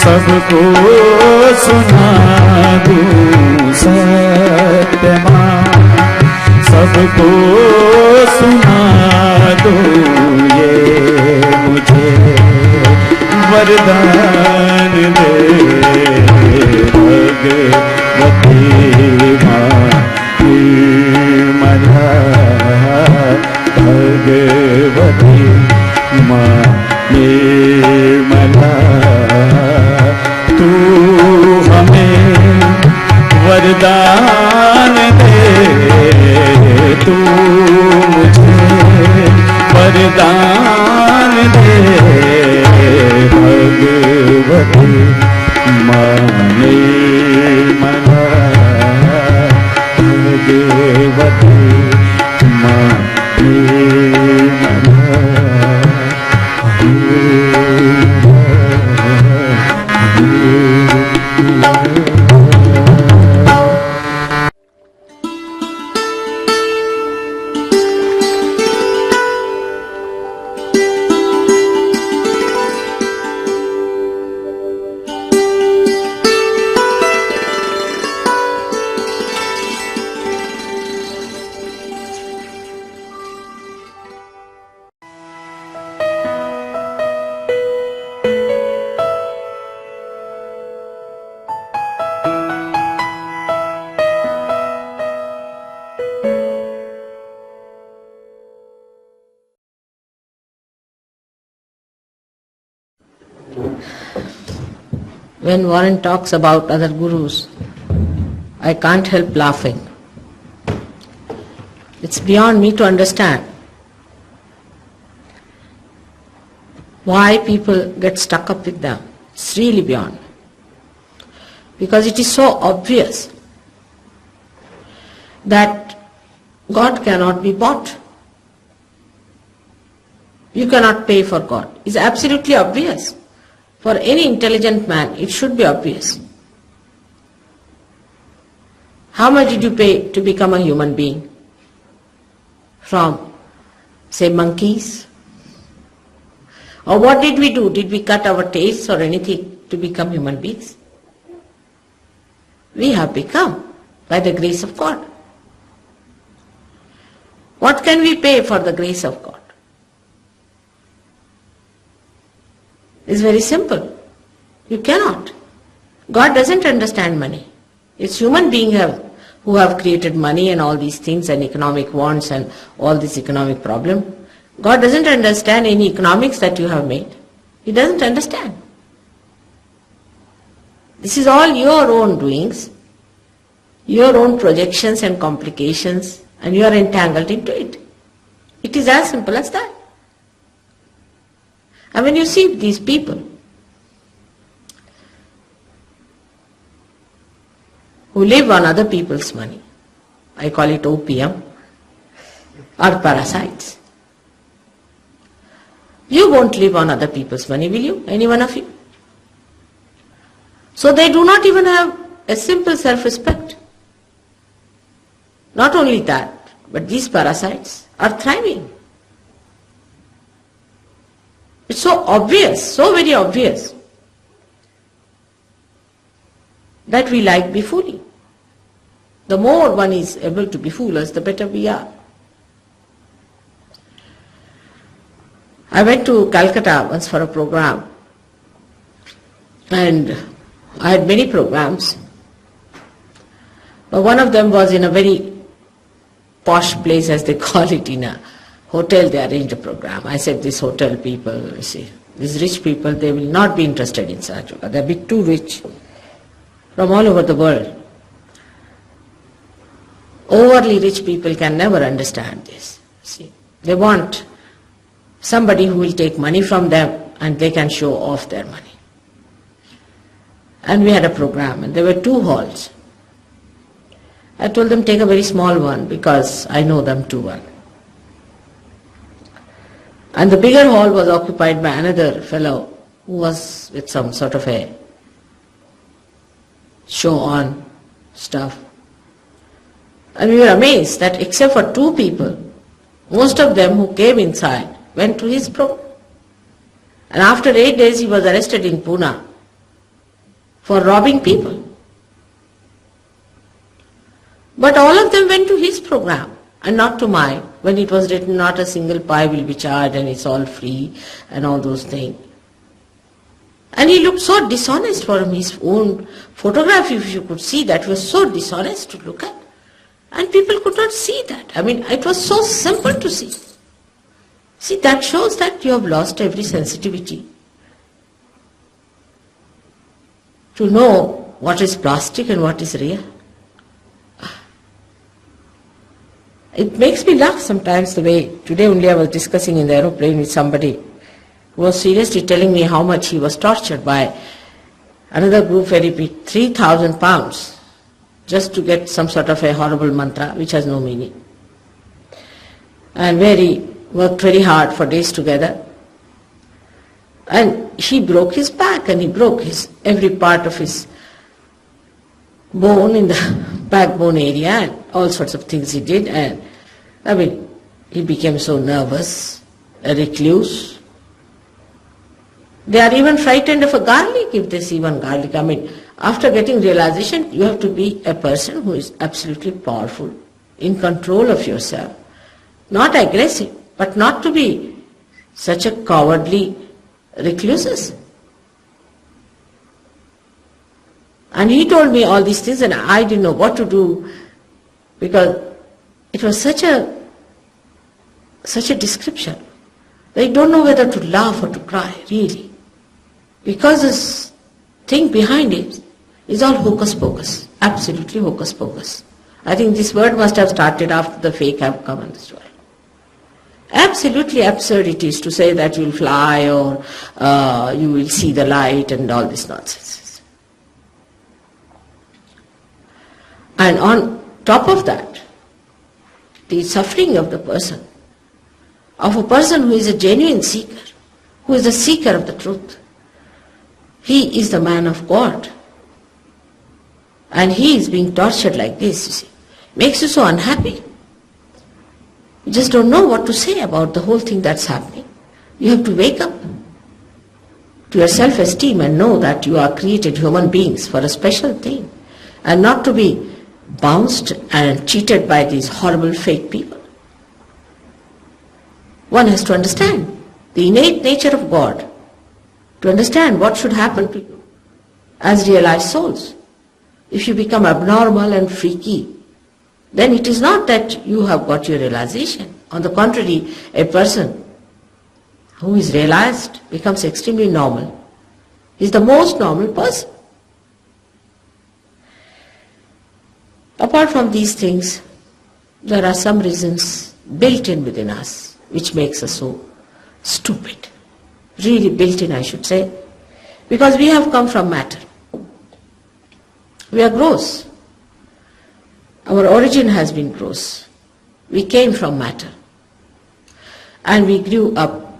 सबको सुना दूं सत्यमा, सबको सुना दूं ये मुझे वरदान दे भगवती माँ निर्मला, भगवती माँ निर्मला। तू हमें वरदान दे, तू मुझे वरदान दे भगवती माँ निर्मला, भगवती माँ Nirmala. When Warren talks about other gurus, I can't help laughing. It's beyond me to understand why people get stuck up with them. It's really beyond. Because it is so obvious that God cannot be bought. You cannot pay for God. It's absolutely obvious. For any intelligent man, it should be obvious. How much did you pay to become a human being? From say monkeys? Or what did we do? Did we cut our tails or anything to become human beings? We have become by the grace of God. What can we pay for the grace of God? It's very simple. You cannot. God doesn't understand money. It's human beings who have created money and all these things and economic wants and all this economic problem. God doesn't understand any economics that you have made. He doesn't understand. This is all your own doings, your own projections and complications, and you are entangled into it. It is as simple as that. And when you see these people who live on other people's money, I call it opium, or parasites. You won't live on other people's money, will you? Any one of you? So they do not even have a simple self-respect. Not only that, but these parasites are thriving. It's so obvious, so very obvious, that we like befooling. The more one is able to befool us, the better we are. I went to Calcutta once for a program, and I had many programs, but one of them was in a very posh place, as they call it, in a hotel. They arranged a program. I said, these hotel people, you see, these rich people, they will not be interested in sahajayoga. They are a bit too rich from all over the world. Overly rich people can never understand this. See, they want somebody who will take money from them and they can show off their money. And we had a program, and there were 2 halls. I told them, take a very small one because I know them too well. And the bigger hall was occupied by another fellow who was with some sort of a show-on stuff. And we were amazed that except for 2 people, most of them who came inside went to his program. And after 8 days he was arrested in Pune for robbing people. But all of them went to his program and not to mine, when it was written not a single pie will be charged and it's all free and all those things. And he looked so dishonest for him. His own photograph, if you could see that, was so dishonest to look at. And people could not see that. I mean, it was so simple to see. See, that shows that you have lost every sensitivity to know what is plastic and what is real. It makes me laugh sometimes the way, today only I was discussing in the aeroplane with somebody who was seriously telling me how much he was tortured by another group where he paid 3,000 pounds just to get some sort of a horrible mantra which has no meaning. And where he worked very hard for days together. And he broke his back and he broke every part of his bone in the backbone area and all sorts of things he did. And I mean, he became so nervous, a recluse. They are even frightened of a garlic if they see one garlic. I mean, after getting realization, you have to be a person who is absolutely powerful, in control of yourself, not aggressive, but not to be such a cowardly recluses. And he told me all these things and I didn't know what to do, because it was such a description that I don't know whether to laugh or to cry, really. Because this thing behind it is all hocus pocus, absolutely hocus pocus. I think this word must have started after the fake have come in this world. Absolutely absurd it is to say that you will fly or you will see the light and all this nonsense. And on top of that, the suffering of the person, of a person who is a genuine seeker, who is a seeker of the truth. He is the man of God. And he is being tortured like this, you see. Makes you so unhappy. You just don't know what to say about the whole thing that's happening. You have to wake up to your self-esteem and know that you are created human beings for a special thing and not to be bounced and cheated by these horrible fake people. One has to understand the innate nature of God, to understand what should happen to you as realized souls. If you become abnormal and freaky, then it is not that you have got your realization. On the contrary, a person who is realized becomes extremely normal. He is the most normal person. Apart from these things, there are some reasons built in within us which makes us so stupid. Really built in, I should say. Because we have come from matter. We are gross. Our origin has been gross. We came from matter. And we grew up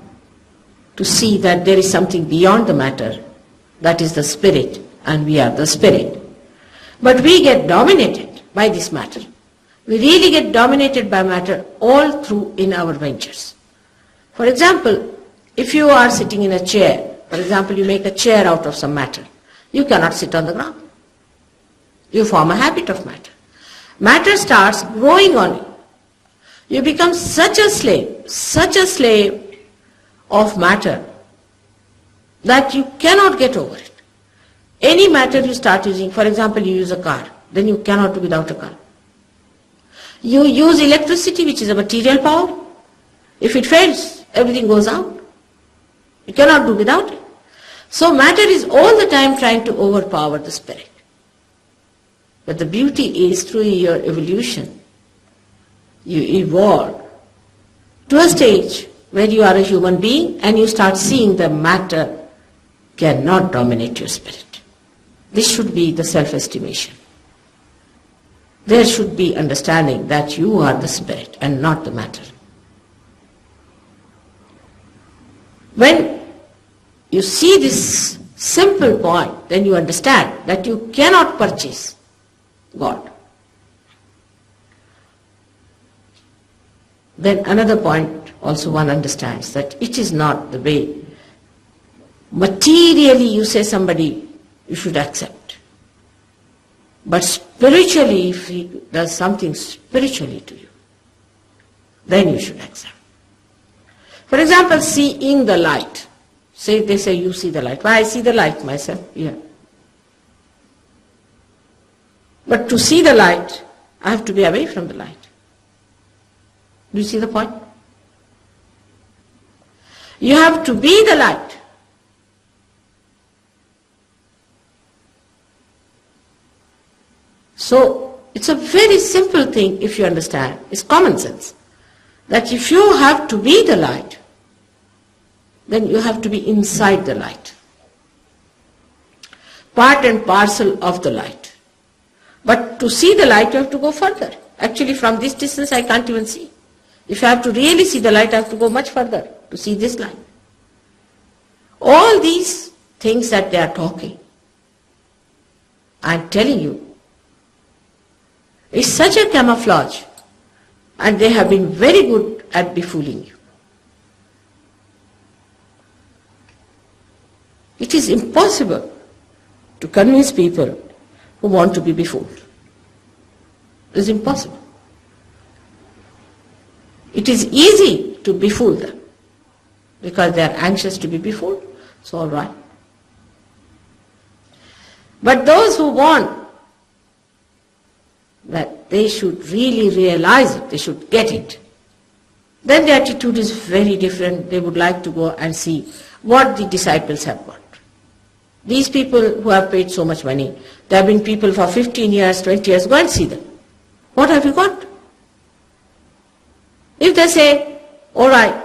to see that there is something beyond the matter, that is the spirit, and we are the spirit. But we get dominated by this matter. We really get dominated by matter all through in our ventures. For example, if you are sitting in a chair, for example, you make a chair out of some matter, you cannot sit on the ground. You form a habit of matter. Matter starts growing on you. You become such a slave of matter that you cannot get over it. Any matter you start using, for example, you use a car, then you cannot do without a car. You use electricity, which is a material power. If it fails, everything goes out. You cannot do without it. So matter is all the time trying to overpower the spirit. But the beauty is through your evolution, you evolve to a stage where you are a human being and you start seeing the matter cannot dominate your spirit. This should be the self-estimation. There should be understanding that you are the spirit and not the matter. When you see this simple point, then you understand that you cannot purchase God. Then another point also one understands that it is not the way materially you say somebody you should accept. But spiritually, if he does something spiritually to you, then you should accept. For example, seeing the light. They say, you see the light. Why? I see the light myself here. But to see the light, I have to be away from the light. Do you see the point? You have to be the light. So, it's a very simple thing if you understand. It's common sense. That if you have to be the light, then you have to be inside the light. Part and parcel of the light. But to see the light, you have to go further. Actually, from this distance, I can't even see. If I have to really see the light, I have to go much further to see this light. All these things that they are talking, I'm telling you, it's such a camouflage, and they have been very good at befooling you. It is impossible to convince people who want to be befooled. It is impossible. It is easy to befool them because they are anxious to be befooled. It's all right. But those who want that they should really realize it, they should get it, then the attitude is very different. They would like to go and see what the disciples have got. These people who have paid so much money, there have been people for 15 years, 20 years, go and see them. What have you got? If they say, all right,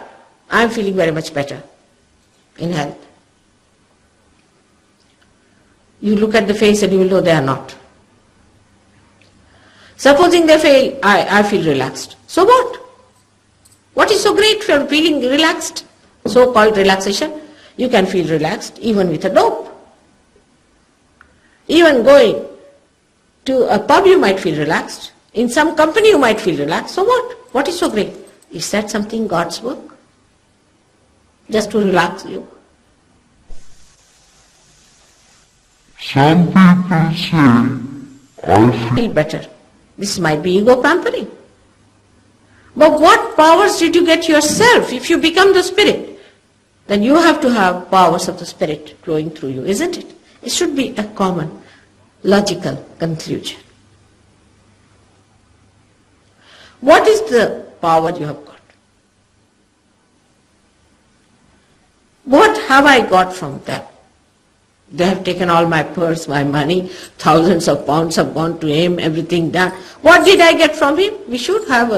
I am feeling very much better in health, you look at the face and you will know they are not. Supposing they fail, I feel relaxed. So what? What is so great for feeling relaxed? So-called relaxation. You can feel relaxed even with a dope. Even going to a pub you might feel relaxed. In some company you might feel relaxed. So what? What is so great? Is that something God's work? Just to relax you? Some people say, I Feel better. This might be ego pampering. But what powers did you get yourself? If you become the spirit, then you have to have powers of the spirit flowing through you, isn't it? It should be a common, logical conclusion. What is the power you have got? What have I got from them? They have taken all my purse, my money, thousands of pounds have gone to him, everything done. What did I get from him? We should have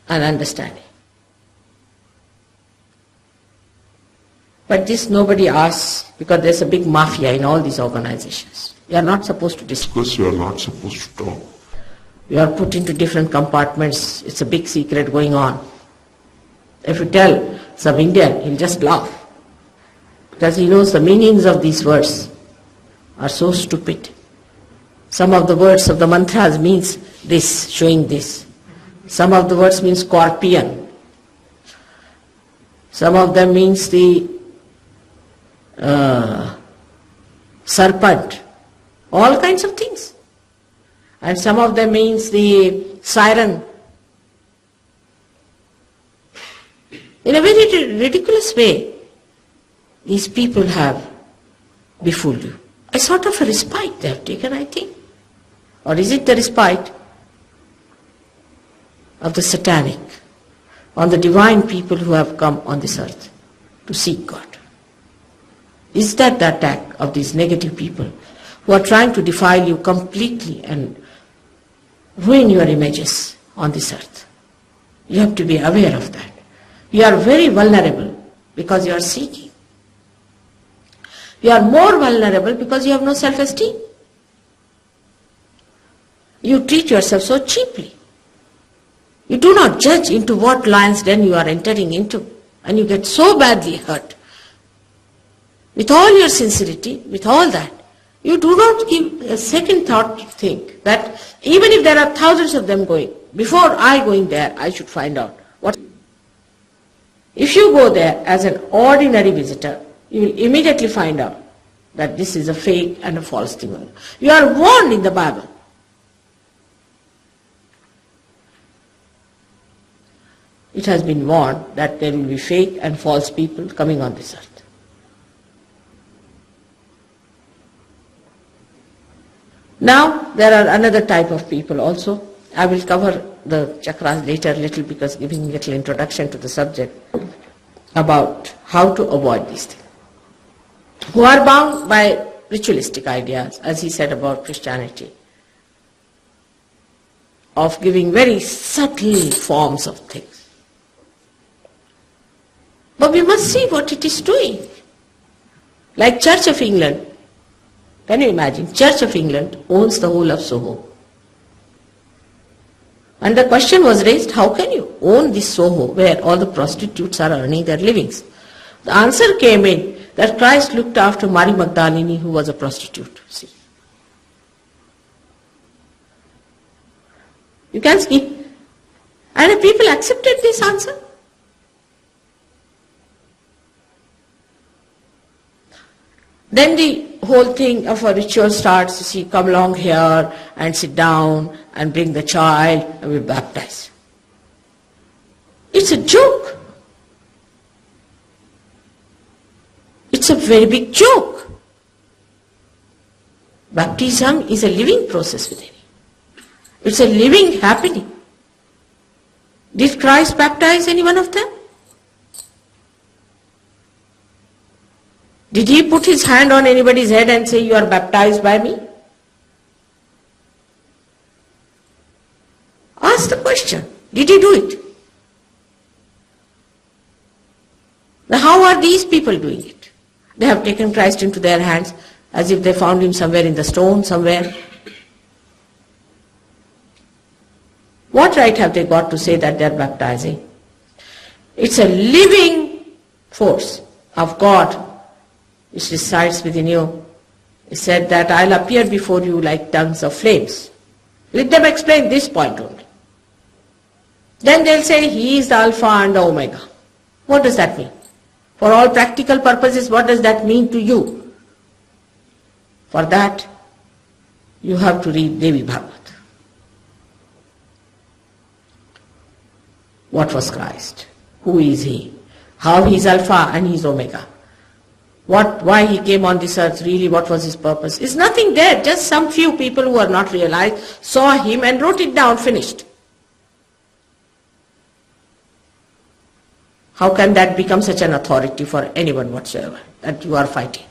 an understanding. But this nobody asks, because there's a big mafia in all these organizations. You are not supposed to discuss. you are not supposed to talk. You are put into different compartments. It's a big secret going on. If you tell some Indian, he'll just laugh. Because he knows the meanings of these words are so stupid. Some of the words of the mantras means this, showing this. Some of the words mean scorpion. Some of them means the serpent. All kinds of things. And some of them means the siren. In a very ridiculous way, these people have befooled you. A sort of a respite they have taken, I think. Or is it the respite of the satanic, on the divine people who have come on this earth to seek God? Is that the attack of these negative people who are trying to defile you completely and ruin your images on this earth? You have to be aware of that. You are very vulnerable because you are seeking. You are more vulnerable because you have no self-esteem. You treat yourself so cheaply. You do not judge into what lion's den you are entering into, and you get so badly hurt. With all your sincerity, with all that, you do not give a second thought to think that even if there are thousands of them going, before I going there, I should find out what. If you go there as an ordinary visitor, you will immediately find out that this is a fake and a false thing. You are warned in the Bible. It has been warned that there will be fake and false people coming on this earth. Now, there are another type of people also. I will cover the chakras later a little because giving a little introduction to the subject about how to avoid these things. Who are bound by ritualistic ideas, as he said about Christianity, of giving very subtle forms of things. But we must see what it is doing. Like Church of England, can you imagine? Church of England owns the whole of Soho. And the question was raised, how can you own this Soho where all the prostitutes are earning their livings? The answer came in that Christ looked after Mary Magdalene, who was a prostitute. See, you can see. And the people accepted this answer. Then the whole thing of a ritual starts. You see, come along here and sit down and bring the child and we baptize. It's a joke. It's a very big joke. Baptism is a living process within you. It's a living happening. Did Christ baptize any one of them? Did he put his hand on anybody's head and say, you are baptized by me? Ask the question. Did he do it? Now how are these people doing it? They have taken Christ into their hands as if they found him somewhere in the stone, somewhere. What right have they got to say that they are baptizing? It's a living force of God which resides within you. He said that I'll appear before you like tongues of flames. Let them explain this point only. Then they'll say he is the Alpha and the Omega. What does that mean? For all practical purposes, what does that mean to you? For that, you have to read Devi Bhagavad. What was Christ? Who is he? How he is Alpha and he is Omega? Why he came on this earth, really what was his purpose? Is nothing there, just some few people who are not realized saw him and wrote it down, finished. How can that become such an authority for anyone whatsoever that you are fighting?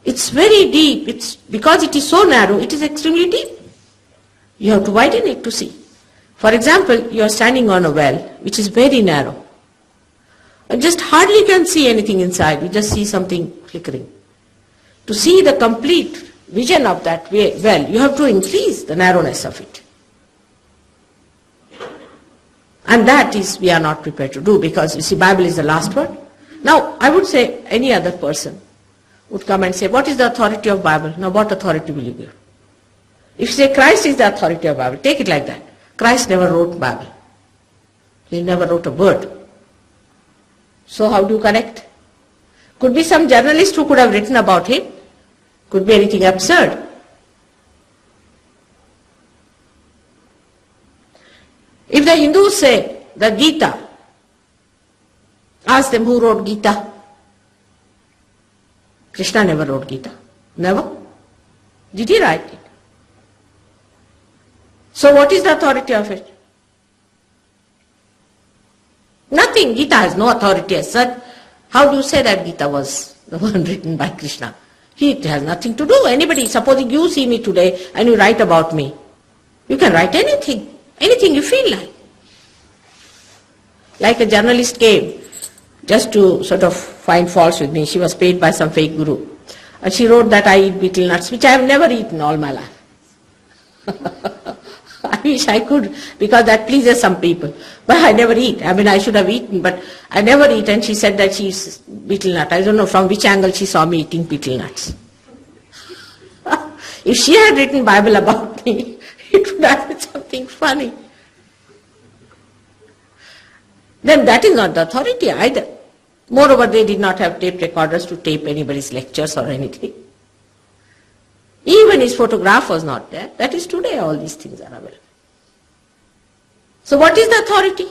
It's very deep. Because it is so narrow, it is extremely deep. You have to widen it to see. For example, you are standing on a well which is very narrow. And just hardly can see anything inside. You just see something flickering. To see the complete vision of that well, you have to increase the narrowness of it. And that is we are not prepared to do, because you see, Bible is the last word. Now, I would say any other person would come and say, what is the authority of Bible? Now, what authority will you give? If you say Christ is the authority of Bible, take it like that. Christ never wrote Bible. He never wrote a word. So how do you connect? Could be some journalist who could have written about him. Could be anything absurd. If the Hindus say the Gita, ask them who wrote Gita. Krishna never wrote Gita. Never. Did he write it? So what is the authority of it? Nothing. Gita has no authority as such. How do you say that Gita was the one written by Krishna? It has nothing to do. Anybody, supposing you see me today and you write about me, you can write anything. Anything you feel like. Like a journalist came just to sort of find faults with me. She was paid by some fake guru. And she wrote that I eat betel nuts, which I have never eaten all my life. I wish I could, because that pleases some people. But I never eat. I mean, I should have eaten, but I never eat. And she said that she eats betel nut. I don't know from which angle she saw me eating betel nuts. If she had written Bible about me, it would have been something funny. Then that is not the authority either. Moreover, they did not have tape recorders to tape anybody's lectures or anything. Even his photograph was not there. That is today all these things are available. So what is the authority?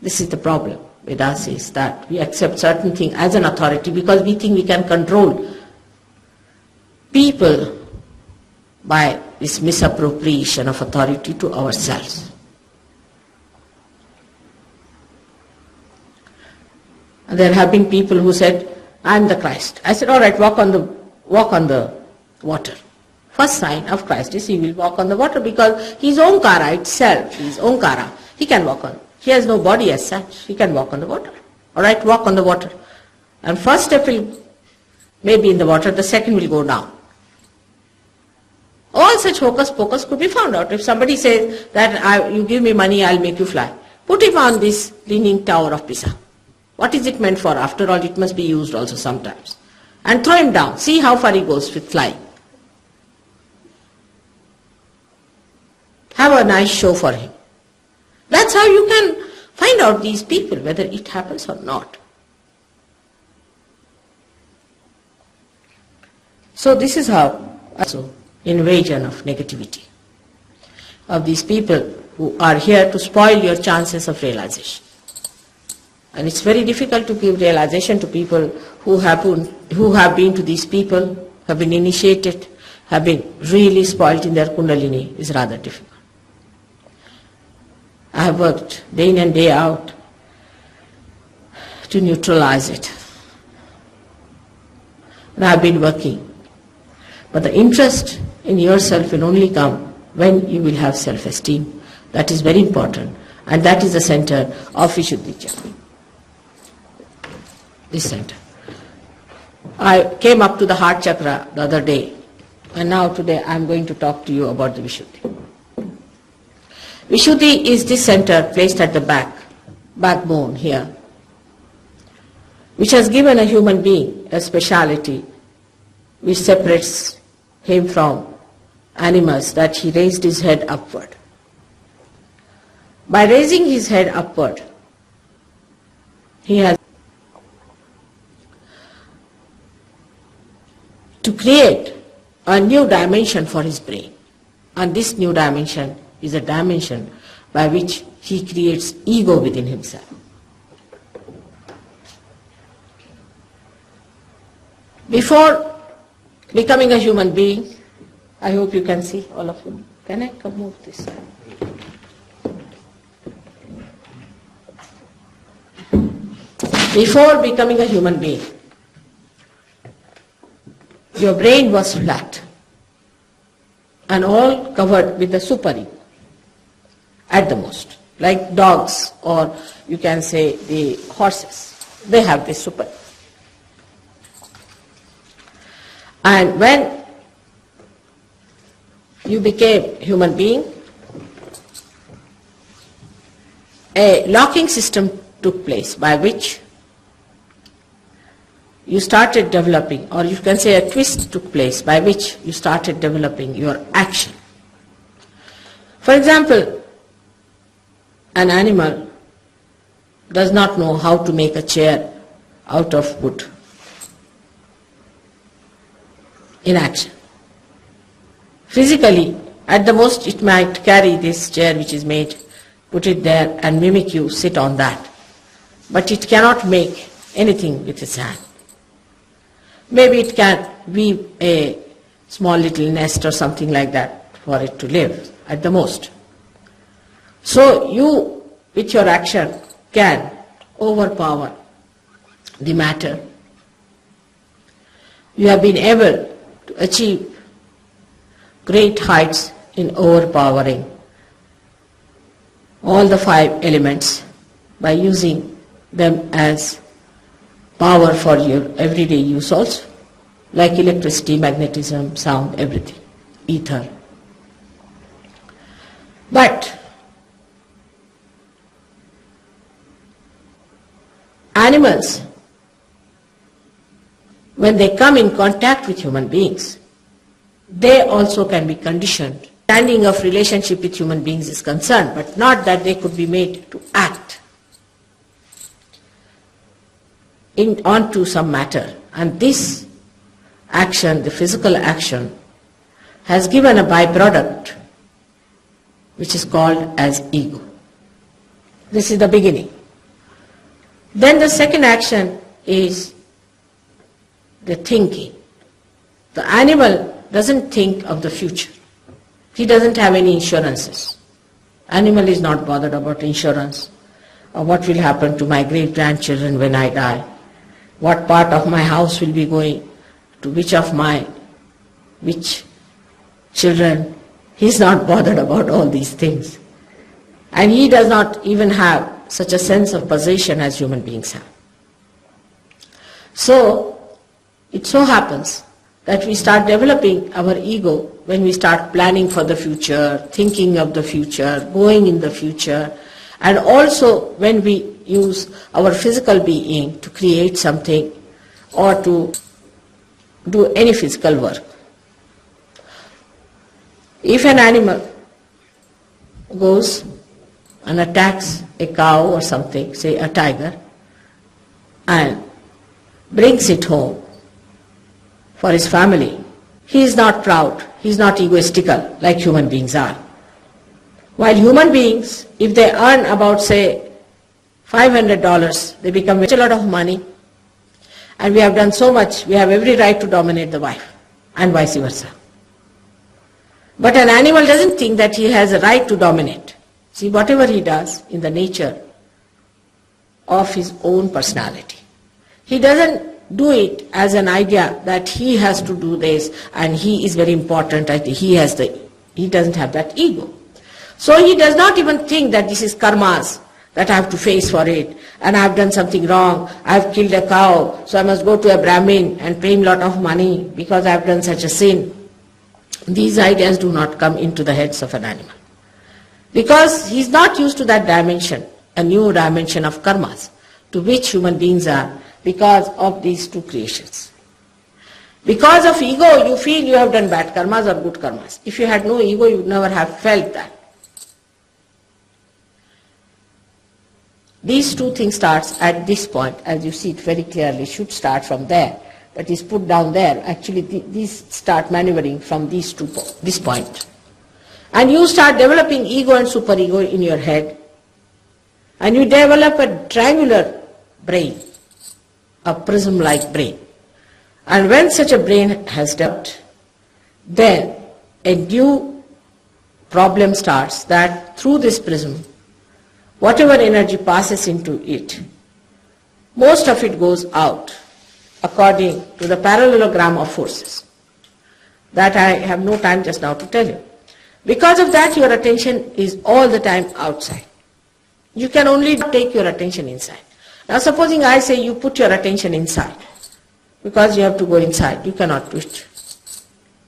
This is the problem with us, is that we accept certain things as an authority because we think we can control people by this misappropriation of authority to ourselves. And there have been people who said, I am the Christ. I said, all right, walk on the water. First sign of Christ is he will walk on the water, because he is Omkara itself. He is Omkara. He can walk on. He has no body as such. He can walk on the water. All right, walk on the water. And first step will maybe in the water, the second will go down. All such hocus pocus could be found out. If somebody says that you give me money, I'll make you fly. Put him on this leaning tower of Pisa. What is it meant for? After all, it must be used also sometimes. And throw him down. See how far he goes with flying. Have a nice show for him. That's how you can find out these people, whether it happens or not. So this is how also invasion of negativity of these people who are here to spoil your chances of realization. And it's very difficult to give realization to people who have been to these people, have been initiated, have been really spoiled in their kundalini. Is rather difficult. I have worked day in and day out to neutralize it. And I have been working. But the interest in yourself will only come when you will have self-esteem. That is very important. And that is the center of Vishuddhi Chakra. This center. I came up to the heart chakra the other day, and now today I am going to talk to you about the Vishuddhi. Vishuddhi is this center placed at the backbone here, which has given a human being a speciality which separates him from animals that he raised his head upward. By raising his head upward, he has to create a new dimension for his brain. And this new dimension is a dimension by which he creates ego within himself. Before becoming a human being, I hope you can see, all of you. Can I come move this side? Before becoming a human being, your brain was flat and all covered with the superego, at the most. Like dogs, or you can say the horses, they have this superego. And when you became human being, a locking system took place by which you started developing, or you can say a twist took place by which you started developing your action. For example, an animal does not know how to make a chair out of wood in action. Physically, at the most it might carry this chair which is made, put it there and mimic you sit on that. But it cannot make anything with its hand. Maybe it can weave a small little nest or something like that for it to live, at the most. So you, with your action, can overpower the matter. You have been able to achieve great heights in overpowering all the 5 elements by using them as power for your everyday use also, like electricity, magnetism, sound, everything, ether. But animals, when they come in contact with human beings, they also can be conditioned. Understanding of relationship with human beings is concerned, but not that they could be made to act onto some matter. And this action, the physical action, has given a byproduct which is called as ego. This is the beginning. Then the second action is the thinking. The animal doesn't think of the future. He doesn't have any insurances. Animal is not bothered about insurance, or what will happen to my great-grandchildren when I die, what part of my house will be going to which children. He's not bothered about all these things. And he does not even have such a sense of possession as human beings have. So, it so happens that we start developing our ego when we start planning for the future, thinking of the future, going in the future, and also when we use our physical being to create something or to do any physical work. If an animal goes and attacks a cow or something, say a tiger, and brings it home for his family, he is not proud, he is not egoistical like human beings are. While human beings, if they earn about, say, $500, they become a lot of money, and we have done so much, we have every right to dominate the wife, and vice versa. But an animal doesn't think that he has a right to dominate. See, whatever he does in the nature of his own personality, he doesn't do it as an idea that he has to do this and he is very important, he doesn't have that ego. So he does not even think that this is karmas, that I have to face for it, and I have done something wrong, I have killed a cow, so I must go to a Brahmin and pay him a lot of money because I have done such a sin. These ideas do not come into the heads of an animal. Because he is not used to that dimension, a new dimension of karmas, to which human beings are because of these two creations. Because of ego, you feel you have done bad karmas or good karmas. If you had no ego, you would never have felt that. These two things starts at this point, as you see it very clearly, should start from there. That is put down there. Actually, these start maneuvering from this point. And you start developing ego and superego in your head. And you develop a triangular brain, a prism-like brain. And when such a brain has developed, then a new problem starts that through this prism, whatever energy passes into it, most of it goes out according to the parallelogram of forces. That I have no time just now to tell you. Because of that, your attention is all the time outside. You can only take your attention inside. Now supposing I say you put your attention inside, because you have to go inside, you cannot do it.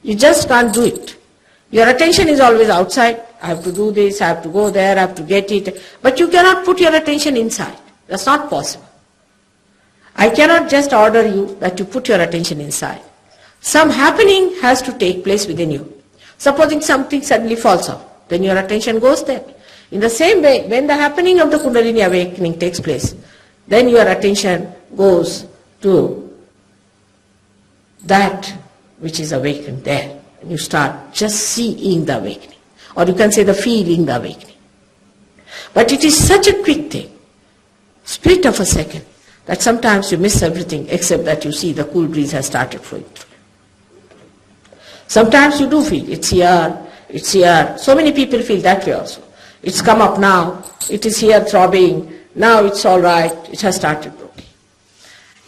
You just can't do it. Your attention is always outside. I have to do this, I have to go there, I have to get it. But you cannot put your attention inside. That's not possible. I cannot just order you that you put your attention inside. Some happening has to take place within you. Supposing something suddenly falls off, then your attention goes there. In the same way, when the happening of the Kundalini awakening takes place, then your attention goes to that which is awakened there. And you start just seeing the awakening. Or you can say the feeling the awakening. But it is such a quick thing, split of a second, that sometimes you miss everything except that you see the cool breeze has started flowing through. Sometimes you do feel it's here, it's here. So many people feel that way also. It's come up now, it is here throbbing, now it's all right, it has started broken.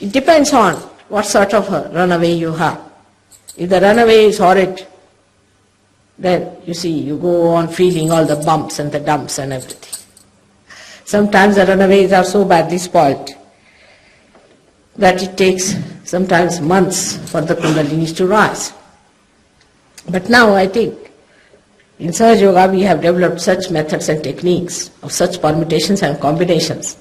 It depends on what sort of a runaway you have. If the runaway is horrid, then you see, you go on feeling all the bumps and the dumps and everything. Sometimes the runaways are so badly spoiled that it takes sometimes months for the Kundalinis to rise. But now I think in Sahajayoga we have developed such methods and techniques of such permutations and combinations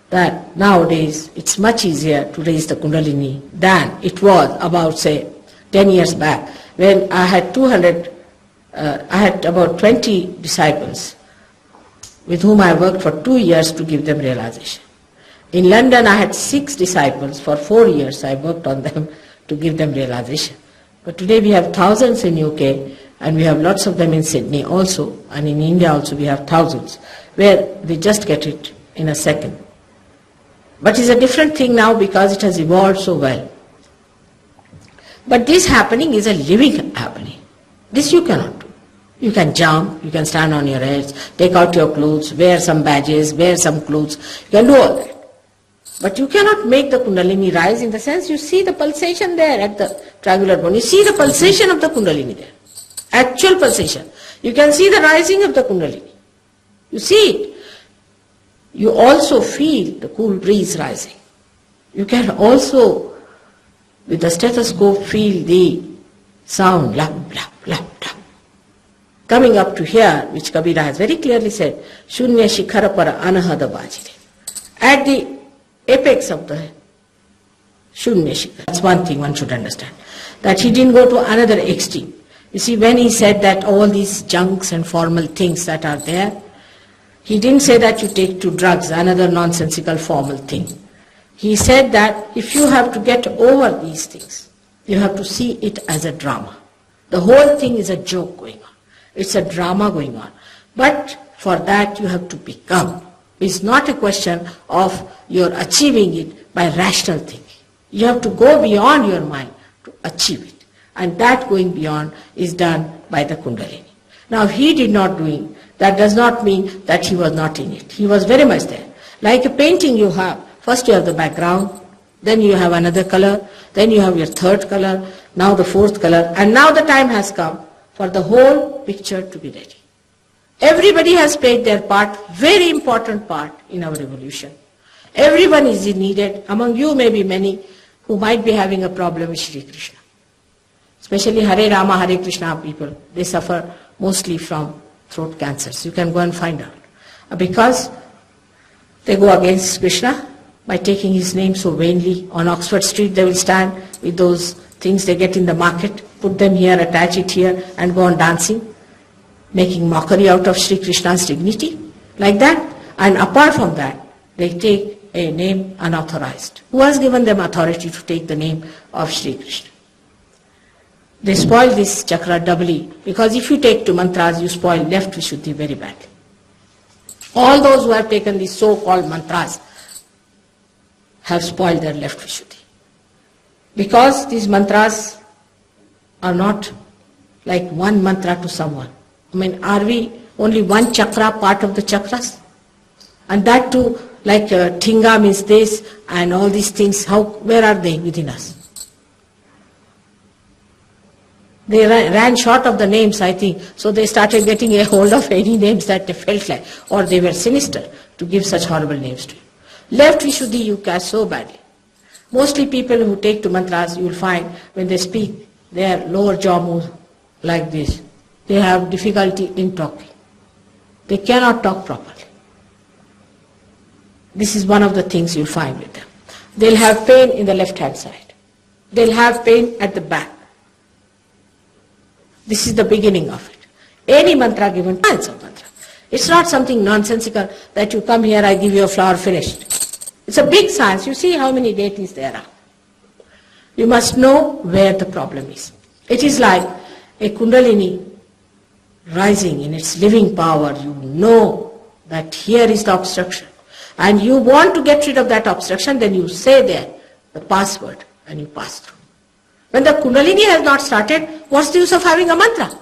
that nowadays it's much easier to raise the Kundalini than it was about, say, 10 years back, when I had about 20 disciples with whom I worked for 2 years to give them realization. In London I had 6 disciples. For 4 years I worked on them to give them realization. But today we have thousands in UK, and we have lots of them in Sydney also, and in India also we have thousands, where they just get it in a second. But it's a different thing now because it has evolved so well. But this happening is a living happening. This you cannot do. You can jump, you can stand on your heads, take out your clothes, wear some badges, wear some clothes. You can do all that. But you cannot make the Kundalini rise in the sense you see the pulsation there at the triangular bone. You see the pulsation of the Kundalini there. Actual pulsation. You can see the rising of the Kundalini. You see it. You also feel the cool breeze rising. You can also, with the stethoscope, feel the sound, lap, lap, lap, lap. Coming up to here, which Kabira has very clearly said, Shunya Shikhara Para Anahada Bajire. At the apex of the Shunya Shikhara. That's one thing one should understand. That he didn't go to another extreme. You see, when he said that all these junks and formal things that are there, he didn't say that you take to drugs, another nonsensical formal thing. He said that if you have to get over these things, you have to see it as a drama. The whole thing is a joke going on. It's a drama going on. But for that you have to become. It's not a question of your achieving it by rational thinking. You have to go beyond your mind to achieve it. And that going beyond is done by the Kundalini. Now he did not do it. That does not mean that he was not in it. He was very much there. Like a painting you have, first you have the background, then you have another color, then you have your third color, now the fourth color, and now the time has come for the whole picture to be ready. Everybody has played their part, very important part in our evolution. Everyone is needed. Among you may be many who might be having a problem with Shri Krishna. Especially Hare Rama, Hare Krishna people, they suffer mostly from throat cancers. You can go and find out. Because they go against Krishna by taking his name so vainly. On Oxford Street they will stand with those things they get in the market, put them here, attach it here, and go on dancing, making mockery out of Sri Krishna's dignity, like that. And apart from that, they take a name unauthorized. Who has given them authority to take the name of Sri Krishna? They spoil this chakra doubly, because if you take two mantras, you spoil left Vishuddhi very badly. All those who have taken these so-called mantras have spoiled their left Vishuddhi. Because these mantras are not like one mantra to someone. I mean, are we only one chakra part of the chakras? And that too, like Thinga means this and all these things, where are they within us? They ran short of the names, I think, so they started getting a hold of any names that they felt like, or they were sinister to give such horrible names to you. Left Vishuddhi you catch so badly. Mostly people who take to mantras, you will find when they speak, their lower jaw moves like this. They have difficulty in talking. They cannot talk properly. This is one of the things you'll find with them. They'll have pain in the left hand side. They'll have pain at the back. This is the beginning of it. Any mantra given, science of mantra. It's not something nonsensical that you come here, I give you a flower, finished. It's a big science. You see how many deities there are. You must know where the problem is. It is like a kundalini rising in its living power. You know that here is the obstruction. And you want to get rid of that obstruction, then you say there the password and you pass through. When the kundalini has not started, what's the use of having a mantra?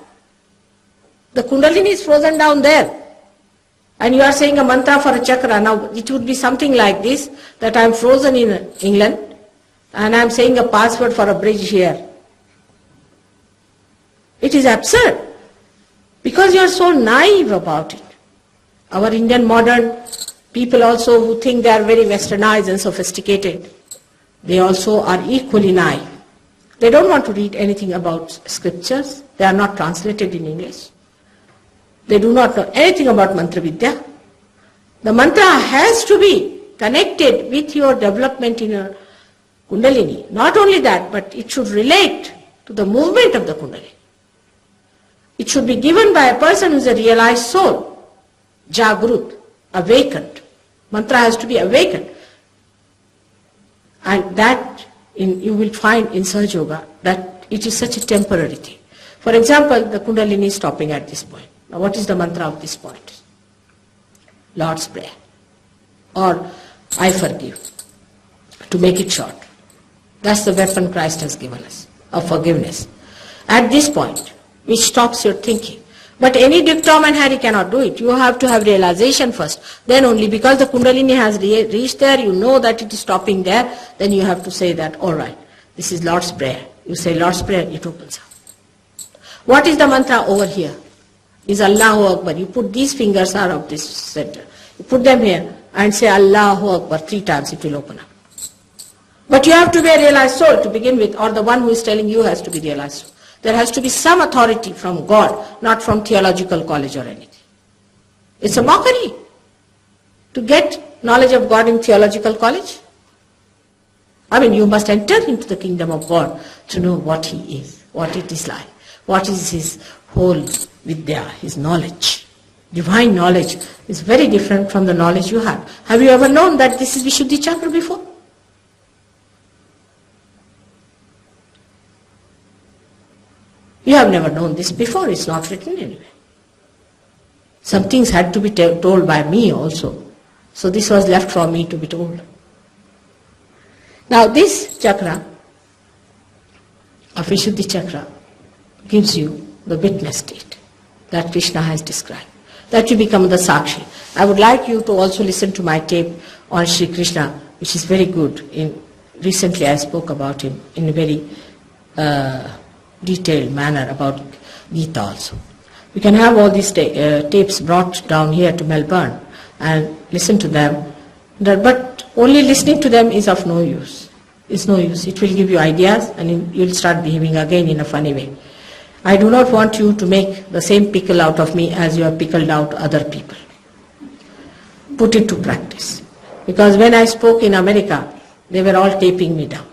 The kundalini is frozen down there. And you are saying a mantra for a chakra. Now it would be something like this, that I am frozen in England and I am saying a password for a bridge here. It is absurd. Because you are so naive about it. Our Indian modern people also who think they are very westernized and sophisticated, they also are equally naive. They don't want to read anything about scriptures. They are not translated in English. They do not know anything about mantra vidya. The mantra has to be connected with your development in your kundalini. Not only that, but it should relate to the movement of the kundalini. It should be given by a person who is a realized soul, jagrut, awakened. Mantra has to be awakened. And that you will find in sahajayoga that it is such a temporary thing. For example, the kundalini is stopping at this point. Now what is the mantra of this point? Lord's Prayer. Or I forgive. To make it short. That's the weapon Christ has given us, of forgiveness. At this point, which stops your thinking. But any dictum and Hari cannot do it. You have to have realization first. Then only, because the kundalini has reached there, you know that it is stopping there, then you have to say that, all right, this is Lord's Prayer. You say Lord's Prayer, it opens up. What is the mantra over here? Is Allahu Akbar. You put these fingers out of this center. You put them here and say Allahu Akbar 3 times, it will open up. But you have to be a realized soul to begin with, or the one who is telling you has to be realized soul. There has to be some authority from God, not from theological college or anything. It's a mockery to get knowledge of God in theological college. I mean, you must enter into the kingdom of God to know what He is, what it is like, what is His whole vidya, His knowledge. Divine knowledge is very different from the knowledge you have. Have you ever known that this is Vishuddhi Chakra before? You have never known this before, it's not written anywhere. Some things had to be told by me also. So this was left for me to be told. Now this chakra, of Vishuddhi Chakra, gives you the witness state that Krishna has described. That you become the Sakshi. I would like you to also listen to my tape on Sri Krishna, which is very good. Recently I spoke about him in a very detailed manner about Gita also. We can have all these tapes brought down here to Melbourne and listen to them. But only listening to them is of no use. It's no use. It will give you ideas and you'll start behaving again in a funny way. I do not want you to make the same pickle out of me as you have pickled out other people. Put it to practice. Because when I spoke in America, they were all taping me down.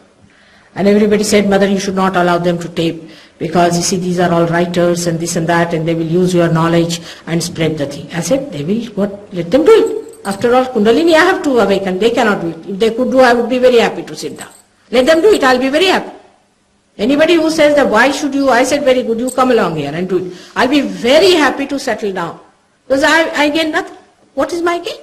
And everybody said, Mother, you should not allow them to tape, because you see these are all writers and this and that, and they will use your knowledge and spread the thing. I said, they will, what? Let them do it. After all, Kundalini I have to awaken, they cannot do it. If they could do, I would be very happy to sit down. Let them do it, I'll be very happy. Anybody who says that, why should you, I said, very good, you come along here and do it. I'll be very happy to settle down. Because I gain nothing. What is my gain?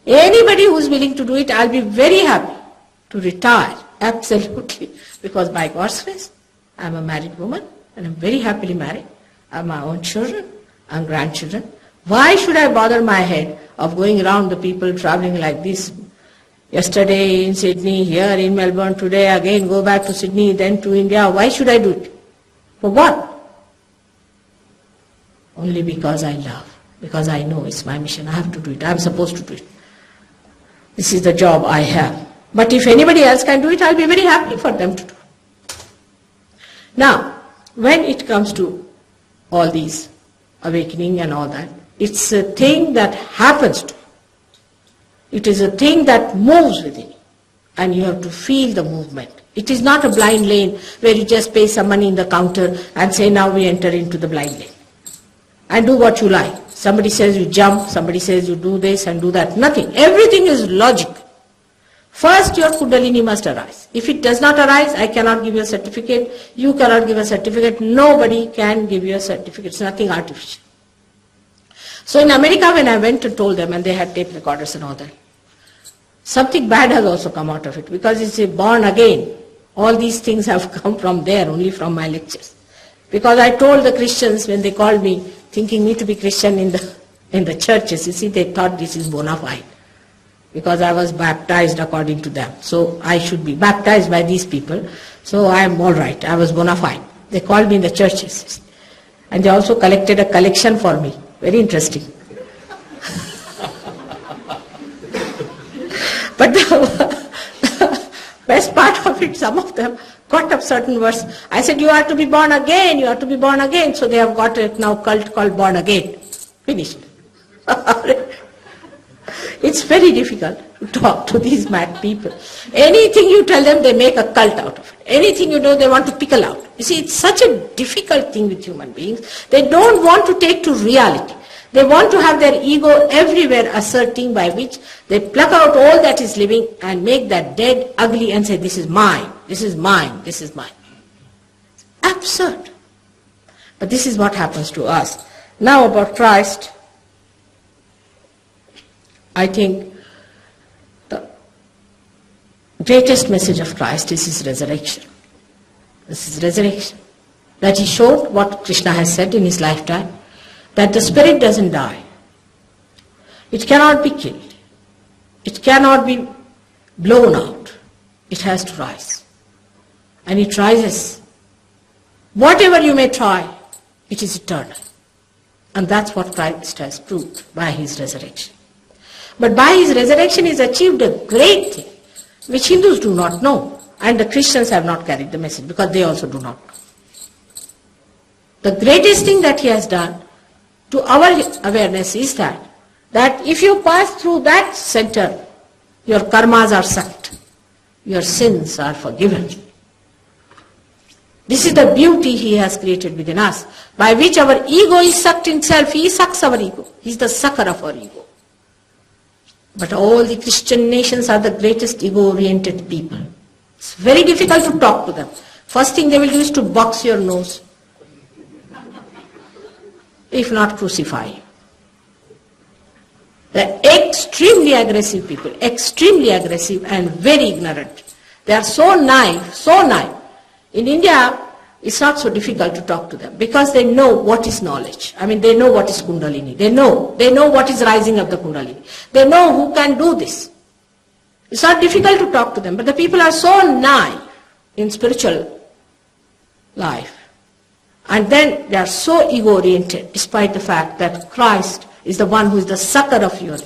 Anybody who is willing to do it, I'll be very happy to retire. Absolutely. Because by God's grace, I'm a married woman and I'm very happily married. I have my own children and grandchildren. Why should I bother my head of going around the people traveling like this? Yesterday in Sydney, here in Melbourne, today again go back to Sydney, then to India. Why should I do it? For what? Only because I love. Because I know it's my mission. I have to do it. I'm supposed to do it. This is the job I have. But if anybody else can do it, I'll be very happy for them to do it. Now, when it comes to all these awakening and all that, it's a thing that happens to you. It is a thing that moves within you. And you have to feel the movement. It is not a blind lane where you just pay some money in the counter and say, now we enter into the blind lane. And do what you like. Somebody says you jump, somebody says you do this and do that. Nothing. Everything is logic. First your Kundalini must arise. If it does not arise, I cannot give you a certificate. You cannot give a certificate. Nobody can give you a certificate. It's nothing artificial. So in America when I went and told them, and they had tape recorders and all that, something bad has also come out of it, because it's a born again. All these things have come from there, only from my lectures. Because I told the Christians when they called me, thinking me to be Christian in the churches, you see, they thought this is bona fide. Because I was baptized according to them. So I should be baptized by these people. So I am all right. I was bona fide. They called me in the churches. And they also collected a collection for me. Very interesting. But the best part of it, some of them got up certain verse. I said, you are to be born again, you are to be born again. So they have got a now cult called Born Again. Finished. It's very difficult to talk to these mad people. Anything you tell them, they make a cult out of it. Anything you do, they want to pickle out. You see, it's such a difficult thing with human beings. They don't want to take to reality. They want to have their ego everywhere asserting, by which they pluck out all that is living and make that dead ugly and say, this is mine, this is mine, this is mine. It's absurd. But this is what happens to us. Now about Christ, I think the greatest message of Christ is his resurrection. This is resurrection. That he showed what Krishna has said in his lifetime, that the spirit doesn't die. It cannot be killed. It cannot be blown out. It has to rise. And it rises. Whatever you may try, it is eternal. And that's what Christ has proved by his resurrection. But by his resurrection he has achieved a great thing, which Hindus do not know. And the Christians have not carried the message, because they also do not know. The greatest thing that he has done to our awareness is that if you pass through that center, your karmas are sucked. Your sins are forgiven. This is the beauty he has created within us, by which our ego is sucked in self. He sucks our ego. He is the sucker of our ego. But all the Christian nations are the greatest ego-oriented people. It's very difficult to talk to them. First thing they will do is to box your nose, if not crucify you. They're extremely aggressive people, extremely aggressive and very ignorant. They are so naive, so naive. In India, it's not so difficult to talk to them, because they know what is knowledge. I mean, they know what is Kundalini. They know what is rising of the Kundalini. They know who can do this. It's not difficult to talk to them, but the people are so naive in spiritual life. And then they are so ego-oriented, despite the fact that Christ is the one who is the sucker of your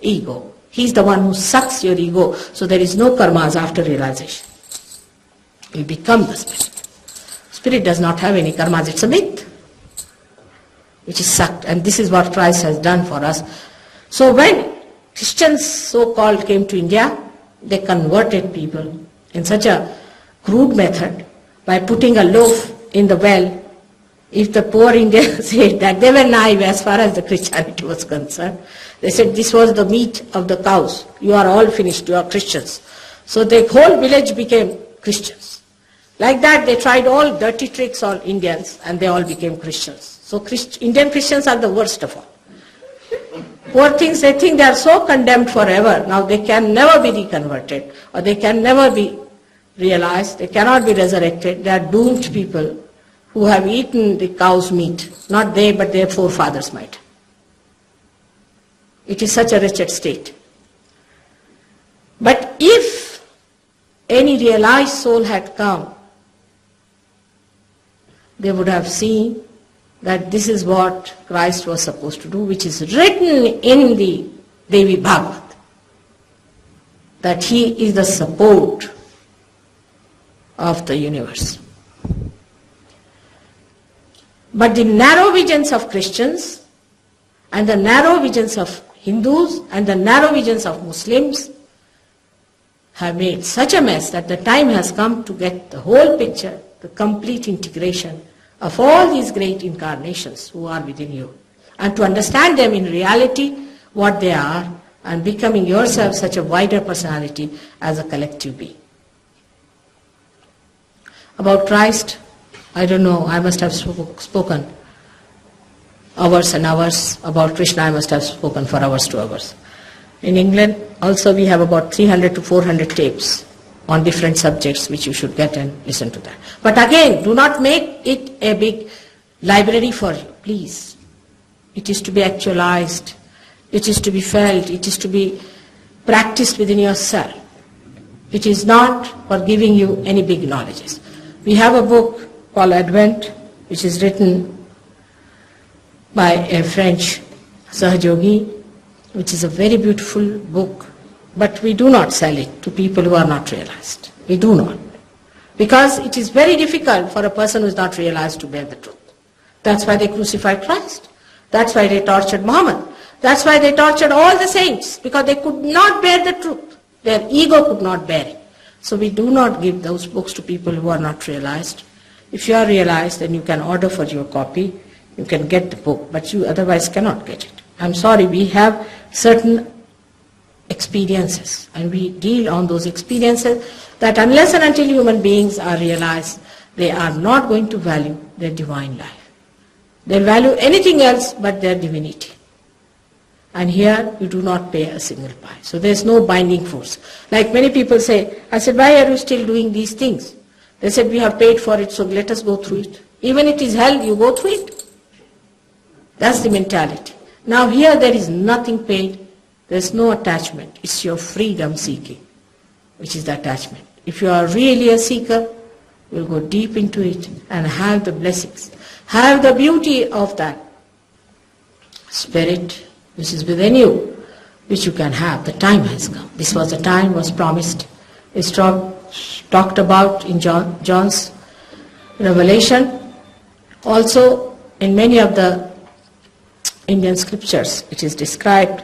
ego. He's the one who sucks your ego, so there is no karmas after realization. You become the spirit. Spirit does not have any karmas, it's a myth, which is sucked. And this is what Christ has done for us. So when Christians so-called came to India, they converted people in such a crude method by putting a loaf in the well. If the poor Indians said that, they were naive as far as the Christianity was concerned. They said this was the meat of the cows. You are all finished, you are Christians. So the whole village became Christians. Like that they tried all dirty tricks on Indians and they all became Christians. So Indian Christians are the worst of all. Poor things, they think they are so condemned forever. Now they can never be reconverted or they can never be realized. They cannot be resurrected. They are doomed people who have eaten the cow's meat. Not they, but their forefathers might. It is such a wretched state. But if any realized soul had come, they would have seen that this is what Christ was supposed to do, which is written in the Devi Bhagavad, that he is the support of the universe. But the narrow visions of Christians and the narrow visions of Hindus and the narrow visions of Muslims have made such a mess that the time has come to get the whole picture, the complete integration of all these great incarnations who are within you, and to understand them in reality, what they are, and becoming yourself such a wider personality as a collective being. About Christ, I don't know, I must have spoken hours and hours. About Krishna, I must have spoken for hours to hours. In England, also we have about 300 to 400 tapes on different subjects which you should get and listen to that. But again, do not make it a big library for you, please. It is to be actualized. It is to be felt. It is to be practiced within yourself. It is not for giving you any big knowledges. We have a book called Advent, which is written by a French sahajayogi, which is a very beautiful book, but we do not sell it to people who are not realized. We do not. Because it is very difficult for a person who is not realized to bear the truth. That's why they crucified Christ. That's why they tortured Muhammad. That's why they tortured all the saints, because they could not bear the truth. Their ego could not bear it. So we do not give those books to people who are not realized. If you are realized, then you can order for your copy. You can get the book, but you otherwise cannot get it. I'm sorry, we have certain experiences, and we deal on those experiences that unless and until human beings are realized, they are not going to value their divine life. They'll value anything else but their divinity. And here you do not pay a single pie. So there's no binding force. Like many people say, I said, why are you still doing these things? They said, we have paid for it, so let us go through it. Even if it is hell, you go through it. That's the mentality. Now here there is nothing paid. There's no attachment. It's your freedom seeking, which is the attachment. If you are really a seeker, you'll go deep into it and have the blessings. Have the beauty of that spirit which is within you, which you can have. The time has come. This was the time was promised. It's talked about in John's Revelation. Also in many of the Indian scriptures it is described.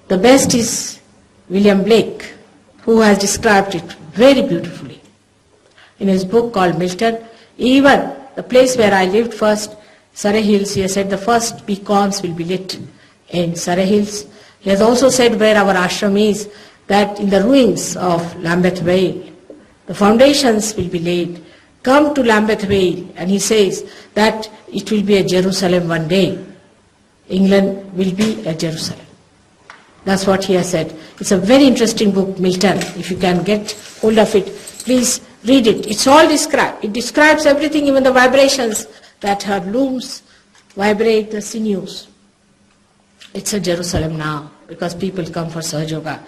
The best is William Blake, who has described it very beautifully. In his book called Milton, even the place where I lived first, Surrey Hills, he has said the first beacons will be lit in Surrey Hills. He has also said where our ashram is, that in the ruins of Lambeth Vale, the foundations will be laid. Come to Lambeth Vale, and he says that it will be a Jerusalem one day. England will be a Jerusalem. That's what he has said. It's a very interesting book, Milton. If you can get hold of it, please read it. It's all described. It describes everything, even the vibrations that her looms vibrate the sinews. It's a Jerusalem now, because people come for sahajayoga.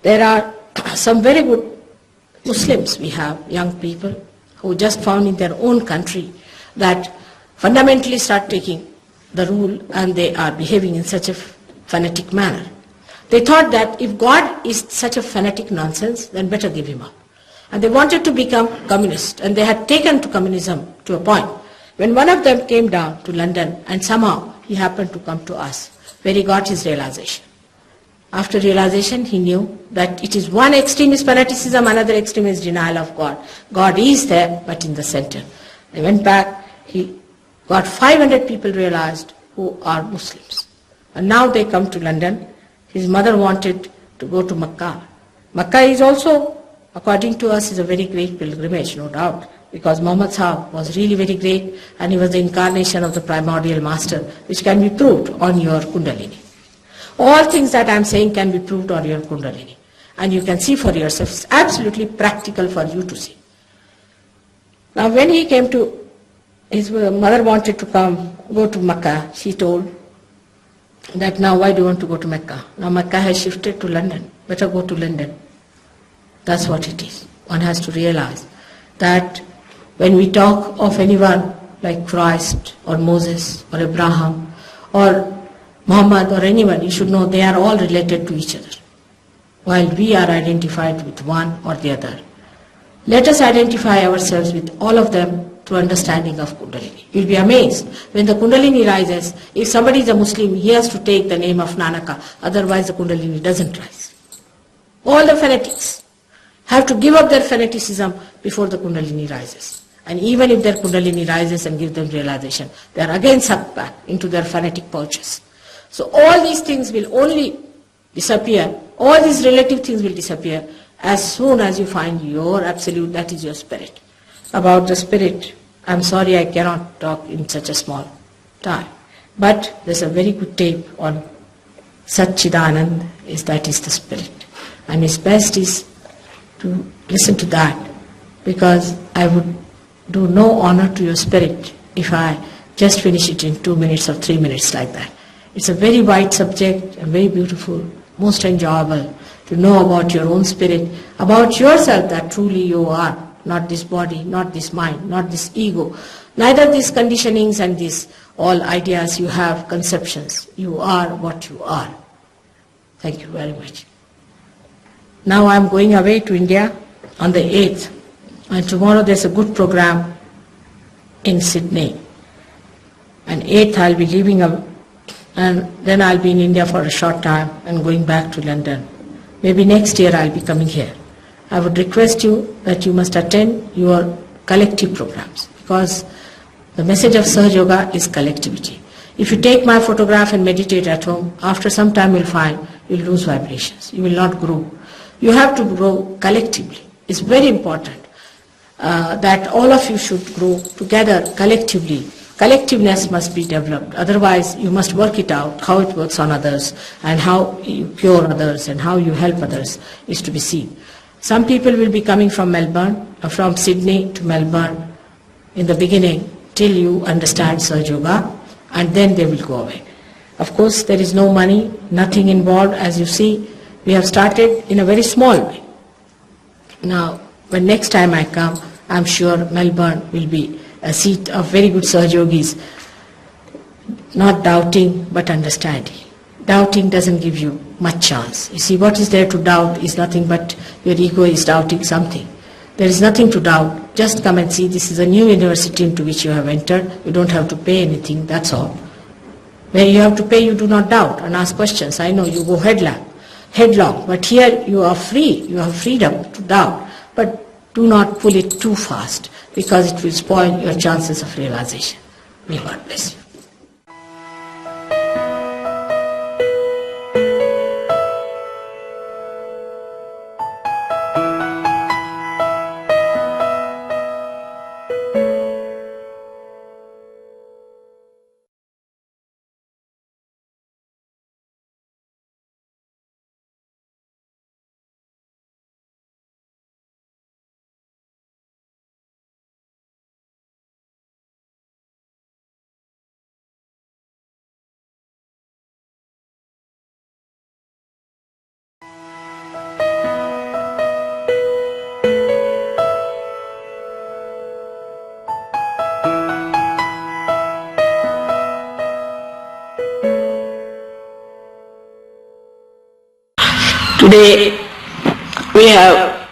There are some very good Muslims we have, young people, who just found in their own country that fundamentally start taking the rule, and they are behaving in such a fanatic manner. They thought that if God is such a fanatic nonsense, then better give him up. And they wanted to become communist, and they had taken to communism to a point. When one of them came down to London, and somehow he happened to come to us, where he got his realization. After realization, he knew that it is one extreme is fanaticism, another extreme is denial of God. God is there, but in the center. He went back, he got 500 people realized who are Muslims. And now they come to London. His mother wanted to go to Makkah. Makkah is also, according to us, is a very great pilgrimage, no doubt, because Muhammad Sahib was really very great and he was the incarnation of the primordial master, which can be proved on your Kundalini. All things that I am saying can be proved on your Kundalini. And you can see for yourself. It's absolutely practical for you to see. Now when he came to, his mother wanted to go to Mecca. She told that now why do you want to go to Mecca? Now Mecca has shifted to London. Better go to London. That's what it is. One has to realize that when we talk of anyone like Christ or Moses or Abraham or Muhammad or anyone, you should know they are all related to each other, while we are identified with one or the other. Let us identify ourselves with all of them through understanding of Kundalini. You'll be amazed. When the Kundalini rises, if somebody is a Muslim, he has to take the name of Nanaka, otherwise the Kundalini doesn't rise. All the fanatics have to give up their fanaticism before the Kundalini rises. And even if their Kundalini rises and gives them realization, they are again sucked back into their fanatic pouches. So all these things will only disappear, all these relative things will disappear as soon as you find your absolute, that is your spirit. About the spirit, I'm sorry I cannot talk in such a small time. But there's a very good tape on Satchidanand, that is the spirit. And his best is to listen to that, because I would do no honor to your spirit if I just finish it in 2 minutes or 3 minutes like that. It's a very wide subject and very beautiful, most enjoyable to know about your own spirit, about yourself, that truly you are, not this body, not this mind, not this ego, neither these conditionings and these all ideas you have, conceptions. You are what you are. Thank you very much. Now I'm going away to India on the 8th, and tomorrow there's a good program in Sydney. And 8th I'll be leaving, and then I'll be in India for a short time and going back to London. Maybe next year I'll be coming here. I would request you that you must attend your collective programs, because the message of Sahajayoga is collectivity. If you take my photograph and meditate at home, after some time you'll find you'll lose vibrations. You will not grow. You have to grow collectively. It's very important that all of you should grow together collectively. Collectiveness must be developed. Otherwise, you must work it out, how it works on others, and how you cure others, and how you help others is to be seen. Some people will be coming from Melbourne, from Sydney to Melbourne in the beginning, till you understand Sahajayoga, and then they will go away. Of course, there is no money, nothing involved. As you see, we have started in a very small way. Now, when next time I come, I'm sure Melbourne will be a seat of very good Sahajogis, not doubting but understanding. Doubting doesn't give you much chance. You see, what is there to doubt is nothing but your ego is doubting something. There is nothing to doubt. Just come and see, this is a new university into which you have entered. You don't have to pay anything, that's all. Where you have to pay, you do not doubt and ask questions. I know you go headlong, but here you are free. You have freedom to doubt. But do not pull it too fast, because it will spoil your chances of realization. May God bless you. Today we have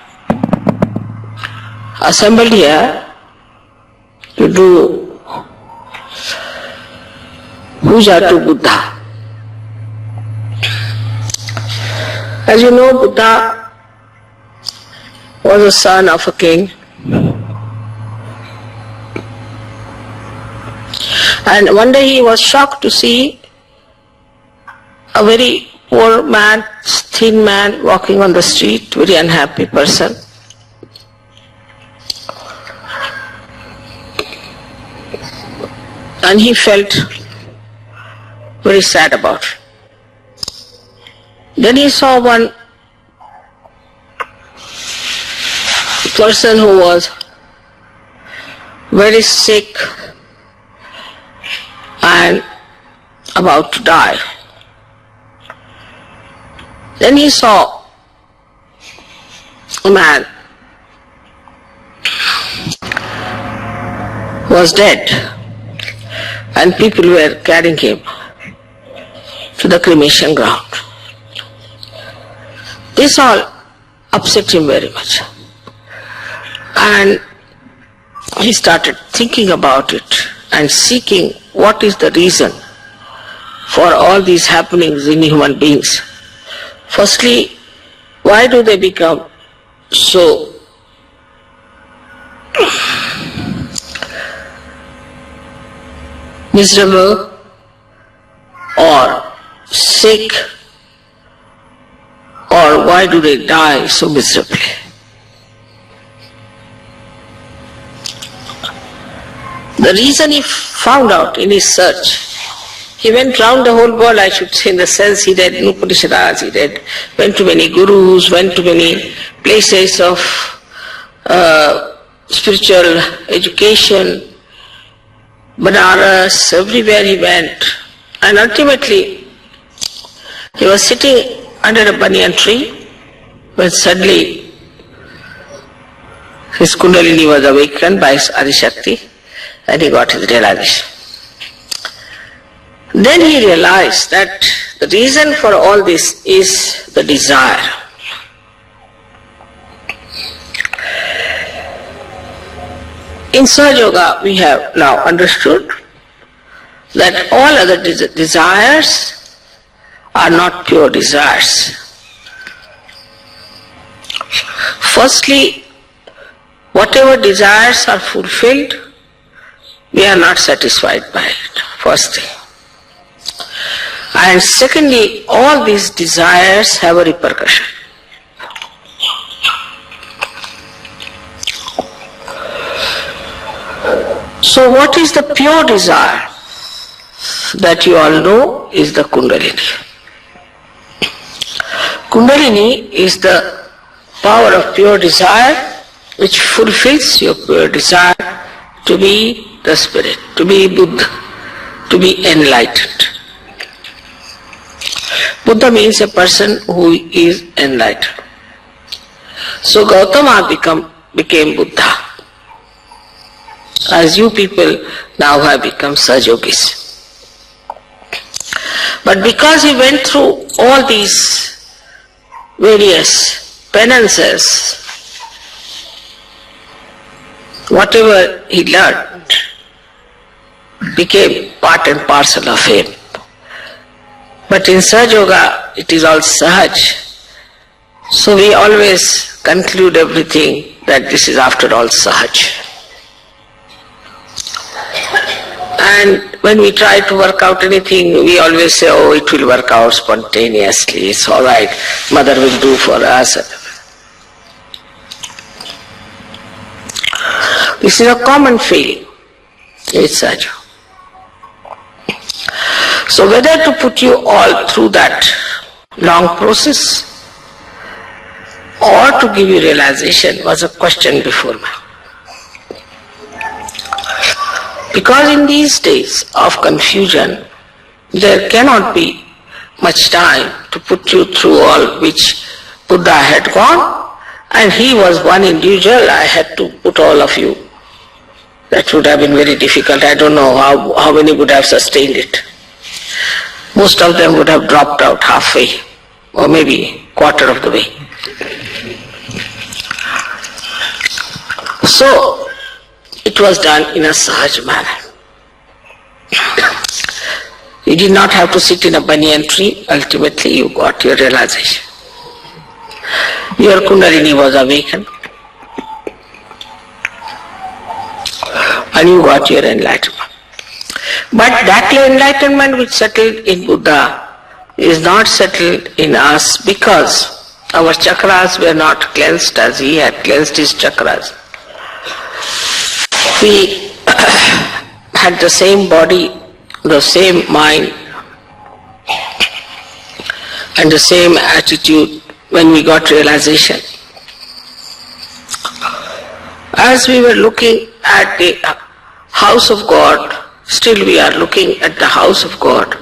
assembled here to do puja to Buddha. As you know, Buddha was a son of a king. And one day he was shocked to see a very poor man, thin man walking on the street, very unhappy person. And he felt very sad about it. Then he saw one person who was very sick and about to die. Then he saw a man who was dead, and people were carrying him to the cremation ground. This all upset him very much, and he started thinking about it and seeking what is the reason for all these happenings in human beings. Firstly, why do they become so miserable or sick, or why do they die so miserably? The reason he found out in his search, he went round the whole world, I should say, in the sense he read Upanishads, he read, went to many gurus, went to many places of spiritual education, Banaras, everywhere he went. And ultimately, he was sitting under a banyan tree when suddenly his Kundalini was awakened by his Adishakti, and he got his realization. Then he realized that the reason for all this is the desire. In Sahajayoga, we have now understood that all other desires are not pure desires. Firstly, whatever desires are fulfilled, we are not satisfied by it, first thing. And secondly, all these desires have a repercussion. So what is the pure desire? That you all know is the Kundalini. Kundalini is the power of pure desire which fulfills your pure desire to be the spirit, to be Buddha, to be enlightened. Buddha means a person who is enlightened. So Gautama became Buddha, as you people now have become Sahajogis. But because he went through all these various penances, whatever he learned became part and parcel of him. But in Sahajayoga, it is all Sahaj. So we always conclude everything that this is after all Sahaj. And when we try to work out anything, we always say, oh, it will work out spontaneously, it's all right, Mother will do for us. This is a common feeling in Sahaja. So whether to put you all through that long process or to give you realization was a question before me. Because in these days of confusion, there cannot be much time to put you through all which Buddha had gone, and he was one individual, I had to put all of you. That would have been very difficult. I don't know how many would have sustained it. Most of them would have dropped out halfway, or maybe quarter of the way. So, it was done in a Sahaj manner. You did not have to sit in a banyan tree, ultimately you got your realization. your Kundalini was awakened, and you got your enlightenment. But that enlightenment which settled in Buddha is not settled in us because our chakras were not cleansed as he had cleansed his chakras. We had the same body, the same mind, and the same attitude when we got realization. As we were looking at the house of God, still we are looking at the house of God,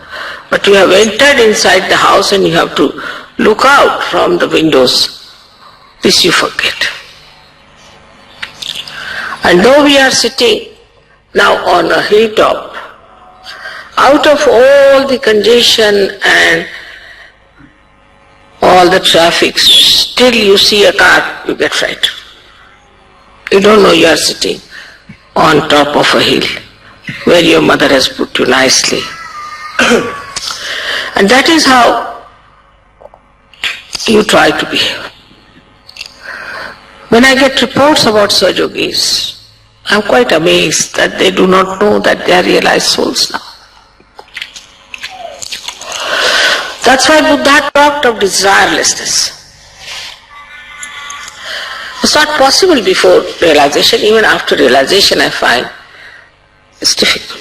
but you have entered inside the house and you have to look out from the windows. This you forget. And though we are sitting now on a hilltop, out of all the congestion and all the traffic, still you see a car, you get frightened. You don't know you are sitting on top of a hill where your mother has put you nicely. And that is how you try to behave. When I get reports about Sahajogis, I am quite amazed that they do not know that they are realized souls now. That's why Buddha talked of desirelessness. It's not possible before realization. Even after realization I find it's difficult.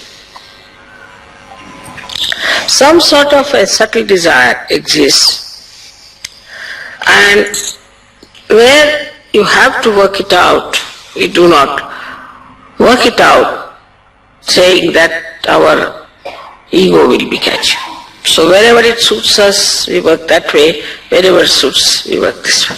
Some sort of a subtle desire exists, and where you have to work it out, we do not work it out saying that our ego will be catched. So wherever it suits us, we work that way. Wherever it suits, we work this way.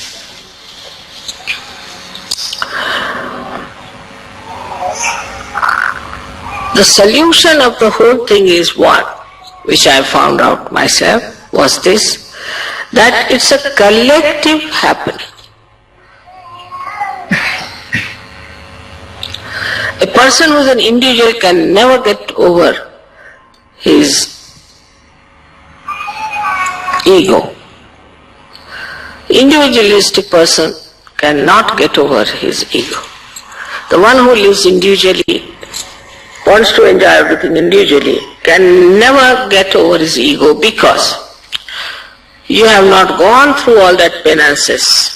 The solution of the whole thing is what, which I found out myself, was this, that it's a collective happening. A person who is an individual can never get over his ego. Individualistic person cannot get over his ego. The one who lives individually, wants to enjoy everything individually, can never get over his ego because you have not gone through all that penances.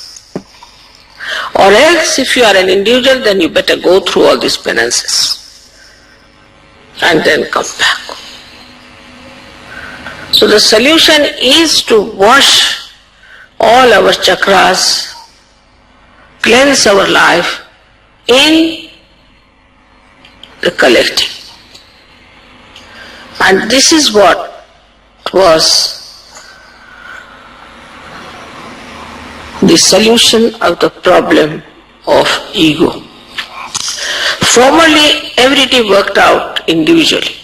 Or else if you are an individual, then you better go through all these penances and then come back. So the solution is to wash all our chakras, cleanse our life in the collective. And this is what was the solution of the problem of ego. Formerly, everything worked out individually.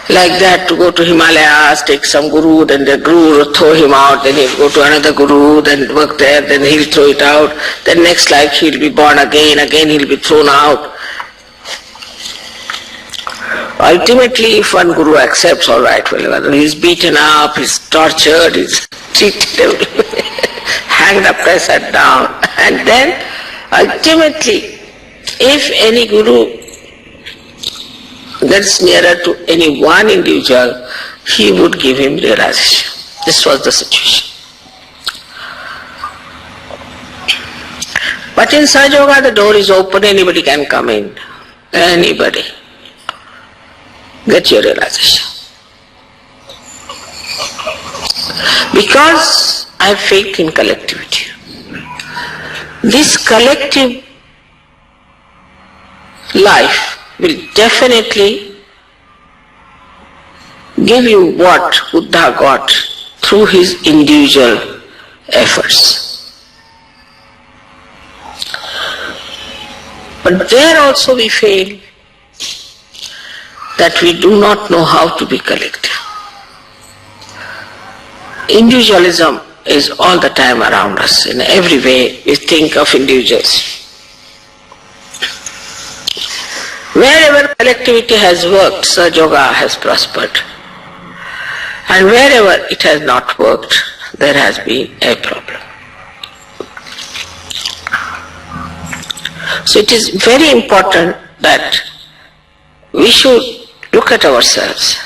Like that, to go to Himalayas, take some guru, then the guru will throw him out, then he'll go to another guru, then work there, then he'll throw it out, then next life he'll be born again he'll be thrown out. Ultimately, if one guru accepts, all right, well, he's beaten up, he's tortured, he's cheated everywhere, hanged up, sat down, and then ultimately, if any guru gets nearer to any one individual, he would give him realization. This was the situation. But in Sahajayoga, the door is open, anybody can come in. Anybody. Get your realization. Because I have faith in collectivity. This collective life will definitely give you what Buddha got through his individual efforts. But there also we fail, that we do not know how to be collective. Individualism is all the time around us. In every way we think of individuals. Wherever collectivity has worked, Sahajayoga has prospered. And wherever it has not worked, there has been a problem. So it is very important that we should look at ourselves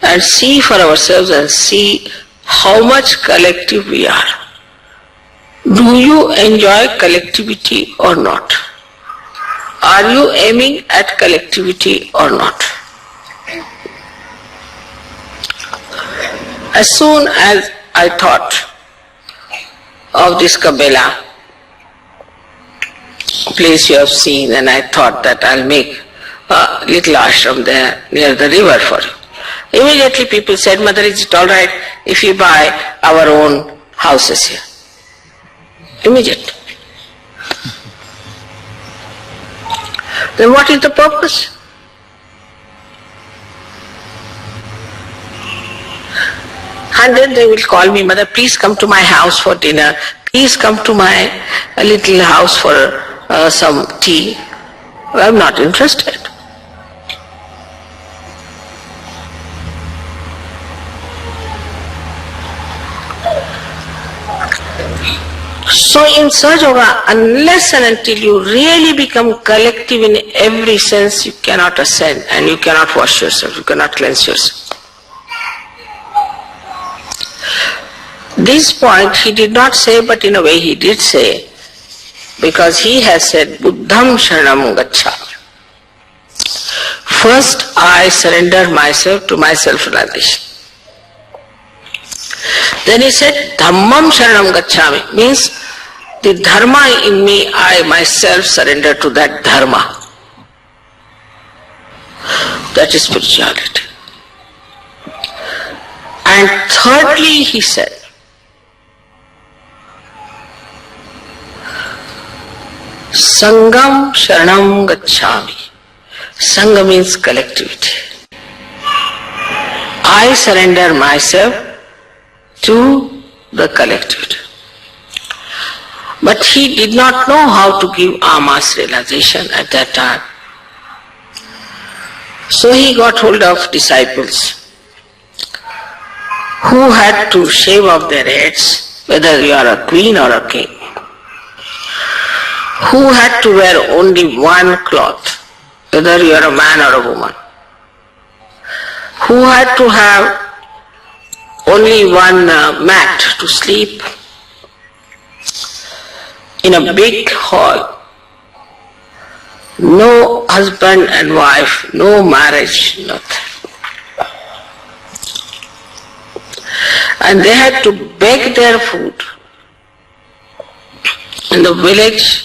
and see for ourselves and see how much collective we are. Do you enjoy collectivity or not? Are you aiming at collectivity or not? As soon as I thought of this Kabela place you have seen, and I thought that I'll make a little ashram there near the river for you. Immediately people said, Mother, is it all right if we buy our own houses here? Immediately. Then what is the purpose? And then they will call me, Mother, please come to my house for dinner. Please come to my little house for some tea. I'm not interested. So in sahajayoga, unless and until you really become collective in every sense, you cannot ascend and you cannot wash yourself, you cannot cleanse yourself. This point he did not say, but in a way he did say, because he has said, Buddham Sharanam Gacchami. First I surrender myself to my self-realization. Then he said, Dhammam Sharanam Gacchami, means the dharma in me, I myself surrender to that dharma. That is spirituality. And thirdly he said, Sangam Sharanam Gacchami. Sangha means collectivity. I surrender myself to the collectivity. But he did not know how to give mass realization at that time. So he got hold of disciples who had to shave off their heads, whether you are a queen or a king, who had to wear only one cloth, whether you are a man or a woman, who had to have only one mat to sleep in a big hall, no husband and wife, no marriage, nothing. And they had to beg their food in the village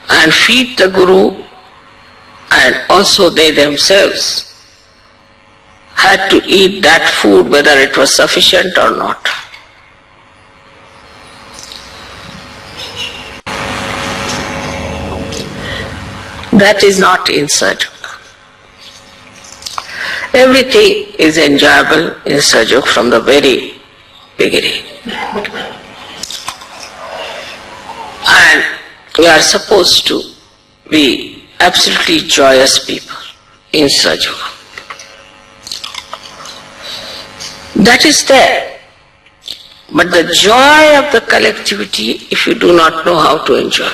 and feed the Guru, and also they themselves had to eat that food whether it was sufficient or not. That is not in sahajayoga. Everything is enjoyable in sahajayoga from the very beginning. And we are supposed to be absolutely joyous people in sahajayoga. That is there. But the joy of the collectivity, if you do not know how to enjoy,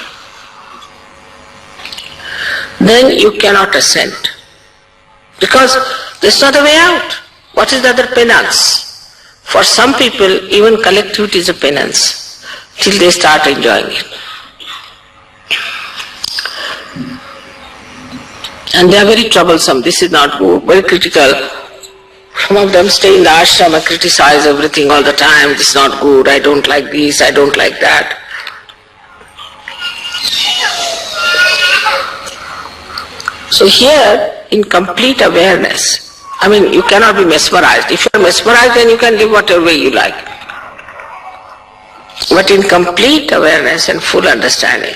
then you cannot ascend. Because there's not a way out. What is the other penance? For some people, even collectivity is a penance till they start enjoying it. And they are very troublesome. This is not good, very critical. Some of them stay in the ashram and criticize everything all the time. This is not good, I don't like this, I don't like that. So here, in complete awareness, I mean, you cannot be mesmerized. If you are mesmerized, then you can live whatever way you like. But in complete awareness and full understanding,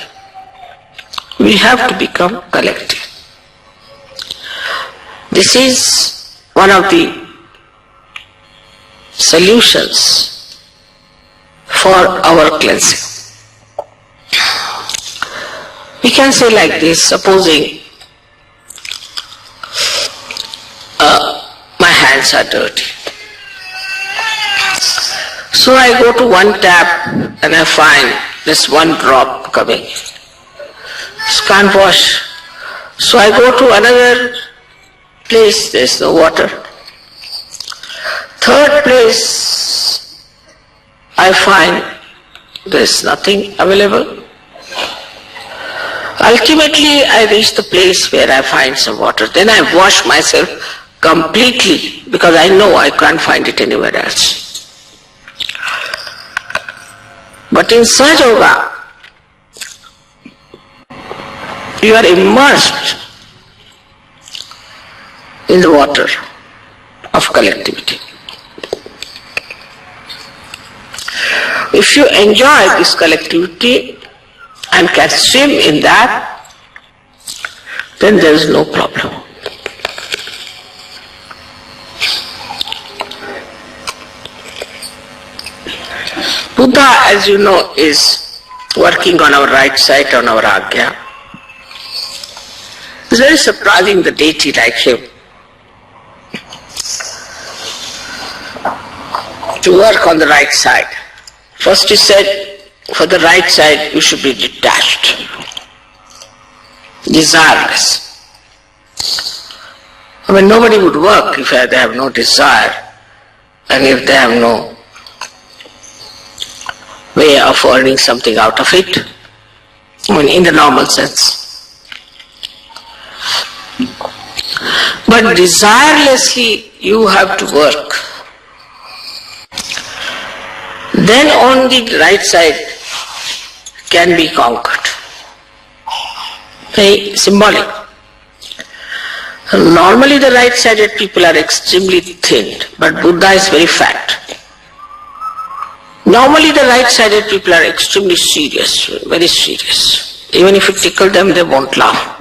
we have to become collective. This is one of the solutions for our cleansing. We can say like this, supposing my hands are dirty. So I go to one tap and I find this one drop coming. Can't wash. So I go to another place, there's no water. Third place, I find there's nothing available. Ultimately, I reach the place where I find some water. Then I wash myself completely because I know I can't find it anywhere else. But in sahajayoga, you are immersed in the water of collectivity. If you enjoy this collectivity and can swim in that, then there is no problem. Buddha, as you know, is working on our right side, on our Agya. It's very surprising, the deity like him to work on the right side. First he said, for the right side you should be detached, desireless. I mean, nobody would work if they have no desire and if they have no way of earning something out of it, I mean, in the normal sense. But desirelessly you have to work. Then only the right side can be conquered. Very symbolic. Normally the right-sided people are extremely thin, but Buddha is very fat. Normally the right-sided people are extremely serious, very serious. Even if you tickle them, they won't laugh.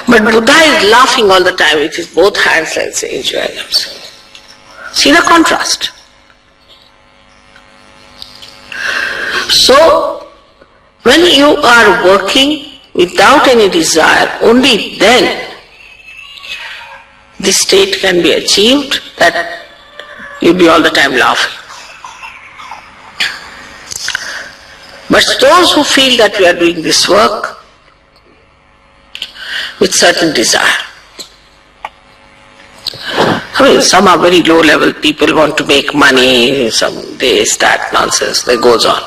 But Buddha is laughing all the time with his both hands and enjoying himself. See the contrast. So, when you are working without any desire, only then this state can be achieved that you'll be all the time laughing. But those who feel that we are doing this work with certain desire, I mean, some are very low level people, want to make money, some this, that nonsense, that goes on.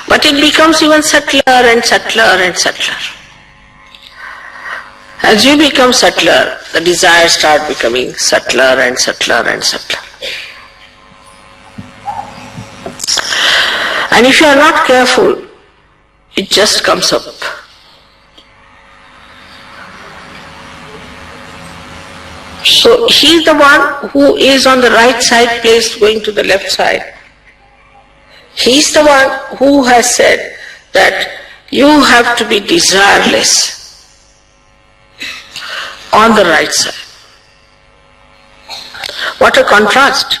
But it becomes even subtler and subtler and subtler. As you become subtler, the desires start becoming subtler and subtler and subtler. And if you are not careful, it just comes up. So he is the one who is on the right side placed going to the left side. He is the one who has said that you have to be desireless on the right side. What a contrast.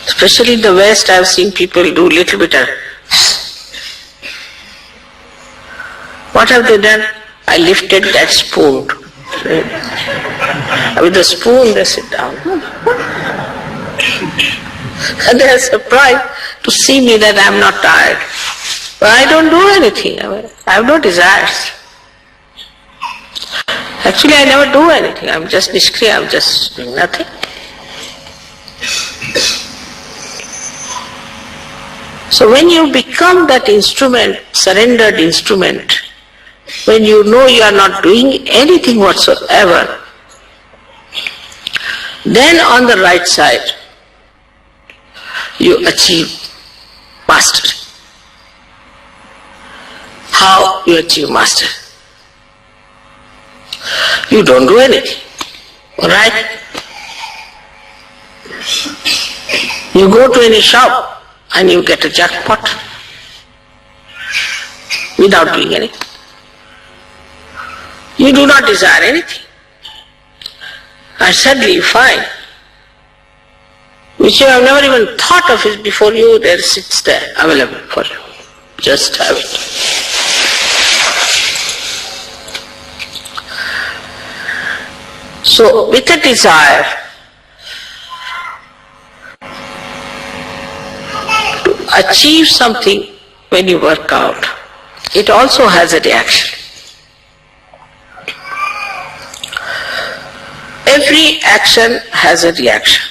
Especially in the West, I have seen people do little bit of... What have they done? I lifted that spoon. With the spoon they sit down. And they are surprised to see me that I am not tired. But I don't do anything. I have no desires. Actually, I never do anything. I am just nishkriya. I am just doing nothing. So when you become that instrument, surrendered instrument, when you know you are not doing anything whatsoever, then on the right side, you achieve mastery. How you achieve mastery? You don't do anything, alright? You go to any shop and you get a jackpot without doing anything. You do not desire anything. And suddenly you find, which you have never even thought of it before you, there sits there, available for you. Just have it. So So with a desire to achieve something when you work out, it also has a reaction. Every action has a reaction.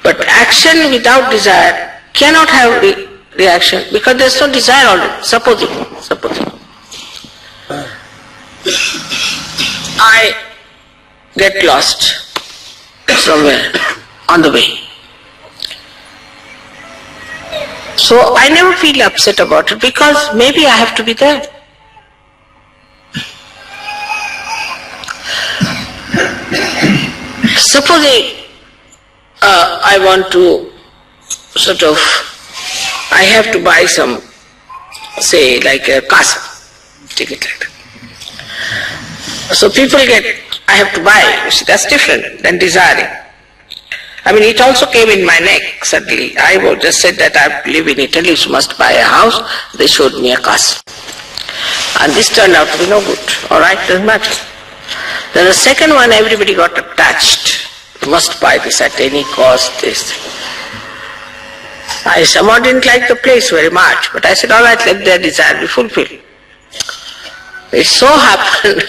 But action without desire cannot have reaction because there is no desire already. Supposing I get lost somewhere on the way. So I never feel upset about it because maybe I have to be there. Supposing I want to I have to buy some, say like a casa, take it like that. So people I have to buy, you see, that's different than desiring. I mean, it also came in my neck suddenly. I just said that I live in Italy, so must buy a house. They showed me a casa. And this turned out to be no good. Alright, doesn't matter. Then the second one, everybody got attached. You must buy this at any cost, this. I somehow didn't like the place very much, but I said, all right, let their desire be fulfilled. It so happened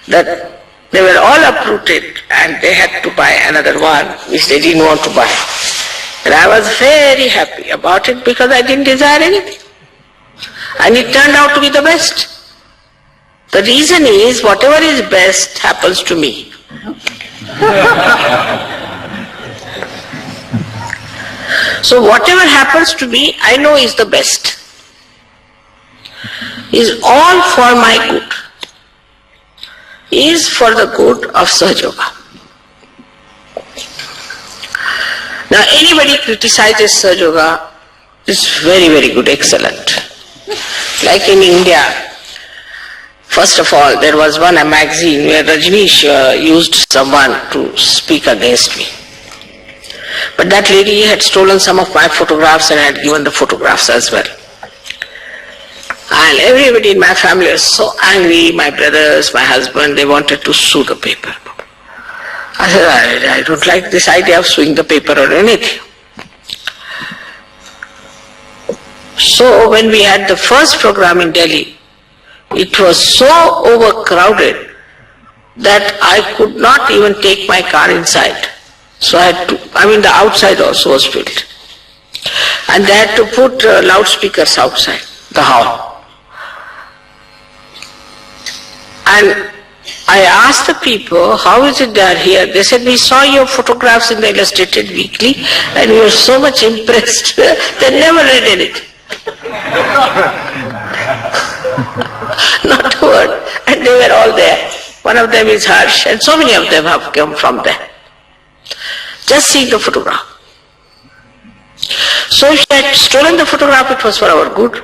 that they were all uprooted and they had to buy another one which they didn't want to buy. And I was very happy about it because I didn't desire anything. And it turned out to be the best. The reason is whatever is best happens to me. So whatever happens to me, I know is the best. Is all for my good. Is for the good of sahajayoga. Now anybody criticizes sahajayoga is very, very good, excellent. Like in India, first of all, there was a magazine where Rajneesh used someone to speak against me. But that lady had stolen some of my photographs and had given the photographs as well. And everybody in my family was so angry, my brothers, my husband, they wanted to sue the paper. I said, I don't like this idea of suing the paper or anything. So when we had the first program in Delhi, it was so overcrowded that I could not even take my car inside. So I had to, the outside also was filled. And they had to put loudspeakers outside the hall. And I asked the people, how is it they are here? They said, we saw your photographs in the Illustrated Weekly and we were so much impressed. They never read anything. Not a word. And they were all there. One of them is Harsh and so many of them have come from there. Just seeing the photograph. So if they had stolen the photograph, it was for our good.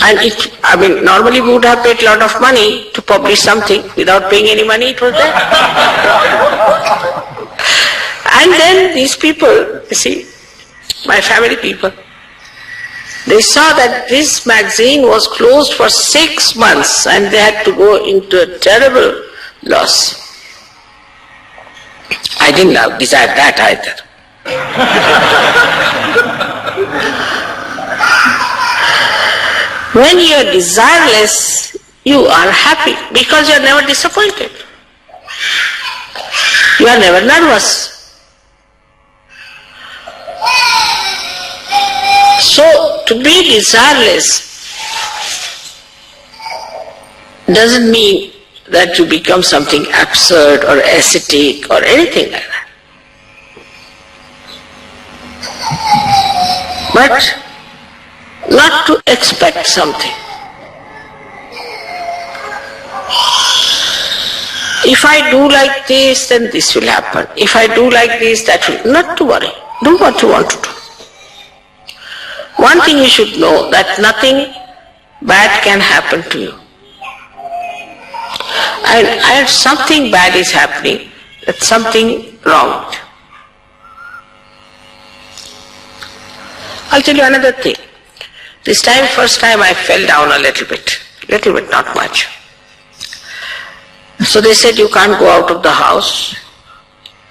And normally we would have paid a lot of money to publish something. Without paying any money, it was there. And then these people, you see, my family people, they saw that this magazine was closed for 6 months and they had to go into a terrible loss. I didn't desire that either. When you are desireless, you are happy because you are never disappointed. You are never nervous. So to be desireless doesn't mean that you become something absurd or ascetic or anything like that. But not to expect something. If I do like this, then this will happen. If I do like this, that will. Not to worry. Do what you want to do. One thing you should know, that nothing bad can happen to you. And something bad is happening, that's something wrong. I'll tell you another thing. This time, first time I fell down a little bit, not much. So they said, you can't go out of the house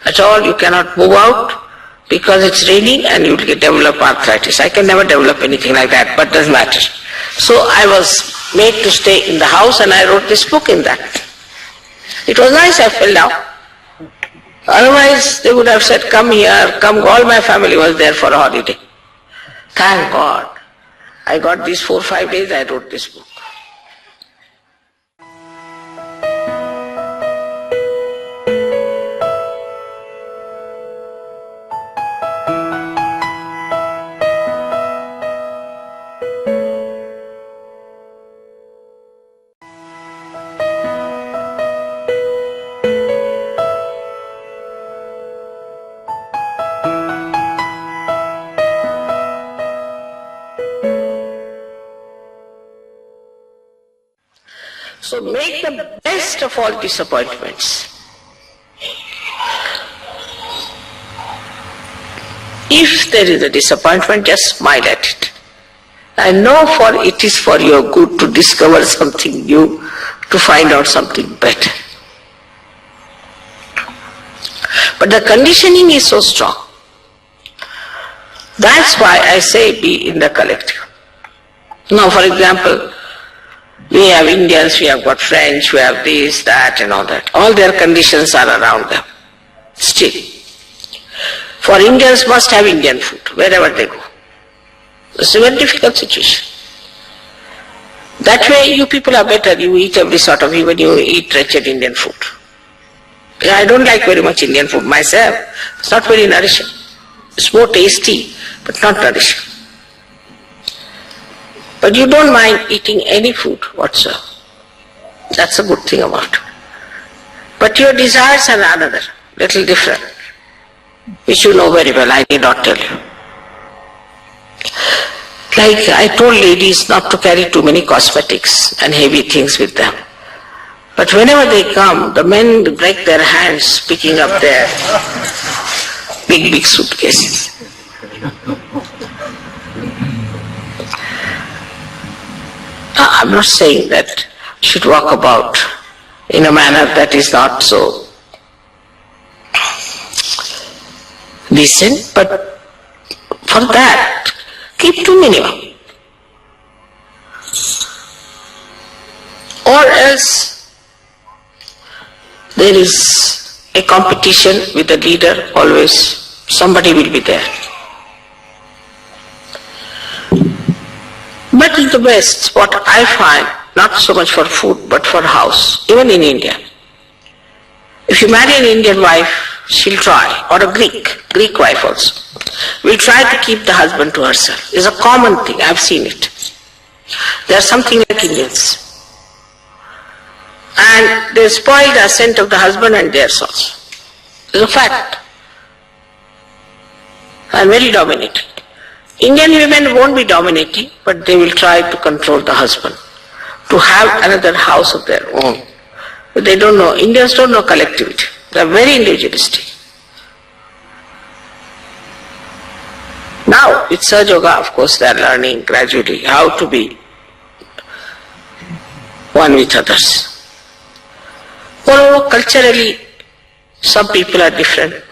at all, you cannot move out because it's raining and you will develop arthritis. I can never develop anything like that, but doesn't matter. So I was made to stay in the house and I wrote this book in that. It was nice, I fell down. Otherwise they would have said, come here, come, all my family was there for a holiday. Thank God. I got these 4 or 5 days, I wrote this book. So make the best of all disappointments. If there is a disappointment, just smile at it. And know it is for your good to discover something new, to find out something better. But the conditioning is so strong. That's why I say be in the collective. Now, for example, we have Indians, we have got French, we have this, that and all that. All their conditions are around them. Still. For Indians must have Indian food wherever they go. It's a very difficult situation. That way you people are better, you eat every sort of, even you eat wretched Indian food. I don't like very much Indian food myself. It's not very nourishing. It's more tasty, but not nourishing. But you don't mind eating any food whatsoever. That's a good thing about it. But your desires are another, little different, which you know very well, I need not tell you. Like I told ladies not to carry too many cosmetics and heavy things with them. But whenever they come, the men break their hands picking up their big suitcases. I'm not saying that you should walk about in a manner that is not so decent, but for that, keep to minimum. Or else there is a competition with the leader, always somebody will be there. But the best, what I find, not so much for food, but for house, even in India. If you marry an Indian wife, she'll try, or a Greek wife also, will try to keep the husband to herself. It's a common thing, I've seen it. They are something like Indians. And they spoil the ascent of the husband and theirs also. It's a fact. And very dominating. Indian women won't be dominating, but they will try to control the husband, to have another house of their own. But they don't know, Indians don't know collectivity. They are very individualistic. Now, with sahajayoga, of course, they are learning gradually how to be one with others. Moreover, culturally, some people are different.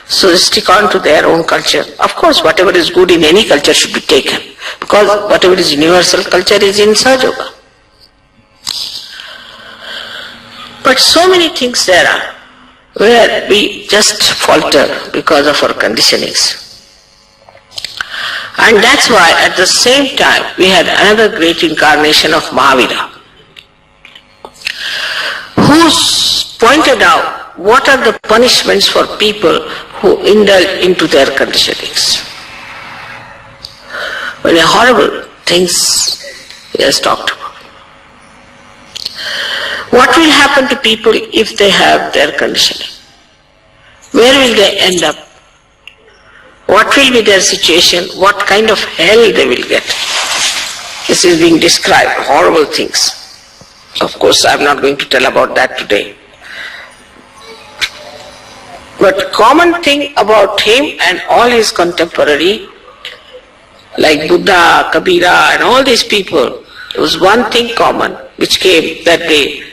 So they stick on to their own culture. Of course, whatever is good in any culture should be taken, because whatever is universal culture is in sahajayoga. But so many things there are where we just falter because of our conditionings. And that's why at the same time we had another great incarnation of Mahavira, who pointed out what are the punishments for people who indulge into their conditionings. Very horrible things he has talked about. What will happen to people if they have their conditioning? Where will they end up? What will be their situation? What kind of hell they will get? This is being described, horrible things. Of course, I am not going to tell about that today. But common thing about him and all his contemporary, like Buddha, Kabira and all these people, there was one thing common which came that they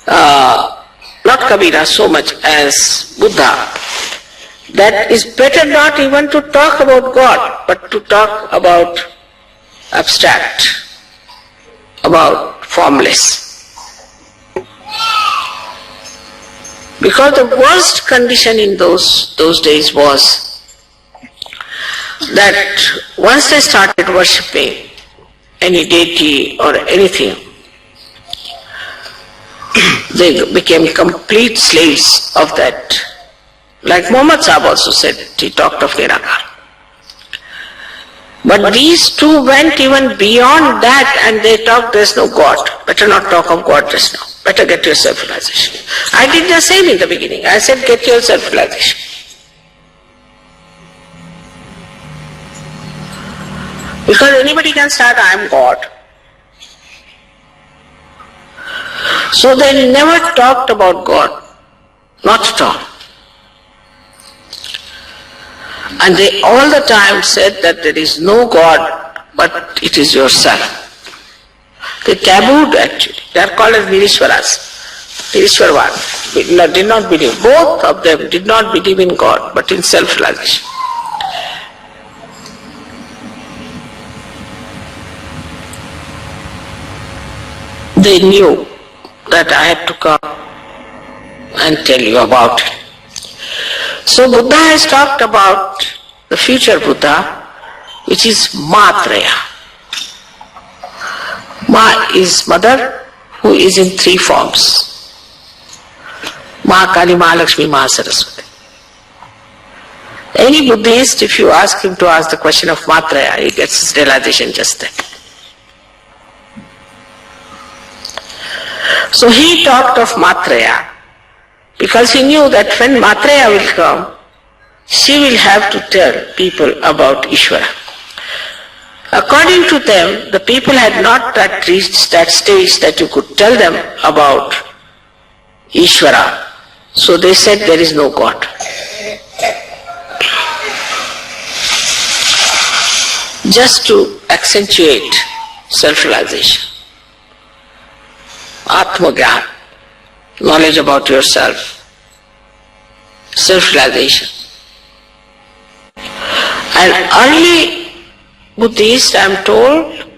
not Kabira so much as Buddha, that is better not even to talk about God, but to talk about abstract, about formless. Because the worst condition in those days was that once they started worshipping any deity or anything, they became complete slaves of that. Like Muhammad Sahib also said, he talked of Nirakar. But these two went even beyond that and they talked, there's no God. Better not talk of God just now. Better get your self-realization. I did the same in the beginning. I said, get your self-realization. Because anybody can start, I am God. So they never talked about God. Not at all. And they all the time said that there is no God, but it is yourself. They tabooed actually. They are called as Nirishwaras. Nirishwarvad. Did not believe. Both of them did not believe in God, but in self-realization. They knew that I had to come and tell you about it. So Buddha has talked about the future Buddha, which is Matraya. Ma is mother, who is in three forms. Ma Kali, Ma Lakshmi, Ma Saraswati. Any Buddhist, if you ask him to ask the question of Matraya, he gets his realization just then. So he talked of Matraya because he knew that when Matraya will come, she will have to tell people about Ishvara. According to them, the people had not reached that stage that you could tell them about Ishvara. So they said there is no God. Just to accentuate self-realization. Atmagyan, knowledge about yourself, self-realization. And early Buddhists, I am told,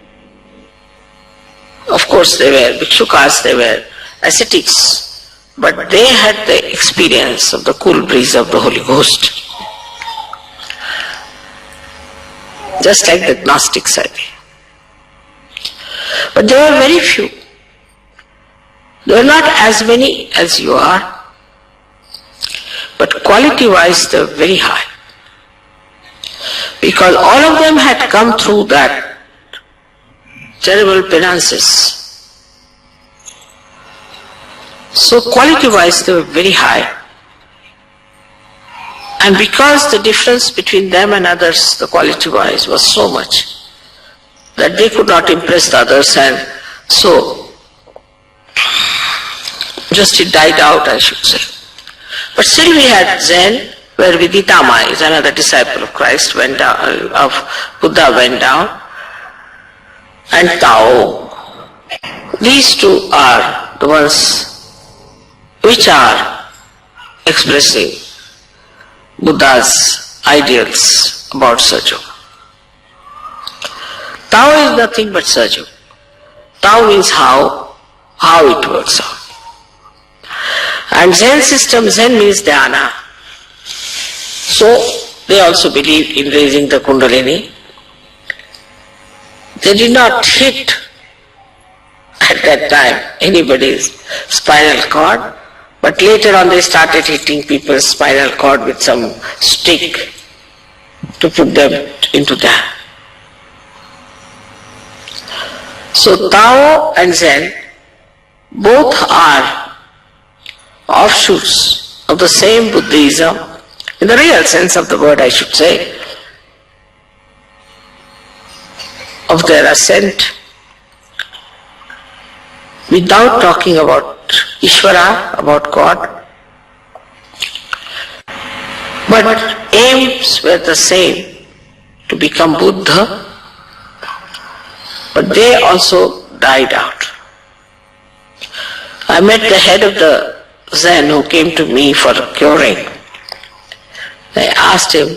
of course they were Bhikshukas, they were ascetics, but they had the experience of the cool breeze of the Holy Ghost. Just like the Gnostics, I think. But there were very few. There are not as many as you are, but quality-wise they are very high. Because all of them had come through that terrible penances. So quality-wise they were very high. And because the difference between them and others, the quality-wise, was so much that they could not impress the others, and so just it died out, I should say. But still we had Zen, where Viditama is another disciple of Christ, went down, of Buddha went down, and Tao. These two are the ones which are expressing Buddha's ideals about Sahajayoga. Tao is nothing but Sahajayoga. Tao means how it works out. And Zen system, Zen means dhyana. So they also believe in raising the Kundalini. They did not hit at that time anybody's spinal cord, but later on they started hitting people's spinal cord with some stick to put them into that. So Tao and Zen both are offshoots of the same Buddhism, in the real sense of the word I should say, of their ascent, without talking about Ishvara, about God. But aims were the same, to become Buddha, but they also died out. I met the head of the Zen who came to me for curing. I asked him,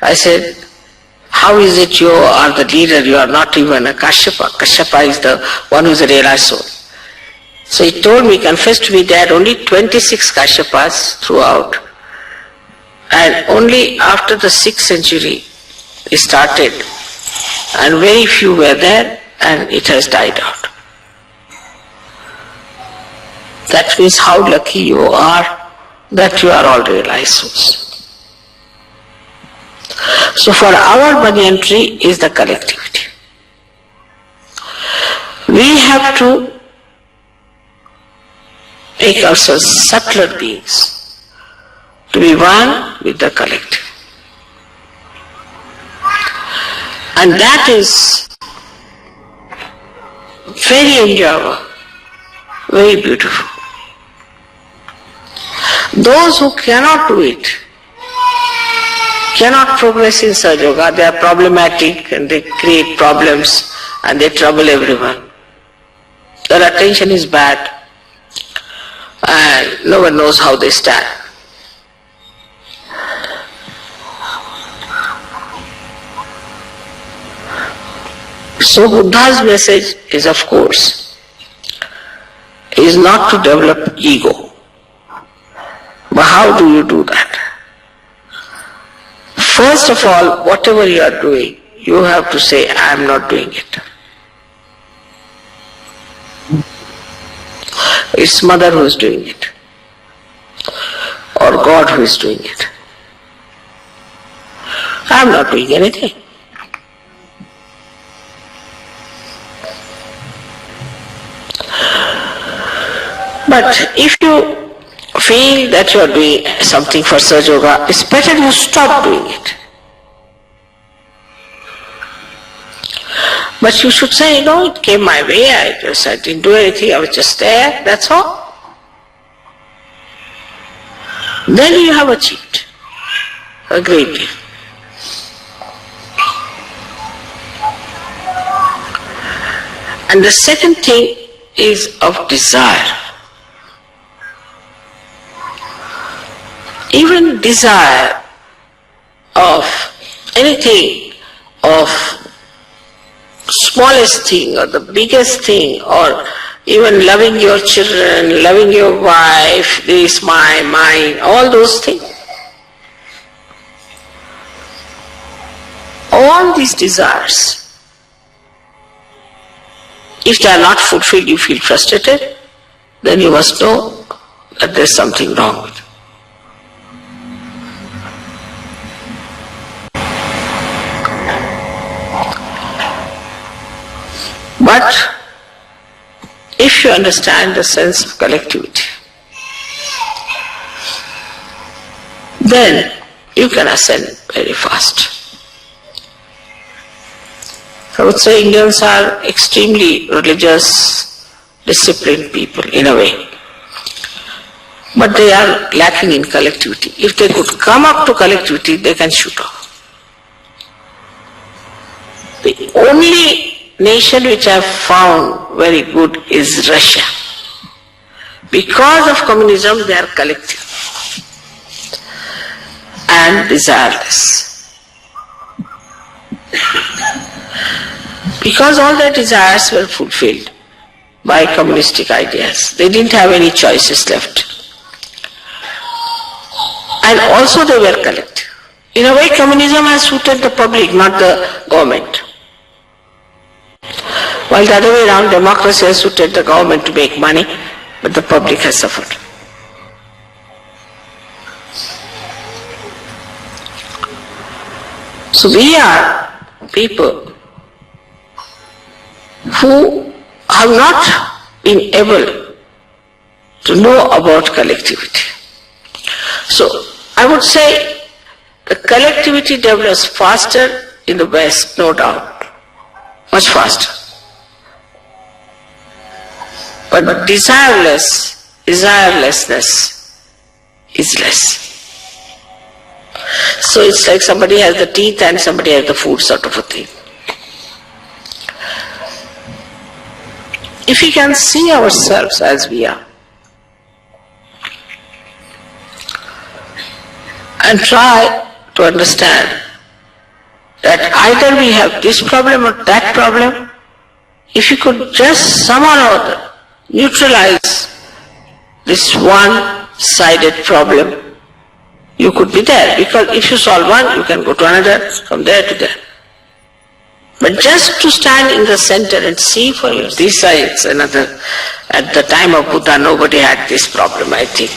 I said, how is it you are the leader, you are not even a Kashyapa? Kashyapa is the one who is a realized soul. So he told me, confessed to me, there are only 26 Kashyapas throughout. And only after the 6th century it started. And very few were there and it has died out. That means how lucky you are that you are all realized souls. So for our banyan tree is the collectivity. We have to make ourselves subtler beings, to be one with the collective. And that is very enjoyable, very beautiful. Those who cannot do it, cannot progress in sahajayoga, they are problematic and they create problems and they trouble everyone. Their attention is bad and no one knows how they stand. So Buddha's message is, of course, is not to develop ego. But how do you do that? First of all, whatever you are doing, you have to say, I am not doing it. It's mother who is doing it, or God who is doing it. I am not doing anything. But if you feel that you are doing something for sahajayoga, it's better you stop doing it. But you should say, no, it came my way, I didn't do anything, I was just there, that's all. Then you have achieved a great deal. And the second thing is of desire. Even desire of anything, of smallest thing or the biggest thing, or even loving your children, loving your wife, this, mine, all those things. All these desires, if they are not fulfilled, you feel frustrated, then you must know that there is something wrong with it. But if you understand the sense of collectivity, then you can ascend very fast. I would say Indians are extremely religious, disciplined people in a way. But they are lacking in collectivity. If they could come up to collectivity, they can shoot off. The only nation which I have found very good is Russia. Because of communism, they are collective and desireless. Because all their desires were fulfilled by communistic ideas, they didn't have any choices left. And also they were collective. In a way, communism has suited the public, not the government. While the other way around, democracy has suited the government to make money, but the public has suffered. So we are people who have not been able to know about collectivity. So I would say the collectivity develops faster in the West, no doubt, much faster. But desirelessness is less. So it's like somebody has the teeth and somebody has the food, sort of a thing. if we can see ourselves as we are and try to understand that either we have this problem or that problem, if you could just somehow or other neutralize this one-sided problem, you could be there. Because if you solve one, you can go to another, from there to there. But just to stand in the center and see for yourself. This is another, at the time of Buddha, nobody had this problem, I think.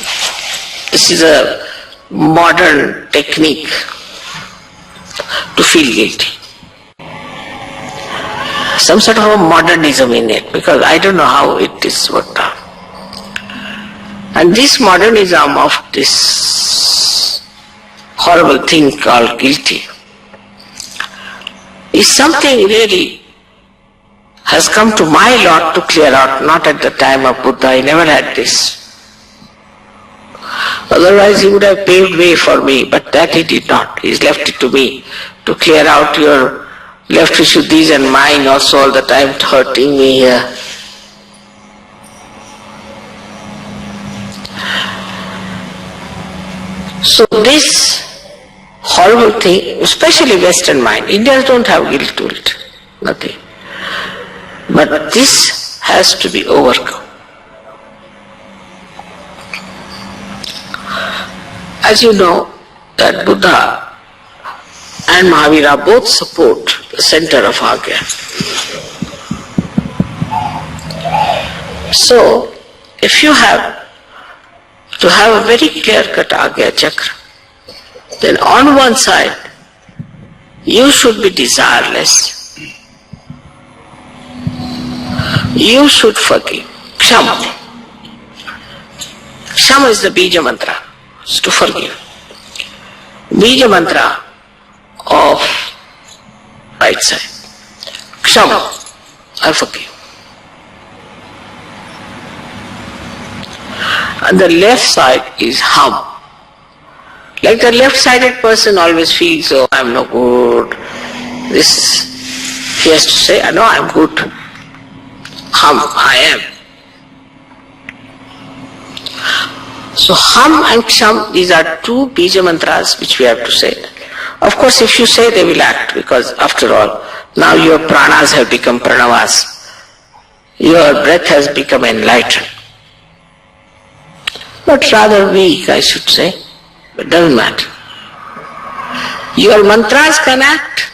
This is a modern technique to feel guilty. Some sort of a modernism in it, because I don't know how it is worked out. And this modernism of this horrible thing called guilty is something really has come to my lot to clear out, not at the time of Buddha. He never had this. Otherwise he would have paved way for me, but that he did not. He's left it to me to clear out your left vishuddhis and mine also all the time hurting me here. So this horrible thing, especially Western mind, Indians don't have guilt to it, nothing. But this has to be overcome. As you know, that Buddha and Mahavira both support the center of Agya. So, if you have to have a very clear-cut Agya chakra, then on one side, you should be desireless. You should forgive. Kshama. Kshama is the Bija mantra, is to forgive. Bija mantra of right side. Kshama, I forgive. And the left side is hum. Like the left-sided person always feels, oh, I'm no good. This, he has to say, no, I'm good. Hum, I am. So hum and ksham, these are two bija mantras which we have to say. Of course, if you say, they will act, because after all, now your pranas have become pranavas. Your breath has become enlightened. But rather weak, I should say. But doesn't matter. Your mantras can act.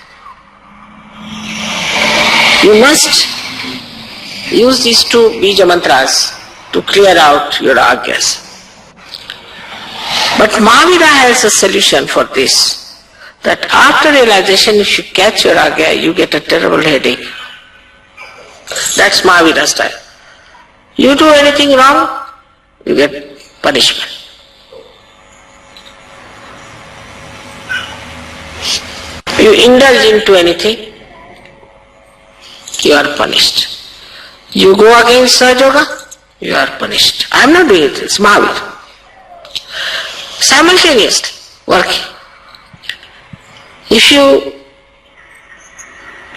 You must use these two bija mantras to clear out your agyas. But Mahavira has a solution for this. That after realization, if you catch your agya, you get a terrible headache. That's Mahavira style. You do anything wrong, you get punishment. You indulge into anything, you are punished. You go against sahajayoga, you are punished. I am not doing it, it's Mahavira. Simultaneously working. If you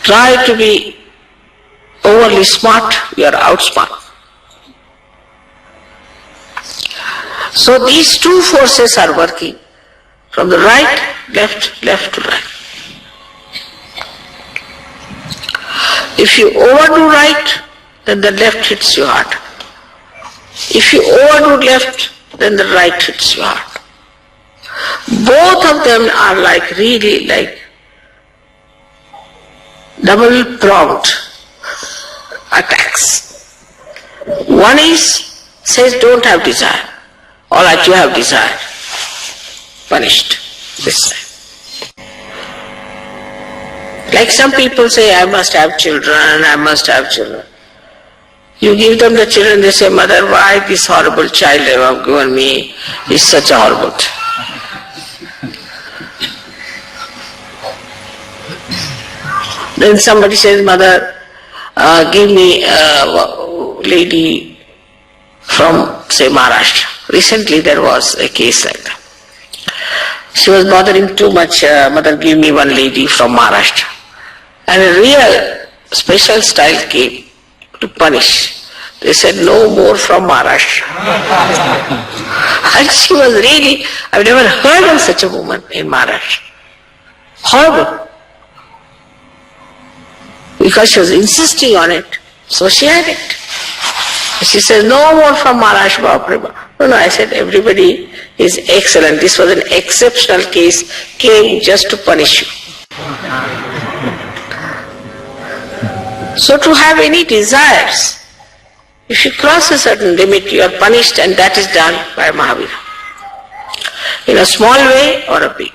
try to be overly smart, you are outsmart. So these two forces are working from the right, left, left to right. If you overdo right, then the left hits you hard. If you overdo left, then the right hits you hard. Both of them are like really like double-pronged attacks. One is, says don't have desire. All that you have desire, punished this side. Like some people say, I must have children, I must have children. You give them the children, they say, mother, why this horrible child you have given me is such a horrible thing. Then somebody says, mother, give me a lady from, say, Maharashtra. Recently there was a case like that. She was bothering too much, mother, give me one lady from Maharashtra. And a real special style came to punish. They said, no more from Maharashtra. And she was really, I've never heard of such a woman in Maharashtra. Horrible. Because she was insisting on it, so she had it. She says, no more from Maharashtra. No, I said, everybody is excellent. This was an exceptional case, came just to punish you. So to have any desires, if you cross a certain limit, you are punished, and that is done by Mahavira. In a small way or a big way.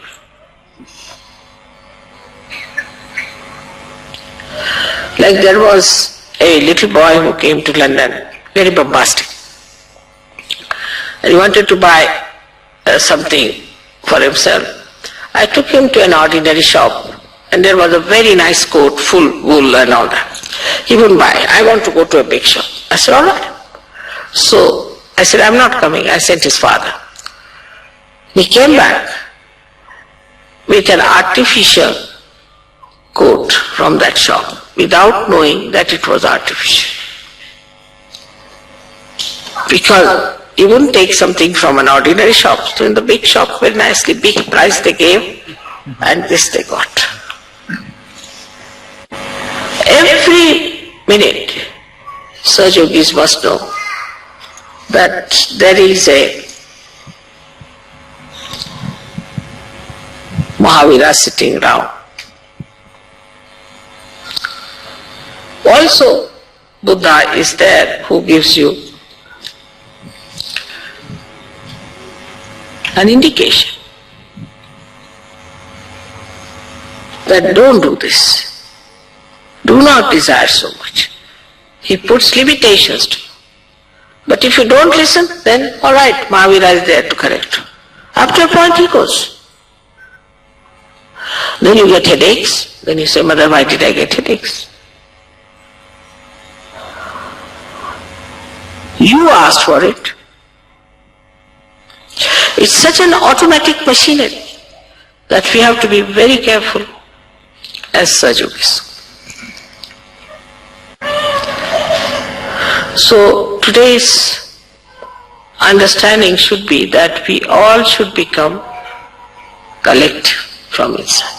Like there was a little boy who came to London, very bombastic. And he wanted to buy something for himself. I took him to an ordinary shop, and there was a very nice coat, full wool and all that. He wouldn't buy. I want to go to a big shop. I said, all right. So I said, I'm not coming. I sent his father. He came back with an artificial coat from that shop without knowing that it was artificial. Because you wouldn't take something from an ordinary shop. So in the big shop, very nicely, big price they gave, and this they got. Every minute, Sahajogis must know that there is a Mahavira sitting around. Also, Buddha is there who gives you an indication that don't do this. Do not desire so much. He puts limitations to you. But if you don't listen, then all right, Mahavira is there to correct you. After a point he goes. Then you get headaches. Then you say, Mother, why did I get headaches? You asked for it. It's such an automatic machinery that we have to be very careful as Sahajogis. So today's understanding should be that we all should become collective from inside.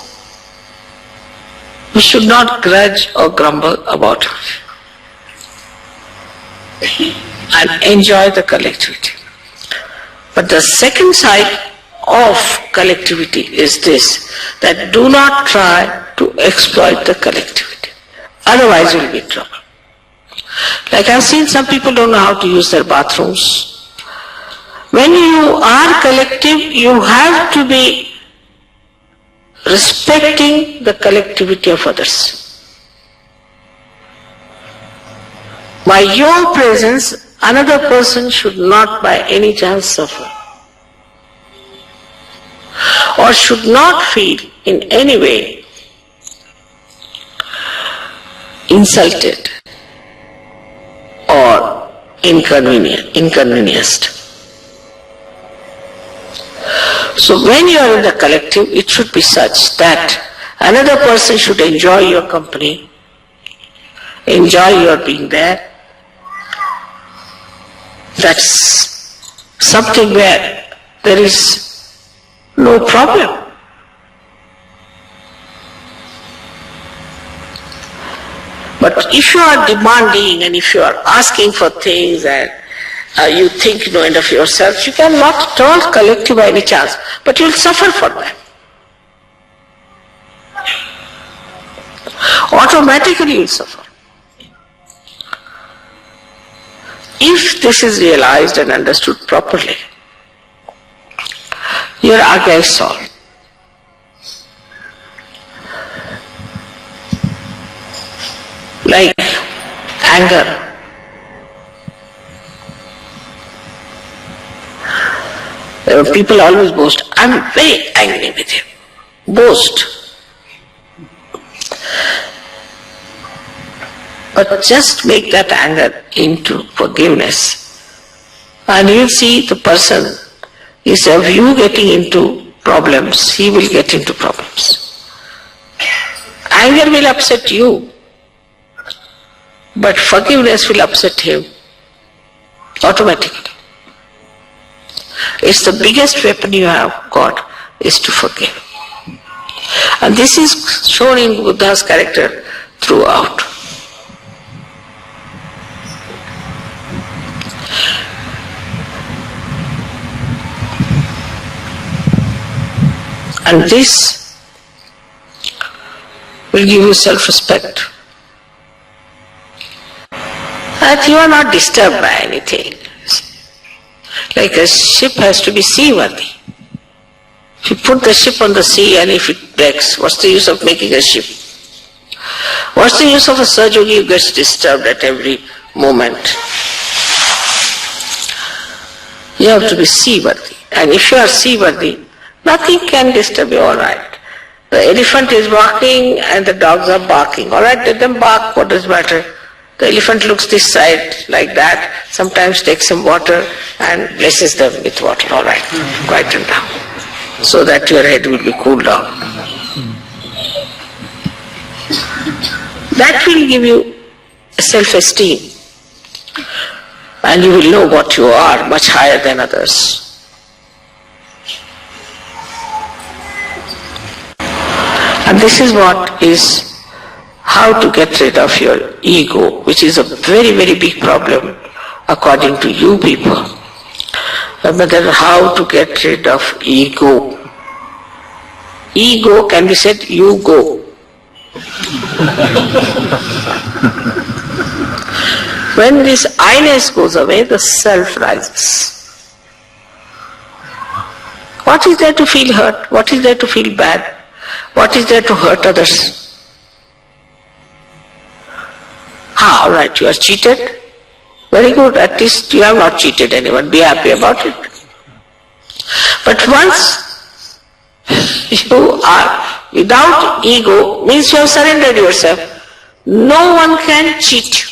We should not grudge or grumble about it and enjoy the collectivity. But the second side of collectivity is this, that do not try to exploit the collectivity. Otherwise you'll be in trouble. Like I've seen some people don't know how to use their bathrooms. When you are collective, you have to be respecting the collectivity of others. By your presence, another person should not by any chance suffer, or should not feel in any way insulted or inconvenienced. So when you are in the collective, it should be such that another person should enjoy your company, enjoy your being there. That's something where there is no problem. But if you are demanding and if you are asking for things and you think end of yourself, you cannot at all collective by any chance, but you will suffer for that. Automatically you will suffer. If this is realized and understood properly, your agya is solved. Like anger. People always boast, I'm very angry with him. Boast. But just make that anger into forgiveness. And you'll see the person, instead of you getting into problems, he will get into problems. Anger will upset you, but forgiveness will upset him automatically. It's the biggest weapon you have got is to forgive. And this is shown in Buddha's character throughout. And this will give you self-respect. That you are not disturbed by anything. Like a ship has to be seaworthy. If you put the ship on the sea and if it breaks, what's the use of making a ship? What's the use of a sahajayogi who gets disturbed at every moment? You have to be seaworthy. And if you are seaworthy, nothing can disturb you, alright. The elephant is walking and the dogs are barking. Alright, let them bark, what does matter? The elephant looks this side like that, sometimes takes some water and blesses them with water. Alright, quieten down, so that your head will be cooled down. That will give you self-esteem, and you will know what you are much higher than others. And this is what is how to get rid of your ego, which is a very, very big problem according to you people. No matter how to get rid of ego. Ego can be said, you go. When this I-ness goes away, the self rises. What is there to feel hurt? What is there to feel bad? What is there to hurt others? All right, you are cheated. Very good, at least you have not cheated anyone. Be happy about it. But once you are without ego, means you have surrendered yourself. No one can cheat you.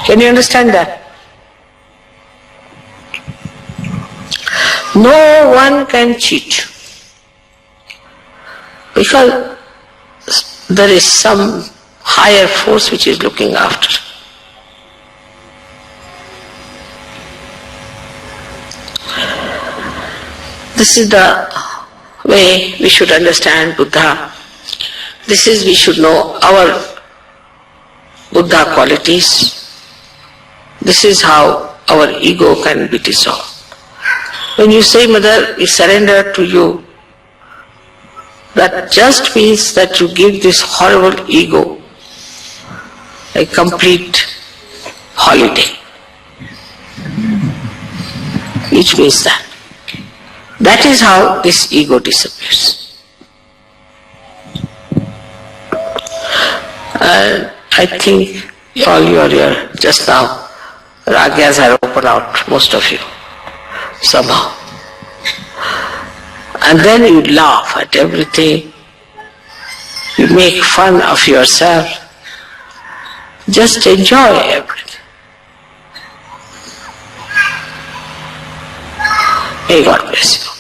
Can you understand that? No one can cheat you. Because there is some higher force which is looking after. This is the way we should understand Buddha. This is, we should know our Buddha qualities. This is how our ego can be dissolved. When you say, Mother, we surrender to you, that just means that you give this horrible ego a complete holiday. Which means that. That is how this ego disappears. I think all you are here just now, ragyas are open out, most of you, somehow. And then you laugh at everything, you make fun of yourself, just enjoy everything. May God bless you.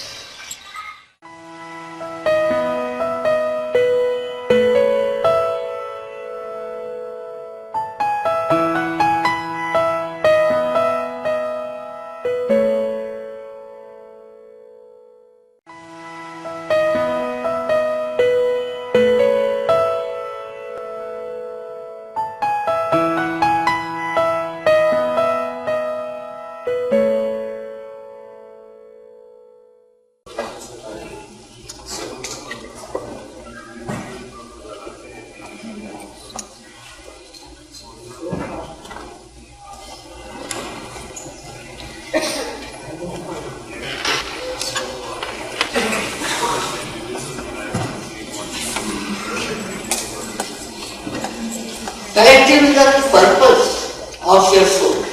Collective is the purpose of your soul.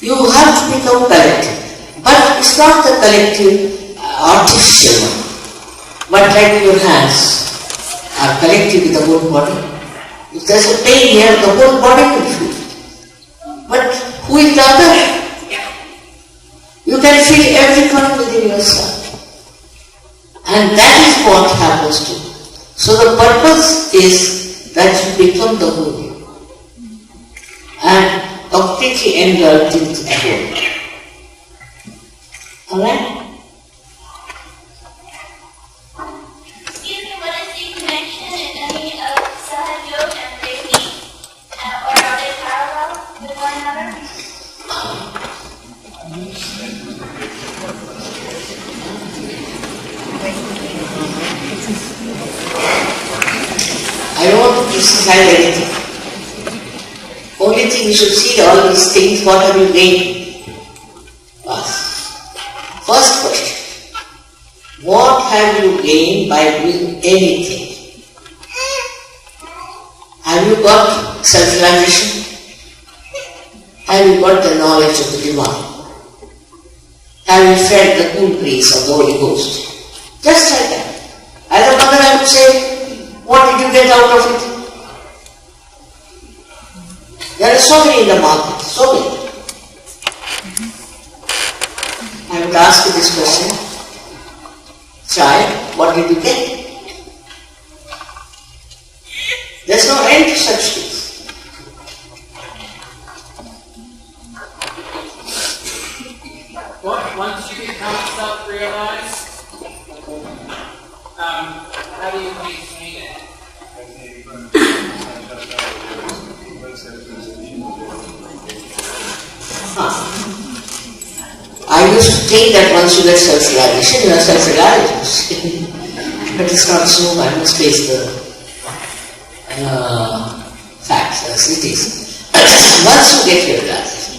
You have to become collective, but it's not the collective artificial one, but like your hands are collective with the whole body. If there's a pain here, the whole body will feel. But who is the other? You can feel every point within yourself. And that is what happens to you. So the purpose is that you become the whole and completely engulfed into the whole. Alright? Excuse me, what is the connection, if any, of sahajayoga and Reiki? Or are they parallel with one another? I don't want to criticize anything. Only thing you should see all these things, what have you gained? First question. What have you gained by doing anything? Have you got self-realization? Have you got the knowledge of the divine? Have you felt the cool breeze of the Holy Ghost? Just like that. As a mother I would say, what did you get out of it? There are so many in the market, so many. I would ask you this question. Child, what did you get? There's no end to such things. Once you become self-realized, how do you maintain it? I used to think that once you get self-realization, you are self-realized. But it's not so. I must face the facts as it is. Once you get your realization,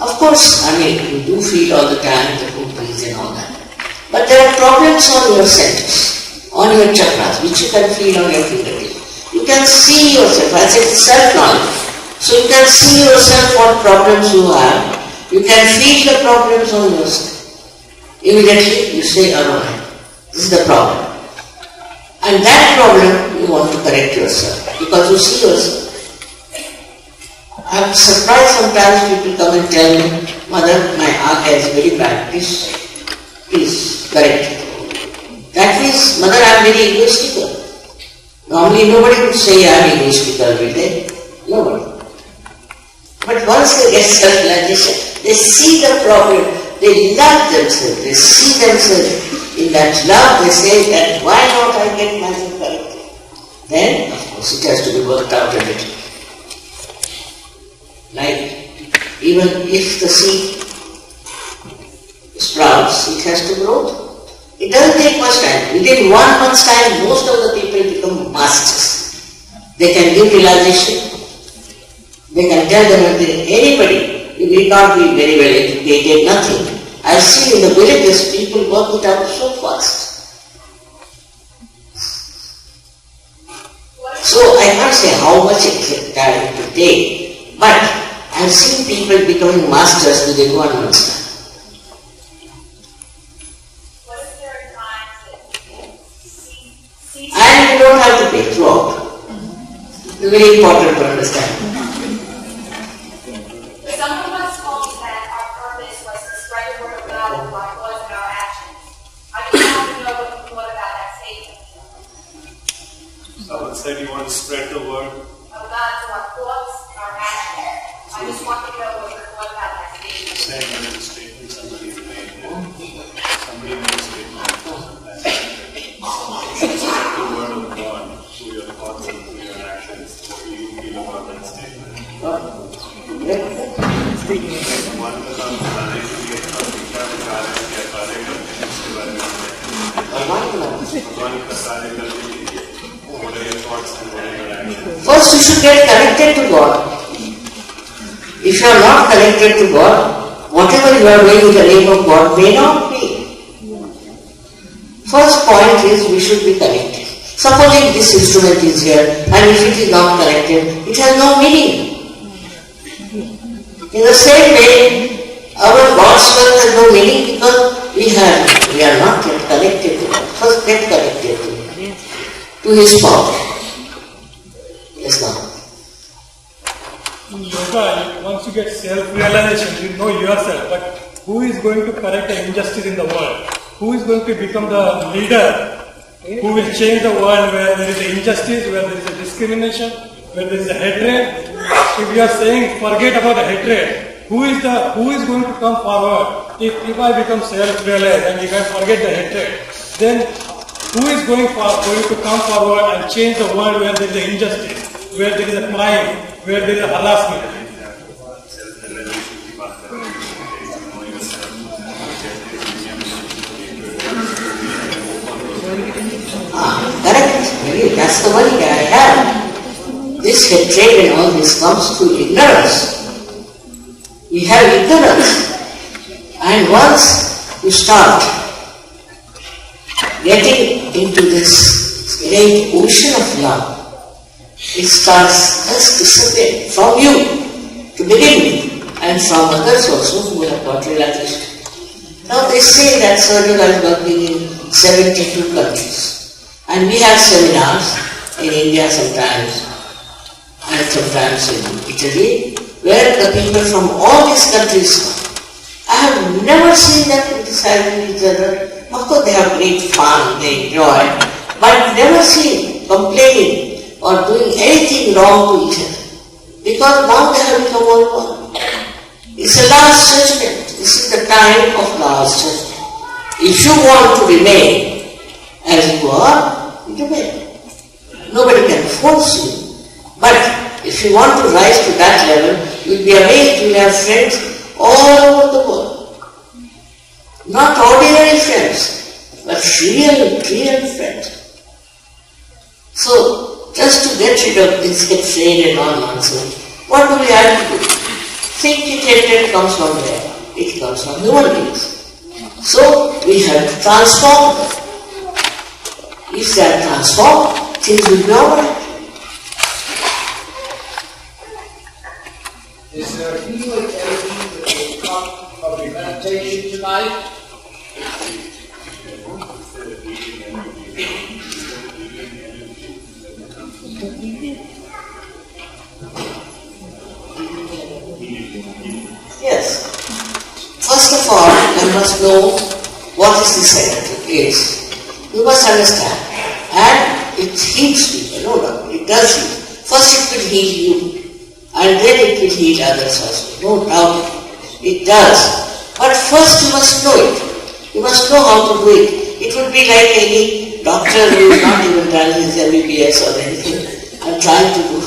of course, I mean, you do feel all the time the good breeze and all that. But there are problems on your centers, on your chakras, which you can feel on your fingertips. You can see yourself. I said self-knowledge. So you can see yourself what problems you have. You can feel the problems on yourself. Immediately you say, alright, this is the problem. And that problem you want to correct yourself because you see yourself. I'm surprised sometimes people come and tell me, Mother, my eye is very bad. Please correct it. That means, Mother, I am very egoistical. Normally nobody would say I am egoistical every day. Nobody. But once they get self-realization, they see the problem, they love themselves, they see themselves in that love, they say that why not I get myself corrected? Then, of course, it has to be worked out a little. Like, even if the seed sprouts, it has to grow. It doesn't take much time. Within 1 month's time, most of the people become masters. They can give realization. They can tell them anybody, you need not be very well educated, nothing. I see in the villages people work it out so fast. So I can't say how much it time to take, but I've seen people becoming masters within 1 month's time. What is there a time to see And you don't have to pay throughout. It's very important to understand. Some of us told me that our purpose was to spread the word of God with our words and our actions. I just want to know what you thought about that statement. Someone said you want to spread the word. Of God to our thoughts and our actions. I just want to know what you thought about that statement. Saying that it's a statement somebody made. Somebody made a statement. Spread the word of God through your thoughts and through your actions. What do you feel about that statement? One becomes what are your thoughts and what are your actions? First you should get connected to God. If you are not connected to God, whatever you are doing in the name of God may not be. First point is we should be connected. Supposing this instrument is here and if it is not connected, it has no meaning. In the same way, our God's work has no meaning because we are not yet connected to God. First get connected to His power. Yes, now. In yoga, once you get self-realization, you know yourself, but who is going to correct the injustice in the world? Who is going to become the leader who will change the world where there is injustice, where there is a discrimination, where there is a hatred. If you are saying forget about the hatred, who is going to come forward? If I become self-realized and if I forget the hatred, then who is going to come forward and change the world where there is a injustice, where there is a crime, where there is a harassment? Correct. That's the worry that I have. This hatred and all this comes through ignorance. We have ignorance. And once you start getting into this great ocean of love, it starts just disappearing from you to begin with, and from others also who have got realization. Now they say that Sahajayoga is working in 72 countries. And we have seminars in India sometimes, and sometimes in Italy, where the people from all these countries come. I have never seen them criticizing each other. Of course they have great fun, they enjoy, but never seen complaining or doing anything wrong to each other. Because now they have become one. It's a last judgment. This is the time of last judgment. If you want to remain as you are, you remain. Nobody can force you. But if you want to rise to that level, you'll be amazed. You'll have friends all over the world. Not ordinary friends, but real friends. So, just to get rid of this hatred and all nonsense, what do we have to do? Think hatred comes from where? It comes from human beings. So, we have to transform them. If they are transformed, things will be alright. Is there anything that will come of your meditation tonight? Yes. First of all, I must know what is the secret. You must understand. And it heals people, no doubt. It does heal. First it will heal you, and then it will heal others also. No doubt. It does. But first you must know it. You must know how to do it. It would be like any doctor who is not even done his MBBS or anything and trying to do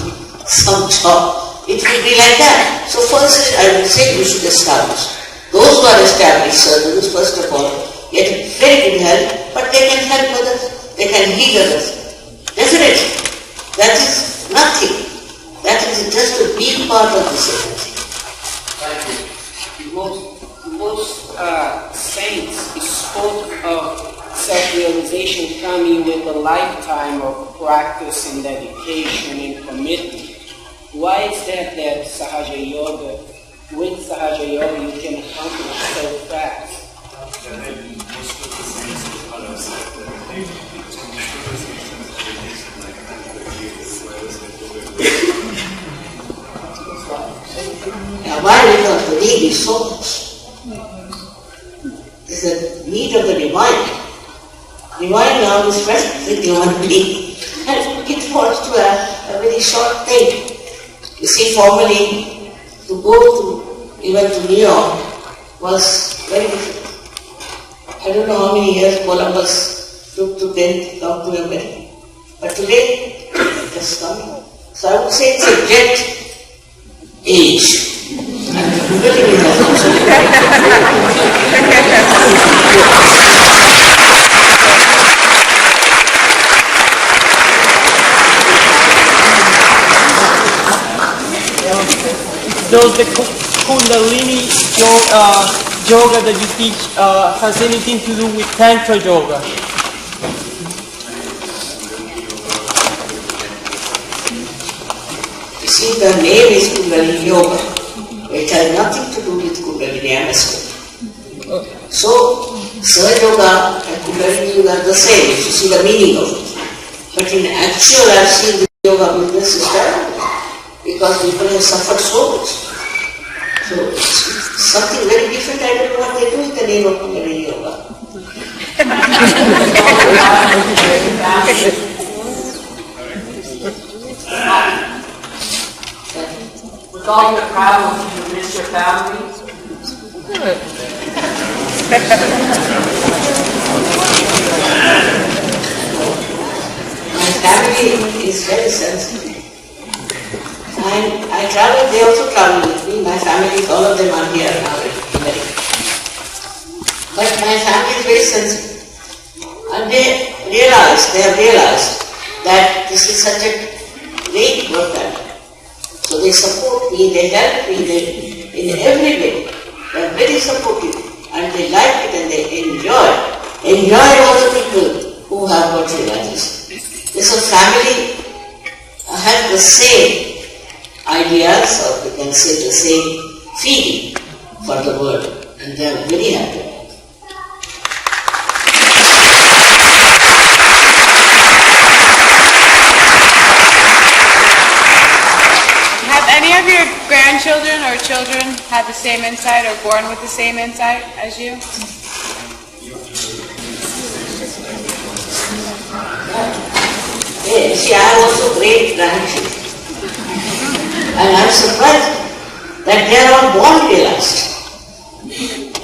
some job. It will be like that. So first I would say you should establish. Those who are established surgeons, first of all, get very good help, but they can help others, they can heal others. Definitely. That is nothing. That is just a big part of this energy. Thank you. Most saints spoke of self-realization coming with a lifetime of practice and dedication and commitment. Why is that Sahajayoga, with Sahajayoga you can accomplish so fast? Now why? Because the need is so much. There's a need of the divine. Divine now is present with human being. And it wants to have a very short thing. You see, formerly, to go to, even to New York was very difficult. I don't know how many years Columbus took to then come to America. But today, it has come. So I would say it's a jet age. And really it has Does the Kundalini yoga that you teach has anything to do with Tantra yoga? You see, the name is Kundalini Yoga. It has nothing to do with Kundalini aspect. So, Sahajayoga and Kundalini Yoga are the same, if you see the meaning of it. But in actual, I've seen the yoga business is terrible. Because people have suffered so much. So it's something very different. I don't know what they do with the name of Kundalini Yoga. With all your travels, do you miss your family? My family is very sensitive. I travel, they also travel with me. My family, all of them are here now in America. But my family is very sensitive. And they have realized that this is such a great work that so they support me, they help me in every way. They are very supportive and they like it and they enjoy all the people who have got realization. This whole family have the same ideas, or we can say the same feeling for the world, and they are very happy. Any of your grandchildren or children have the same insight or born with the same insight as you? Yeah, see, I have also great grandchildren. And I am surprised that they are all born realized.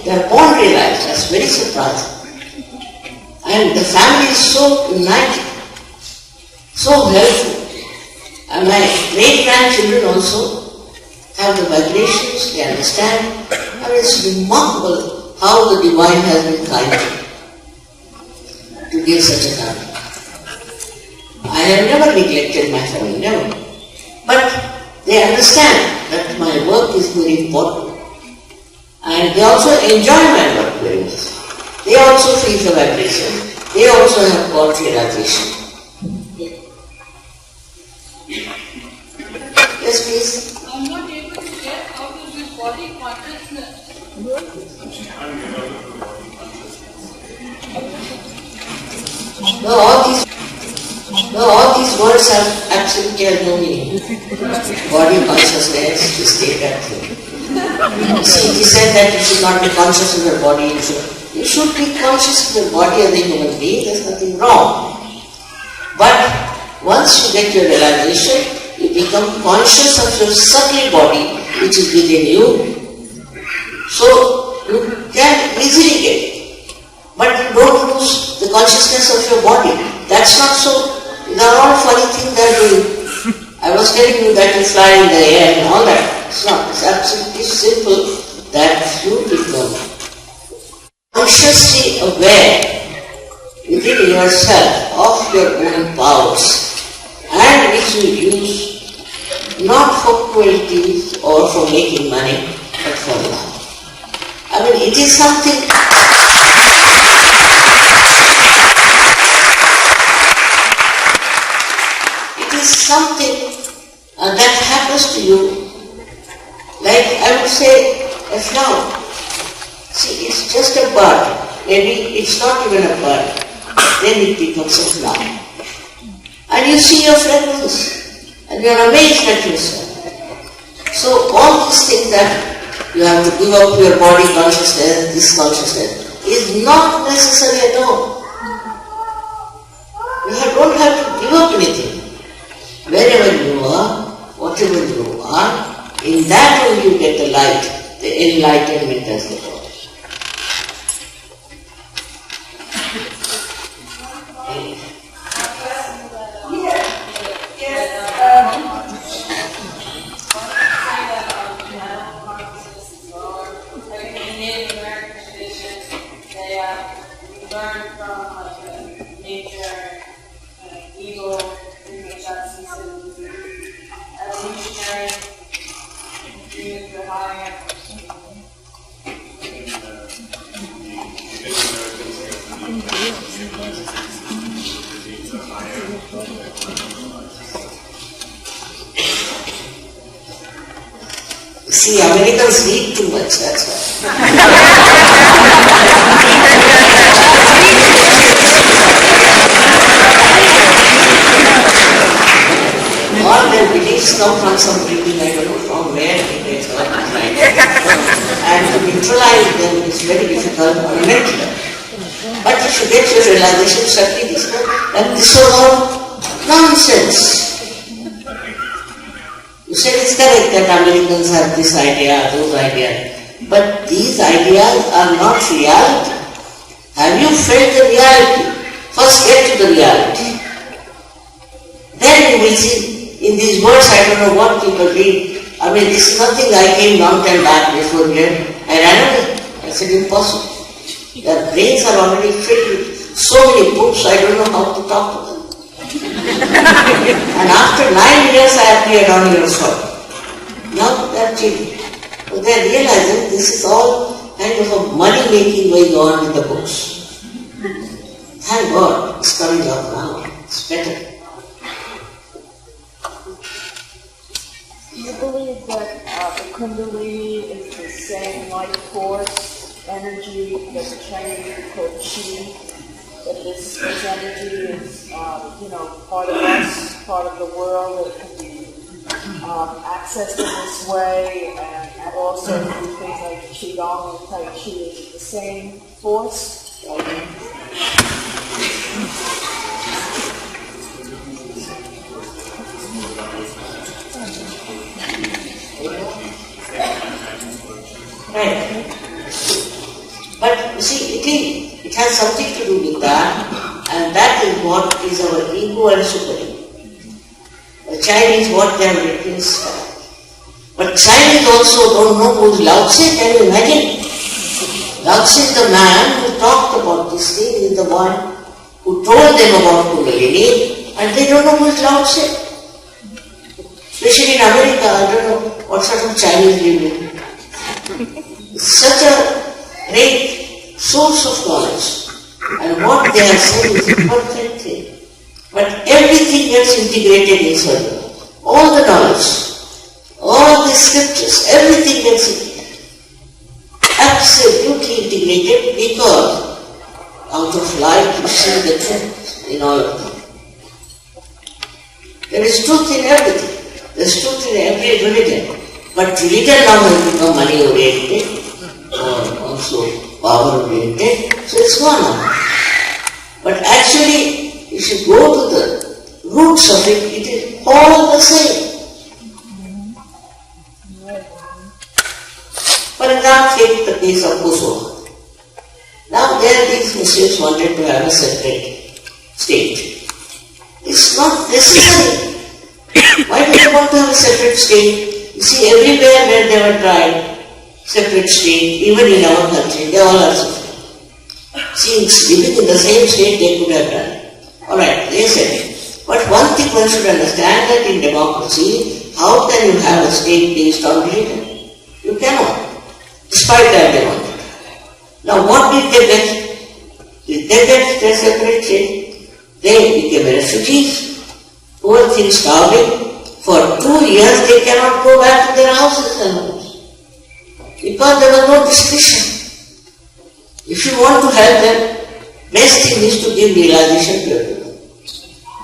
They are born realized. That's very surprising. And the family is so united, so helpful. And my great-grandchildren also have the vibrations, they understand. I mean, it's remarkable how the Divine has been kind to give such a family. I have never neglected my family, never. But they understand that my work is very important. And they also enjoy my work very much. They also feel the vibration. They also have got realization. Yes, please. I'm not able to get out of this body consciousness. No, all these words have absolutely no meaning. Body consciousness, to stay that thing. See, he said that you should not be conscious of your body. You should be conscious of your body as a human being. There's nothing wrong. But once you get your realization, you become conscious of your subtle body which is within you. So you can easily get it. But you don't lose the consciousness of your body. That's not so. These are all funny things they are doing. I was telling you that you fly in the air and all that. It's not. It's absolutely simple that you become consciously aware within yourself of your own powers, and which you use not for cruelty or for making money, but for love. I mean, it is something. It is something that happens to you, like I would say a flower. See, it's just a bud. Maybe it's not even a bud. Then it becomes a flower. And you see your fragrance, and you are amazed at yourself. So all these things that you have to give up your body consciousness, this consciousness, is not necessary at all. You don't have to give up anything. Wherever you are, whatever you are, in that only you get the light, the enlightenment as they call it. See, Americans read too much, that's why. All their beliefs come from some reading, I don't know from where they get all right. And to neutralize them is very difficult on a mental level. But if you get your realization, certainly this, and this was all nonsense. You said it's correct that Americans have this idea, those ideas, but these ideas are not reality. Have you felt the reality? First get to the reality. Then you will see, in these words, I don't know what people read. I mean, this is nothing I came long time back before here. I ran away. I said, impossible. Their brains are already filled with so many books, I don't know how to talk to them. And after 9 years, I appeared on your show. Now they are changing. But they are realizing this is all kind of a money-making going on with the books. Thank God, it's coming up now. It's better. Do you believe that the Kundalini is the same life force, energy that the Chinese would call Qi? That this energy is, part of us, part of the world, that can be accessed in this way, and also through things like Qigong and Tai Chi, is the same force? Right. But you see, it has something to do with that, and that is what is our ego and super-ego. The Chinese, what they have written is but Chinese also don't know who is Lao Tse, can you imagine? Lao Tse is the man who talked about this thing, is the one who told them about Kundalini, and they don't know who is Lao Tse. Especially in America, I don't know what sort of Chinese live in. It's such a great source of knowledge, and what they are saying is a perfect thing. But everything gets integrated inside them. All the knowledge, all the scriptures, everything gets integrated. Absolutely integrated, because out of light you see the truth in all of them. There is truth in everything. There is truth in every religion. But religion now has become money oriented, or also power oriented, so it's gone now. But actually, if you go to the roots of it, it is all the same. For example, take the case of Kosovo. Now there these Muslims wanted to have a separate state. It's not necessary. Why do they want to have a separate state? You see, everywhere where they were tried separate state, even in our country, they all are suffering. Since living in the same state, they could have done it. Alright, they said. But one thing one should understand, that in democracy, how can you have a state based on religion? You cannot. Despite that they wanted. Now what did they get? Did they get their separate state? They became refugees. Poor things starving. For 2 years they cannot go back to their houses and homes. Because there was no discretion. If you want to help them, best thing is to give realization to everyone.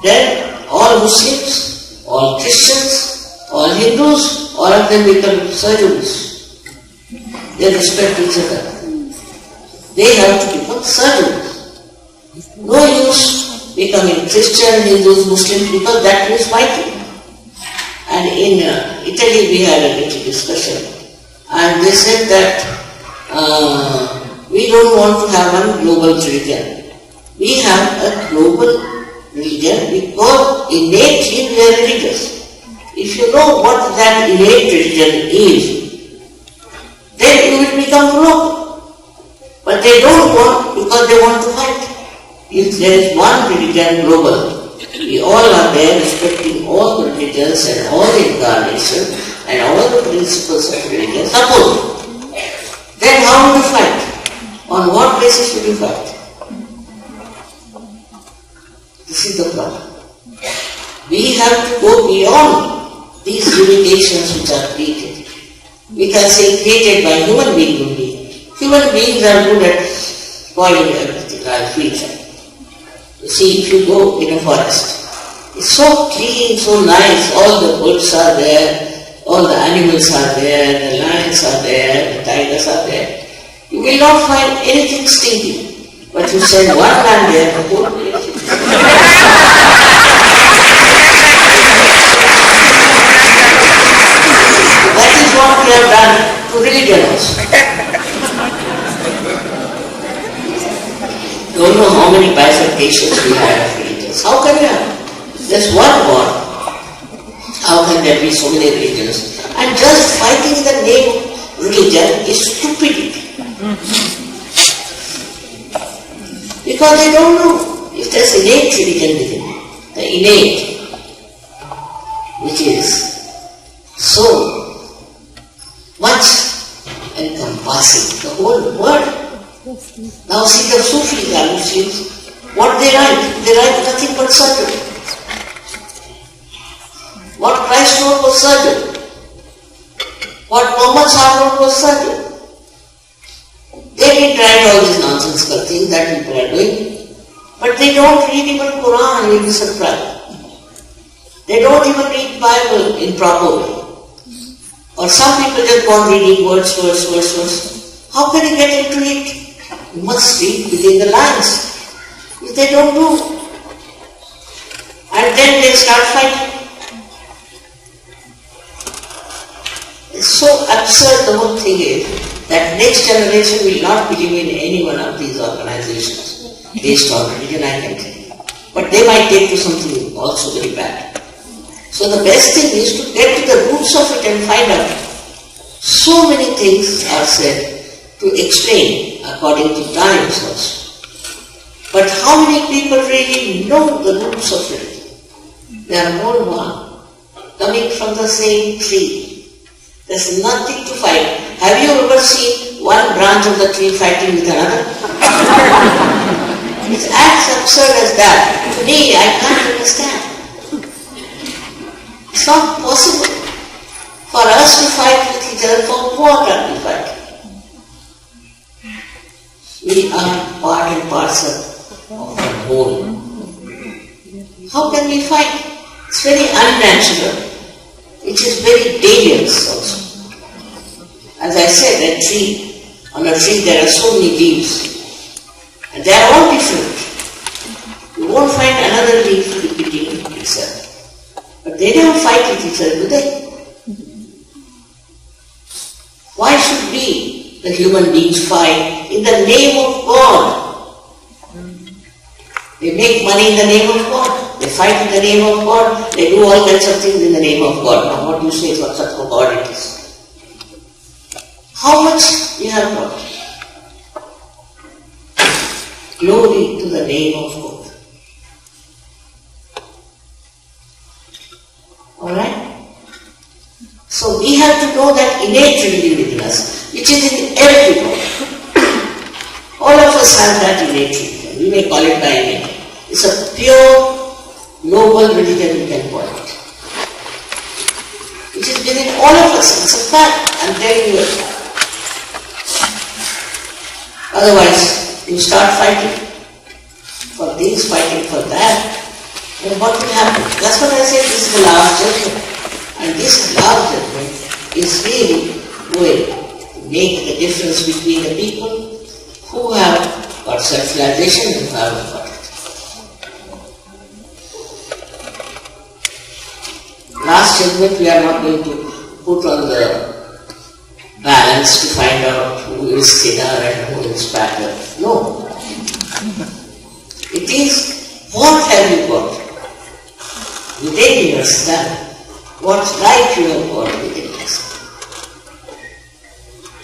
Then all Muslims, all Christians, all Hindus, all of them become Sahajas. They respect each other. They have to become Sahajas. No use becoming Christian, Hindus, Muslims, because that means fighting. And in Italy we had a little discussion, and they said that we don't want to have one global religion. We have a global religion because innately we are religious. If you know what that innate religion is, then you will become global. But they don't want, because they want to fight. If there is one religion global, we all are there respecting all the religions and all the incarnations and all the principles of religion. Suppose, then how would you fight? On what basis would you fight? This is the problem. We have to go beyond these limitations which are created. We can say created by human beings only. Human beings are good at spoiling everything, I feel that. You see, if you go in a forest, it's so clean, so nice, all the birds are there, all the animals are there, the lions are there, the tigers are there. You will not find anything stinking. But you send one man there, the whole village. That is what we have done to religion also. Don't know how many bifurcations we have of religions. How can we have? There's one God. How can there be so many religions? And just fighting in the name of religion is stupidity. Because they don't know if there's innate religion within them. The innate, which is so much encompassing the whole world. Now see the Sufis and Muslims, what they write? They write nothing but surgery. What Christ wrote was surgery. What Muhammad wrote was surgery. They didn't write all these nonsensical things that people are doing, but they don't read even Quran and even Sutra. They don't even read Bible in proper way. Or some people just go on reading words. How can you get into it? You must read within the lines. If they don't do, and then they start fighting. It's so absurd, the whole thing is, that next generation will not believe in any one of these organizations based on religion, I can tell you. But they might take to something also very bad. So the best thing is to get to the roots of it and find out. So many things are said to explain according to times also. But how many people really know the roots of it? They are all one, coming from the same tree. There's nothing to fight. Have you ever seen one branch of the tree fighting with another? It's as absurd as that. To me, I can't understand. It's not possible for us to fight with each other. For what are we fighting? We are part and parcel of the whole. How can we fight? It's very unnatural. It is very dangerous also. As I said, on a tree there are so many leaves, and they are all different. You won't find another leaf repeating itself. But they never fight with each other, do they? Why should we, the human beings, fight in the name of God? They make money in the name of God. They fight in the name of God. They do all kinds of things in the name of God. Now what do you say for such a God it is? How much you have got? Glory to the name of God. Alright? So we have to know that innate religion within us, which is in everyone. All of us have that innate religion. We may call it by name. It's a pure, noble religion, we can call it. Which is within all of us. It's a fact. I'm telling you a fact. Otherwise, you start fighting for this, fighting for that, then what will happen? That's what I said, this is the last judgment. And this last judgment is really going to make the difference between the people who have got self-realization and who haven't got it. Last judgment we are not going to put on the balance to find out who is thinner and who is fatter. No. It is what have you got within yourself, what right you have got within yourself.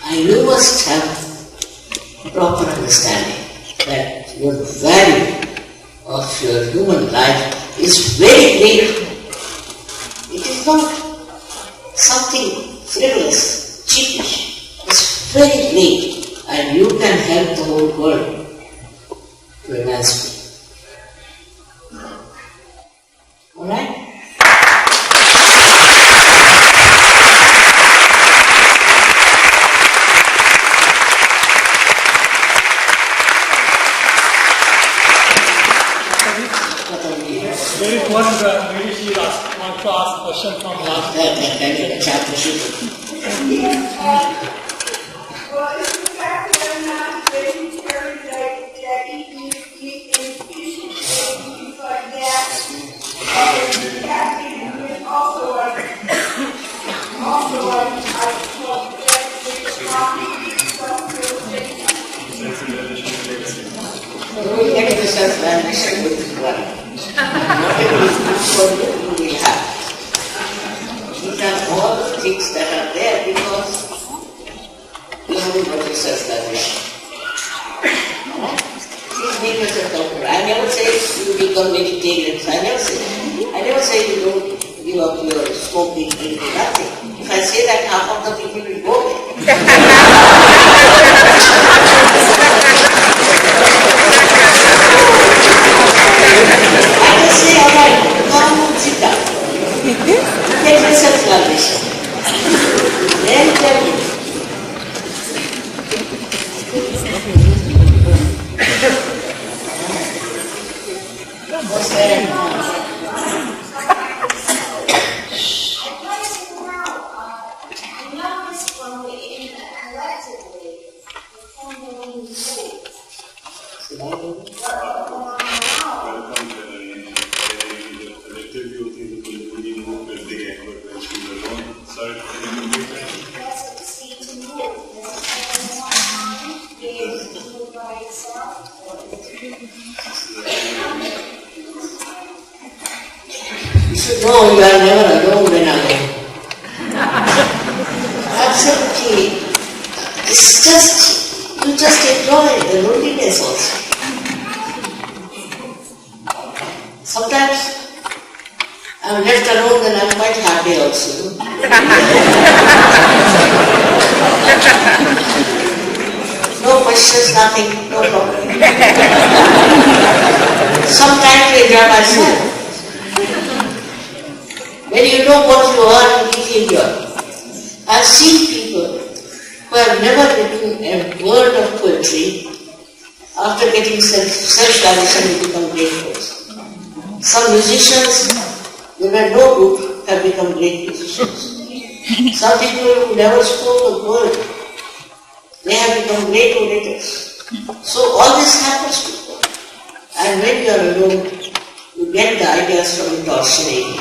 And you must have proper understanding that your value of your human life is very great. It is not something frivolous, cheapish. It's very great, and you can help the whole world to emancipate. Alright? There is one maybe she wants to ask a question from last. Well, is the fact that I'm not vegetarian, your self-realization with this one. Whatever is good for you, you will have. These are all the things that are there because you haven't got your self-realization. Please make yourself comfortable. I never say you become vegetarians. I never say you don't give up your smoking, drinking, nothing. If I say that, half of the people will go there. I just say, all right, come and sit down. Get yourself realization. Then tell me. What's there? No, you are never alone when alone. Absolutely. It's just, you just enjoy the loneliness also. Sometimes I'm left alone and I'm quite happy also. No questions, nothing, no problem. Sometimes I enjoy myself. When you know what you are, you really enjoy. I've seen people who have never written a word of poetry, after getting self-realization, they become great poets. Some musicians, who had no group, have become great musicians. Some people who never spoke a word, they have become great orators. So all this happens to people. And when you are alone, you get the ideas from the torsion area.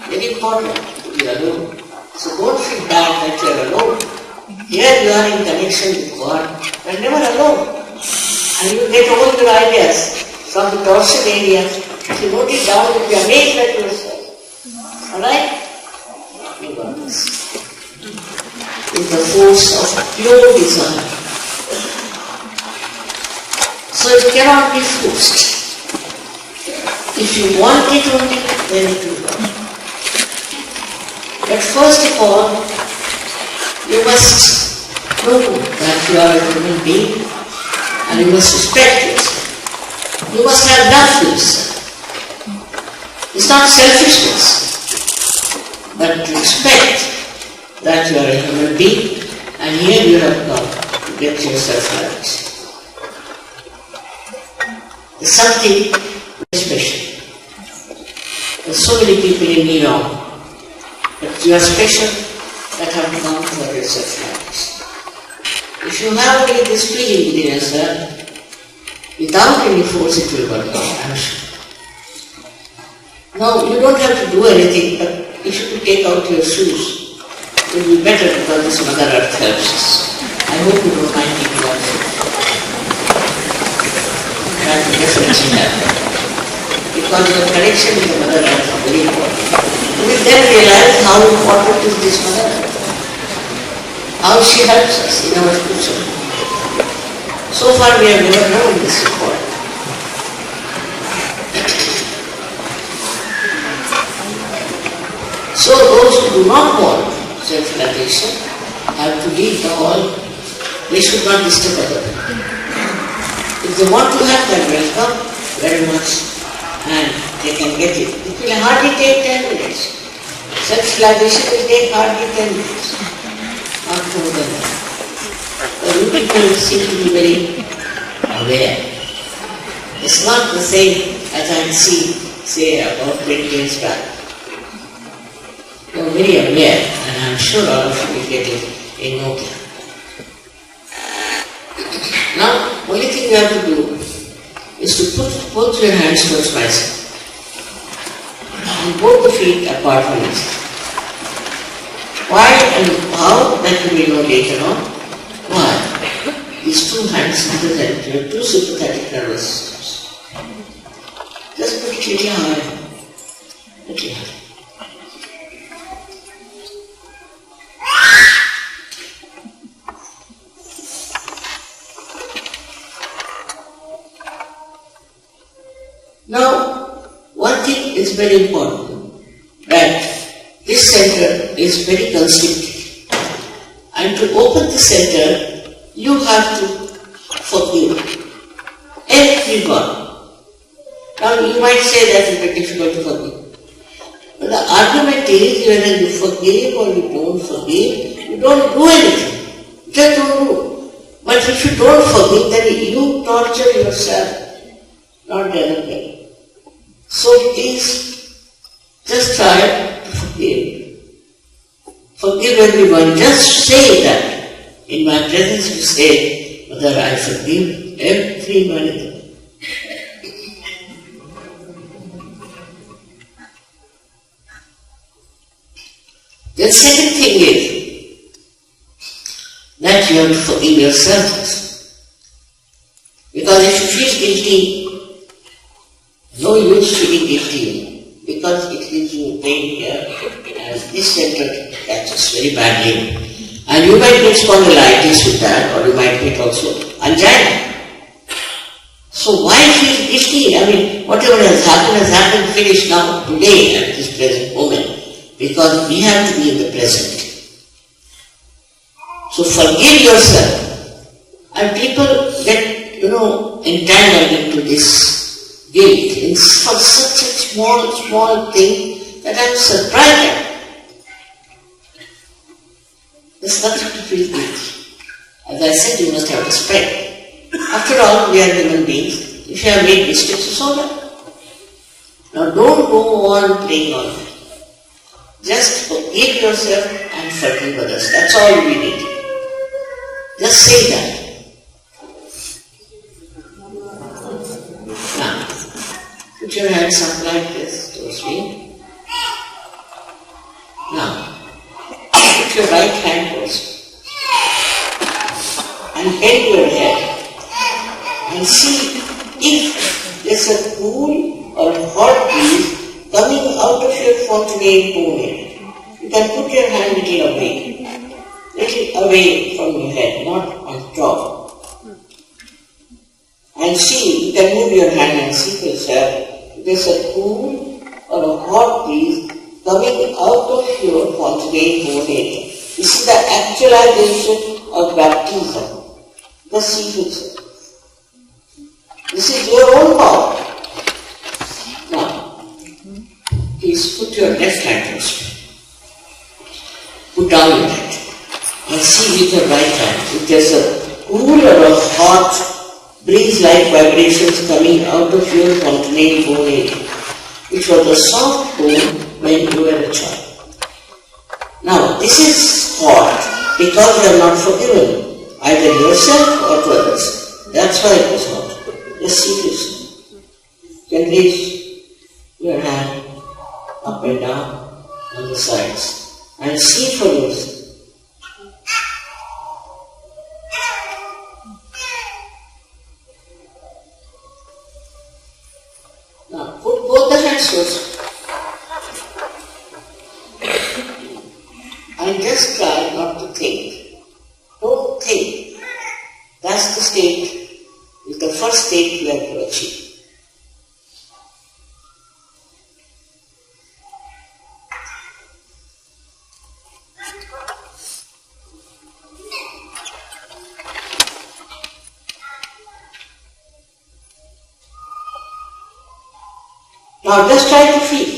Very important to be alone. So don't feel bad that you are alone. Here you are in connection with God, but never alone. And you get all your ideas from the torsion area. If you note it down, you'll be amazed at yourself. Alright? You got this. With the force of pure desire. So it cannot be forced. If you want it only, then it will come. But first of all, you must know that you are a human being and you must respect yourself. You must have love for yourself. It's not selfishness, but respect that you are a human being and here you have come to get yourself right. There's something very special. There's so many people in New York. But you are special that have come for yourself lives. If you have only this feeling within yourself, without any force it will work out, I'm sure. Now, you don't have to do anything, but if you could take out your shoes, it will be better because this Mother Earth helps us. I hope you don't mind taking out your shoes. That will definitely happen. Because your connection with the Mother Earth is very important. You will then realize how important is this Mother Earth. How she helps us in our future. So far we have never known this important. So those who do not want self-realization have to leave the hall. They should not disturb other people. If they want to have that, welcome very much. And they can get it. It will hardly take 10 minutes. Self-realization will take hardly 10 minutes. Not more than that. But you people seem to be very aware. It's not the same as I see, say, about 20 years back. You are very aware, and I am sure all of you will get it in no time. Now, only thing you have to do is to put both your hands towards myself and both the feet apart from each other. Why and how, that you will know later on. Why? These two hands represent your two sympathetic nervous systems. little higher. Little higher. Now, one thing is very important, that this center is very constricted. And to open the center, you have to forgive everyone. Now, you might say that it is difficult to forgive. But the argument is whether you forgive or you don't forgive, you don't do anything. You just don't do. But if you don't forgive, then you torture yourself, not the other way. So please, just try to forgive. Forgive everyone. Just say that. In my presence you say, Mother, I forgive everyone. The second thing is that you have to forgive yourself. Because if you feel guilty, no use feeling guilty, because it gives you pain here, and this center catches very badly. And you might get spondylitis with that, or you might get also angina. So why feel guilty? I mean, whatever has happened, finished now, today, at this present moment. Because we have to be in the present. So forgive yourself. And people get, entangled into this guilt for such a small thing that I am surprised at. There's nothing to feel guilty. As I said, you must have respect. After all, we are human beings. If you have made mistakes, it's all right. Now don't go on playing on it. Just forgive yourself and forgive others. That's all we need. Just say that. Now, put your hands up like this towards me. Now, put your right hand towards me. And bend your head. And see if there's a cool or hot breeze coming out of your fontanelle bone area. You can put your hand little away from your head, not on top. And see, you can move your hand and see for yourself if there's a cool or a hot breeze coming out of your fontanelle bone area. This is the actualization of baptism. Just see for yourself. This is your own power. Now, please put your left hand first. Put down your hand and see with your right hand if there's a cool or a hot breeze-like vibrations coming out of your fontanelle bone area, which was a soft bone when you were a child. Now, this is hot because you have not forgiven either yourself or to others. That's why it was hot. Just see this. You can raise your hand up and down on the sides and see for yourself. Now put both the hands first and just try not to think. Don't think. That's the state, is the first state you have to achieve. Now just try to feel.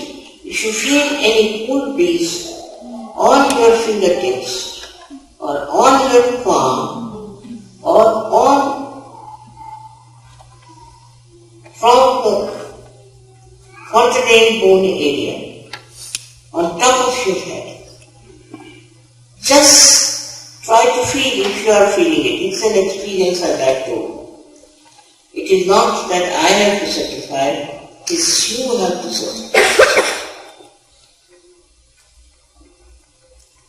If you feel any cool breeze on your fingertips or on your palm or from the fontanelle bone area on top of your head, just try to feel if you are feeling it. It's an experience as I told. It is not that I have to certify. Is you have to certify.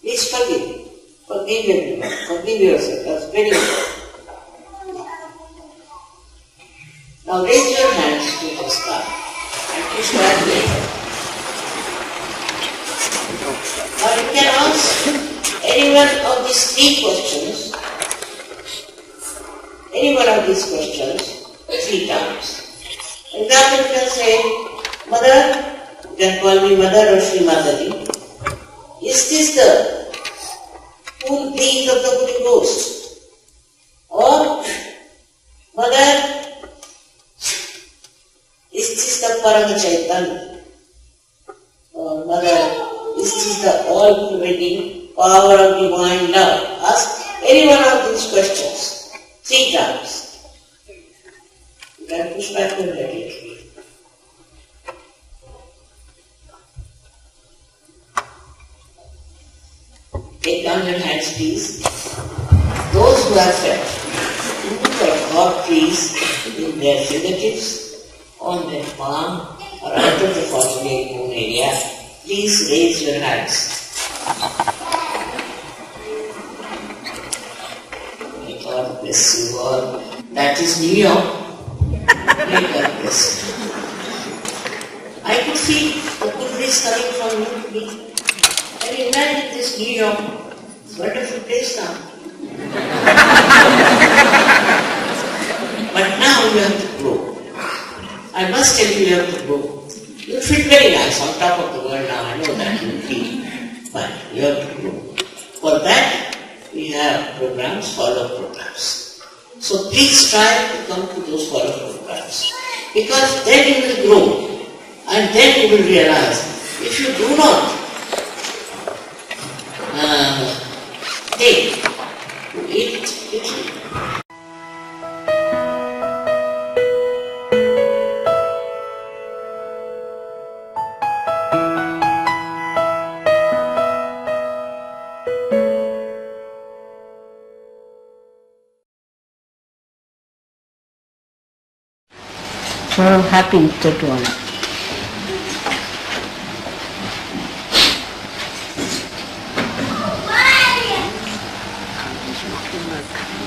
Please forgive. Forgive everyone. Forgive yourself. That's very important. Now raise your hands to the sky. and push back later. Now you can ask any one of these three questions, any one of these questions 3 times. For example, you can say, Mother, you can call me Mother or shrimataji, is this the cool breeze of the Holy Ghost? Or, Mother, is this the Parama Chaitanya? Or, Mother, is this the all-pervading power of divine love? Ask any one of these questions 3 times. You can push back and meditate. Take down your hands, please. Those who have felt roots of God trees in their fingertips, on their palm, or under the 48 moon area, please raise your hands. May God bless you all. That is New York. May God bless you. I could feel the good breeze coming from you to me. Can you imagine this New York? It's a wonderful place now. But now you have to grow. I must tell you, you have to grow. You feel very nice on top of the world now. I know that you feel. But you have to grow. For that, we have programs, follow-up programs. So please try to come to those follow-up programs. Because then you will grow. And then you will realize, if you do not take to eat little. Happy Easter to all.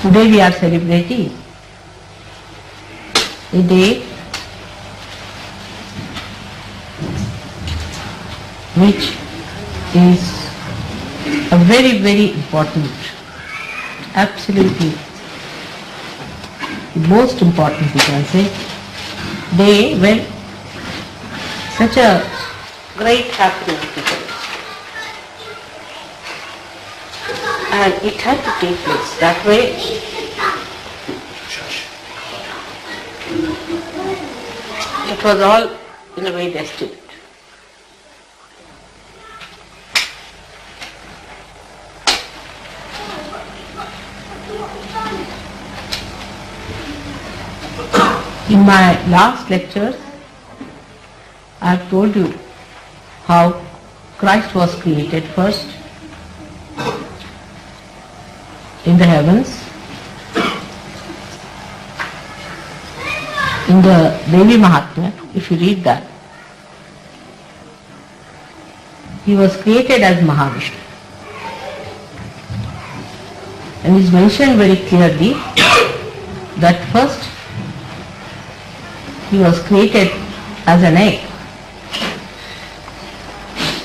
Today we are celebrating a day which is a very, very important, absolutely the most important, we can say, day when such a great happening took place. And it had to take place that way. It was all in a way destined. In my last lectures, I have told you how Christ was created first in the heavens. In the Devi Mahatmya, if you read that, he was created as Mahavishnu. And it is mentioned very clearly that first he was created as an egg.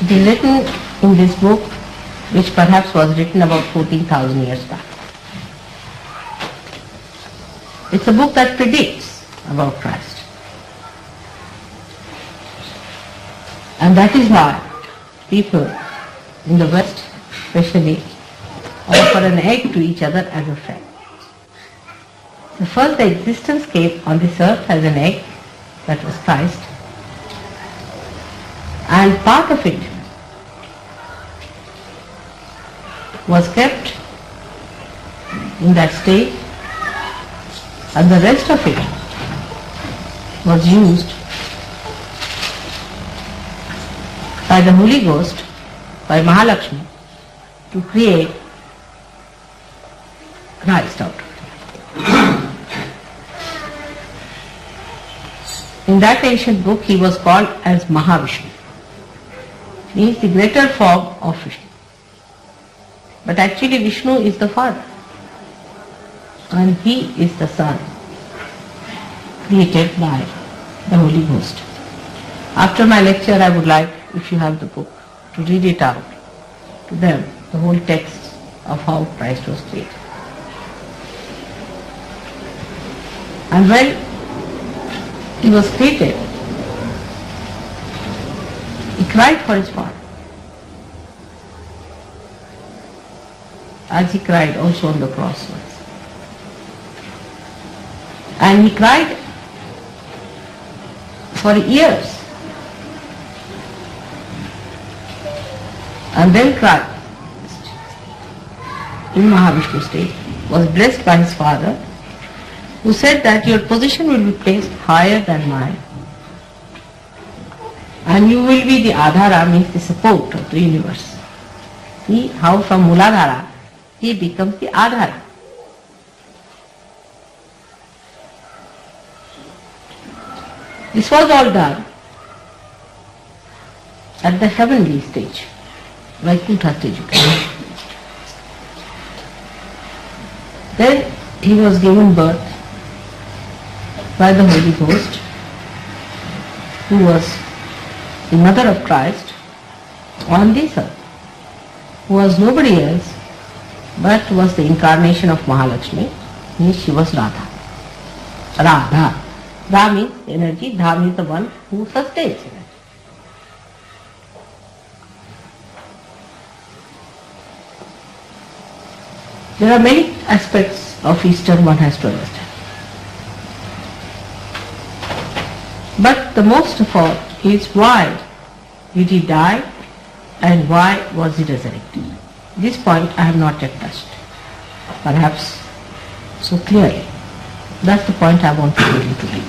It is written in this book, which perhaps was written about 14,000 years back. It's a book that predicts about Christ. And that is why people in the West especially offer an egg to each other as a friend. So first the existence came on this earth as an egg, that was Christ, and part of it was kept in that state, and the rest of it was used by the Holy Ghost, by Mahalakshmi, to create Christ out of it. In that ancient book he was called as Mahavishnu, means the greater form of Vishnu. But actually Vishnu is the Father and he is the Son, created by the Holy Ghost. After my lecture, I would like, if you have the book, to read it out to them, the whole text of how Christ was created. And when he was created, he cried for his Father, as he cried also on the cross once. And he cried for years. And then Christ, in Mahavishnu state, was blessed by his Father, who said that your position will be placed higher than mine. And you will be the Adhara, means the support of the universe. See how from Muladhara he becomes the Adhara. This was all done at the heavenly stage, Vaikuntha stage you can say. Then he was given birth by the Holy Ghost, who was the mother of Christ on this earth, who was nobody else but was the incarnation of Mahalakshmi, means she was Radha. Radha. Ra means energy, Dha means the one who sustains energy. There are many aspects of Easter one has to understand. But the most of all is why did he die and why was he resurrected? This point I have not yet touched, perhaps so clearly. That's the point I want to tell you today.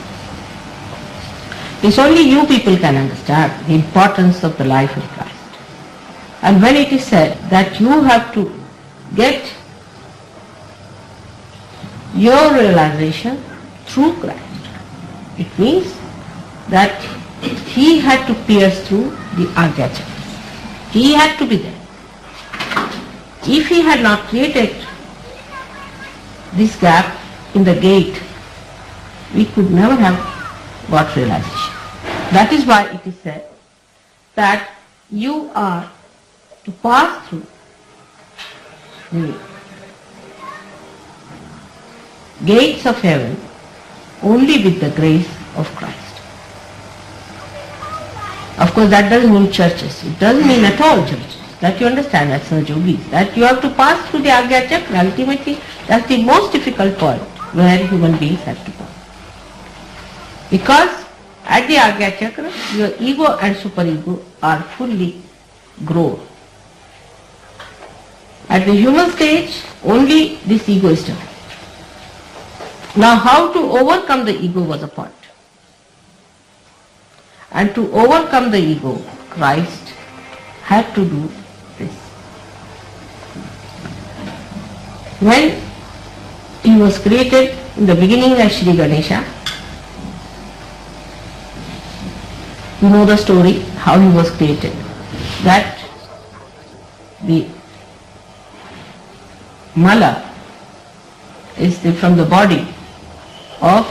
It's only you people can understand the importance of the life of Christ. And when it is said that you have to get your realization through Christ, it means that he had to pierce through the Agya Chakra. He had to be there. If he had not created this gap in the gate, we could never have got realization. That is why it is said that you are to pass through the gates of heaven only with the grace of Christ. Of course, that doesn't mean churches. It doesn't mean at all churches. That you understand, that's Sahajogis. That you have to pass through the Agya Chakra. Ultimately, that's the most difficult point where human beings have to pass. Because at the Agya Chakra, your ego and superego are fully grown. At the human stage, only this ego is developed. Now, how to overcome the ego was a point. And to overcome the ego, Christ had to do this. When he was created in the beginning as Shri Ganesha, you know the story, how he was created. That the mala is from the body of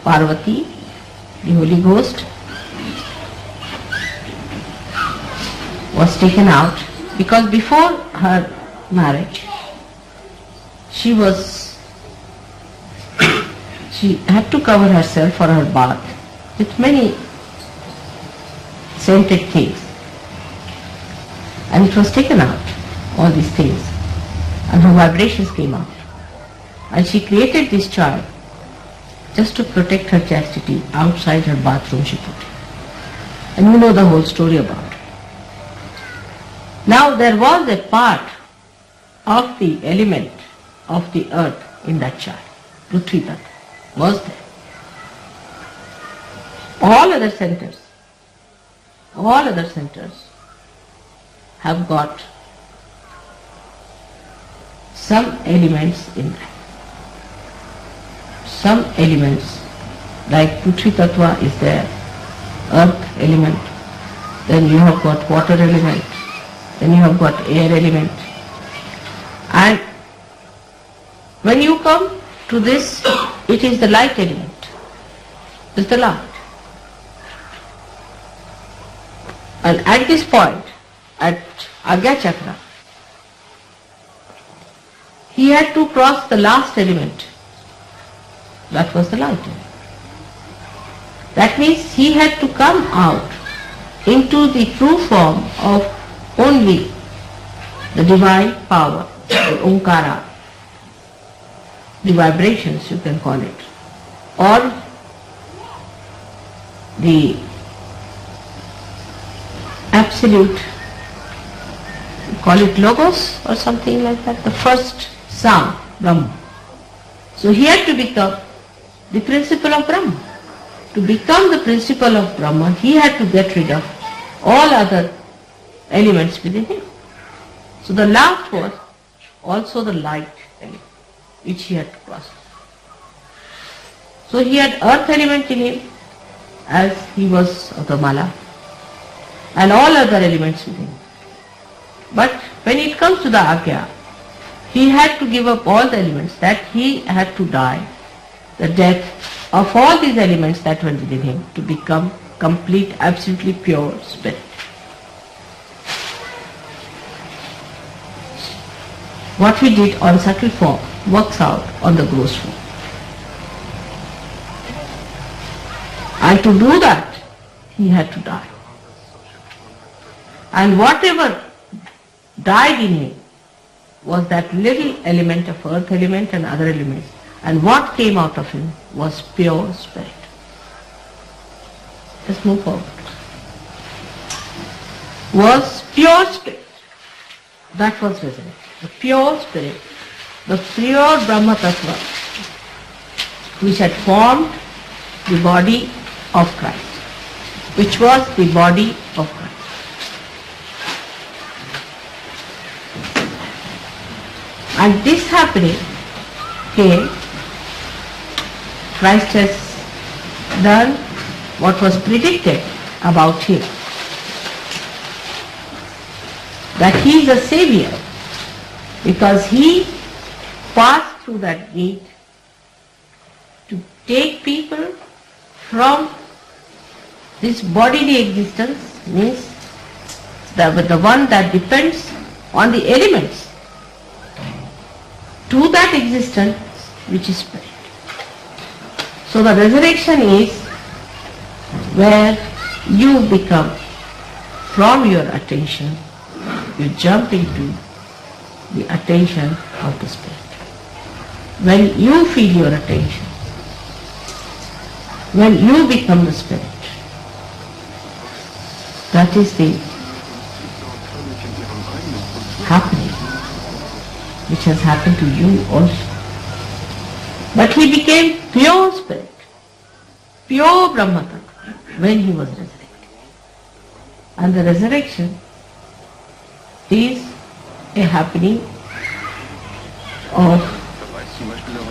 Parvati, the Holy Ghost, was taken out because before her marriage she had to cover herself for her bath with many scented things, and it was taken out, all these things, and her vibrations came out, and she created this child just to protect her chastity. Outside her bathroom she put it, and you know the whole story about it. Now there was a part of the element of the earth in that child, Prithvi Tattva was there. All other centers have got some elements in them. Some elements like Prithvi Tattva is there, earth element, then you have got water element, then you have got air element. And when you come to this, it is the light element, it's the light. And at this point, at Agya Chakra, he had to cross the last element. That was the light element. That means he had to come out into the true form of only the divine power, the Omkara, the vibrations you can call it, or the absolute, call it Logos or something like that, the first sound, Brahma. So he had to become the principle of Brahma. To become the principle of Brahma, he had to get rid of all other elements within him. So the last was also the light element, which he had to cross. So he had earth element in him, as he was of the Mala, and all other elements within him. But when it comes to the Agya, he had to give up all the elements, that he had to die, the death of all these elements that were within him, to become complete, absolutely pure spirit. What we did on subtle form works out on the gross form. And to do that, he had to die. And whatever died in him was that little element of earth element and other elements. And what came out of him was pure spirit. Let's move forward. Was pure spirit. That was resurrected. The pure spirit, the pure Brahma Tattva, which had formed the body of Christ, which was the body of Christ. And this happening came, Christ has done what was predicted about him, that he is a savior, because he passed through that gate to take people from this bodily existence, means the one that depends on the elements, to that existence which is spirit. So the resurrection is where you become, from your attention, you jump into the attention of the spirit. When you feel your attention, when you become the spirit, that is the happening which has happened to you also. But he became pure spirit, pure Brahma Tattva, when he was resurrected. And the resurrection is a happening of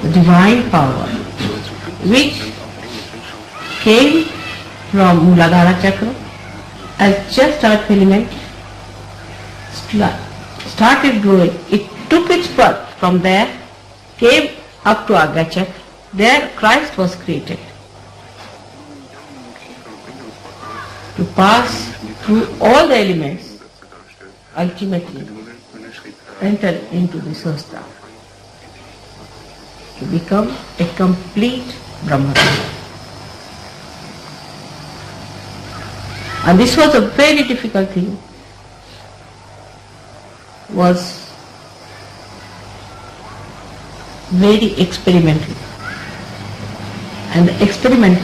the divine power which came from Muladhara Chakra as just earth element started growing. It took its birth from there, came up to Agya Chakra. There Christ was created to pass through all the elements, ultimately enter into the Sahasrara, to become a complete Brahma. And this was a very difficult thing, was very experimental, and the experiment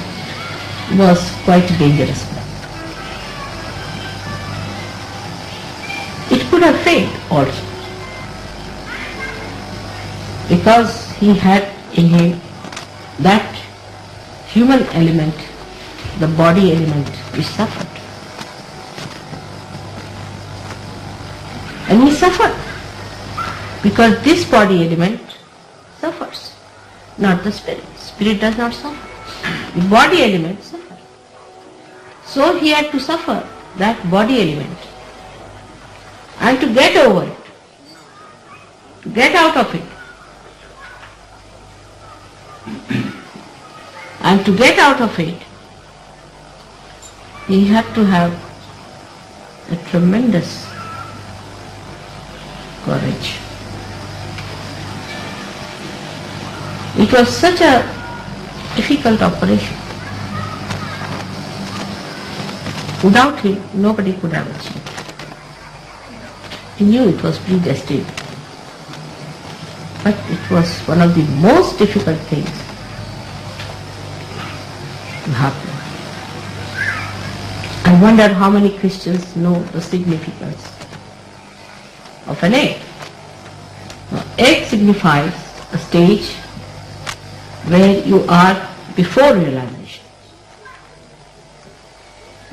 was quite dangerous. It could have failed also, because he had in him that human element, the body element, which suffered. And he suffered because this body element suffers, not the spirit. Spirit does not suffer. The body element suffers. So he had to suffer that body element, and to get over it, to get out of it. And to get out of it, he had to have tremendous courage. It was such a difficult operation. Without him, nobody could have achieved. He knew it was predestined. But it was one of the most difficult things to happen. I wonder how many Christians know the significance of an egg. Now, egg signifies a stage where you are before realization.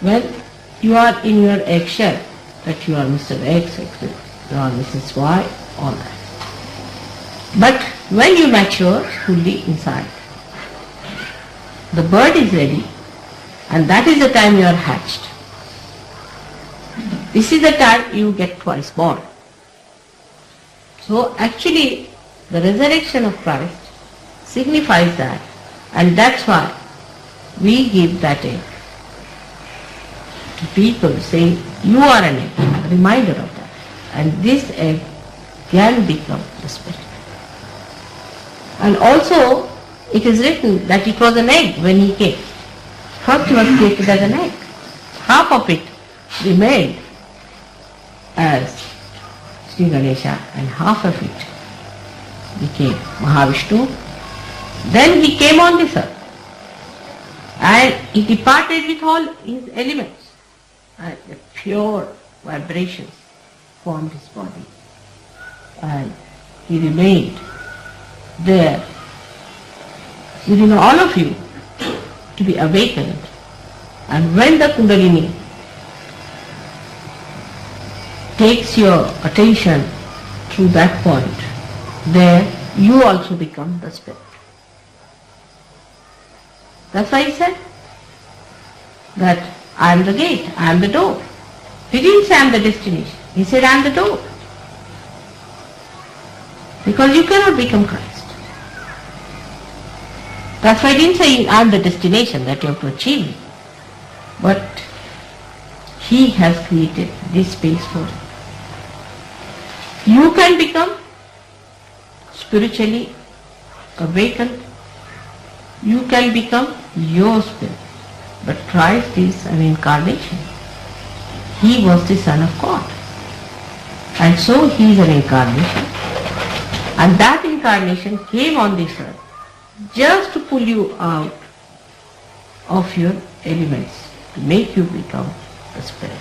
When you are in your eggshell, that you are Mr. X, you are Mrs. Y, all that. But when you mature fully inside, the bird is ready, and that is the time you are hatched. This is the time you get twice born. So actually, the resurrection of Christ signifies that, and that's why we give that egg to people, saying, you are an egg, a reminder of that. And this egg can become the spirit. And also, it is written that it was an egg when he came. First he was created as an egg. Half of it remained as Sri Ganesha and half of it became Mahavishnu. Then he came on this earth and he departed with all his elements, and the pure vibrations formed his body, and he remained there within all of you to be awakened. And when the Kundalini takes your attention through that point, there you also become the spirit. That's why he said that I am the gate, I am the door. He didn't say I am the destination. He said I am the door. Because you cannot become Christ. That's why I didn't say I am the destination that you have to achieve. But he has created this space for it. You can become spiritually awakened. You can become your spirit. But Christ is an incarnation. He was the Son of God. And so he is an incarnation. And that incarnation came on this earth just to pull you out of your elements, to make you become a spirit.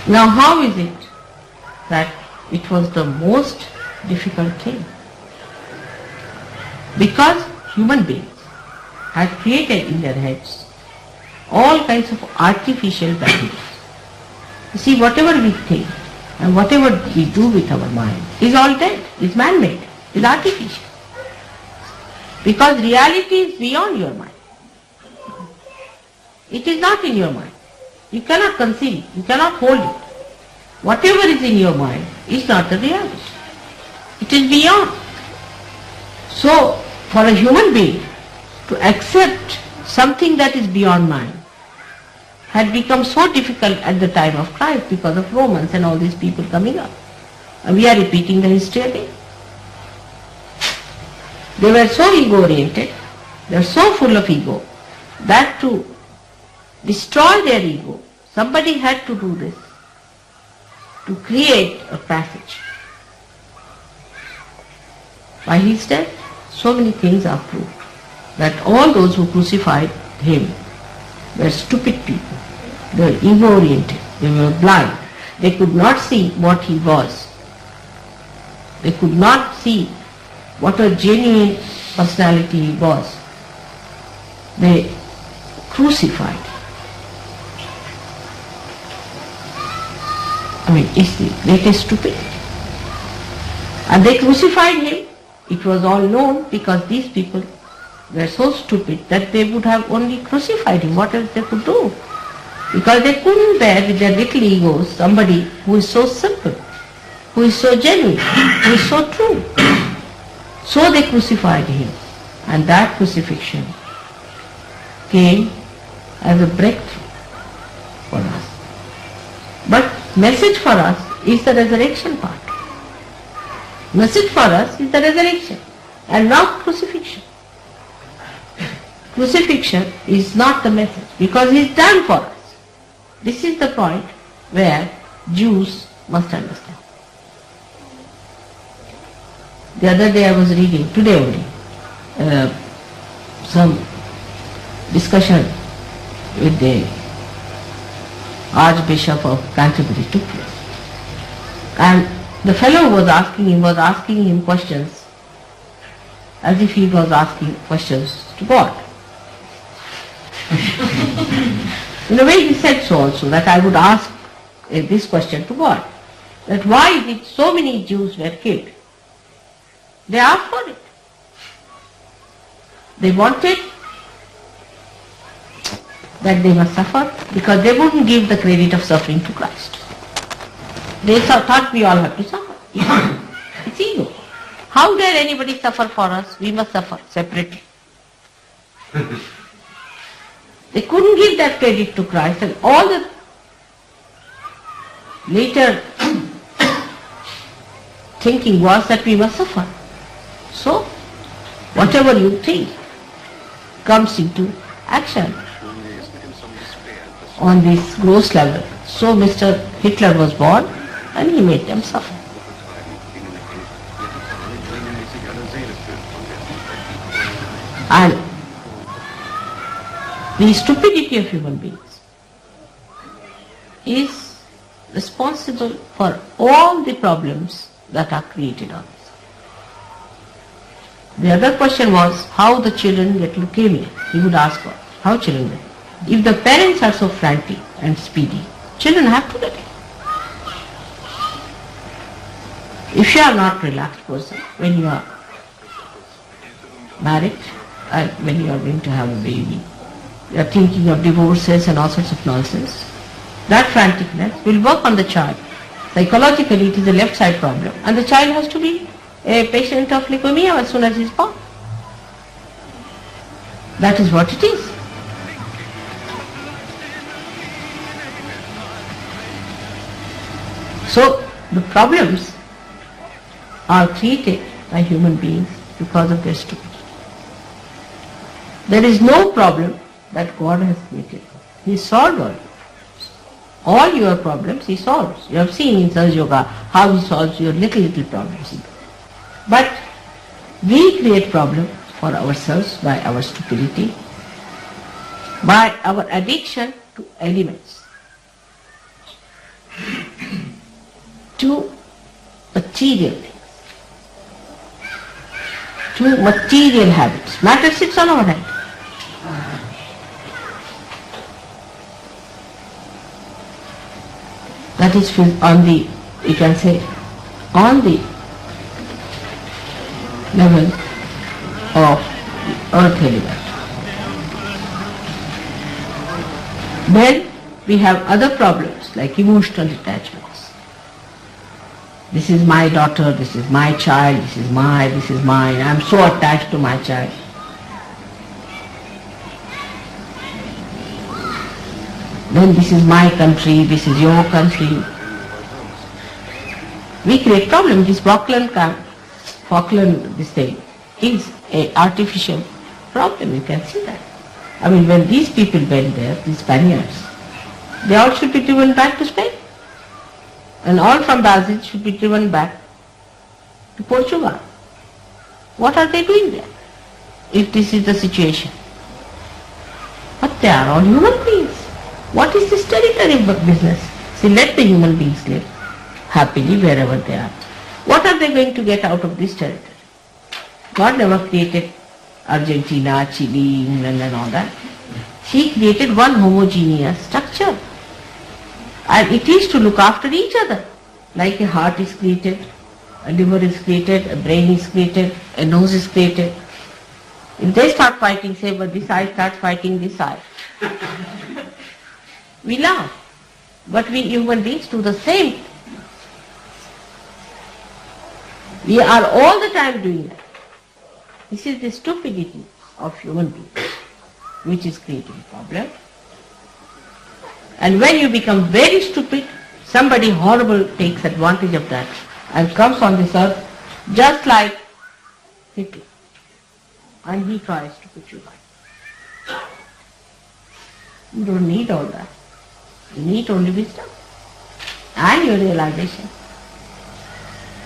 Now how is it that it was the most difficult thing? Because human beings had created in their heads all kinds of artificial values. You see, whatever we think and whatever we do with our mind is all dead, is man-made, is artificial. Because reality is beyond your mind. It is not in your mind. You cannot conceive it, you cannot hold it. Whatever is in your mind is not the reality. It is beyond. So, for a human being to accept something that is beyond mind had become so difficult at the time of Christ because of Romans and all these people coming up. And we are repeating the history again. They were so ego-oriented, they were so full of ego, that to destroy their ego, somebody had to do this, to create a passage. By his death, so many things are proved, that all those who crucified him were stupid people. They were ego-oriented, they were blind, they could not see what he was. They could not see what a genuine personality he was. They crucified. I mean, it's the greatest stupidity. And they crucified him. It was all known because these people were so stupid that they would have only crucified him. What else they could do? Because they couldn't bear with their little egos somebody who is so simple, who is so genuine, who is so true. So they crucified him. And that crucifixion came as a breakthrough for us. But message for us is the resurrection part. Message for us is the resurrection and not crucifixion. Crucifixion is not the message because he is done for us. This is the point where Jews must understand. The other day I was reading, today only, some discussion with the Archbishop of Canterbury took place. And the fellow was asking him questions as if he was asking questions to God. In a way he said so also, that I would ask this question to God, that why did so many Jews were killed? They asked for it. They wanted that they must suffer because they wouldn't give the credit of suffering to Christ. They thought we all have to suffer. It's ego. How dare anybody suffer for us? We must suffer separately. They couldn't give that credit to Christ, and all the later thinking was that we must suffer. So, whatever you think comes into action on this gross level. So Mr. Hitler was born and he made them suffer. And the stupidity of human beings is responsible for all the problems that are created on us. The other question was how the children get leukemia. He would ask God, how children get it? If the parents are so frantic and speedy, children have to get it. If you are not a relaxed person, when you are married and when you are going to have a baby, you are thinking of divorces and all sorts of nonsense, that franticness will work on the child. Psychologically it is a left side problem and the child has to be a patient of leukemia as soon as he is born. That is what it is. So the problems are created by human beings because of their stupidity. There is no problem that God has created. He solved all your problems. All your problems He solves. You have seen in sahajayoga how He solves your little problems. But we create problems for ourselves by our stupidity, by our addiction to elements, to material things, to material habits. Matter sits on our head. That is on the, you can say, on the level of the earth element. Then we have other problems like emotional attachments. This is my daughter, this is my child, this is mine, I am so attached to my child. Then this is my country, this is your country. We create problems. This Falkland, this thing, is an artificial problem, you can see that. I mean, when these people went there, these Spaniards, they all should be driven back to Spain. And all from Brazil should be driven back to Portugal. What are they doing there, if this is the situation? But they are all human beings. What is this territory business? See, let the human beings live happily wherever they are. What are they going to get out of this territory? God never created Argentina, Chile, England and all that. He created one homogeneous structure. And it is to look after each other. Like a heart is created, a liver is created, a brain is created, a nose is created. If they start fighting, say, but this eye starts fighting this eye. We laugh. But we human beings do the same. We are all the time doing that. This is the stupidity of human beings, which is creating problem. And when you become very stupid, somebody horrible takes advantage of that and comes on this earth just like Hitler. And he tries to put you right. You don't need all that. You need only wisdom and your realization.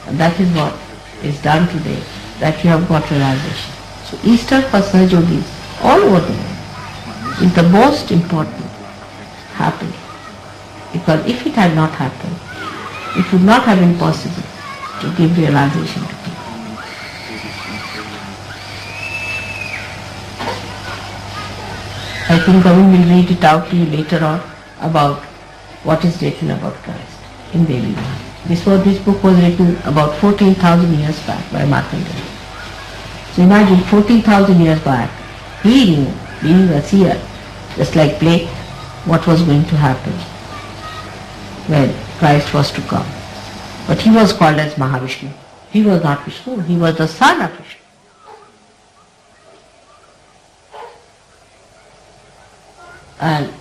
And that is what is done today, that you have got realization. So Easter for Sahajogis all over the world is the most important happening. Because if it had not happened, it would not have been possible to give realization to people. I think I will read it out to you later on about what is written about Christ in daily life. This book was written about 14,000 years back by Mahatma Gandhi. So imagine 14,000 years back, he knew, being a seer, just like Blake, what was going to happen when Christ was to come. But he was called as Mahavishnu. He was not Vishnu, he was the son of Vishnu. And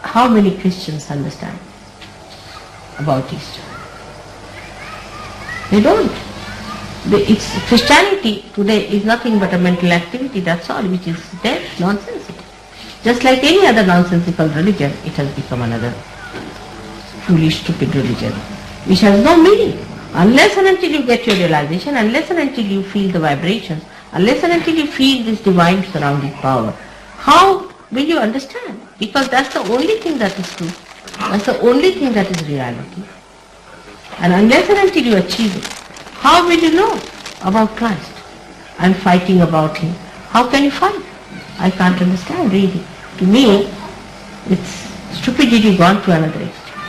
how many Christians understand about Easter? They don't. Christianity today is nothing but a mental activity, that's all, which is dead, nonsensical. Just like any other nonsensical religion, it has become another foolish, stupid religion, which has no meaning. Unless and until you get your realization, unless and until you feel the vibrations, unless and until you feel this divine surrounding power, how will you understand? Because that's the only thing that is true. That's the only thing that is reality. And unless and until you achieve it, how will you know about Christ and fighting about Him? How can you fight? I can't understand really. To me, it's stupidity gone to another extreme.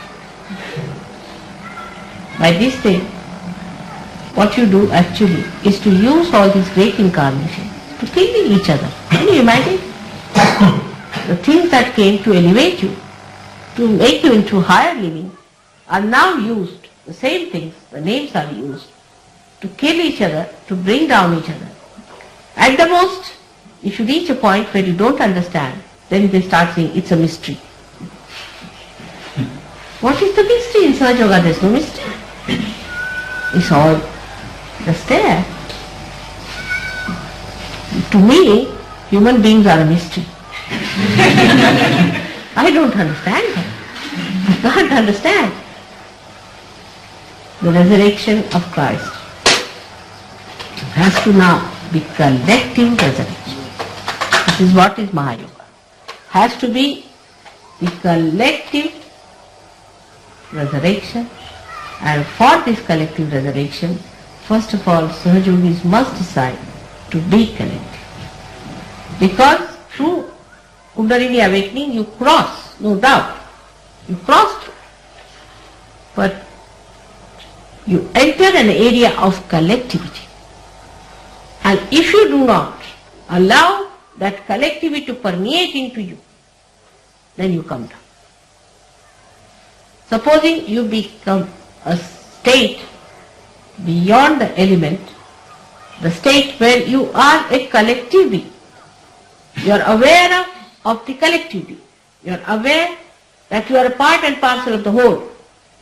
By this thing, what you do actually is to use all these great incarnations to kill each other. Can you imagine? The things that came to elevate you, to make you into higher living, are now used, the same things, the names are used, to kill each other, to bring down each other. At the most, if you reach a point where you don't understand, then they start saying it's a mystery. What is the mystery in Sahaja Yoga? There's no mystery. It's all just there. To me, human beings are a mystery. I don't understand them. I can't understand. The resurrection of Christ has to now be collective resurrection. This is what is Mahayoga. Has to be the collective resurrection, and for this collective resurrection, first of all, Sahajogis must decide to be collective. Because through Kundalini awakening you cross, no doubt, you cross through. But you enter an area of collectivity. And if you do not allow that collectivity to permeate into you, then you come down. Supposing you become a state beyond the element, the state where you are a collective being. You are aware of the collective being. You are aware that you are a part and parcel of the whole.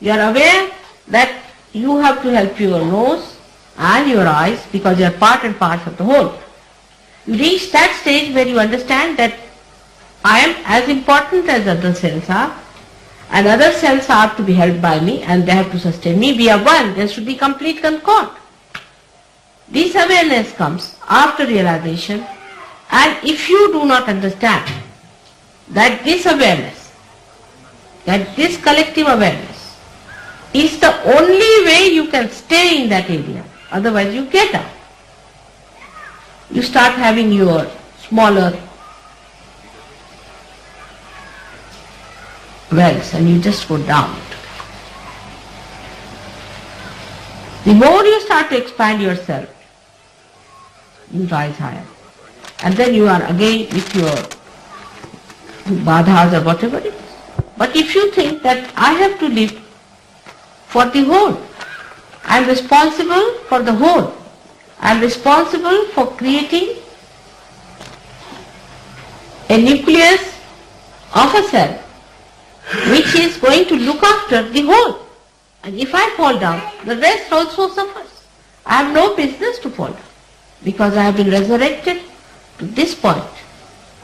You are aware that you have to help your nose and your eyes because you are part and parcel of the whole. You reach that stage where you understand that I am as important as other cells are, and other cells are to be held by me and they have to sustain me. We are one. There should be complete concord. This awareness comes after realization, and if you do not understand that this awareness, that this collective awareness is the only way you can stay in that area, otherwise you get out. You start having your smaller wells and you just go down. The more you start to expand yourself, you rise higher. And then you are again with your badhas or whatever it is. But if you think that I have to live for the whole, I am responsible for the whole, I am responsible for creating a nucleus of a cell which is going to look after the whole. And if I fall down, the rest also suffers. I have no business to fall down because I have been resurrected to this point.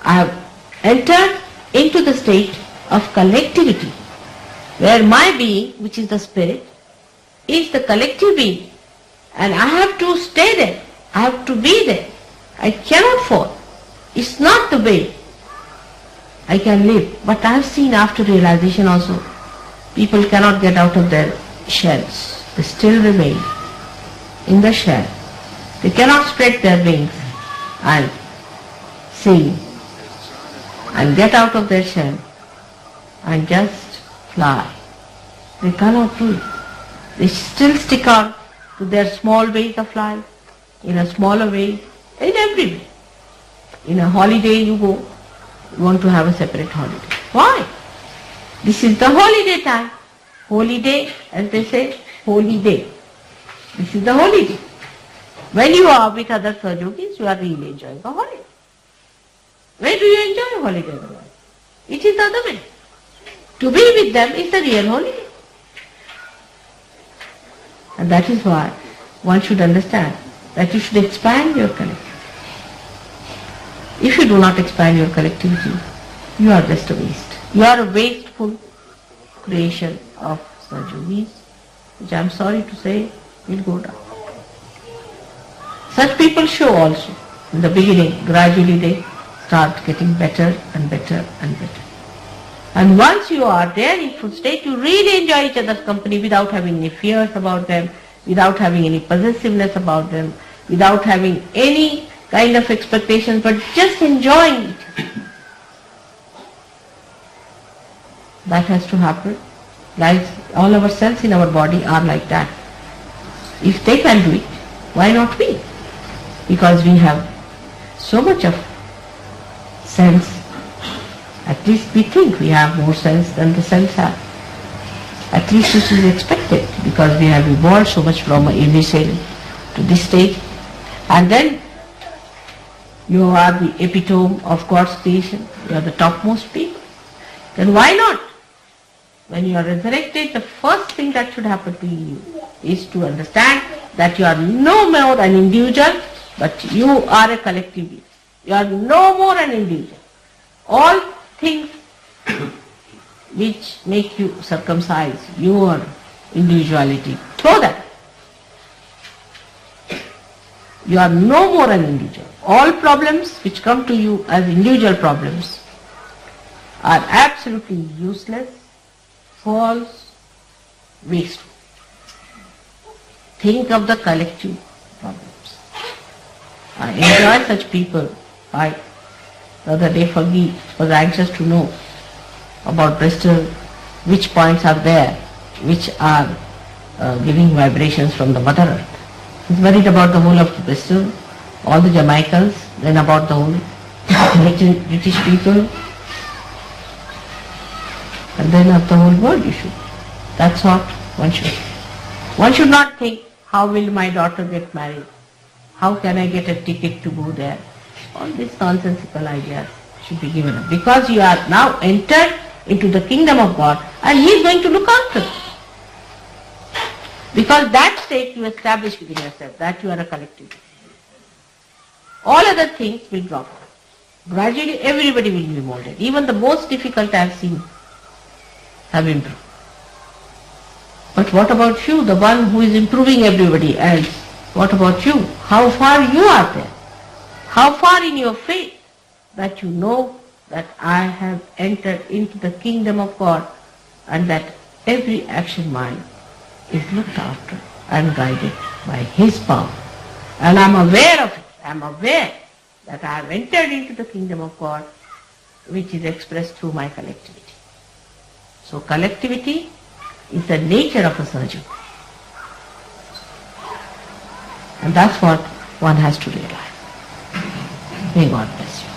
I have entered into the state of collectivity where my being, which is the spirit, is the collective being, and I have to stay there. I have to be there. I cannot fall. It's not the way I can live. But I have seen after realization also, people cannot get out of their shells. They still remain in the shell. They cannot spread their wings and sing and get out of their shell and just fly. They cannot do it. They still stick out to their small ways of life, in a smaller way, in every way. In a holiday you go, you want to have a separate holiday. Why? This is the holiday time. Holy day, as they say, holy day. This is the holy day. When you are with other Sahajogis, you are really enjoying a holiday. Where do you enjoy a holiday otherwise? It is the other way. To be with them is the real holiday. And that is why one should understand that you should expand your collectivity. If you do not expand your collectivity, you are just a waste. You are a wasteful creation of Sahajogis, which I am sorry to say will go down. Such people show also. In the beginning, gradually they start getting better and better and better. And once you are there in full state, you really enjoy each other's company without having any fears about them, without having any possessiveness about them, without having any kind of expectations, but just enjoying it. That has to happen. Like all our cells in our body are like that. If they can do it, why not we? Because we have so much of sense. At least we think we have more sense than the cells have. At least this is expected because we have evolved so much from a early cell to this stage. And then you are the epitome of God's creation. You are the topmost people. Then why not? When you are resurrected, the first thing that should happen to you is to understand that you are no more an individual, but you are a collective being. You are no more an individual. All things which make you circumcise your individuality, throw that. You are no more an individual. All problems which come to you as individual problems are absolutely useless, false, wasteful. Think of the collective problems. I enjoy such people. I, the other day, was anxious to know about Bristol, which points are there, which are giving vibrations from the Mother Earth. He's worried about the whole of Bristol, all the Jamaicans, then about the whole British people, and then of the whole world you should. That's what one should. One should not think, how will my daughter get married? How can I get a ticket to go there? All these nonsensical ideas should be given up. Because you are now entered into the kingdom of God and He is going to look after you. Because that state you establish within yourself, that you are a collective. All other things will drop. Gradually everybody will be molded. Even the most difficult I have seen have improved. But what about you, the one who is improving everybody else? What about you? How far you are there? How far in your faith that you know that I have entered into the kingdom of God and that every action mine is looked after and guided by His power. And I am aware of it. I am aware that I have entered into the kingdom of God, which is expressed through my collectivity. So collectivity is the nature of a Sahajayoga. And that's what one has to realize. May God bless you.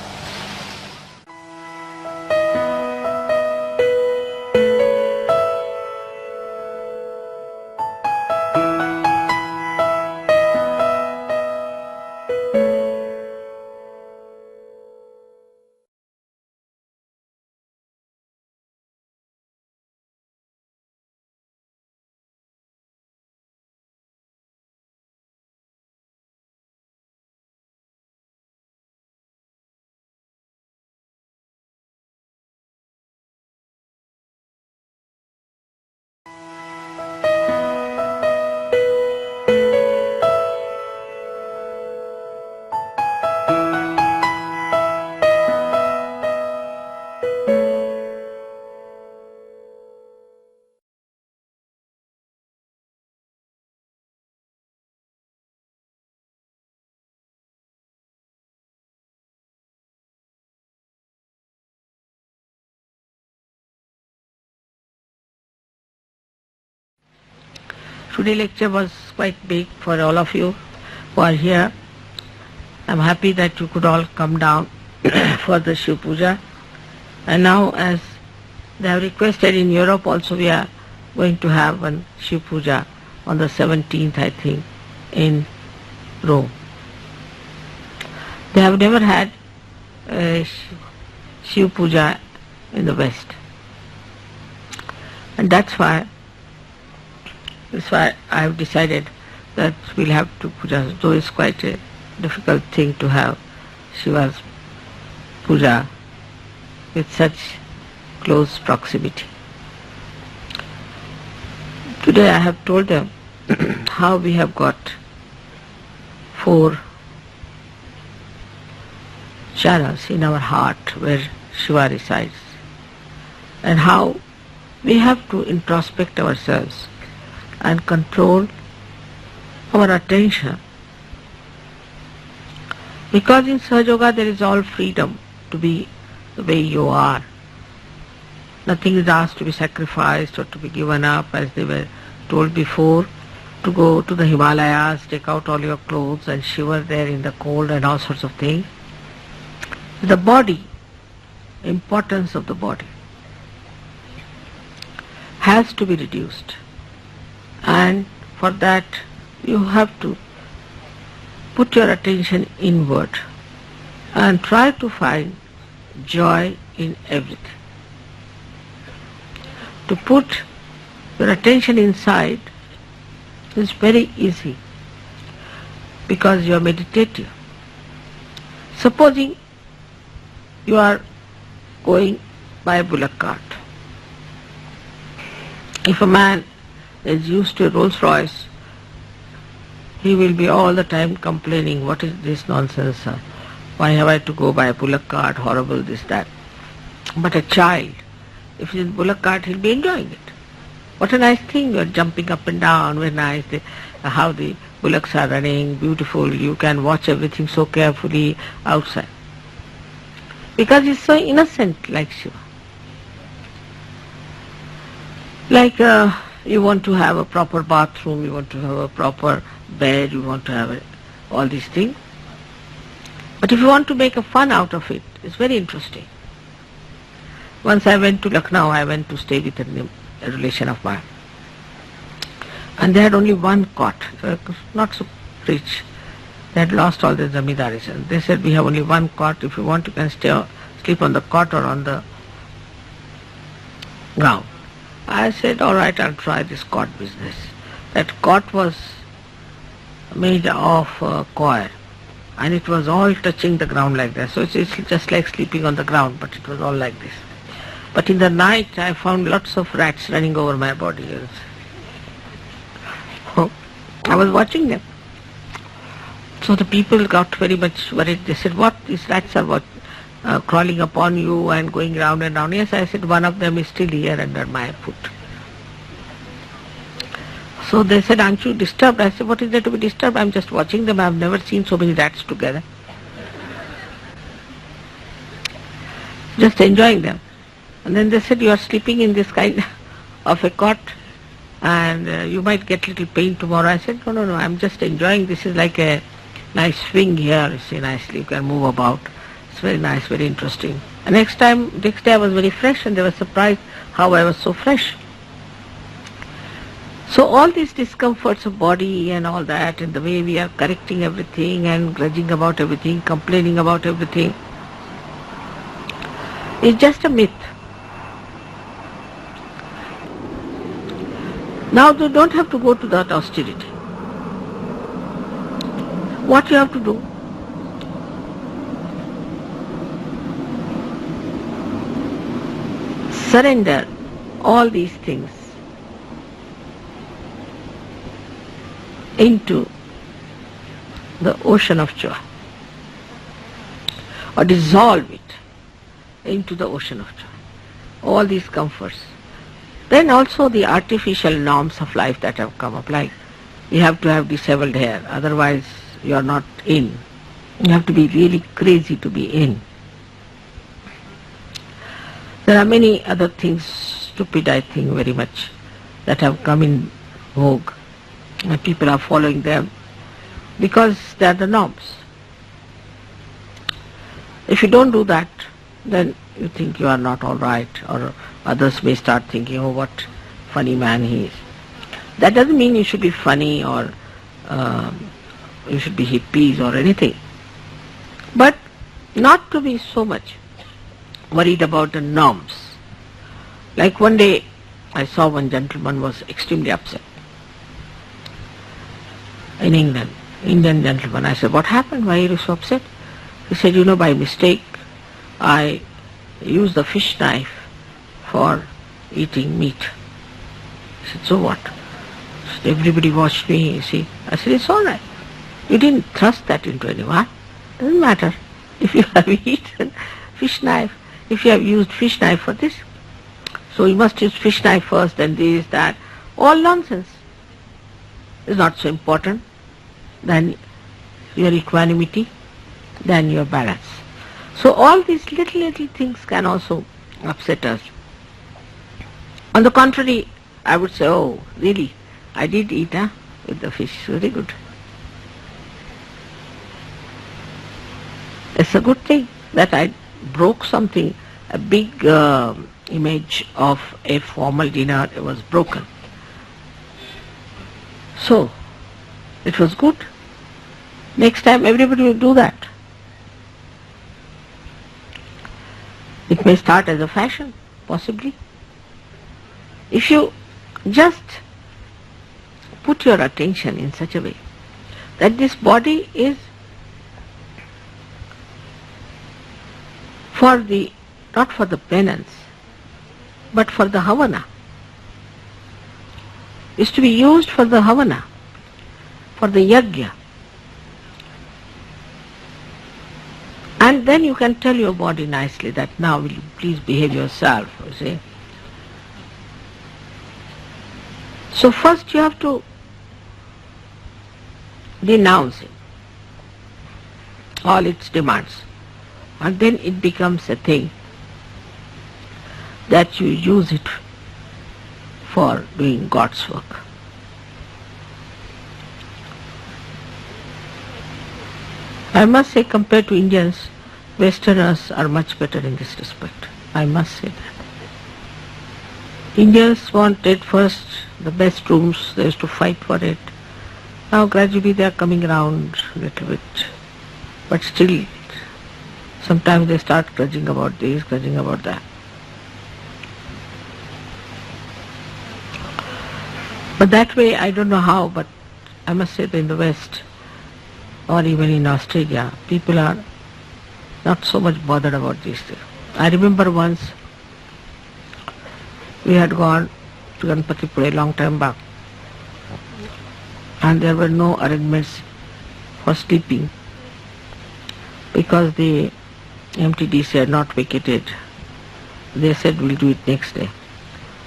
Today lecture was quite big for all of you who are here. I'm happy that you could all come down for the Shiv Puja. And now, as they have requested, in Europe also we are going to have one Shiv Puja on the 17th, I think, in Rome. They have never had a Shiv Puja in the West. And that's why I have decided that we'll have two pujas, though it's quite a difficult thing to have Shiva's puja with such close proximity. Today I have told them how we have got 4 channels in our heart where Shiva resides, and how we have to introspect ourselves and control our attention. Because in sahajayoga there is all freedom to be the way you are. Nothing is asked to be sacrificed or to be given up, as they were told before, to go to the Himalayas, take out all your clothes and shiver there in the cold and all sorts of things. The body, importance of the body, has to be reduced. And for that you have to put your attention inward and try to find joy in everything. To put your attention inside is very easy because you are meditative. Supposing you are going by a bullock cart. If a man is used to a Rolls Royce, he will be all the time complaining, what is this nonsense? Why have I to go by a bullock cart, horrible this, that. But a child, if he is in a bullock cart, he'll be enjoying it. What a nice thing, you're jumping up and down, very nice, how the bullocks are running, beautiful, you can watch everything so carefully outside. Because he's so innocent like Shiva. Like you want to have a proper bathroom, you want to have a proper bed, you want to have all these things. But if you want to make a fun out of it, it's very interesting. Once I went to Lucknow, I went to stay with a relation of mine. And they had only one cot, not so rich. They had lost all their zamindari. And they said, we have only one cot, if you want you can sleep on the cot or on the ground. I said, all right, I'll try this cot business. That cot was made of coir, and it was all touching the ground like that. So it's just like sleeping on the ground, but it was all like this. But in the night I found lots of rats running over my body. I was watching them. So the people got very much worried. They said, what, these rats are what? Crawling upon you and going round and round. Yes, I said, one of them is still here under my foot. So they said, aren't you disturbed? I said, what is there to be disturbed? I'm just watching them. I've never seen so many rats together. Just enjoying them. And then they said, you are sleeping in this kind of a cot and you might get little pain tomorrow. I said, no, I'm just enjoying. This is like a nice swing here. You see, nicely you can move about. It's very nice, very interesting. And next day I was very fresh, and they were surprised how I was so fresh. So all these discomforts of body and all that, and the way we are correcting everything and grudging about everything, complaining about everything, is just a myth. Now you don't have to go to that austerity. What you have to do? Surrender all these things into the ocean of joy, or dissolve it into the ocean of joy. All these comforts. Then also the artificial norms of life that have come up, like you have to have disheveled hair, otherwise you are not in. You have to be really crazy to be in. There are many other things, stupid I think very much, that have come in vogue. and people are following them because they are the norms. If you don't do that, then you think you are not all right, or others may start thinking, oh, what funny man he is. That doesn't mean you should be funny or you should be hippies or anything. But not to be so much worried about the norms. Like one day I saw one gentleman was extremely upset in England, Indian gentleman. I said, what happened? Why are you so upset? He said, you know, by mistake I used the fish knife for eating meat. I said, so what? Said, everybody watched me, you see. I said, it's all right. You didn't thrust that into anyone. Doesn't matter if you have eaten fish knife, if you have used fish knife for this. So you must use fish knife first, then this, that. All nonsense. It's not so important than your equanimity, than your balance. So all these little things can also upset us. On the contrary, I would say, oh, really, I did eat with the fish, very good. It's a good thing that I broke something, a big image of a formal dinner was broken. So, it was good. Next time everybody will do that. It may start as a fashion, possibly. If you just put your attention in such a way that this body is not for the penance, but for the havana, is to be used for the havana, for the yajna. And then you can tell your body nicely that now will you please behave yourself, you see. So first you have to denounce it, all its demands, and then it becomes a thing that you use it for doing God's work. I must say, compared to Indians, Westerners are much better in this respect. I must say that. Indians wanted first the best rooms, they used to fight for it. Now gradually they are coming around a little bit, but still sometimes they start grudging about this, grudging about that. But that way, I don't know how, but I must say that in the West, or even in Australia, people are not so much bothered about these things. I remember once we had gone to Ganpatipura a long time back, and there were no arrangements for sleeping because the MTDC had not vacated. They said we'll do it next day.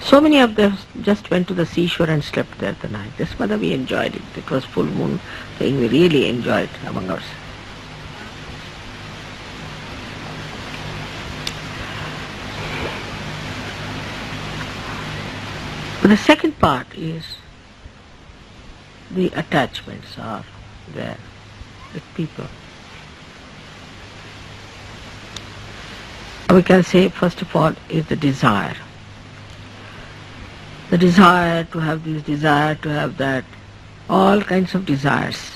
So many of them just went to the seashore and slept there the night. This mother, we enjoyed it. It was full moon thing. We really enjoyed it among ourselves. But the second part is the attachments are there with people. We can say, first of all, is the desire. The desire to have this, desire to have that, all kinds of desires,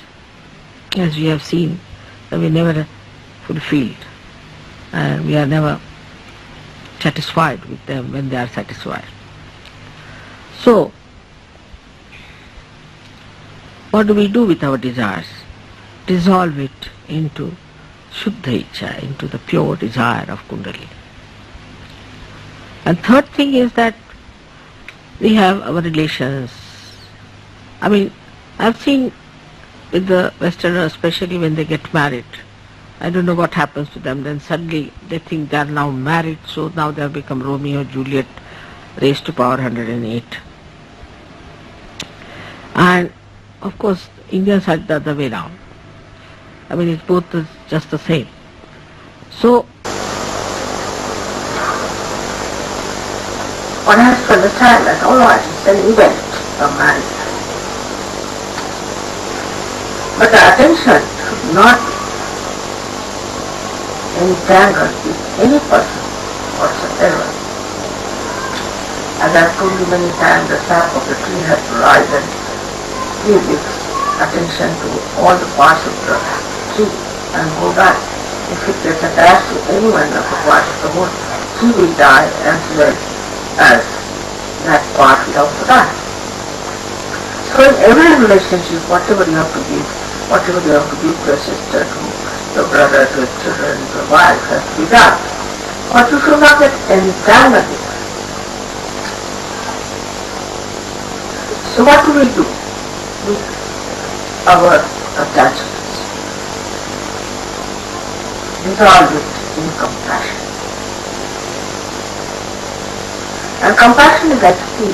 as we have seen, that we never fulfilled, and we are never satisfied with them when they are satisfied. So, what do we do with our desires? Dissolve it into Shuddha Ichcha, into the pure desire of Kundalini. And third thing is that we have our relations. I mean, I've seen with the Westerners, especially when they get married, I don't know what happens to them, then suddenly they think they are now married, so now they have become Romeo and Juliet raised to power 108. And of course, Indians are the other way around. I mean, it's both just the same. So, one has to understand that all right, it's an event of marriage. But the attention should not entangled with any person whatsoever. As I've told you many times, the sap of the tree has to rise and give its attention to all the parts of the tree and go back. If it gets attached to any one of the parts of the whole, tree will die as well as that part will also die. So in every relationship, whatever you have to give to a sister, to your brother, to your children, to your wife, has to be done. But you should not get entangled with it. So what do we do with our attachments? Dissolve it in compassion. And compassion is like sea.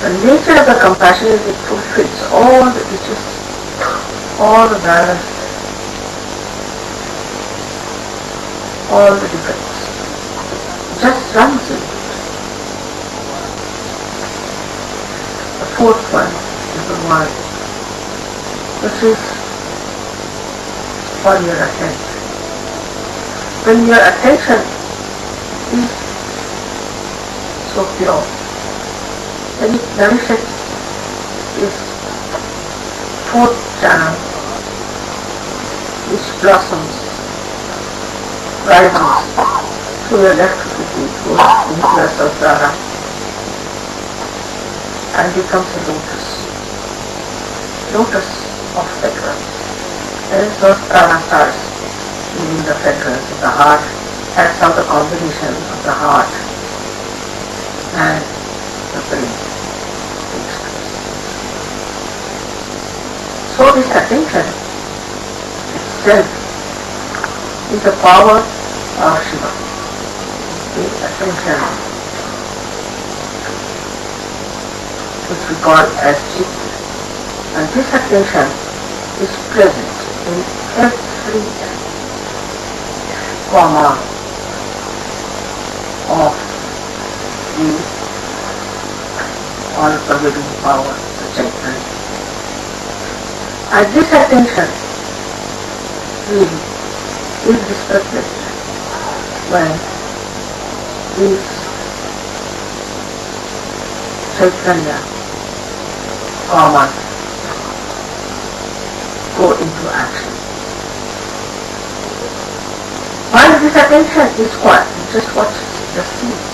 The nature of the compassion is it fulfills all the issues, all the balance, all the defects. Just runs in it. The fourth one is the one which is for your attention. When your attention is so pure, then it nourishes this fourth channel which blossoms, rises through your electricity, goes into your sahasrara and becomes a lotus of fragrance. There is no prana starts giving the fragrance of the heart. That's how the combination of the heart and the brain takes place. So this attention itself is the power of Shiva. The attention which we call as Chitta. And this attention is present in every comma of the all-pervading power, the Chaitanya. And this attention really is respected when these Chaitanya commas go into action. While this attention is quiet, it just watches, just sees.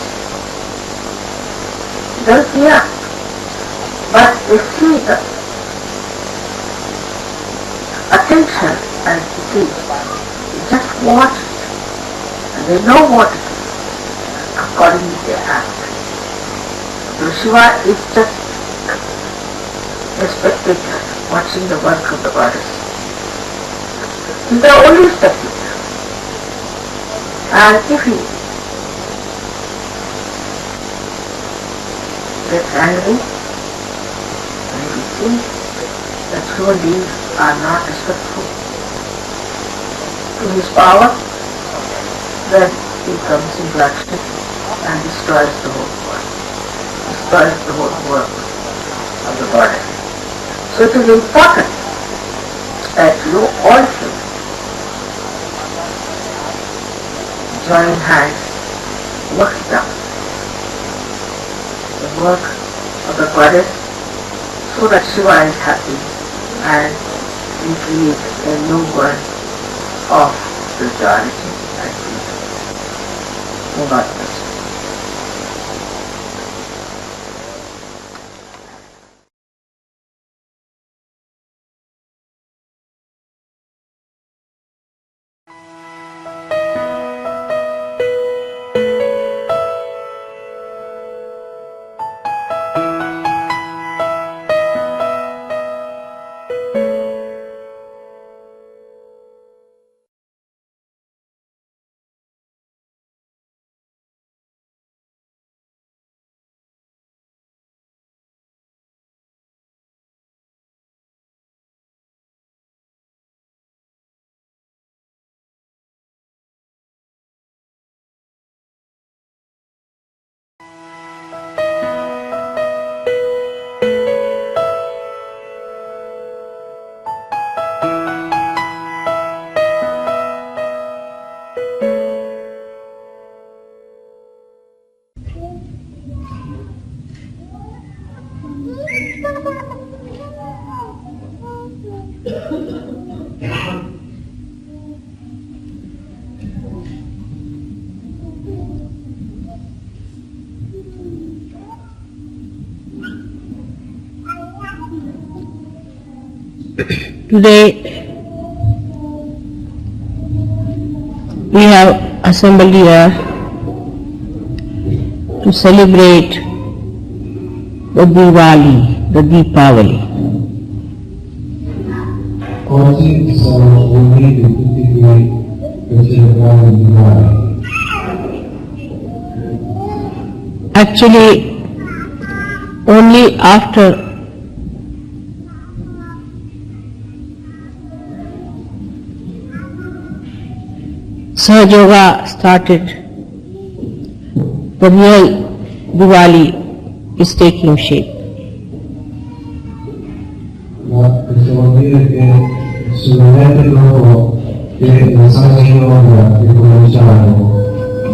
It doesn't react. But they see the attention and see. They just watch it. And they know what it is. Accordingly they act. So Shiva is just a spectator watching the work of the goddess. He's the only spectator. And if he gets angry, and if he sees that human beings are not respectful to his power, then he comes into action and destroys the whole world, destroys the whole work of the goddess. So it is important that you all should join hands, work down the work of the goddess so that Shiva is happy and we create a new world of spirituality and peace. May God bless you. Today we have assembled here to celebrate the Diwali, the Deepavali. Oggi sono riuniti tutti qui per celebrare il Diwali. Actually, only after sahajayoga started, the real Diwali is taking shape. Ma possiamo dire che solamente dopo che il sahajayoga è cominciato,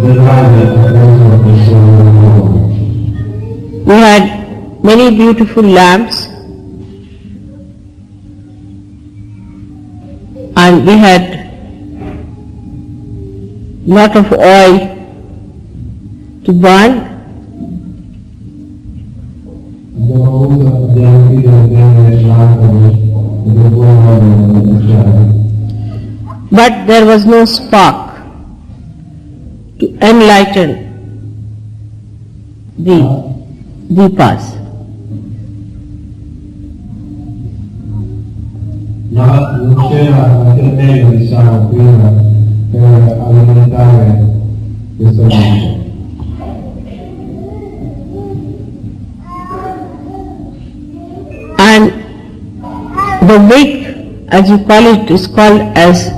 Diwali ha preso il suo luogo. We had many beautiful lamps and we had lot of oil to burn. But there was no spark to enlighten the Deepas. Ma non c'era anche meglio, diciamo, prima per alimentare questo mondo. And the wick, as you call it, is called as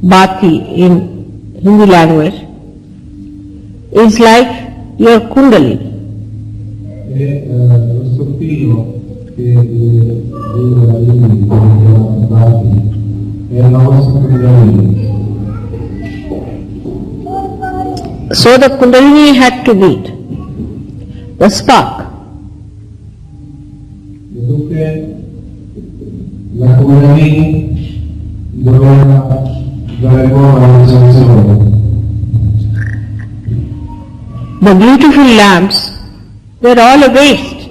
Bati in Hindi language, is like your Kundalini. E lo stoppino che viene lì, è la vostra Kundalini. So the Kundalini had to meet the spark. Dunque la Kundalini doveva dare buona realizzazione. The beautiful lamps were all a waste,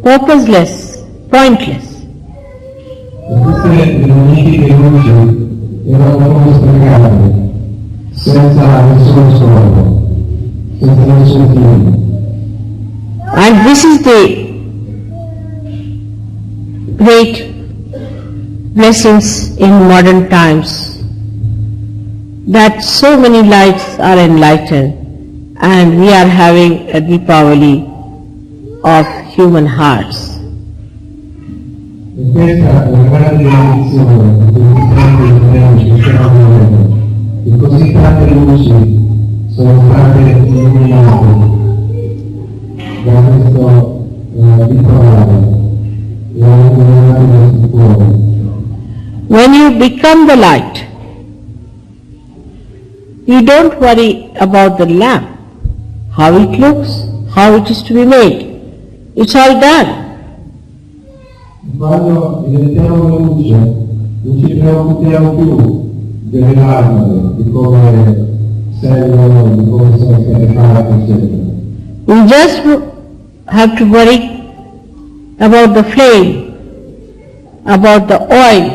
purposeless, pointless. Queste magnifiche luci erano come sprecate, senza nessun scopo, senza nessun fine. And this is the great blessings in modern times, that so many lights are enlightened and we are having a Deepavali of human hearts. E questa è la grande benedizione di questi tempi che stiamo vivendo, che così tante luci sono state illuminate da questo Deepavali e hanno illuminato i nostri cuori. When you become the light, you don't worry about the lamp, how it looks, how it is to be made. It's all done. Quando diventiamo luce, non ci preoccupiamo più delle lampade, di come servono, di come sono state fatte, eccetera. We just have to worry about the flame, about the oil.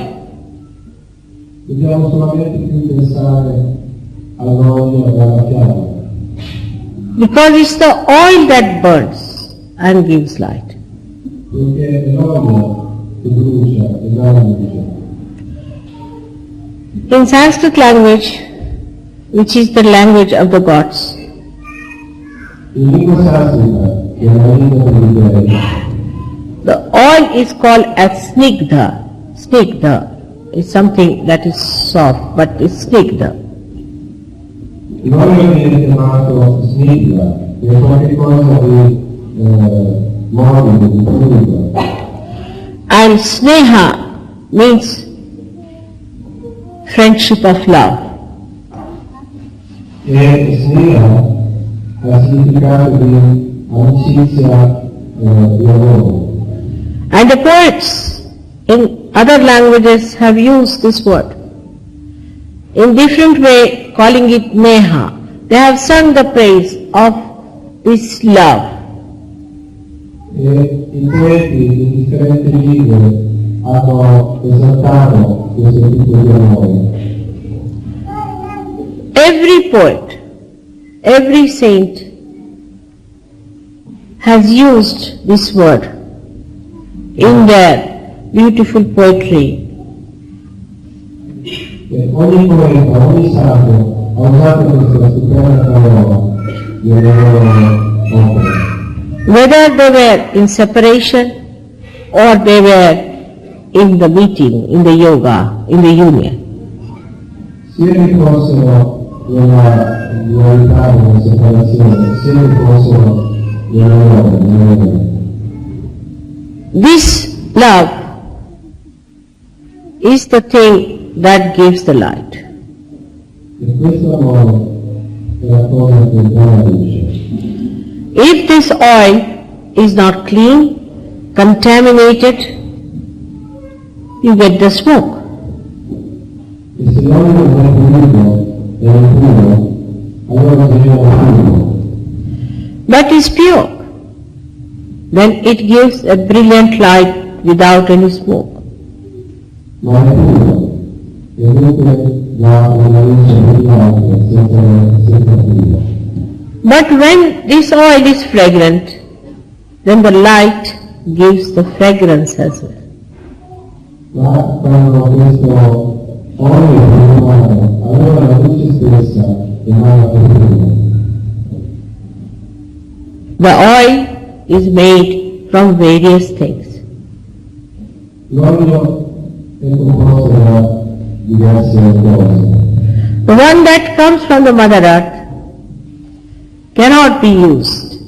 Dobbiamo solamente più pensare all'olio e alla fiamma. Because it's the oil that burns and gives light. Perché è l'olio che brucia e dà luce. In Sanskrit language, which is the language of the gods, In lingua sanscrita, che è la lingua degli dei, the oil is called as snigdha. Snigdha is something that is soft, but it's snigdha. l'olio viene chiamato snigdha, che è qualcosa di morbido, di fluido. And sneha means friendship of love. E sneha ha significato di amicizia di amore. And the poets in other languages have used this word in different way, calling it neha. They have sung the praise of this love. E i poeti di differenti lingue hanno esaltato questo tipo di amore. Every poet, every saint has used this word in their beautiful poetry. E ogni poeta, ogni santo ha usato questa stupenda parola nelle loro opere. Whether they were in separation or they were in the meeting, in the yoga, in the union. Sia che fossero nella dualità, nella separazione, sia che fossero nella yoga. This love is the thing that gives the light. E questo amore è la cosa che dà la luce. If this oil is not clean, contaminated, you get the smoke. E se l'olio non è pulito e impuro, allora vediamo fumo. But is pure, then it gives a brilliant light without any smoke. Ma è puro, e dunque dà una luce brillante senza filo. But when this oil is fragrant, then the light gives the fragrance as well. Ma quando questo olio è profumato, allora la luce stessa emana profumo. The oil is made from various things. L'olio è composto da diverse cose. The one that comes from the Mother Earth cannot be used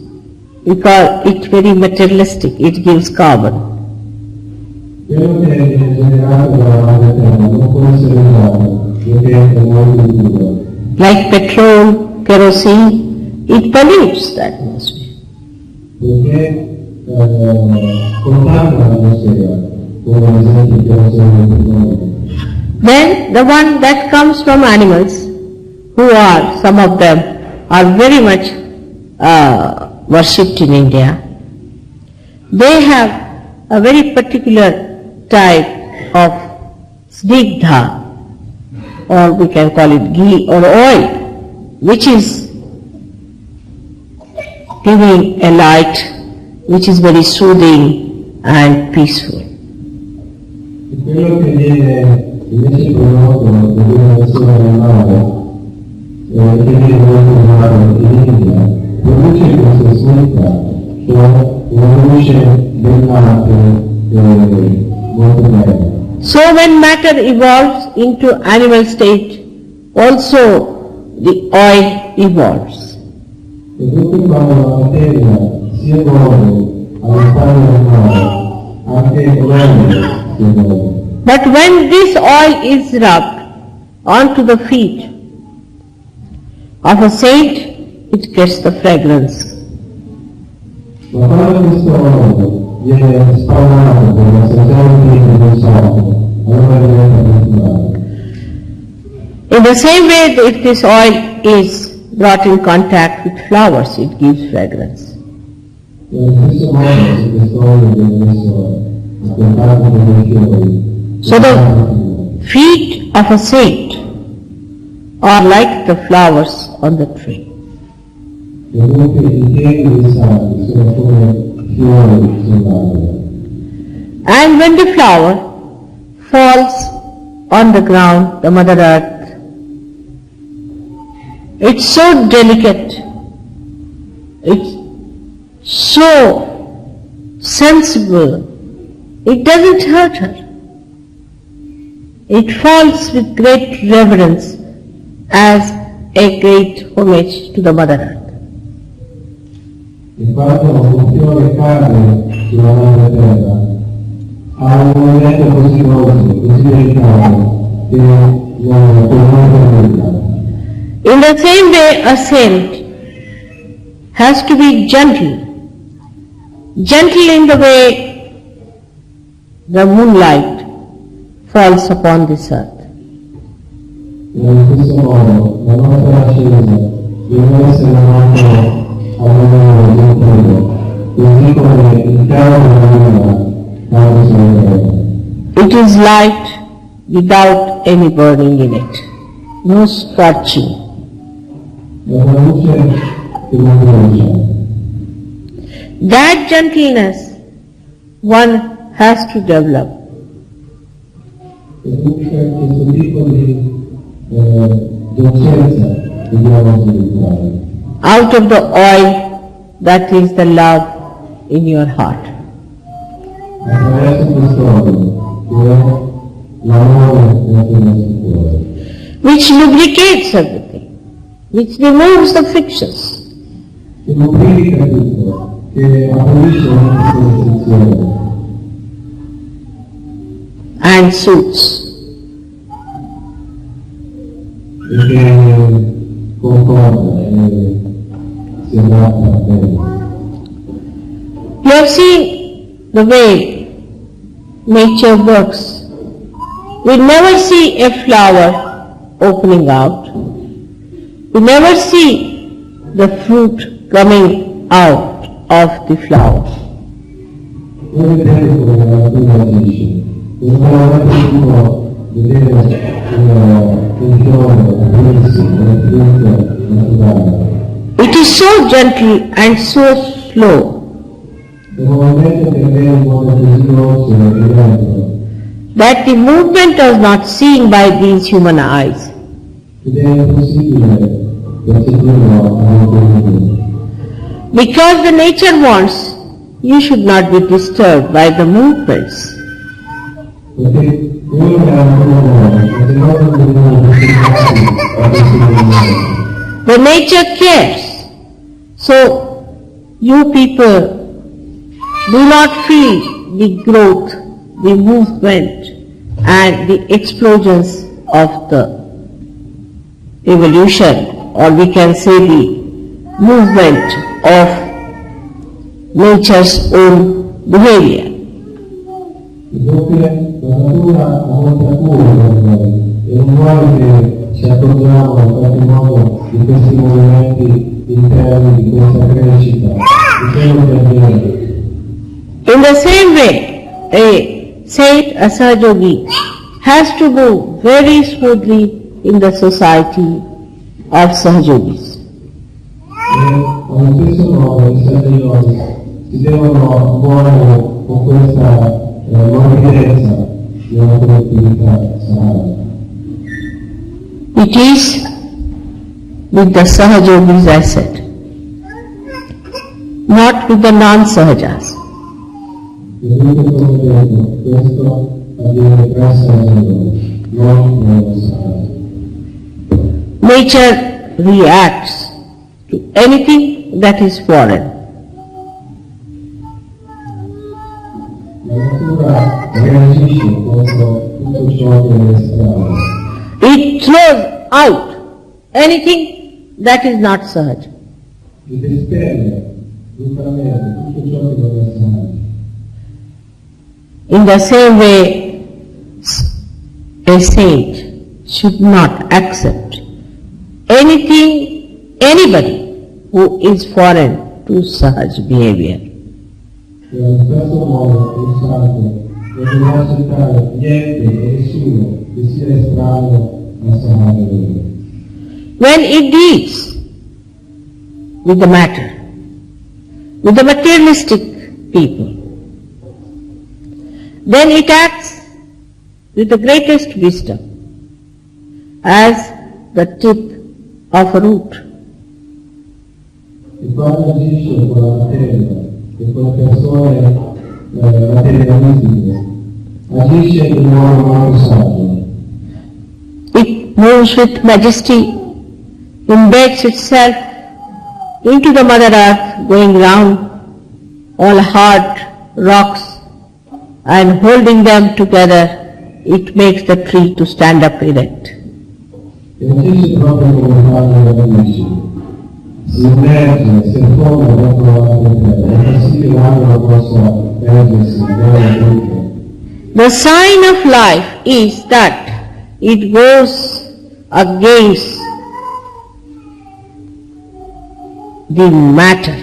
because it's very materialistic, it gives carbon. Quello che è generato dalla madre terra non può essere usato perché è molto duro. Like petrol, kerosene, it pollutes the atmosphere. Perché contamina l'atmosfera, come ad esempio il kerosene del petrolio. Then the one that comes from animals, who are, some of them, are very much worshipped in India. They have a very particular type of snigdha, or we can call it ghee or oil, which is giving a light which is very soothing and peaceful. Quello che viene invece prodotto da persone del mare, che viene usato in India, produce questa smetà, cioè una luce brillante molto bella. So when matter evolves into animal state, also the oil evolves. E dunque quando la materia si evolve all'interno del mare, anche l'olio si evolve. But when this oil is rubbed onto the feet of a saint, it gets the fragrance. Ma quando questo olio viene spalmato per la stagione del sole, allora diventa profumare. In the same way, if this oil is brought in contact with flowers, it gives fragrance. E allo stesso modo, se questo olio viene messo a contatto con i fiori, so the feet of a saint are like the flowers on the tree. E dunque i piedi dei santi sono come fiori sull'albero. And when the flower falls on the ground, the Mother Earth, it's so delicate, it's so sensible, it doesn't hurt her. It falls with great reverence as a great homage to the Mother Earth. E quando un fiore cade sulla madre terra, ha un movimento così dolce, così delicato, che non può nulla. In the same way, a saint has to be gentle. Gentle in the way the moonlight falls upon this earth. Nello stesso modo, la nostra ascesa deve essere molto amorevole, gentile, It is light without any burning in it, no scorching. That gentleness one has to develop. Out of the oil that is the love in your heart. Which lubricates everything, which removes the frictions. And suits. You have seen the way nature works. We never see a flower opening out. We never see the fruit coming out of the flower. It is so gentle and so slow that the movement is not seen by these human eyes. Because the nature wants, you should not be disturbed by the movements. The nature cares. So you people do not feel the growth, the movement and the explosions of the evolution, or we can say the movement of nature's own behavior. In the same way, a saint, a sahajayogi, has to move very smoothly in the society of sahajogis. It is with the sahajogis, I said, not with the non-sahajas. Nature reacts to anything that is foreign. It throws out anything that is not sahaj. In the same way, a saint should not accept anything, anybody who is foreign to sahaj behavior. When it deals with the matter, with the materialistic people, then it acts with the greatest wisdom as the tip of a root. It moves with majesty, embeds itself into the Mother Earth, going round all hard rocks and holding them together, it makes the tree to stand up erect. The sign of life is that it goes against the matter,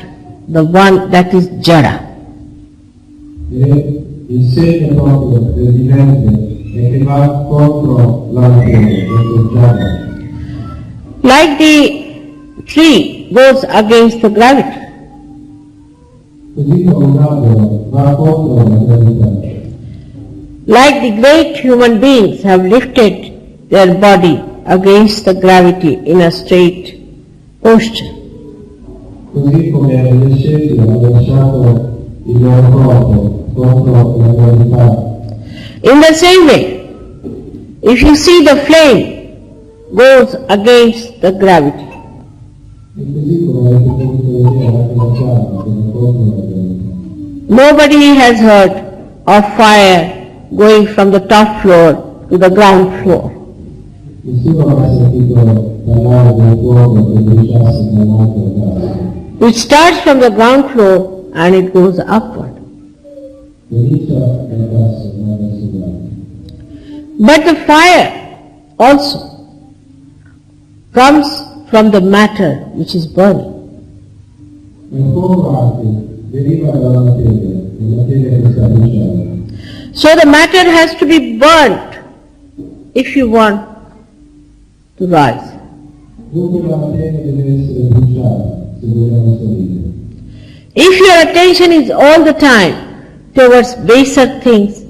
the one that is Jada. E il segno proprio del vivente è che va contro la materia, questo Jada. Like the tree goes against the gravity. Così come un albero va contro la gravità. Like the great human beings have lifted their body against the gravity in a straight posture. Così come gli asceti hanno lasciato il loro corpo contro la gravità. In the same way, if you see the flame goes against the gravity, E così come avete potuto vedere anche la fiamma che va contro la gravità. nobody has heard of fire going from the top floor to the ground floor. Nessuno ha mai sentito parlare del fuoco che bruciasse dall'alto casa. It starts from the ground floor and it goes upward. Comincia dal basso, non verso l'alto. But the fire also comes from the matter which is burning. Ma il fuoco anche deriva dalla materia, la materia che sta bruciando. So the matter has to be burnt if you want to rise. Dunque la materia deve essere bruciata se vogliamo salire. If your attention is all the time towards baser things,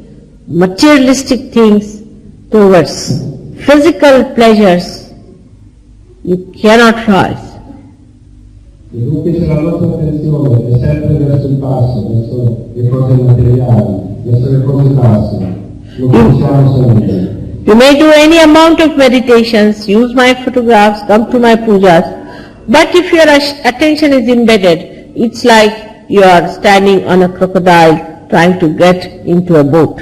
materialistic things, towards physical pleasures, you cannot rise. E dunque se la nostra attenzione è sempre verso il basso, verso le cose materiali, verso le cose basse, non possiamo salire. You may do any amount of meditations, use my photographs, come to my pujas, but if your attention is embedded, it's like you are standing on a crocodile trying to get into a boat.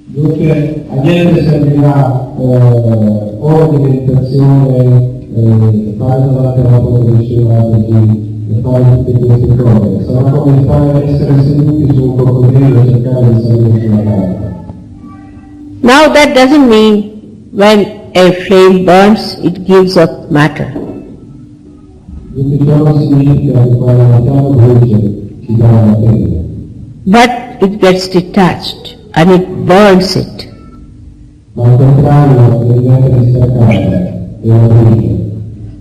Dunque a niente servirà o di meditazione, fare davanti alla foto del shrimataji e fare tutte queste cose. Sarà come essere seduti su un coccodrillo e cercare di salire sulla barca. Now that doesn't mean when a flame burns, it gives up matter. Dunque ciò non significa che quando la fiamma brucia ci dà la materia. But it gets detached and it burns it. Ma al contrario diventa distaccata e la brucia.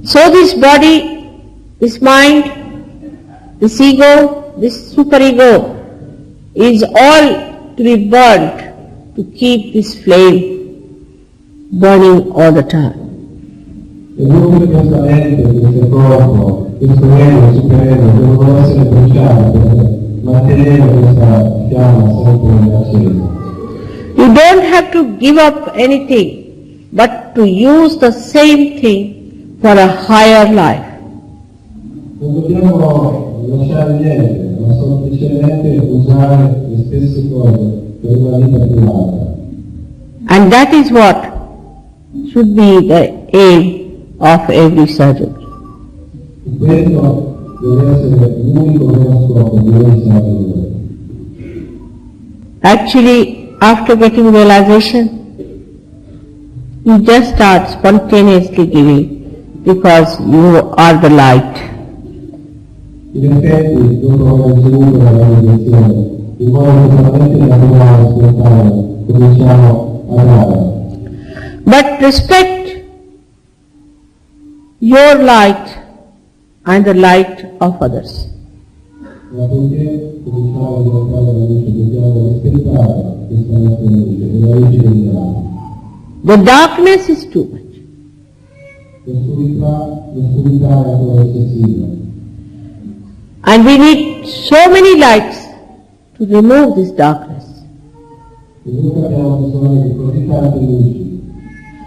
So this body, this mind, this ego, this superego is all to be burnt to keep this flame burning all the time. E dunque questa mente, questo corpo, questo ego, superego, devono essere bruciati per mantenere questa fiamma sempre accesa. You don't have to give up anything, but to use the same thing for a higher life. Non dobbiamo lasciare niente, ma semplicemente usare le stesse cose per una vita più alta. And that is what should be the aim of every surgeon. E questo deve essere l'unico vero scopo di ogni saggio. Actually, after getting realization, you just start spontaneously giving because you are the light. In effetti, dopo aver ricevuto la realizzazione, in modo totalmente naturale e spontaneo, cominciamo a dare. But respect your light and the light of others. Ma poiché cominciamo a diventare la luce, dobbiamo rispettare questa nostra luce e la luce degli altri. The darkness is too much. L'oscurità è ancora eccessiva. And we need so many lights to remove this darkness. E dunque abbiamo bisogno di così tante luci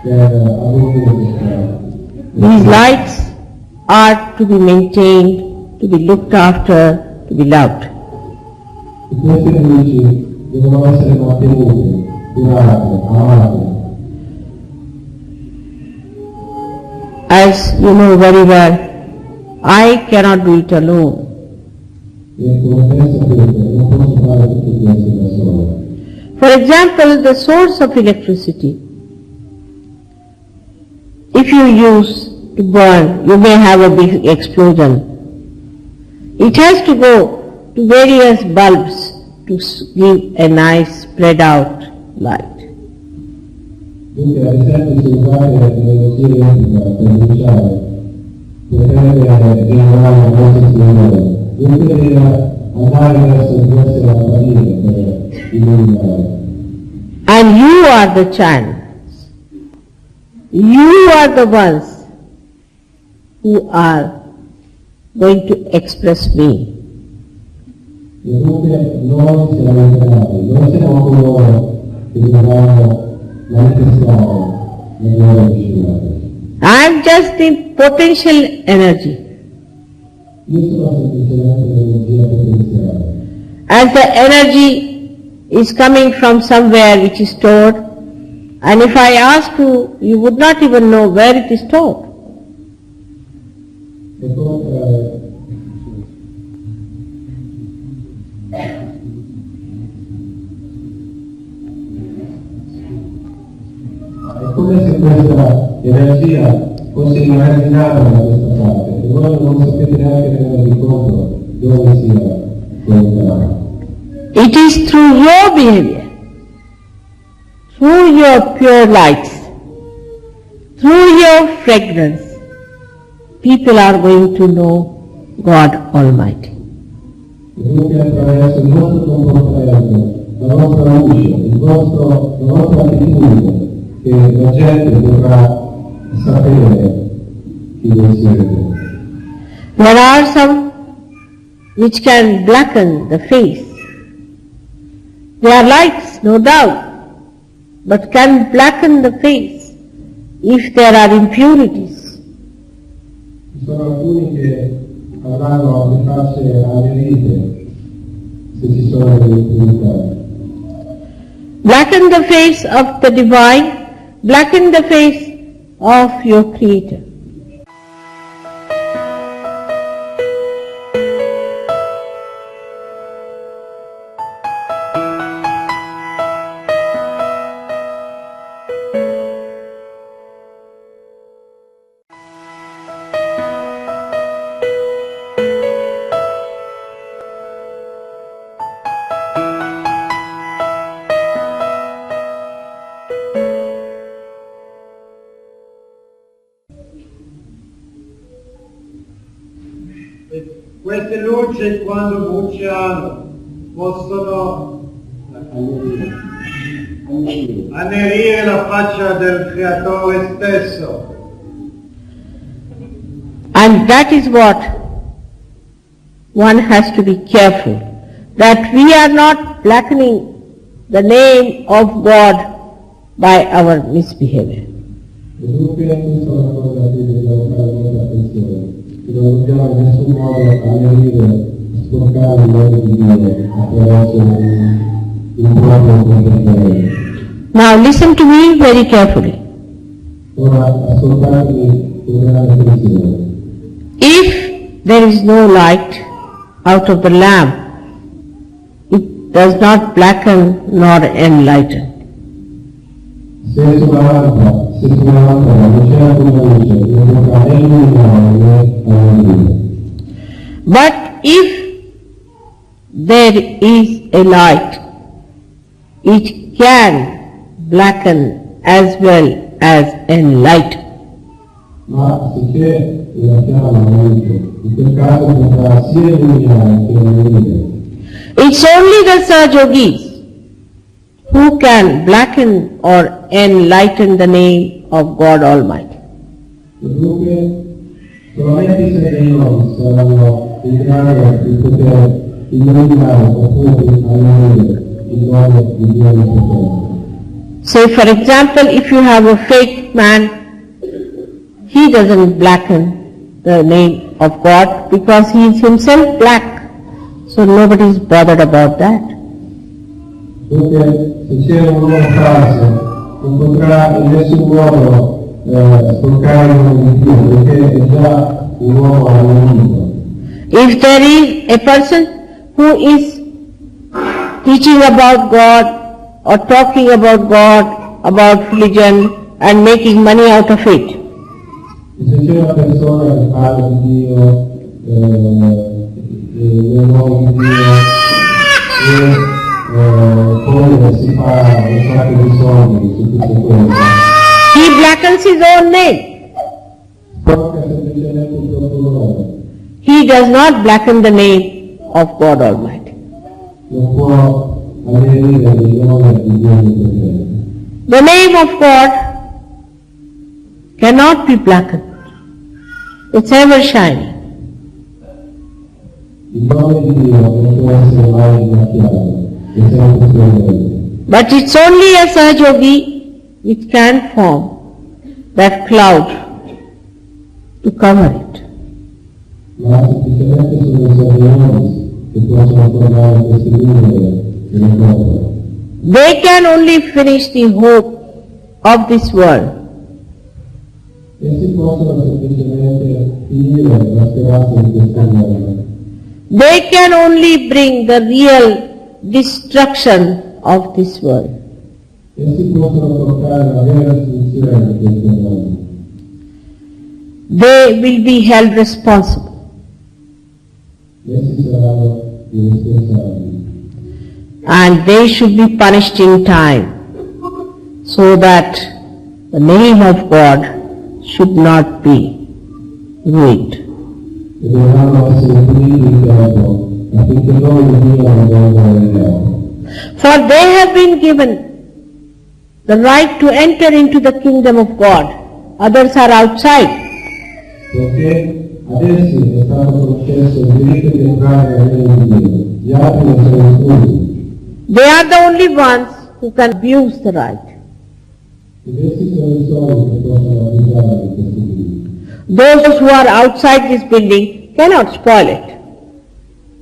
per abolire questa. These lights are to be maintained, to be looked after, to be loved. E queste luci devono essere mantenute, curate, amate. As you know very well, I cannot do it alone. For example, the source of electricity. If you use to burn, you may have a big explosion. It has to go to various bulbs to give a nice spread out light. Dunque, ad esempio, se usate l'energia elettrica per bruciare, potrebbe generare una cosa superiore. Dunque deve andare verso diverse lampadine per illuminare. And you are the channels. You are the ones who are going to express me. E dunque noi siamo entrati, noi siamo coloro che dobbiamo manifestare le loro scelte. I am just the potential energy. Io sono semplicemente l'energia potenziale. As the energy is coming from somewhere which is stored, and if I ask you, you would not even know where it is stored. È come se questa energia fosse immaginata da questa parte e voi non sapete neanche rendere conto dove sia collocata. It is through your behavior, through your pure lights, through your fragrance, people are going to know God Almighty. E dunque attraverso il vostro comportamento, la vostra luce, la vostra attitudine, che la gente dovrà sapere chi voi siete. There are some which can blacken the face. They are lights, no doubt, but can blacken the face if there are impurities. Ci sono alcuni che avranno le facce aderite se ci sono delle impurità. Blacken the face of the divine, blacken the face of your Creator. Queste luci quando bruciano possono annerire la faccia del Creatore stesso. And that is what one has to be careful, that we are not blackening the name of God by our misbehavior. Non dobbiamo in nessun modo annerire, sporcare il nome di Dio attraverso il proprio comportamento. Now listen to me very carefully. Ora ascoltatemi con grande attenzione. If there is no light out of the lamp, it does not blacken nor enlighten. Se sulla lampada non c'è alcuna luce, non potrà né illuminare né annerire. But if there is a light, it can blacken as well as enlighten. Ma se c'è la chiama la luce, in quel caso potrà sia illuminare che annerire. It's only the sahajogis who can blacken or enlighten the name of God Almighty. Dunque, solamente i sereni saranno in grado di poter illuminare oppure annerire il nome di Dio Onnipotente. Say for example, if you have a fake man, he doesn't blacken the name of God because he is himself black, so nobody is bothered about that. Dunque, se c'è un uomo falso, non potrà in nessun modo sporcare il nome di Dio, perché è già un uomo anonimo. If there is a person who is teaching about God or talking about God, about religion and making money out of it, E se c'è una persona che parla di Dio, nell'uomo di Dio e poi si fa un sacco di soldi su tutto quello. He blackens his own name. Tocca semplicemente il proprio nome. He does not blacken the name of God Almighty. Non può aderire il nome di Dio Onnipotente. The name of God cannot be blackened. It's ever shining. Il nome di Dio non può essere mai macchiato, è sempre splendente. But it's only a sahajayogi which can form that cloud to cover it. Ma semplicemente sono i sahajayogi che possono formare queste nuvole nella terra. They can only finish the hope of this world. Essi possono semplicemente finire la speranza di questo mondo. They can only bring the real destruction of this world. Essi possono portare la vera distruzione di questo mondo. They will be held responsible. Essi saranno i responsabili. And they should be punished in time, so that the name of God should not be ruined. E dovranno essere puniti in tempo, affinché il nome di Dio non venga regalato. For they have been given the right to enter into the kingdom of God. Others are outside. Perché ad essi è stato concesso il diritto di entrare nel regno di Dio, gli altri ne sono esclusi. They are the only ones who can abuse the right. Ed essi sono i soli che possono abusare di questo diritto. Those who are outside this building cannot spoil it.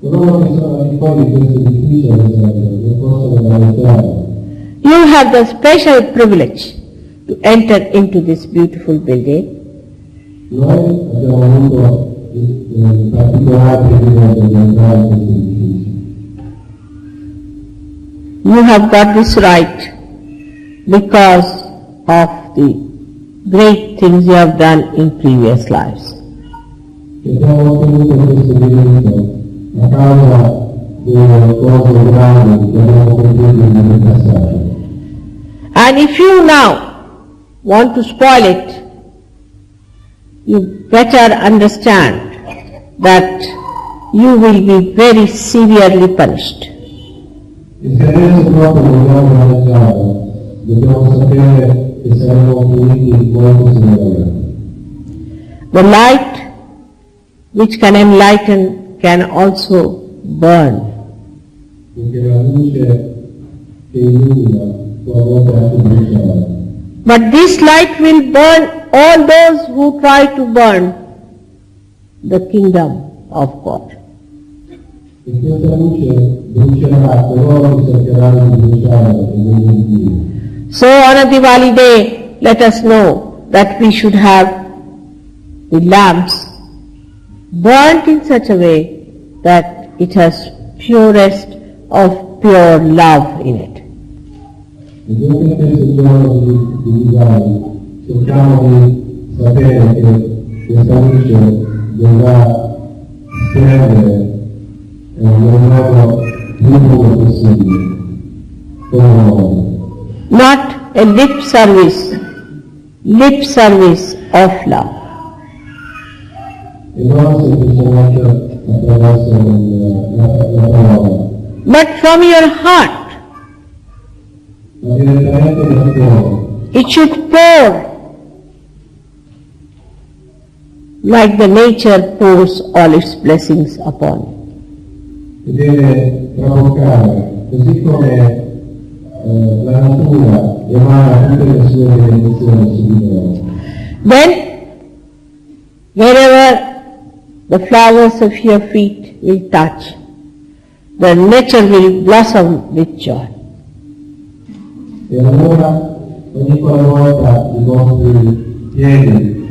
Coloro che sono al di fuori di questo edificio, ad esempio, non possono danneggiare. You have the special privilege to enter into this beautiful building. Noi abbiamo avuto il particolare privilegio di entrare in questo edificio. You have got this right because of the great things you have done in previous lives. Abbiamo ottenuto questo diritto a causa delle cose grandi che abbiamo compiuto nel passato. And if you now want to spoil it, you better understand that you will be very severely punished. E se adesso proprio vogliamo maneggiare, dobbiamo sapere che saremo puniti molto severamente. The light which can enlighten can also burn. Perché la luce che illumina può a volte anche bruciare. But this light will burn all those who try to burn the kingdom of God. E questa luce brucerà coloro che cercheranno di bruciare il regno di Dio. So on a Diwali day, let us know that we should have the lamps burnt in such a way that it has purest of pure love in it. E dunque in questo giorno di Diwali cerchiamo di sapere che questa luce dovrà splendere nel modo più puro possibile, come noi. Not a lip service of love. E non semplicemente attraverso la parola, But from your heart, ma direttamente dal cuore. it should pour like the nature pours all its blessings upon you. E deve traboccare, così come la natura emana tutte le sue benedizioni su di noi. Then, wherever the flowers of your feet will touch, the nature will blossom with joy. E allora ogni qualvolta i vostri piedi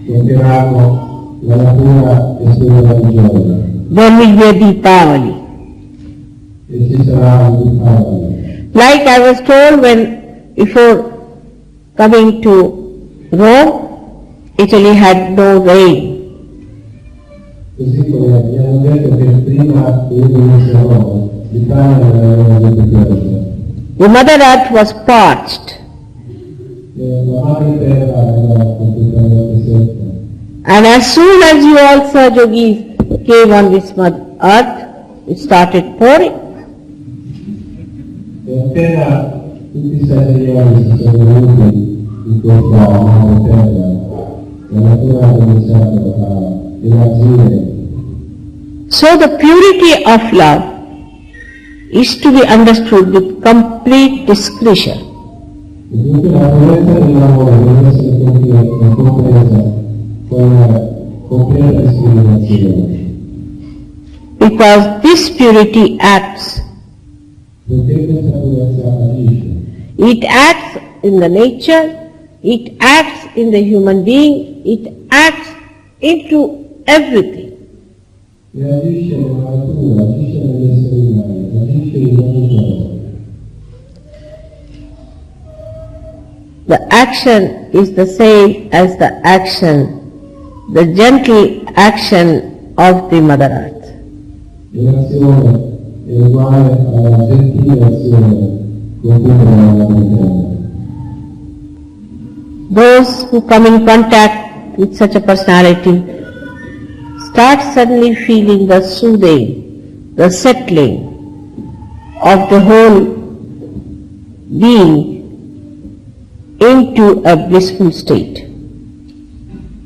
toccheranno la natura esplorerà di gioia. There will be a Deepavali. E ci sarà un Deepavali. Like I was told before coming to Rome, Italy had no rain. Così come mi hanno detto che prima io venisse l'uomo, l'Italia non aveva detto pioggia. The Mother Earth was parched. La madre terra era completamente secca. And as soon as you all Sahajogis came on this earth, it started pouring. E appena tutti i sahajayogi si sono venuti in questa madre terra, la natura ha cominciato a elargire. So the purity of love is to be understood with complete discretion. E dunque la purezza dell'amore deve essere compresa con completa discriminazione. Because this purity acts. Perché questa purezza agisce. It acts in the nature, it acts in the human being, it acts into everything. E agisce nella natura, agisce negli esseri umani, agisce in ogni cosa. The action is the same as the action, the gentle action of the Mother Earth. L'azione è uguale alla gentile azione con cui la terra. Those who come in contact with such a personality start suddenly feeling the soothing, the settling of the whole being into a blissful state.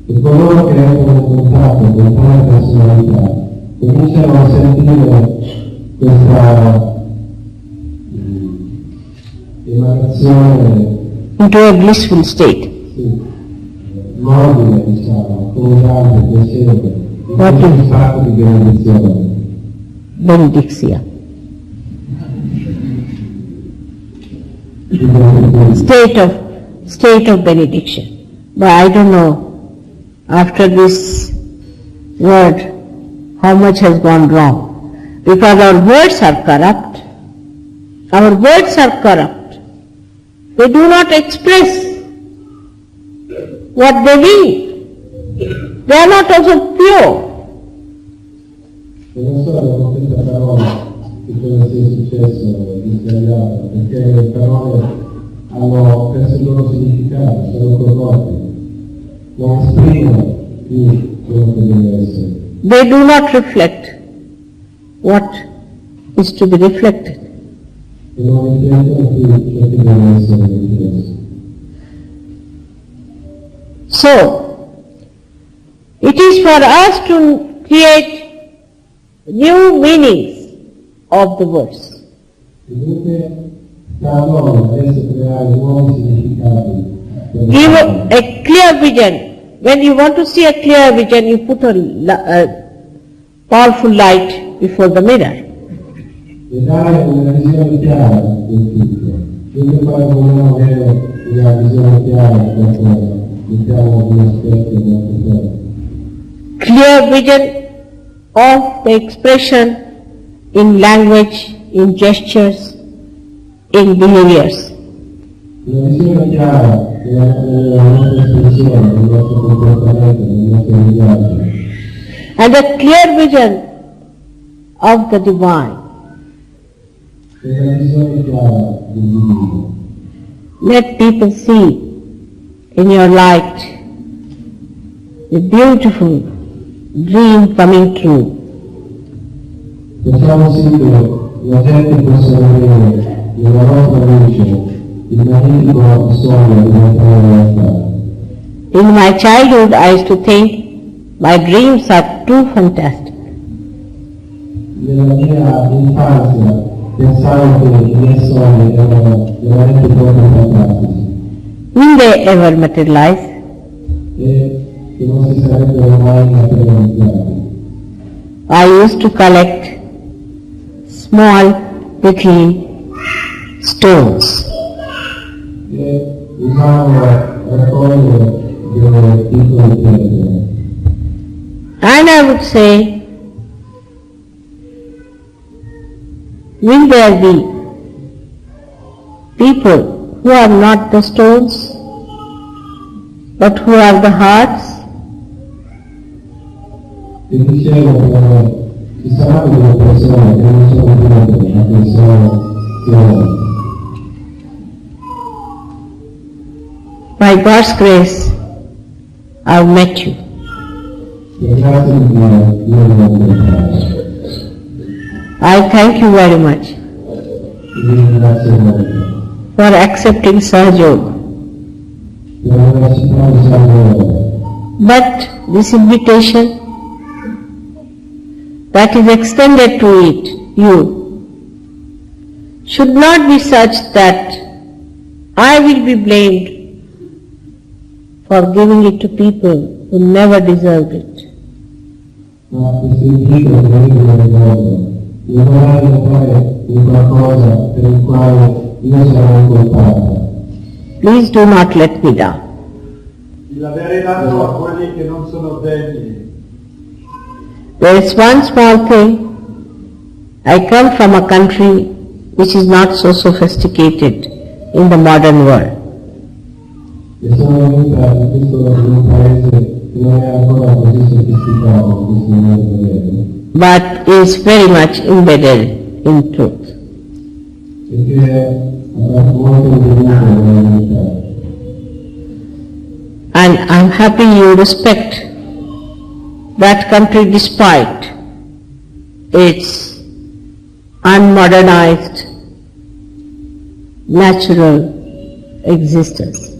E coloro che entrano in contatto con tale personalità cominciano a sentire questa emanazione into a blissful state. Morbida, diciamo, accomodante, piacevole, in uno stato di benedizione. Benedixia. State of benediction. But I don't know, after this word, how much has gone wrong. Because our words are corrupt. Our words are corrupt. They do not express what they mean. They are not also pure. E non solo con questa parola che cosa sia successo di sbagliato, perché le parole hanno perso il loro significato, sono corrotte, non esprimono più quello che deve essere. They do not reflect what is to be reflected. E non riflettono più ciò che deve essere riflesso. So, it is for us to create new meanings of the words. E dunque sta a noi adesso creare nuovi significati. Give a clear vision. When you want to see a clear vision, you put a powerful light before the mirror. E dare una visione chiara del tutto. Quindi quando vogliamo avere una visione chiara di qualcosa, mettiamo un aspetto molto chiaro. Clear vision of the expression in language, in gestures, in behaviors. Una visione chiara della nostra espressione, del nostro comportamento, del nostro linguaggio. And a clear vision of the divine. Una visione chiara del divino. Let people see in your light the beautiful dream coming true. Facciamo sì che la gente possa vedere nella nostra luce il magnifico sogno diventare realtà. In my childhood I used to think my dreams are too fantastic. Nella mia infanzia pensavo che i miei sogni erano veramente proprio fantastici. Will they ever materialize? E che non si sarebbero mai materializzati. I used to collect small little stones. E usavo raccogliere delle piccole pietre. And I would say, will there be people who are not the stones, but who are the hearts? e dicevo che ci saranno delle persone che non sono pronte a pensare che by God's grace, I've met you. I thank you very much for accepting sahajayoga. But this invitation that is extended to you should not be such that I will be blamed for giving it to people who never deserved it. Please do not let me down. There is one small thing. I come from a country which is not so sophisticated in the modern world. But is very much embedded in truth. And I'm happy you respect that country despite its unmodernized natural existence.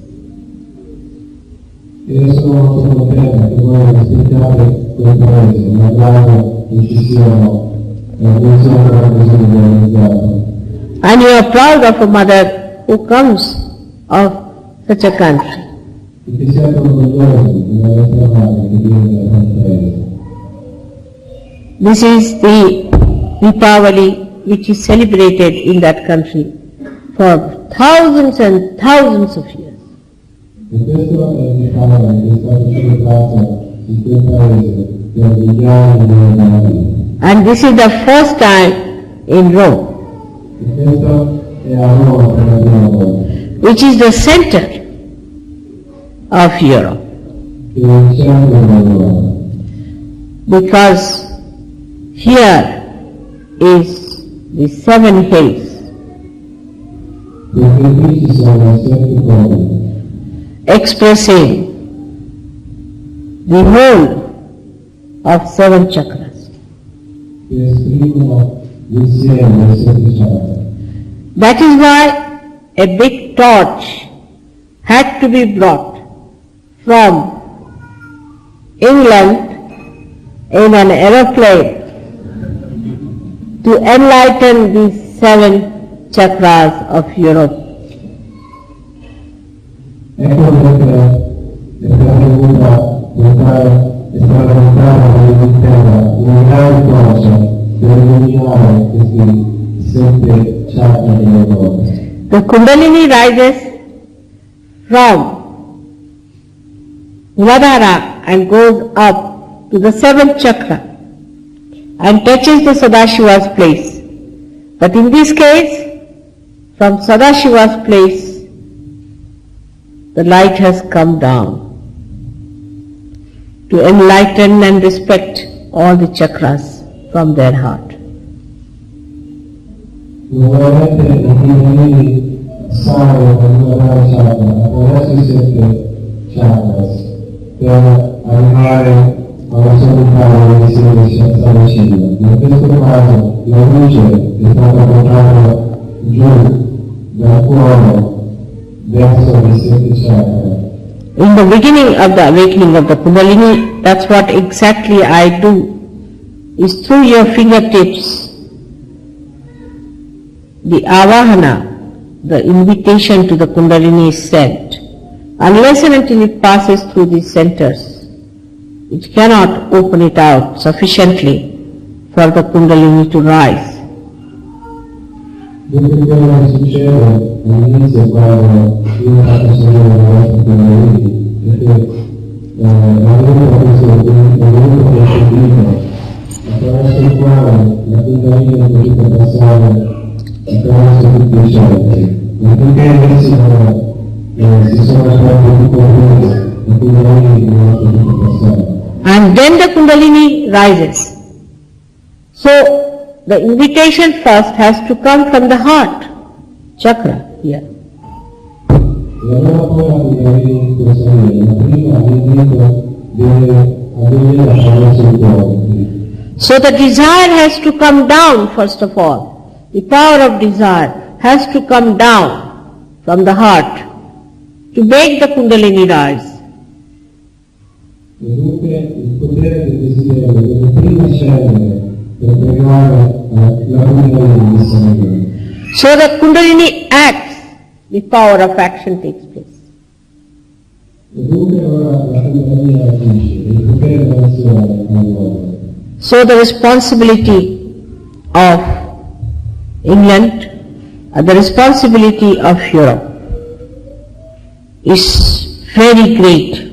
E sono molto contento che voi rispettiate quel paese, malgrado che ci siano persone così organizzate. And you are proud of a mother who comes of such a country. E che siate orgogliosi della vostra madre che viene da quel paese. This is the Deepavali which is celebrated in that country for thousands and thousands of years. E questo è il Deepavali che è stato celebrato in quel paese per migliaia di anni. And this is the first time in Rome, E questo è a Roma per la prima volta. which is the center of Europe. Che è il centro dell'Europa. Because here is the 7 hills, Perché qui ci sono 7 popoli expressing the whole of 7 chakras. che esprimono l'insieme dei 7 chakra. That is why a big torch had to be brought from England in an aeroplane to enlighten these 7 chakras of Europe. Ecco perché è stata portata dall'Inghilterra una grande torcia per illuminare questi 7 chakra dell'Europa. The Kundalini rises from Muladhara and goes up to the 7th chakra and touches the Sadashiva's place. But in this case, from Sadashiva's place, the light has come down to enlighten and respect all the chakras from their heart. Nuovamente i Kundalini salgono per Muladhara chakra attraverso i 7 chakras per arrivare alla solità dei 7 Sadashiva. In questo caso la luce è stata portata giù dal cuore verso i 7 chakra. In the beginning of the awakening of the Kundalini, that's what exactly I do, is through your fingertips, the avahana, the invitation to the Kundalini is sent. Unless and until it passes through these centers, it cannot open it out sufficiently for the Kundalini to rise. Quello che succede all'inizio quando io faccio salire la vostra Kundalini è che avendo questo percepito attraverso il quale la Kundalini è potuta passare attraverso tutti i chakra. Ma finché invece si sono stati più confusi, la Kundalini non è potuta passare. and then the Kundalini rises. So the invitation first has to come from the heart chakra here. So the desire has to come down first of all. The power of desire has to come down from the heart to make the Kundalini rise. So the Kundalini acts, the power of action takes place. So the responsibility of England, the responsibility of Europe is very great.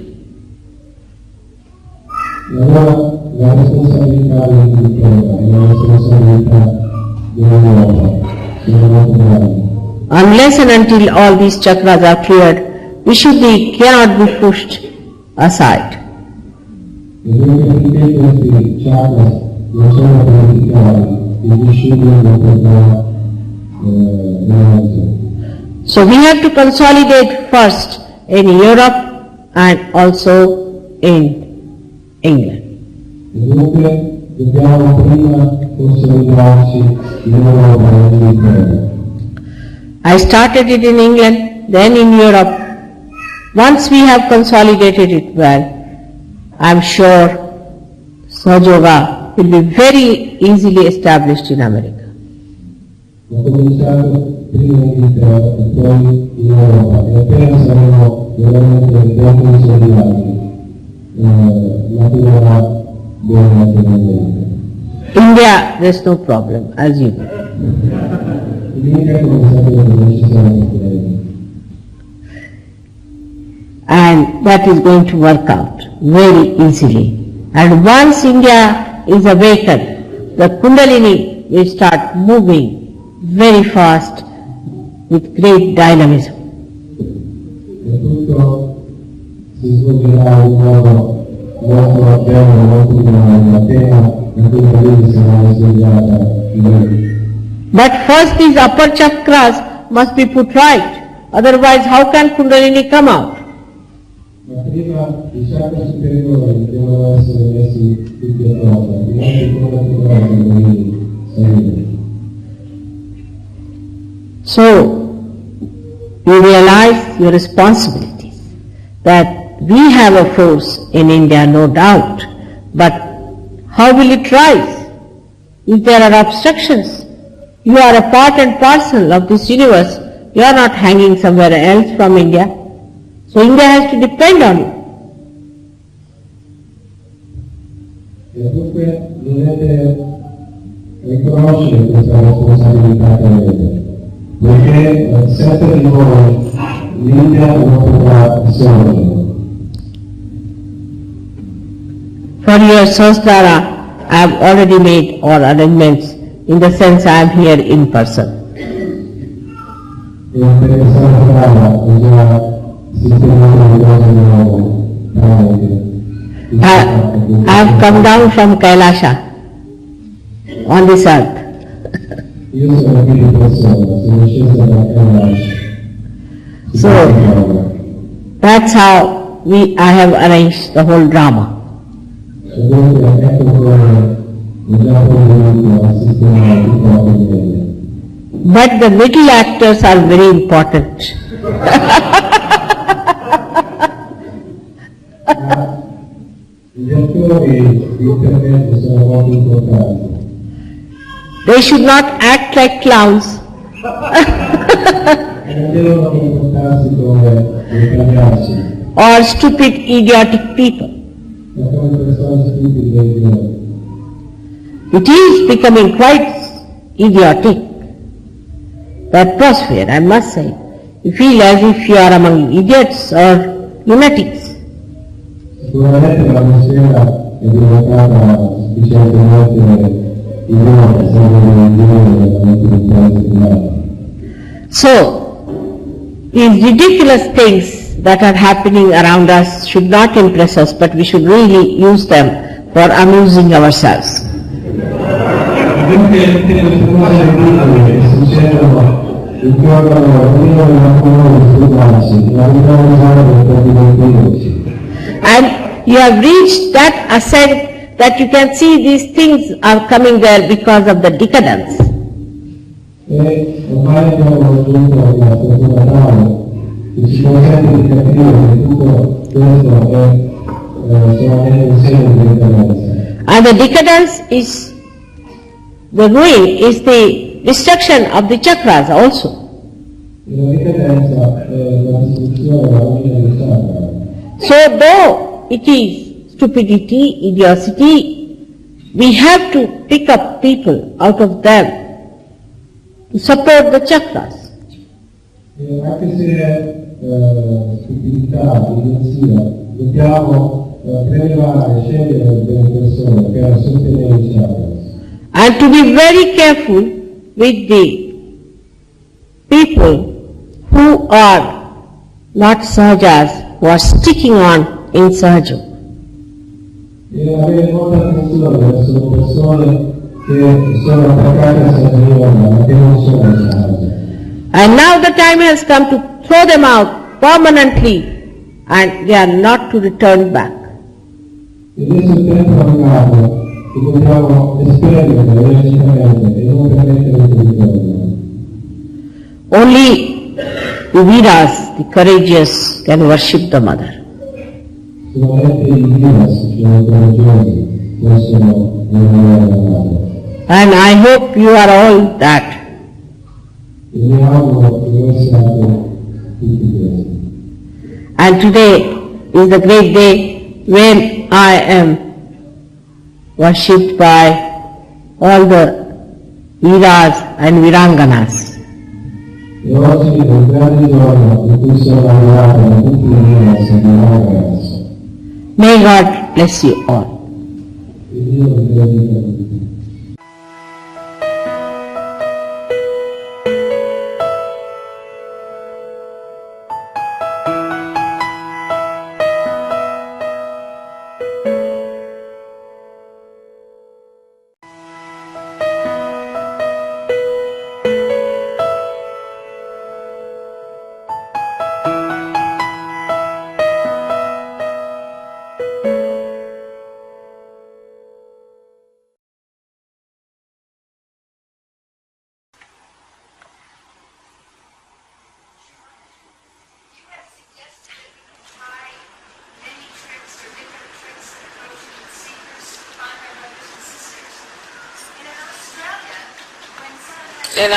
Unless and until all these chakras are cleared, cannot be pushed aside. So we have to consolidate first in Europe and also in England. I started it in England, then in Europe. Once we have consolidated it well, I am sure sahajayoga will be very easily established in America. India, there is no problem, as you know. And that is going to work out very easily. And once India is awakened, the Kundalini will start moving very fast with great dynamism. But first these upper chakras must be put right. Otherwise, how can Kundalini come out? So, you realize your responsibilities, that we have a force in India, no doubt, but how will it rise? If there are obstructions, you are a part and parcel of this universe, you are not hanging somewhere else from India. So India has to depend on you. For your Sahasrara, I have already made all arrangements in the sense I am here in person. I have come down from Kailasha on this earth. So that's how I have arranged the whole drama. But the little actors are very important. They should not act like clowns. Or stupid, idiotic people. It is becoming quite idiotic. The atmosphere, I must say. You feel as if you are among idiots or lunatics. So, these ridiculous things things that are happening around us should not impress us, but we should really use them for amusing ourselves. And you have reached that ascent that you can see these things are coming there because of the decadence. And the decadence is, the ruin is the destruction of the chakras also. So though it is stupidity, idiocy, we have to pick up people out of them to support the chakras. And to be very careful with the people who are not sahajas, who are sticking on in sahaja. And now the time has come to throw them out permanently, and they are not to return back. Only the Vedas, the courageous, can worship the Mother. And I hope you are all that. And today is the great day when I am worshipped by all the Veeras and Viranganas. May God bless you all.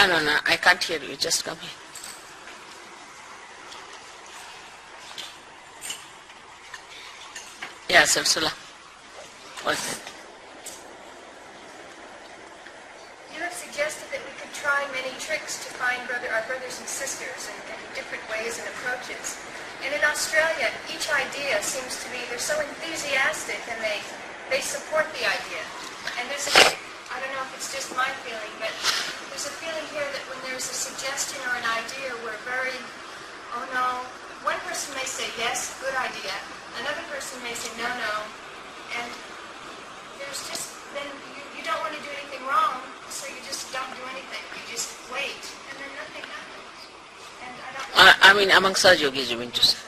No, I can't hear you, just come here. Yeah, Ursula. What's it? You have suggested that we could try many tricks to find our brothers and sisters in different ways and approaches. And in Australia, each idea seems to be, they're so enthusiastic and they support the idea. And there's I don't know if it's just my feeling, but there's a feeling here that when there's a suggestion or an idea, we're very, oh no. One person may say, yes, good idea. Another person may say, no, and there's just, then you don't want to do anything wrong, so you just don't do anything. You just wait, and then nothing happens. And I don't among Sahaja Yogis, you mean to say?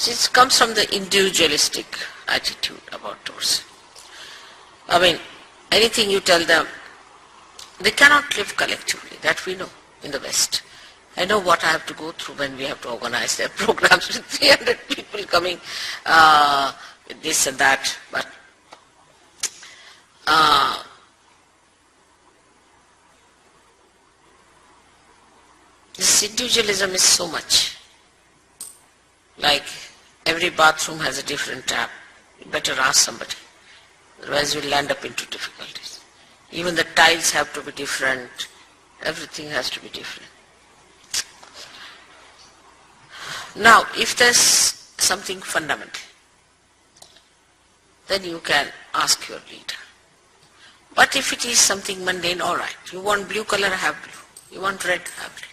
It comes from the individualistic attitude about those. Anything you tell them, they cannot live collectively, that we know in the West. I know what I have to go through when we have to organize their programs with 300 people coming, with this and that, but this individualism is so much. Like every bathroom has a different tap. You better ask somebody, otherwise you'll land up into difficulties. Even the tiles have to be different, everything has to be different. Now, if there's something fundamental, then you can ask your leader. But if it is something mundane, all right. You want blue color, have blue. You want red, have red.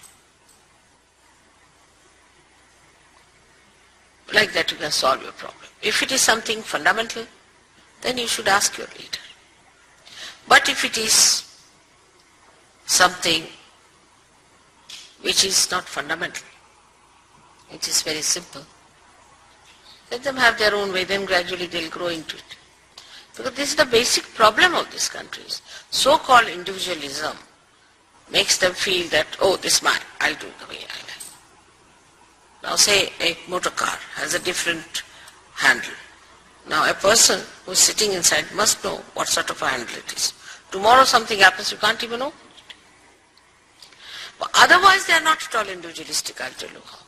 like that you can solve your problem. If it is something fundamental, then you should ask your leader. But if it is something which is not fundamental, it is very simple, let them have their own way, then gradually they'll grow into it. Because this is the basic problem of these countries. So-called individualism makes them feel that, oh, this is mine, I'll do the way I like. Now say a motor car has a different handle. Now a person who is sitting inside must know what sort of a handle it is. Tomorrow something happens, you can't even know. But otherwise they are not at all individualistic, I'll tell you how.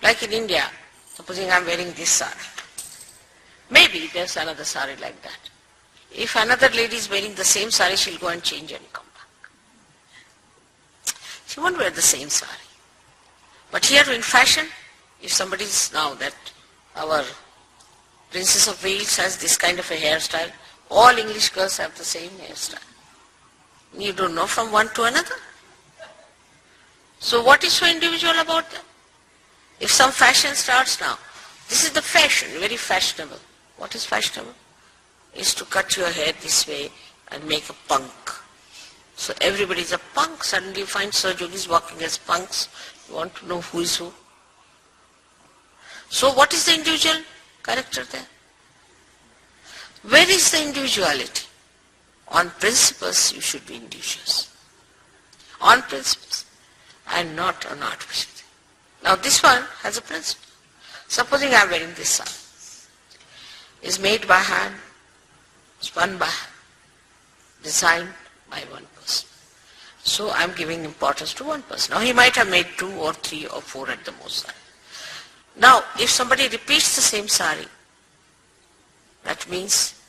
Like in India, supposing I'm wearing this sari. Maybe there's another sari like that. If another lady is wearing the same sari, she'll go and change and come back. She won't wear the same sari. But here in fashion, if somebody is now that our Princess of Wales has this kind of a hairstyle, all English girls have the same hairstyle. You don't know from one to another. So what is so individual about them? If some fashion starts now, this is the fashion, very fashionable. What is fashionable? Is to cut your hair this way and make a punk. So everybody is a punk. Suddenly you find Sahajogis walking as punks. You want to know who is who. So what is the individual character there? Where is the individuality? On principles you should be individuals. On principles and not on artificial. Now this one has a principle. Supposing I am wearing this sari. Is made by hand, spun by hand, designed by one person. So I am giving importance to one person. Now he might have made 2 or 3 or 4 at the most. Now if somebody repeats the same sari, that means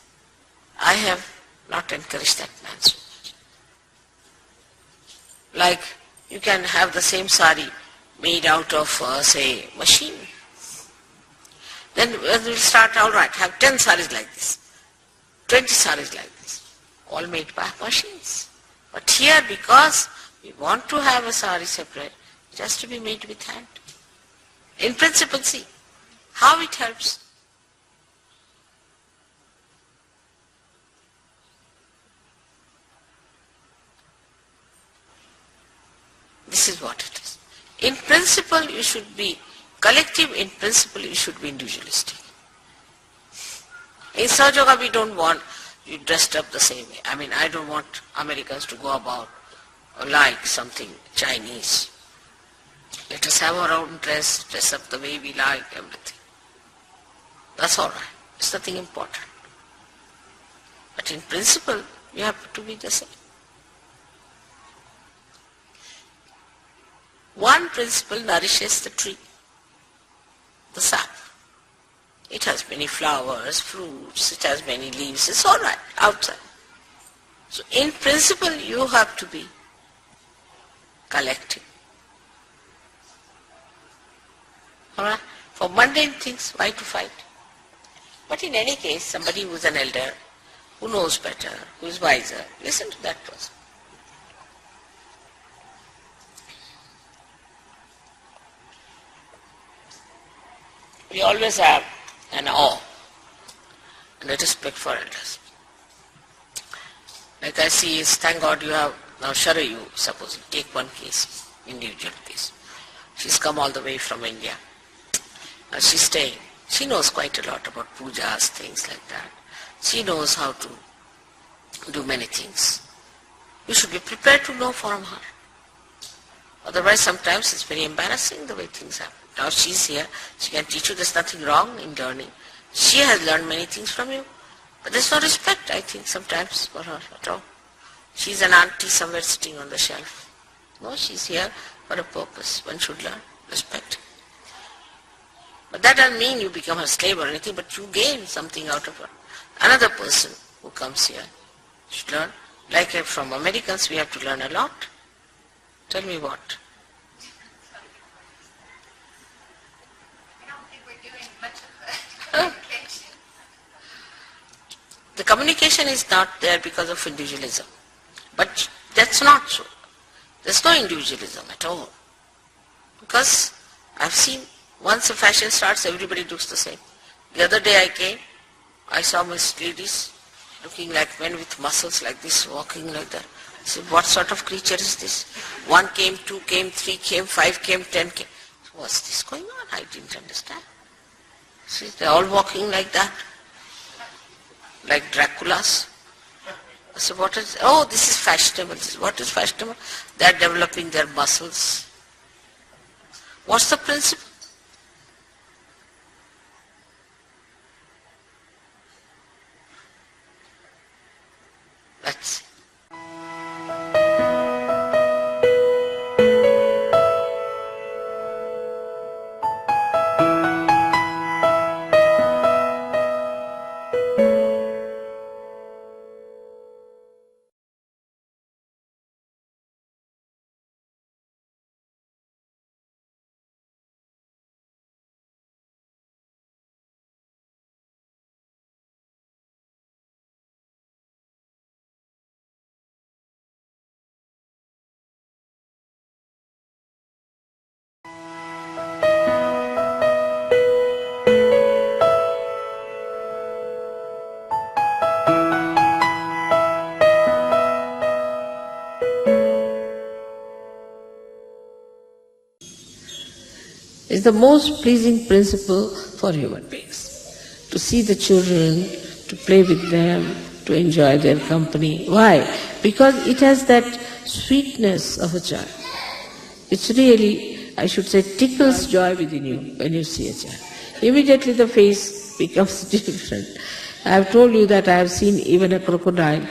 I have not encouraged that man so much. Like you can have the same sari made out of say machine. Then we'll start, all right, have 10 saris like this, 20 saris like this, all made by machines. But here, because we want to have a sari separate, it has to be made with hand. In principle, see how it helps. This is what it is. In principle, you should be collective. In principle, you should be individualistic. In Sahajayoga, we don't want you dressed up the same way. I mean, I don't want Americans to go about like something Chinese. Let us have our own dress up the way we like, everything. That's all right. It's nothing important. But in principle, you have to be the same. One principle nourishes the tree, the sap. It has many flowers, fruits, it has many leaves, it's all right, outside. So in principle you have to be collective. All right? For mundane things, why to fight? But in any case, somebody who is an elder, who knows better, who is wiser, listen to that person. We always have an awe and a respect for elders. Like I see is, thank God you have now Sharayu, suppose you take one case, individual case. She's come all the way from India. Now she's staying. She knows quite a lot about pujas, things like that. She knows how to do many things. You should be prepared to know from her. Otherwise sometimes it's very embarrassing the way things happen. Now she's here, she can teach you there's nothing wrong in learning. She has learned many things from you. But there's no respect, I think, sometimes for her at all. She's an auntie somewhere sitting on the shelf. No, she's here for a purpose. One should learn, respect. But that doesn't mean you become her slave or anything, but you gain something out of her. Another person who comes here should learn. Like from Americans, we have to learn a lot. Tell me what? I don't think we're doing much of the communication. The communication is not there because of individualism. But that's not so. There's no individualism at all. Because I've seen Once a fashion starts, everybody looks the same. The other day I came, I saw Miss ladies looking like men with muscles like this, walking like that. I said, what sort of creature is this? 1 came, 2 came, 3 came, 5 came, 10 came. What's this going on? I didn't understand. See, they're all walking like that, like Draculas. I said, what is, oh, this is fashionable. What is fashionable? They're developing their muscles. What's the principle? That's it. Is the most pleasing principle for human beings. To see the children, to play with them, to enjoy their company. Why? Because it has that sweetness of a child. It's really, I should say, tickles joy within you when you see a child. Immediately the face becomes different. I have told you that I have seen even a crocodile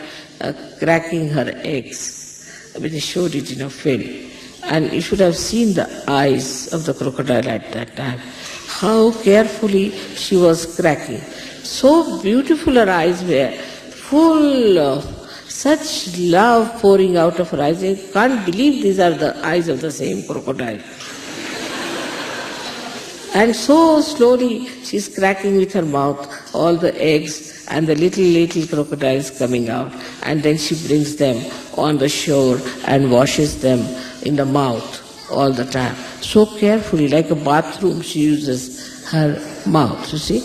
cracking her eggs. I mean, they showed it in a film. And you should have seen the eyes of the crocodile at that time. How carefully she was cracking. So beautiful her eyes were, full of such love pouring out of her eyes. I can't believe these are the eyes of the same crocodile. And so slowly she's cracking with her mouth all the eggs and the little crocodiles coming out. And then she brings them on the shore and washes them in the mouth all the time. So carefully, like a bathroom, she uses her mouth, you see.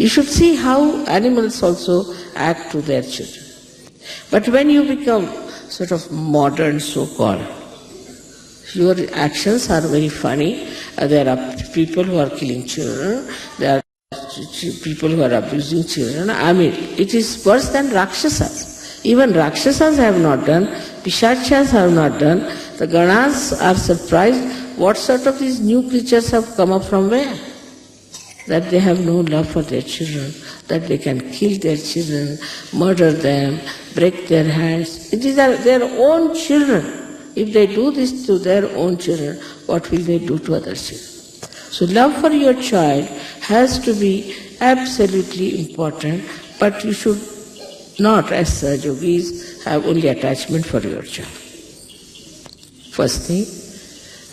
You should see how animals also act to their children. But when you become sort of modern, so-called, your actions are very funny. There are people who are killing children. There are people who are abusing children. I mean, it is worse than Rakshasas. Even Rakshasas have not done, Pishachas have not done. The Ganas are surprised what sort of these new creatures have come up from where? That they have no love for their children, that they can kill their children, murder them, break their hands. It is their own children. If they do this to their own children, what will they do to other children? So love for your child has to be absolutely important, but you should not, as Sahajogis, have only attachment for your child. First thing.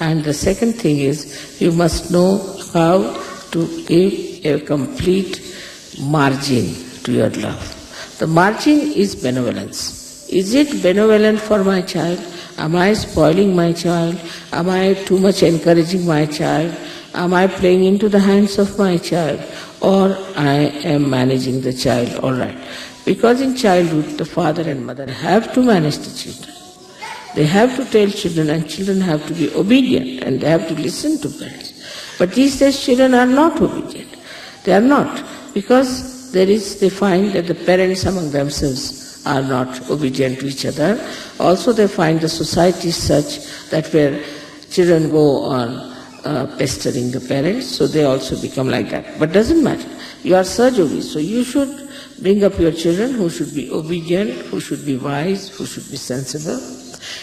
And the second thing is, you must know how to give a complete margin to your love. The margin is benevolence. Is it benevolent for my child? Am I spoiling my child? Am I too much encouraging my child? Am I playing into the hands of my child? Or I am managing the child all right? Because in childhood, the father and mother have to manage the children. They have to tell children, and children have to be obedient, and they have to listen to parents. But these days, children are not obedient. They are not, because they find that the parents among themselves are not obedient to each other. Also, they find the society such that where children go on pestering the parents, so they also become like that. But doesn't matter. You are Sahajogis, so you should bring up your children who should be obedient, who should be wise, who should be sensible,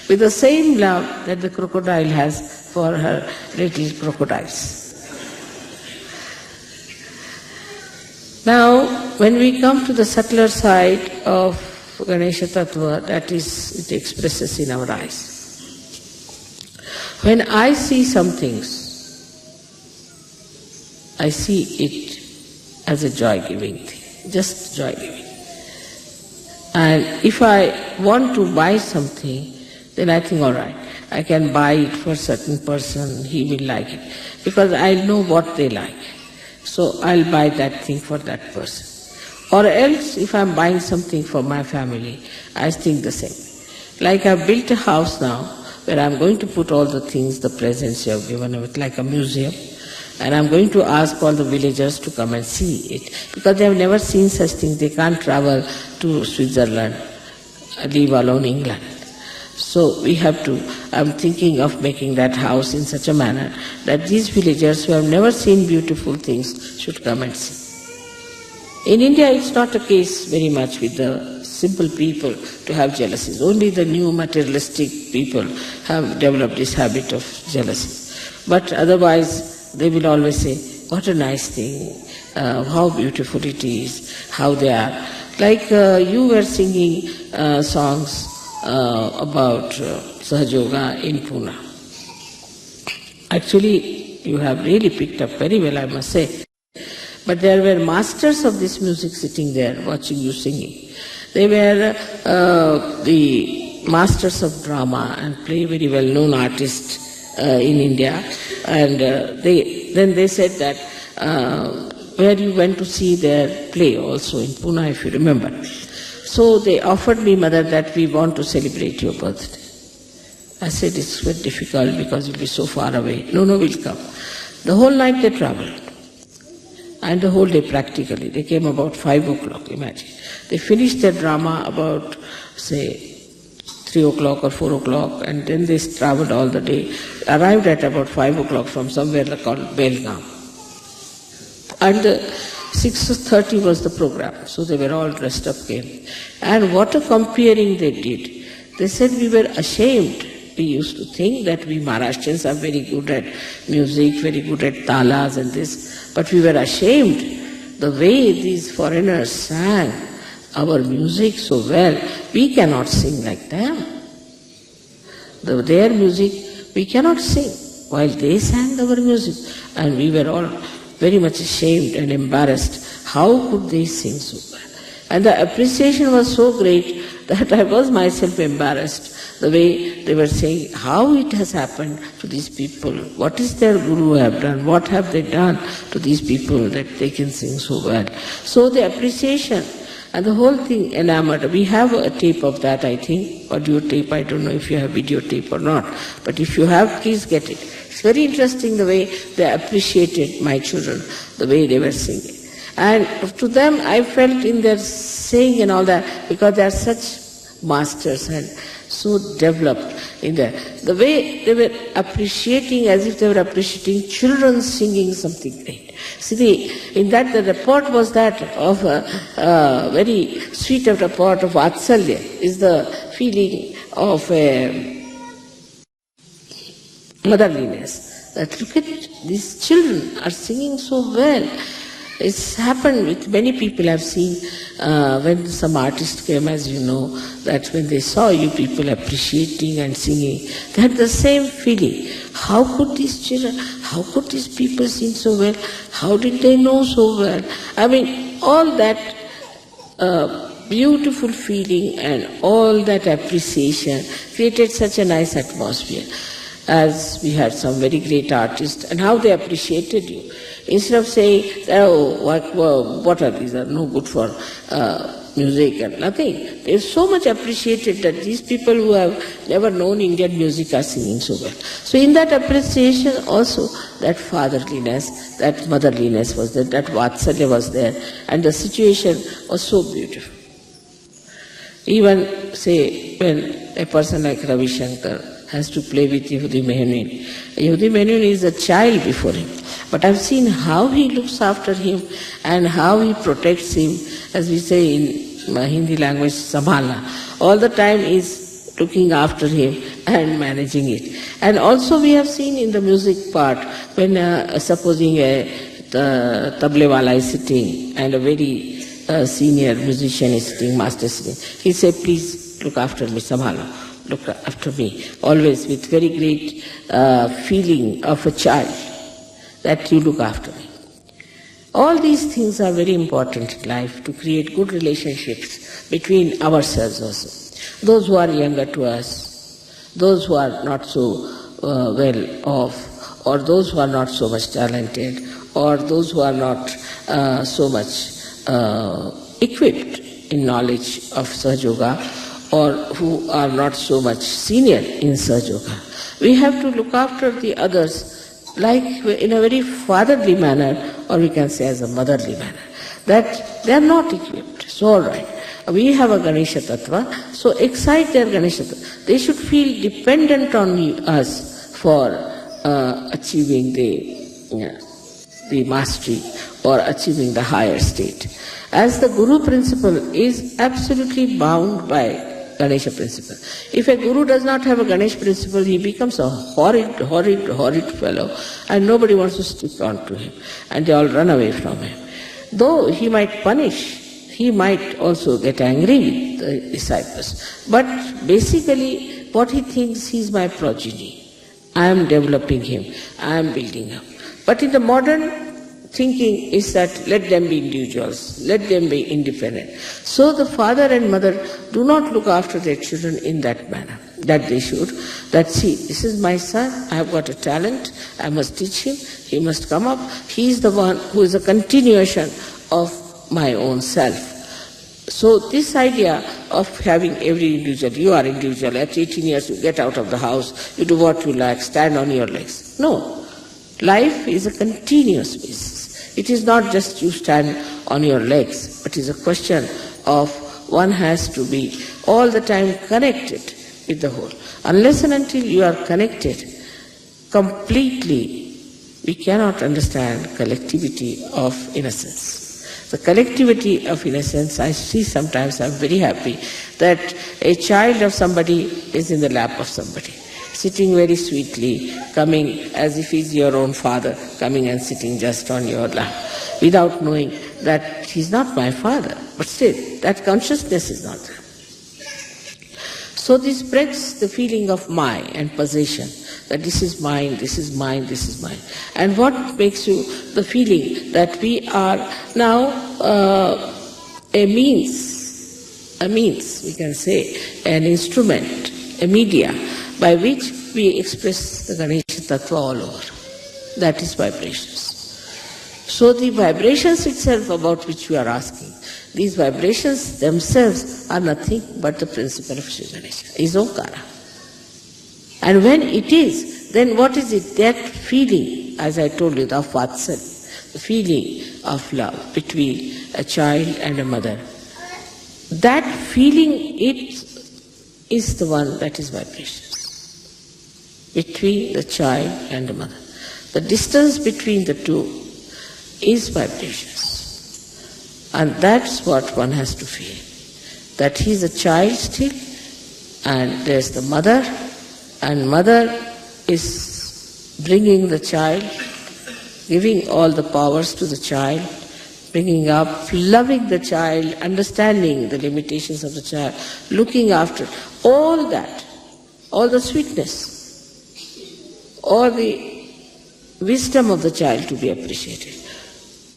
with the same love that the crocodile has for her little crocodiles. Now, when we come to the subtler side of Ganesha Tattva, that is, it expresses in our eyes. When I see some things, I see it as a joy-giving thing, just joy-giving. And if I want to buy something, then I think, all right, I can buy it for a certain person, he will like it. Because I know what they like. So I'll buy that thing for that person. Or else, if I'm buying something for my family, I think the same. Like I've built a house now, where I'm going to put all the things, the presents you have given with like a museum, and I'm going to ask all the villagers to come and see it, because they have never seen such things. They can't travel to Switzerland, leave alone England. So we have to, I'm thinking of making that house in such a manner that these villagers who have never seen beautiful things should come and see. In India, it's not a case very much with the simple people to have jealousies. Only the new materialistic people have developed this habit of jealousy. But otherwise, they will always say, what a nice thing, how beautiful it is, how they are. Like you were singing songs about sahajayoga in Pune. Actually, you have really picked up very well, I must say. But there were masters of this music sitting there watching you singing. They were the masters of drama and play very well-known artists in India. And then they said that where you went to see their play also in Pune, if you remember. So they offered me, Mother, that we want to celebrate your birthday. I said, it's very difficult because you'll be so far away. No, we'll come. The whole night they traveled. And the whole day practically. They came about 5 o'clock, imagine. They finished their drama about, say, 3 o'clock or 4 o'clock, and then they traveled all the day. Arrived at about 5 o'clock from somewhere called Belgaum. And 6:30 was the program, so they were all dressed up, came. And what a comparing they did. They said we were ashamed. We used to think that we Maharashtrians are very good at music, very good at talas and this, but we were ashamed the way these foreigners sang our music so well. We cannot sing like them. Their music, we cannot sing, while they sang our music. And we were all very much ashamed and embarrassed. How could they sing so well? And the appreciation was so great that I was myself embarrassed. The way they were saying how it has happened to these people, what is their guru have done, what have they done to these people that they can sing so well. So the appreciation and the whole thing enamored. We have a tape of that, I think, audio tape. I don't know if you have video tape or not, but if you have, please get it. It's very interesting the way they appreciated my children, the way they were singing. And to them I felt in their saying and all that, because they are such masters and so developed in the way they were appreciating, as if they were appreciating children singing something great. See, in that the report was that of a very sweet of report of Vatsalya, is the feeling of motherliness. That look at these children are singing so well. It's happened with many people I've seen when some artist came, as you know, that when they saw you people appreciating and singing, they had the same feeling. How could these children, how could these people sing so well? How did they know so well? I mean, all that beautiful feeling and all that appreciation created such a nice atmosphere. As we had some very great artists, and how they appreciated you. Instead of saying, oh, what are these, are no good for music and nothing. They so much appreciated that these people who have never known Indian music are singing so well. So in that appreciation also, that fatherliness, that motherliness was there, that Vatsalya was there, and the situation was so beautiful. Even, say, when a person like Ravi Shankar has to play with Yehudi Menuhin. Yehudi Menuhin is a child before him. But I've seen how he looks after him and how he protects him, as we say in Hindi language, Sambhala. All the time is looking after him and managing it. And also we have seen in the music part, when supposing a tablewala is sitting and a very senior musician is sitting, master sitting, he say, please look after me, Sambhala. Look after me, always with very great feeling of a child, that you look after me. All these things are very important in life to create good relationships between ourselves also. Those who are younger to us, those who are not so well off, or those who are not so much talented, or those who are not so much equipped in knowledge of Sahajayoga, or who are not so much senior in Sahajayoga. We have to look after the others like in a very fatherly manner, or we can say as a motherly manner, that they are not equipped. So all right, we have a Ganesha Tattva, so excite their Ganesha Tattva. They should feel dependent on us for achieving the mastery or achieving the higher state. As the Guru principle is absolutely bound by Ganesha principle. If a Guru does not have a Ganesha principle, he becomes a horrid fellow, and nobody wants to stick on to him, and they all run away from him. Though he might punish, he might also get angry with the disciples. But basically, what he thinks, he is my progeny. I am developing him, I am building him. But in the modern thinking is that let them be individuals, let them be independent. So the father and mother do not look after their children in that manner, that they should. That see, this is my son, I have got a talent, I must teach him, he must come up, he is the one who is a continuation of my own self. So this idea of having every individual, you are individual, at 18 years you get out of the house, you do what you like, stand on your legs. No. Life is a continuous basis. It is not just you stand on your legs, but it is a question of one has to be all the time connected with the whole. Unless and until you are connected completely, we cannot understand collectivity of innocence. The collectivity of innocence, I see sometimes, I am very happy that a child of somebody is in the lap of somebody, sitting very sweetly, coming as if he's your own father, coming and sitting just on your lap, without knowing that he's not my father. But still, that consciousness is not there. So this breaks the feeling of my and possession, that this is mine, this is mine, this is mine. And what makes you the feeling that we are now a means, we can say, an instrument, a media, by which we express the Ganesha Tattva all over. That is vibrations. So the vibrations itself about which we are asking, these vibrations themselves are nothing but the principle of Sri Ganesha, is Omkara. And when it is, then what is it? That feeling, as I told you, the Vatsal, the feeling of love between a child and a mother. That feeling, it is the one that is vibrations between the child and the mother. The distance between the two is vibrations. And that's what one has to feel. That he is a child still, and there's the mother, and mother is bringing the child, giving all the powers to the child, bringing up, loving the child, understanding the limitations of the child, looking after all that, all the sweetness, all the wisdom of the child to be appreciated.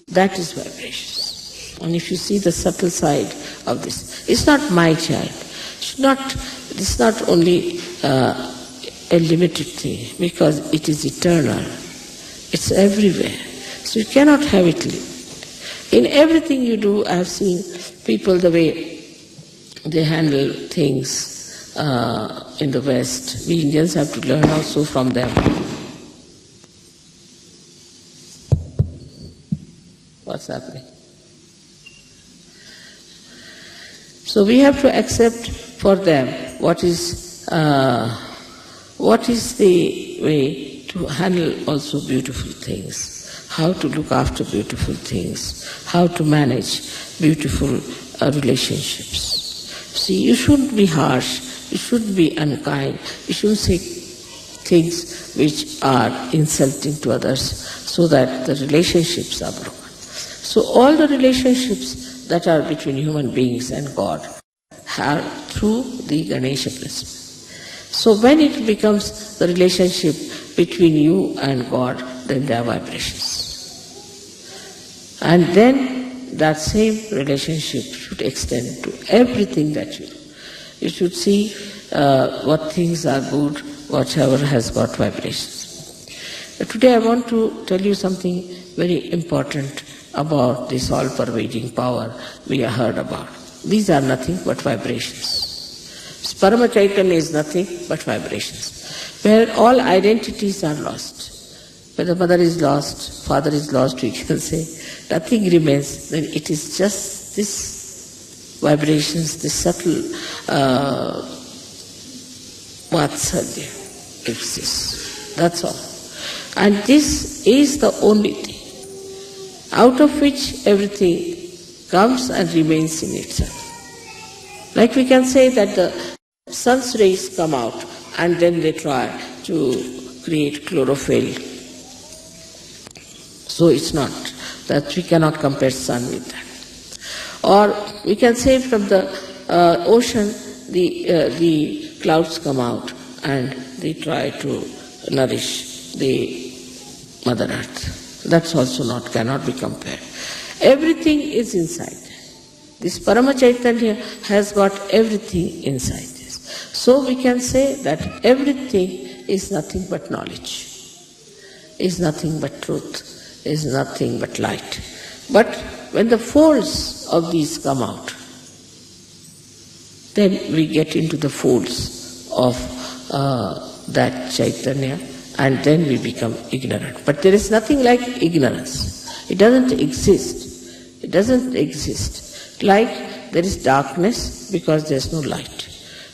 That is vibrations. And if you see the subtle side of this, it's not my child. It's not only a limited thing, because it is eternal. It's everywhere. So you cannot have it. In everything you do, I have seen people, the way they handle things in the West. We Indians have to learn also from them. What's happening? So we have to accept for them what is the way to handle also beautiful things, how to look after beautiful things, how to manage beautiful relationships. See, you shouldn't be harsh, you shouldn't be unkind, you shouldn't say things which are insulting to others so that the relationships are broken. So all the relationships that are between human beings and God are through the Ganesha principle. So when it becomes the relationship between you and God, then there are vibrations. And then that same relationship should extend to everything that you do. You should see what things are good, whatever has got vibrations. Today I want to tell you something very important about this all-pervading power we have heard about. These are nothing but vibrations. Parama Chaitanya is nothing but vibrations, where all identities are lost. Where the mother is lost, father is lost, we can say, nothing remains, then it is just this vibrations, this subtle Vatsalya exists. That's all. And this is the only thing, out of which everything comes and remains in itself. Like we can say that the sun's rays come out and then they try to create chlorophyll. So it's not, that we cannot compare sun with that. Or we can say from the ocean the clouds come out and they try to nourish the Mother Earth. That's also cannot be compared. Everything is inside. This Parama Chaitanya has got everything inside this. So we can say that everything is nothing but knowledge, is nothing but truth, is nothing but light. But when the folds of these come out, then we get into the folds of that Chaitanya, and then we become ignorant. But there is nothing like ignorance. It doesn't exist. It doesn't exist. Like there is darkness because there is no light.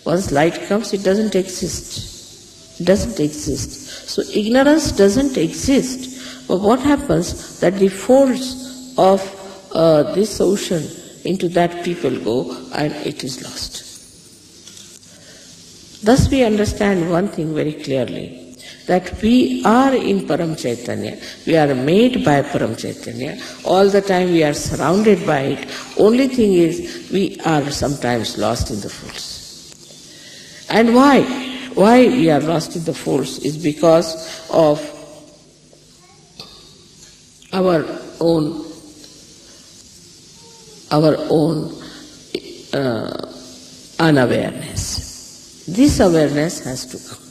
Once light comes, it doesn't exist. It doesn't exist. So ignorance doesn't exist. But what happens, that the folds of this ocean, into that people go and it is lost. Thus we understand one thing very clearly, that we are in Param Chaitanya, we are made by Param Chaitanya, all the time we are surrounded by it. Only thing is, we are sometimes lost in the folds. And why? Why we are lost in the folds is because of our own unawareness. This awareness has to come,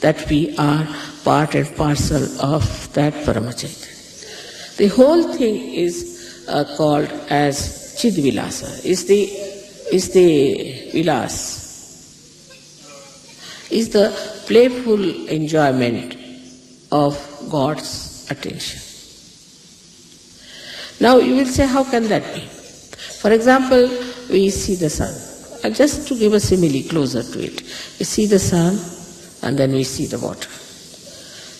that we are part and parcel of that Parama Chaitanya. The whole thing is called as Chidvilasa, is the vilas, is the playful enjoyment of God's attention. Now you will say, how can that be? For example, we see the sun. Just to give a simile closer to it, we see the sun and then we see the water.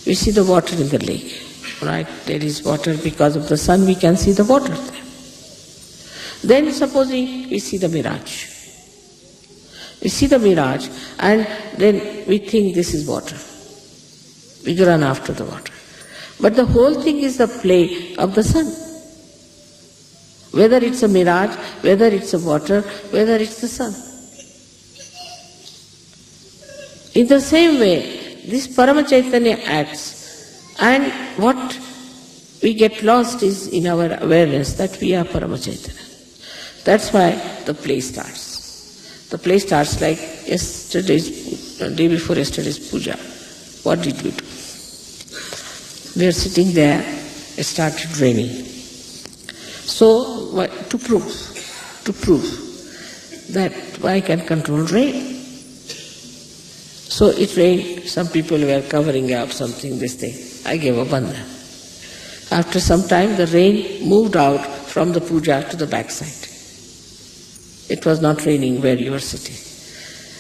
We see the water in the lake, right? There is water because of the sun, we can see the water there. Then supposing we see the mirage. We see the mirage and then we think this is water. We run after the water. But the whole thing is the play of the sun. Whether it's a mirage, whether it's a water, whether it's the sun. In the same way, this Parama Chaitanya acts, and what we get lost is in our awareness that we are Parama Chaitanya. That's why the play starts. The play starts like day before yesterday's puja. What did we do? We are sitting there, it started raining. So, to prove that I can control rain. So it rained, some people were covering up something, this thing. I gave a bandha. After some time, the rain moved out from the puja to the backside. It was not raining where you were sitting.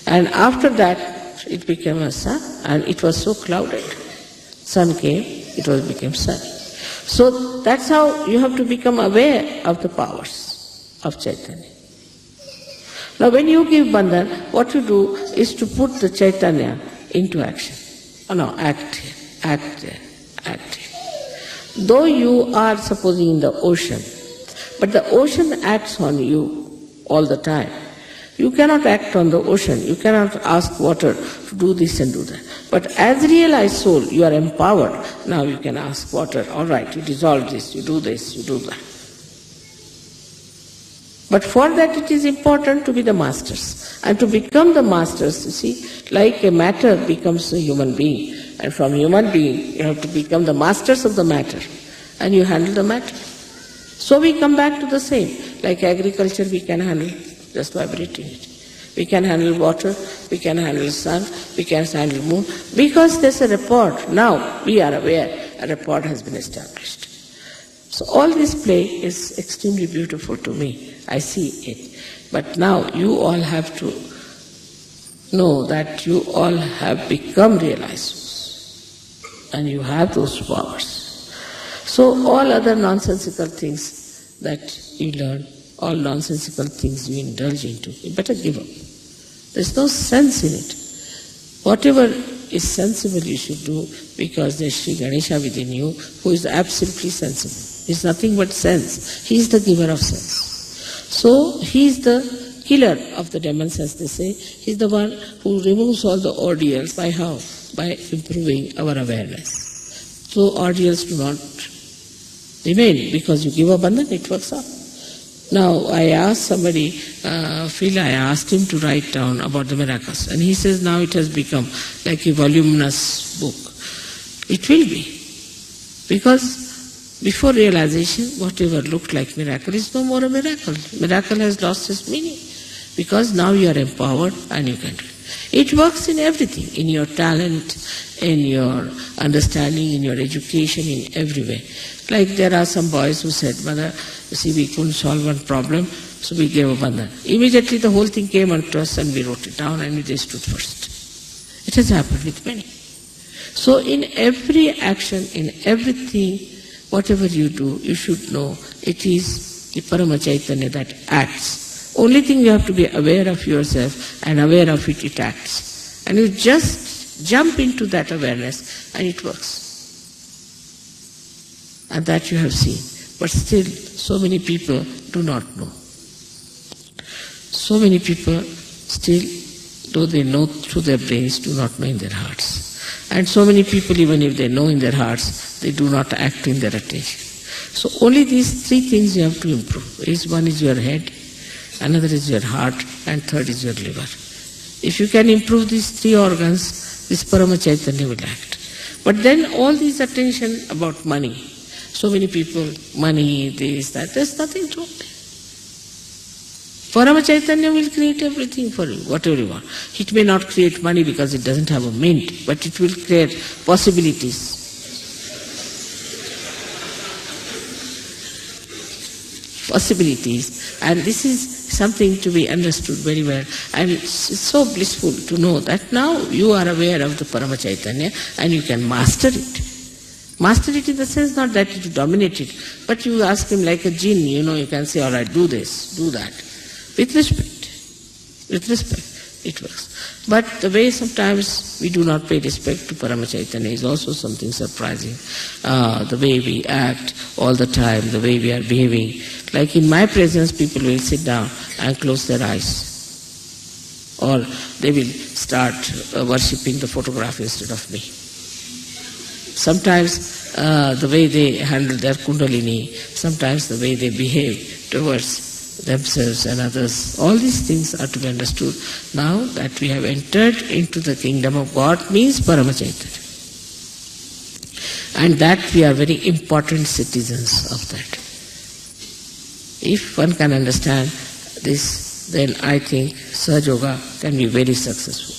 And after that, it became a sun, and it was so clouded. Sun came, it became sunny. So that's how you have to become aware of the powers of Chaitanya. Now when you give bandhan, what you do is to put the Chaitanya into action. Act here. Though you are supposing in the ocean, but the ocean acts on you all the time. You cannot act on the ocean, you cannot ask water to do this and do that. But as realized soul, you are empowered. Now you can ask water, all right, you dissolve this, you do that. But for that it is important to be the masters. And to become the masters, you see, like a matter becomes a human being. And from human being, you have to become the masters of the matter. And you handle the matter. So we come back to the same. Like agriculture, we can handle just vibrating it. We can handle water, we can handle sun, we can handle moon. Because there's a rapport. Now we are aware a rapport has been established. So all this play is extremely beautiful to me. I see it. But now you all have to know that you all have become realizers. And you have those powers. So all other nonsensical things that you learn, all nonsensical things you indulge into, you better give up. There's no sense in it. Whatever is sensible you should do, because there's Sri Ganesha within you who is absolutely sensible. He's nothing but sense. He's the giver of sense. So he's the killer of the demons, as they say. He's the one who removes all the ordeals. By how? By improving our awareness. So ordeals do not remain, because you give up and then it works out. Now, I asked somebody, Phil, I asked him to write down about the miracles. And he says now it has become like a voluminous book. It will be. Because before realization, whatever looked like miracle is no more a miracle. Miracle has lost its meaning. Because now you are empowered and you can do it. It works in everything, in your talent, in your understanding, in your education, in every way. Like there are some boys who said, Mother, you see, we couldn't solve one problem, so we gave a bandhan. Immediately the whole thing came unto us and we wrote it down and we just stood first. It has happened with many. So in every action, in everything, whatever you do, you should know it is the Parama Chaitanya that acts. Only thing you have to be aware of yourself, and aware of it, it acts. And you just jump into that awareness and it works. And that you have seen. But still, so many people do not know. So many people still, though they know through their brains, do not know in their hearts. And so many people, even if they know in their hearts, they do not act in their attention. So only these three things you have to improve. One is your head, another is your heart, and third is your liver. If you can improve these three organs, this Parama Chaitanya will act. But then all this attention about money, so many people, money, this, that, there's nothing to it. Parama Chaitanya will create everything for you, whatever you want. It may not create money because it doesn't have a mint, but it will create possibilities. Possibilities. And this is something to be understood very well. And it's so blissful to know that now you are aware of the Parama Chaitanya and you can master it. Master it in the sense not that you dominate it, but you ask him like a jinn, you can say, all right, do this, do that. With respect. With respect, it works. But the way sometimes we do not pay respect to Parama Chaitanya is also something surprising. The way we act all the time, the way we are behaving. Like in my presence, people will sit down and close their eyes. Or they will start worshipping the photograph instead of me. Sometimes the way they handle their kundalini, sometimes the way they behave towards themselves and others, all these things are to be understood. Now that we have entered into the kingdom of God means Parama Chaitanya. And that we are very important citizens of that. If one can understand this, then I think sahajayoga can be very successful.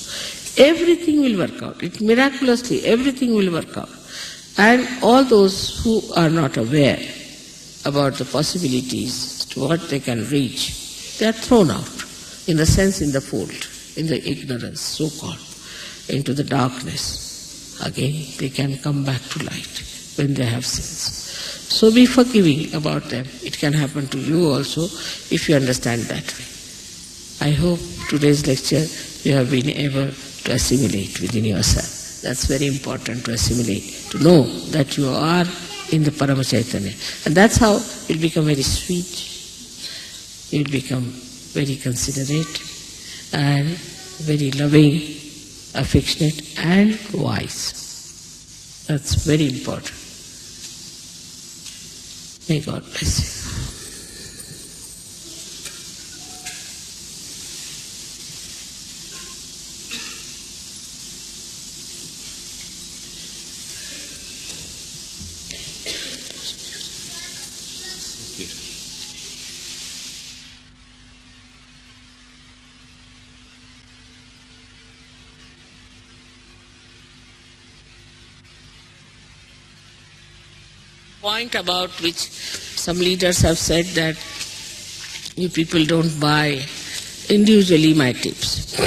Everything will work out. Miraculously, everything will work out. And all those who are not aware about the possibilities to what they can reach, they are thrown out, in the sense in the fold, in the ignorance, so-called, into the darkness. Again, they can come back to light when they have sense. So be forgiving about them. It can happen to you also if you understand that way. I hope today's lecture you have been able to assimilate within yourself. That's very important, to assimilate, to know that you are in the Parama Chaitanya. And that's how you'll become very sweet, you'll become very considerate and very loving, affectionate and wise. That's very important. May God bless you. point about which some leaders have said that you people don't buy individually my tapes.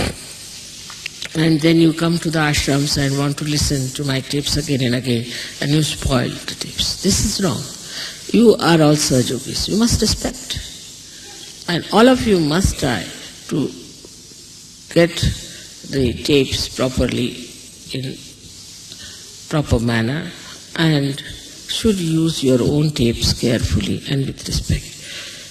And then you come to the ashrams and want to listen to my tapes again and again, and you spoil the tapes. This is wrong. You are all Sahajogis. You must respect. And all of you must try to get the tapes properly in proper manner and should use your own tapes carefully and with respect.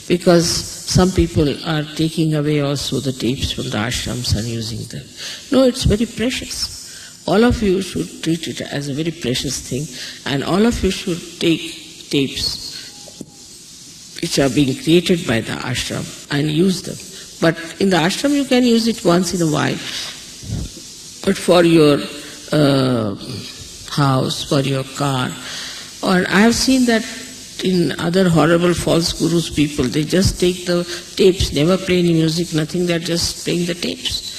Because some people are taking away also the tapes from the ashrams and using them. No, it's very precious. All of you should treat it as a very precious thing, and all of you should take tapes which are being created by the ashram and use them. But in the ashram you can use it once in a while. But for your house, for your car, or I have seen that in other horrible false gurus people, they just take the tapes, never play any music, nothing, they're just playing the tapes.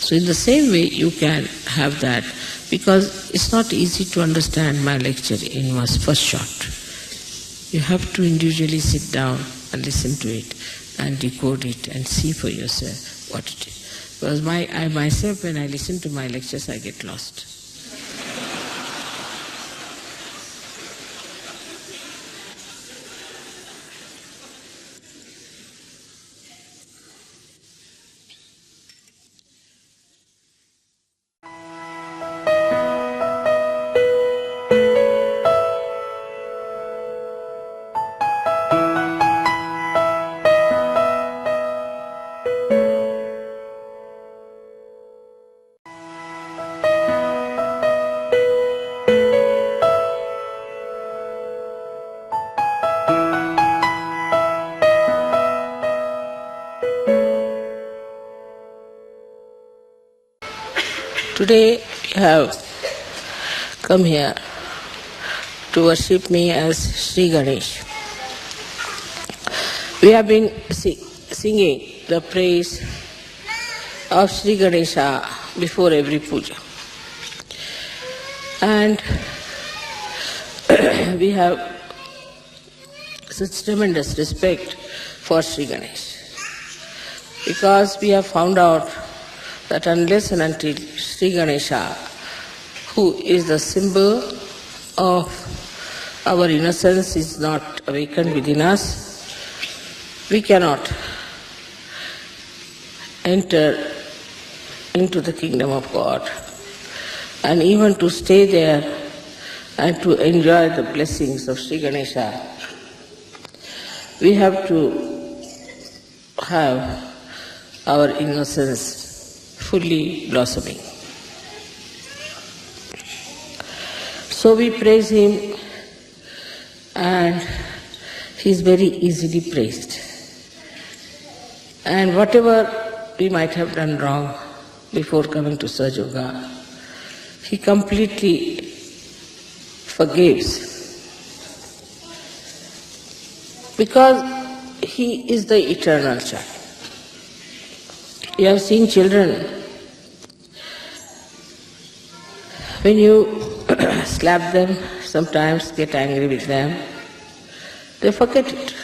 So in the same way you can have that, because it's not easy to understand my lecture in my first shot. You have to individually sit down and listen to it and decode it and see for yourself what it is. Because I myself, when I listen to my lectures, I get lost. Today you have come here to worship me as Sri Ganesh. We have been singing the praise of Sri Ganesha before every puja. And we have such tremendous respect for Sri Ganesh, because we have found out that unless and until Sri Ganesha, who is the symbol of our innocence, is not awakened within us, we cannot enter into the kingdom of God. And even to stay there and to enjoy the blessings of Sri Ganesha, we have to have our innocence fully blossoming. So we praise him, and he is very easily praised. And whatever we might have done wrong before coming to Sahajayoga, he completely forgives, because he is the eternal child. You have seen children, when you slap them, sometimes get angry with them, they forget it.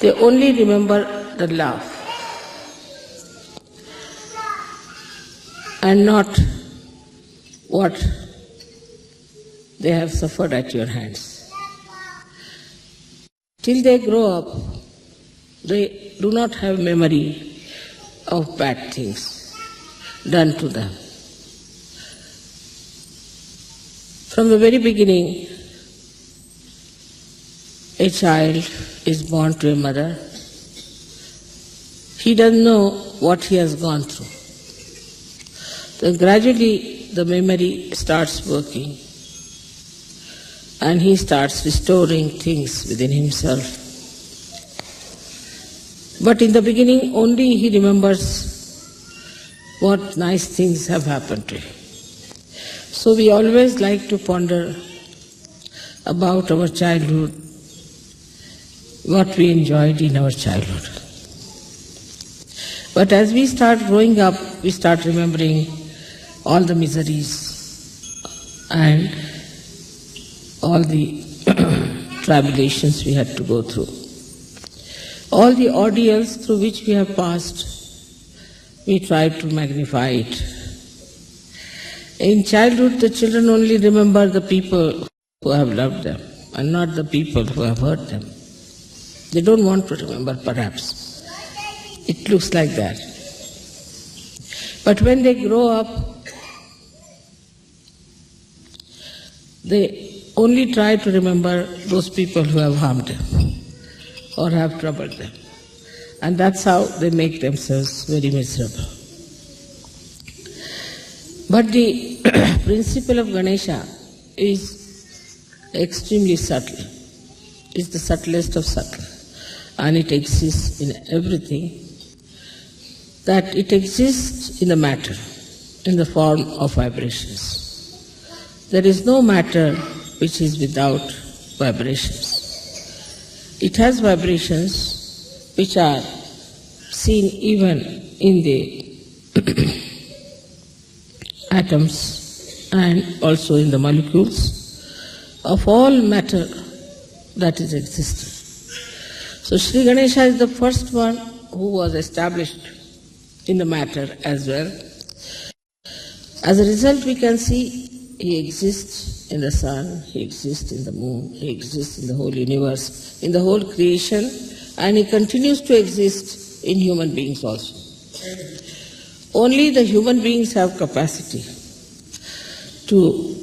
They only remember the love and not what they have suffered at your hands. Till they grow up, they do not have memory of bad things done to them. From the very beginning, a child is born to a mother. He doesn't know what he has gone through. Then gradually the memory starts working, and he starts restoring things within himself. But in the beginning only he remembers what nice things have happened to him. So we always like to ponder about our childhood, what we enjoyed in our childhood. But as we start growing up, we start remembering all the miseries and all the tribulations we had to go through. All the ordeals through which we have passed, we try to magnify it. In childhood, the children only remember the people who have loved them and not the people who have hurt them. They don't want to remember, perhaps. It looks like that. But when they grow up, they only try to remember those people who have harmed them or have troubled them. And that's how they make themselves very miserable. But the principle of Ganesha is extremely subtle. It's the subtlest of subtle. And it exists in everything. That it exists in the matter, in the form of vibrations. There is no matter which is without vibrations. It has vibrations which are seen even in the atoms and also in the molecules of all matter that is existing. So Sri Ganesha is the first one who was established in the matter as well. As a result, we can see he exists in the sun, he exists in the moon, he exists in the whole universe, in the whole creation, and he continues to exist in human beings also. Only the human beings have capacity to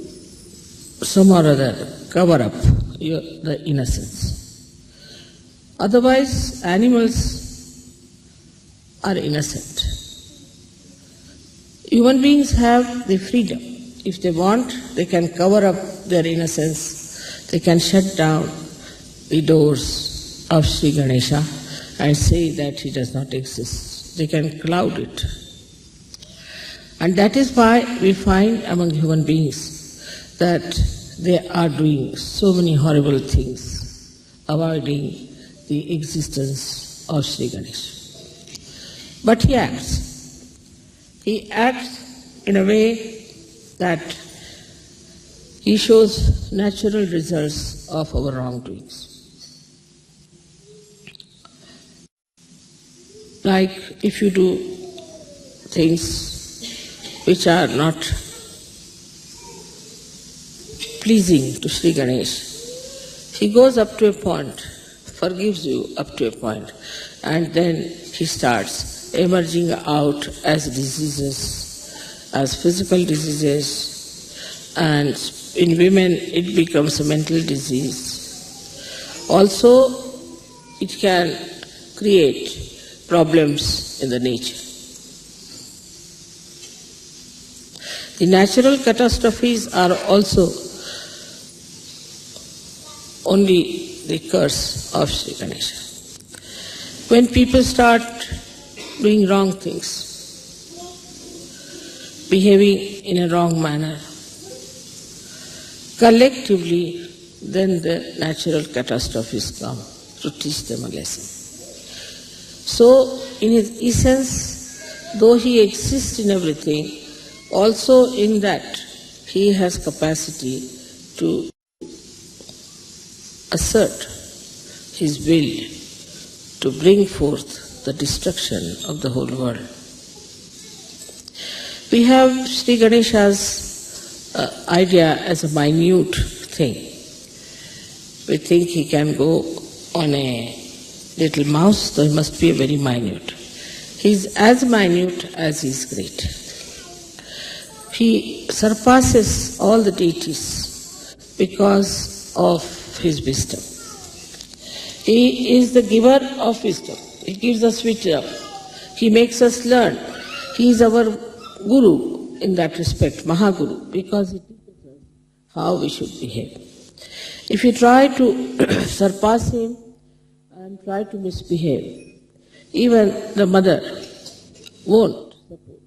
some or other cover up the innocence. Otherwise, animals are innocent. Human beings have the freedom. If they want, they can cover up their innocence. They can shut down the doors of Sri Ganesha and say that he does not exist. They can cloud it. And that is why we find among human beings that they are doing so many horrible things, avoiding the existence of Sri Ganesha. But he acts. He acts in a way that he shows natural results of our wrongdoings. Like if you do things which are not pleasing to Sri Ganesh, he goes up to a point, forgives you up to a point, and then he starts emerging out as diseases, as physical diseases, and in women it becomes a mental disease. Also, it can create problems in the nature. The natural catastrophes are also only the curse of Sri Ganesha. When people start doing wrong things, behaving in a wrong manner, collectively, then the natural catastrophes come to teach them a lesson. So, in his essence, though he exists in everything, also in that he has capacity to assert his will to bring forth the destruction of the whole world. We have Sri Ganesha's idea as a minute thing. We think he can go on a little mouse, so he must be very minute. He is as minute as he is great. He surpasses all the deities because of his wisdom. He is the giver of wisdom. He gives us wisdom. He makes us learn. He is our guru in that respect, Mahaguru, because he teaches us how we should behave. If you try to surpass him and try to misbehave, even the mother won't support,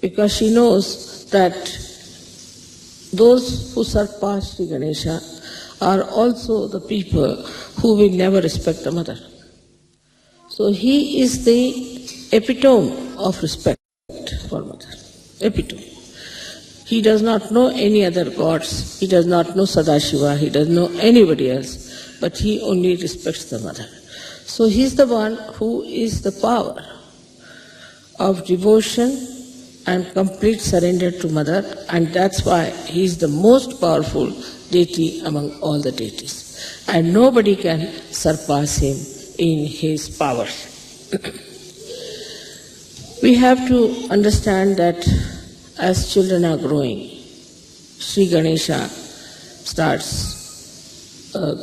because she knows that those who surpass Sri Ganesha are also the people who will never respect the mother. So he is the epitome of respect for mother. Epitome. He does not know any other gods. He does not know Sadashiva. He doesn't know anybody else. but he only respects the mother. So he is the one who is the power of devotion and complete surrender to mother, and that's why he is the most powerful deity among all the deities. And nobody can surpass him in his power. We have to understand that as children are growing, Sri Ganesha starts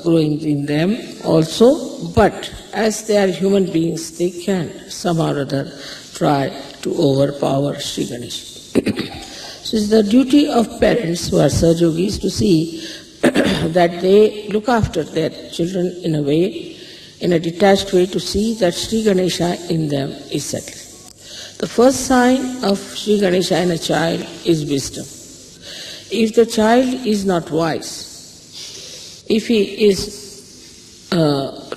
growing in them also, but as they are human beings, they can somehow or other try to overpower Sri Ganesha. So it's the duty of parents who are Sahajogis to see that they look after their children in a way, in a detached way, to see that Sri Ganesha in them is settled. The first sign of Sri Ganesha in a child is wisdom. If the child is not wise, if he is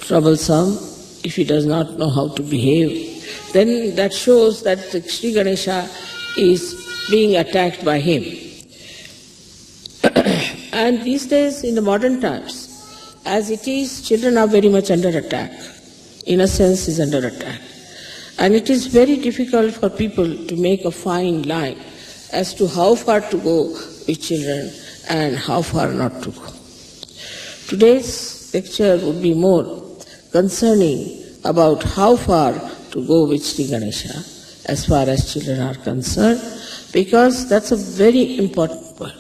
troublesome, if he does not know how to behave, then that shows that the Sri Ganesha is being attacked by him. And these days, in the modern times, as it is, children are very much under attack. Innocence is under attack. And it is very difficult for people to make a fine line as to how far to go with children and how far not to go. Today's lecture would be more concerning about how far to go with Sri Ganesha as far as children are concerned, because that's a very important point.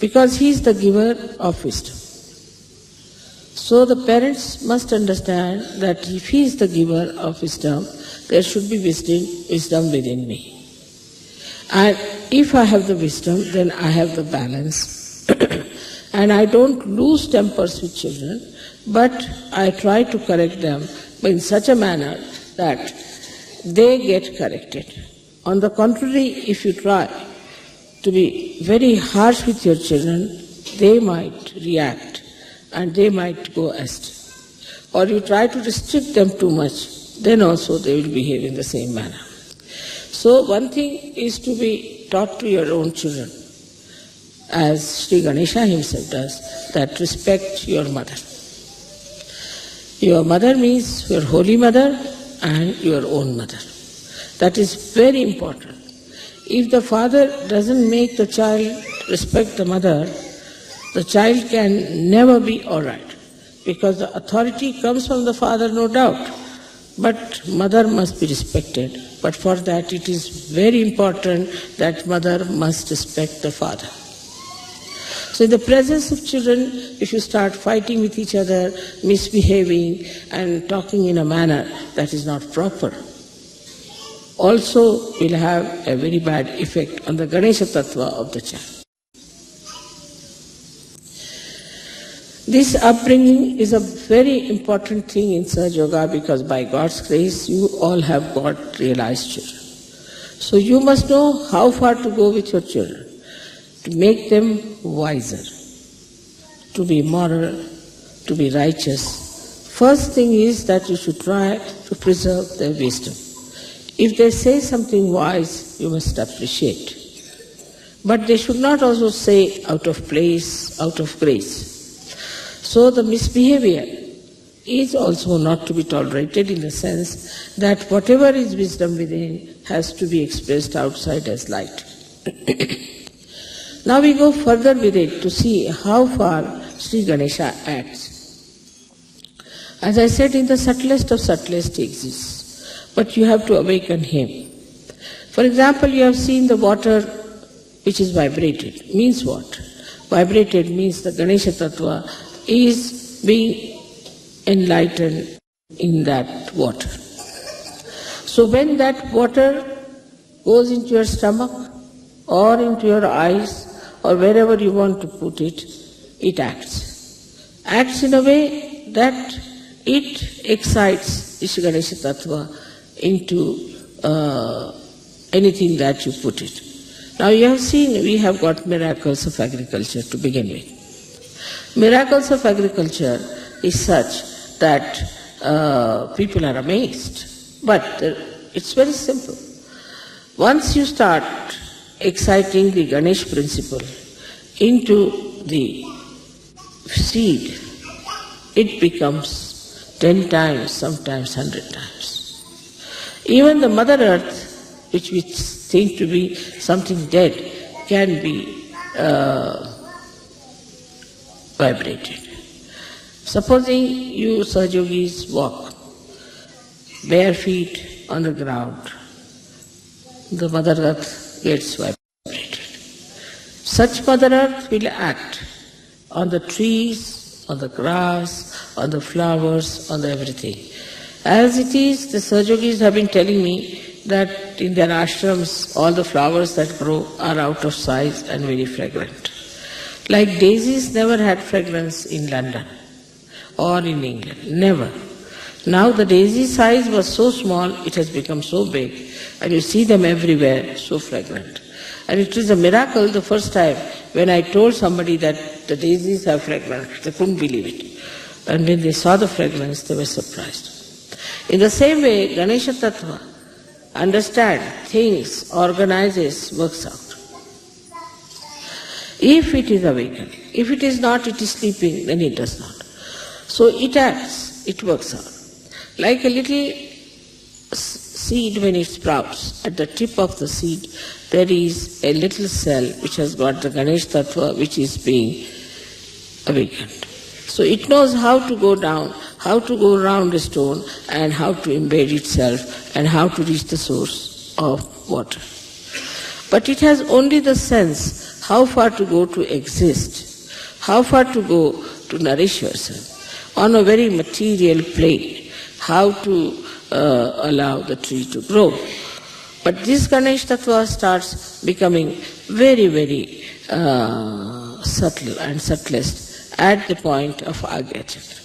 Because he is the giver of wisdom. So the parents must understand that if he is the giver of wisdom, there should be wisdom within me. And if I have the wisdom, then I have the balance. And I don't lose tempers with children, but I try to correct them in such a manner that they get corrected. On the contrary, if you try to be very harsh with your children, they might react and they might go astray. Or you try to restrict them too much, then also they will behave in the same manner. So one thing is to be taught to your own children, as Sri Ganesha himself does, that respect your mother. Your mother means your holy mother and your own mother. That is very important. If the father doesn't make the child respect the mother, the child can never be all right, because the authority comes from the father, no doubt, but mother must be respected. But for that it is very important that mother must respect the father. So in the presence of children, if you start fighting with each other, misbehaving and talking in a manner that is not proper, also will have a very bad effect on the Ganesha Tattva of the child. This upbringing is a very important thing in Sahaja Yoga, because by God's grace you all have got realized children. So you must know how far to go with your children, to make them wiser, to be moral, to be righteous. First thing is that you should try to preserve their wisdom. If they say something wise, you must appreciate. But they should not also say out of place, out of grace. So the misbehavior is also not to be tolerated, in the sense that whatever is wisdom within has to be expressed outside as light. Now we go further with it to see how far Sri Ganesha acts. As I said, in the subtlest of subtlest he exists, but you have to awaken him. For example, you have seen the water which is vibrated. Means what? Vibrated means the Ganesha Tattva is being enlightened in that water. So when that water goes into your stomach or into your eyes or wherever you want to put it, it acts. Acts in a way that it excites Isha Ganesha Tattva into anything that you put it. Now you have seen we have got miracles of agriculture to begin with. Miracles of agriculture is such that people are amazed. But it's very simple. Once you start exciting the Ganesh principle into the seed, it becomes 10 times, sometimes 100 times. Even the Mother Earth, which we think to be something dead, can be vibrated. Supposing you Sahajogis walk bare feet on the ground, the Mother Earth gets vibrated. Such Mother Earth will act on the trees, on the grass, on the flowers, on everything. As it is, the Sahajogis have been telling me that in their ashrams all the flowers that grow are out of size and very fragrant. Like daisies never had fragrance in London or in England, never. Now the daisy size was so small, it has become so big, and you see them everywhere, so fragrant. And it is a miracle the first time when I told somebody that the daisies have fragrance, they couldn't believe it. And when they saw the fragrance, they were surprised. In the same way, Ganesha Tattva understands things, organizes, works out. If it is awakened, if it is not, it is sleeping, then it does not. So it acts, it works out. Like a little seed when it sprouts, at the tip of the seed there is a little cell which has got the Ganesh Tattva which is being awakened. So it knows how to go down, how to go around a stone, and how to embed itself, and how to reach the source of water. But it has only the sense how far to go to exist, how far to go to nourish yourself on a very material plane, how to allow the tree to grow. But this Ganesh Tattva starts becoming very, very subtle and subtlest at the point of Agya Chakra.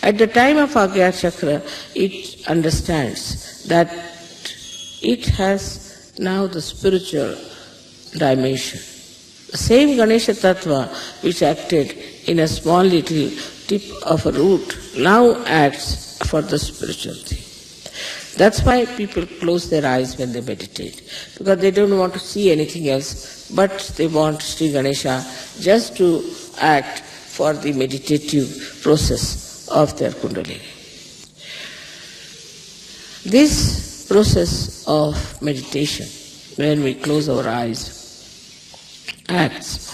At the time of Agya Chakra, it understands that it has now the spiritual dimension. The same Ganesha Tattva which acted in a small little tip of a root now acts for the spiritual thing. That's why people close their eyes when they meditate, because they don't want to see anything else, but they want Sri Ganesha just to act for the meditative process of their Kundalini. This process of meditation, when we close our eyes, acts.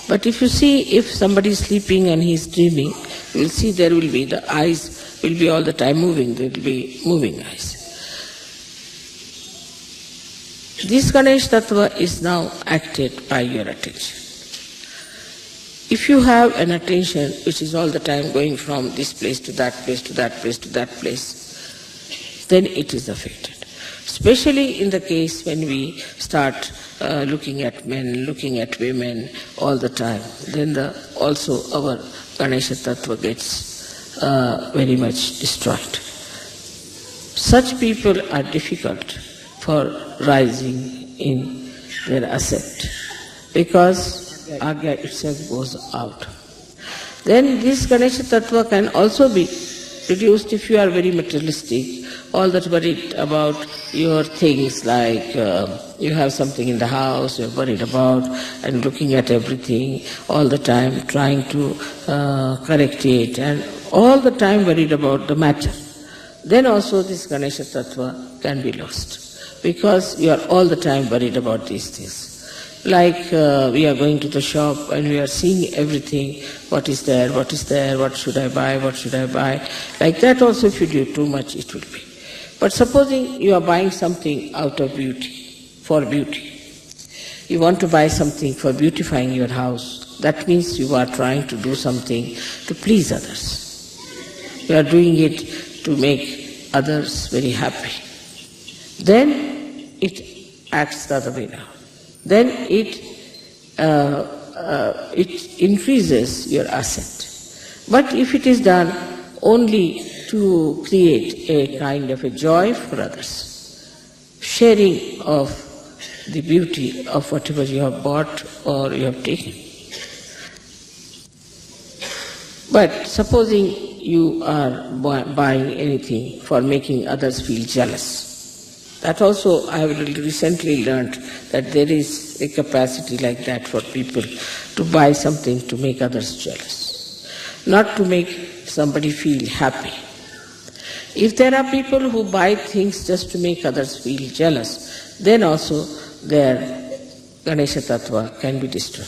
But if you see, if somebody is sleeping and he is dreaming, you will see there will be, the eyes will be all the time moving, there will be moving eyes. This Ganesh Tattva is now acted by your attention. If you have an attention which is all the time going from this place to that place, to that place, to that place, then it is affected. Especially in the case when we start looking at men, looking at women all the time, then also our Ganesha Tattva gets very much destroyed. Such people are difficult for rising in their ascent, because Agya itself goes out. Then this Ganesha Tattva can also be reduced if you are very materialistic, all that worried about your things, like you have something in the house you're worried about and looking at everything all the time, trying to correct it, and all the time worried about the matter. Then also this Ganesha Tattva can be lost, because you are all the time worried about these things. Like we are going to the shop and we are seeing everything, what is there, what should I buy, what should I buy. Like that also, if you do too much, it will be. But supposing you are buying something out of beauty, for beauty. You want to buy something for beautifying your house. That means you are trying to do something to please others. You are doing it to make others very happy. Then it acts the other way now. Then it increases your ascent. But if it is done only to create a kind of a joy for others, sharing of the beauty of whatever you have bought or you have taken. But supposing you are buying anything for making others feel jealous, That also I have recently learned that there is a capacity like that for people to buy something to make others jealous, not to make somebody feel happy. If there are people who buy things just to make others feel jealous, then also their Ganesha Tattva can be destroyed.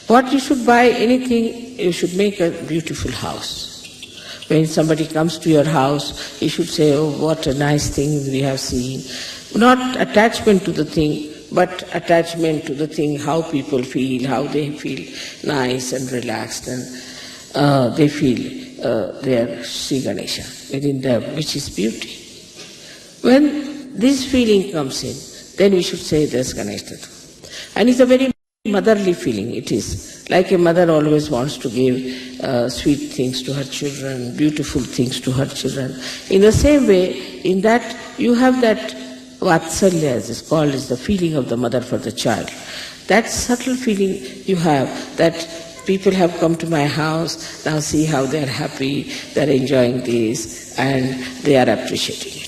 What you should buy, anything, you should make a beautiful house. When somebody comes to your house, you should say, oh, what a nice thing we have seen. Not attachment to the thing, but attachment to the thing, how people feel, how they feel nice and relaxed, and they feel their Sri Ganesha within them, which is beauty. When this feeling comes in, then we should say there's Ganesha. And it's a very motherly feeling, it is. Like a mother always wants to give sweet things to her children, beautiful things to her children. In the same way, in that you have that vatsalya, as it's called, is the feeling of the mother for the child. That subtle feeling you have, that people have come to my house, now see how they are happy, they are enjoying this, and they are appreciating it.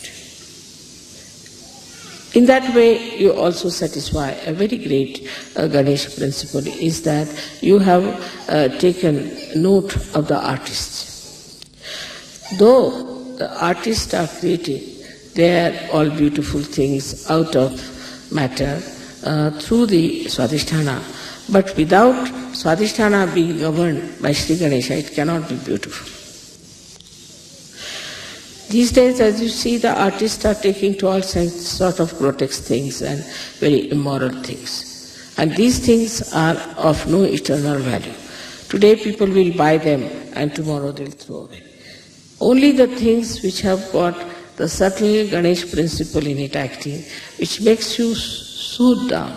In that way, you also satisfy a very great Ganesha principle, is that you have taken note of the artists. Though the artists are creating, they are all beautiful things out of matter through the Swadhisthana, but without Swadhisthana being governed by Sri Ganesha, it cannot be beautiful. These days, as you see, the artists are taking to all sort of grotesque things and very immoral things. And these things are of no eternal value. Today people will buy them and tomorrow they'll throw away. Only the things which have got the subtle Ganesh principle in it acting, which makes you soothe down,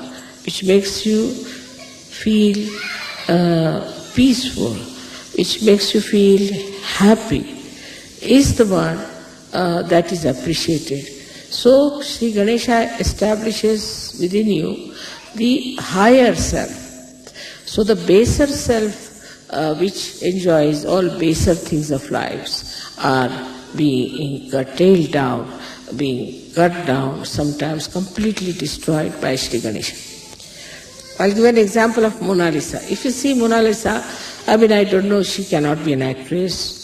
which makes you feel peaceful, which makes you feel happy, is the one that is appreciated. So Sri Ganesha establishes within you the higher self. So the baser self which enjoys all baser things of lives are being curtailed down, being cut down, sometimes completely destroyed by Sri Ganesha. I'll give an example of Mona Lisa. If you see Mona Lisa, I don't know, she cannot be an actress.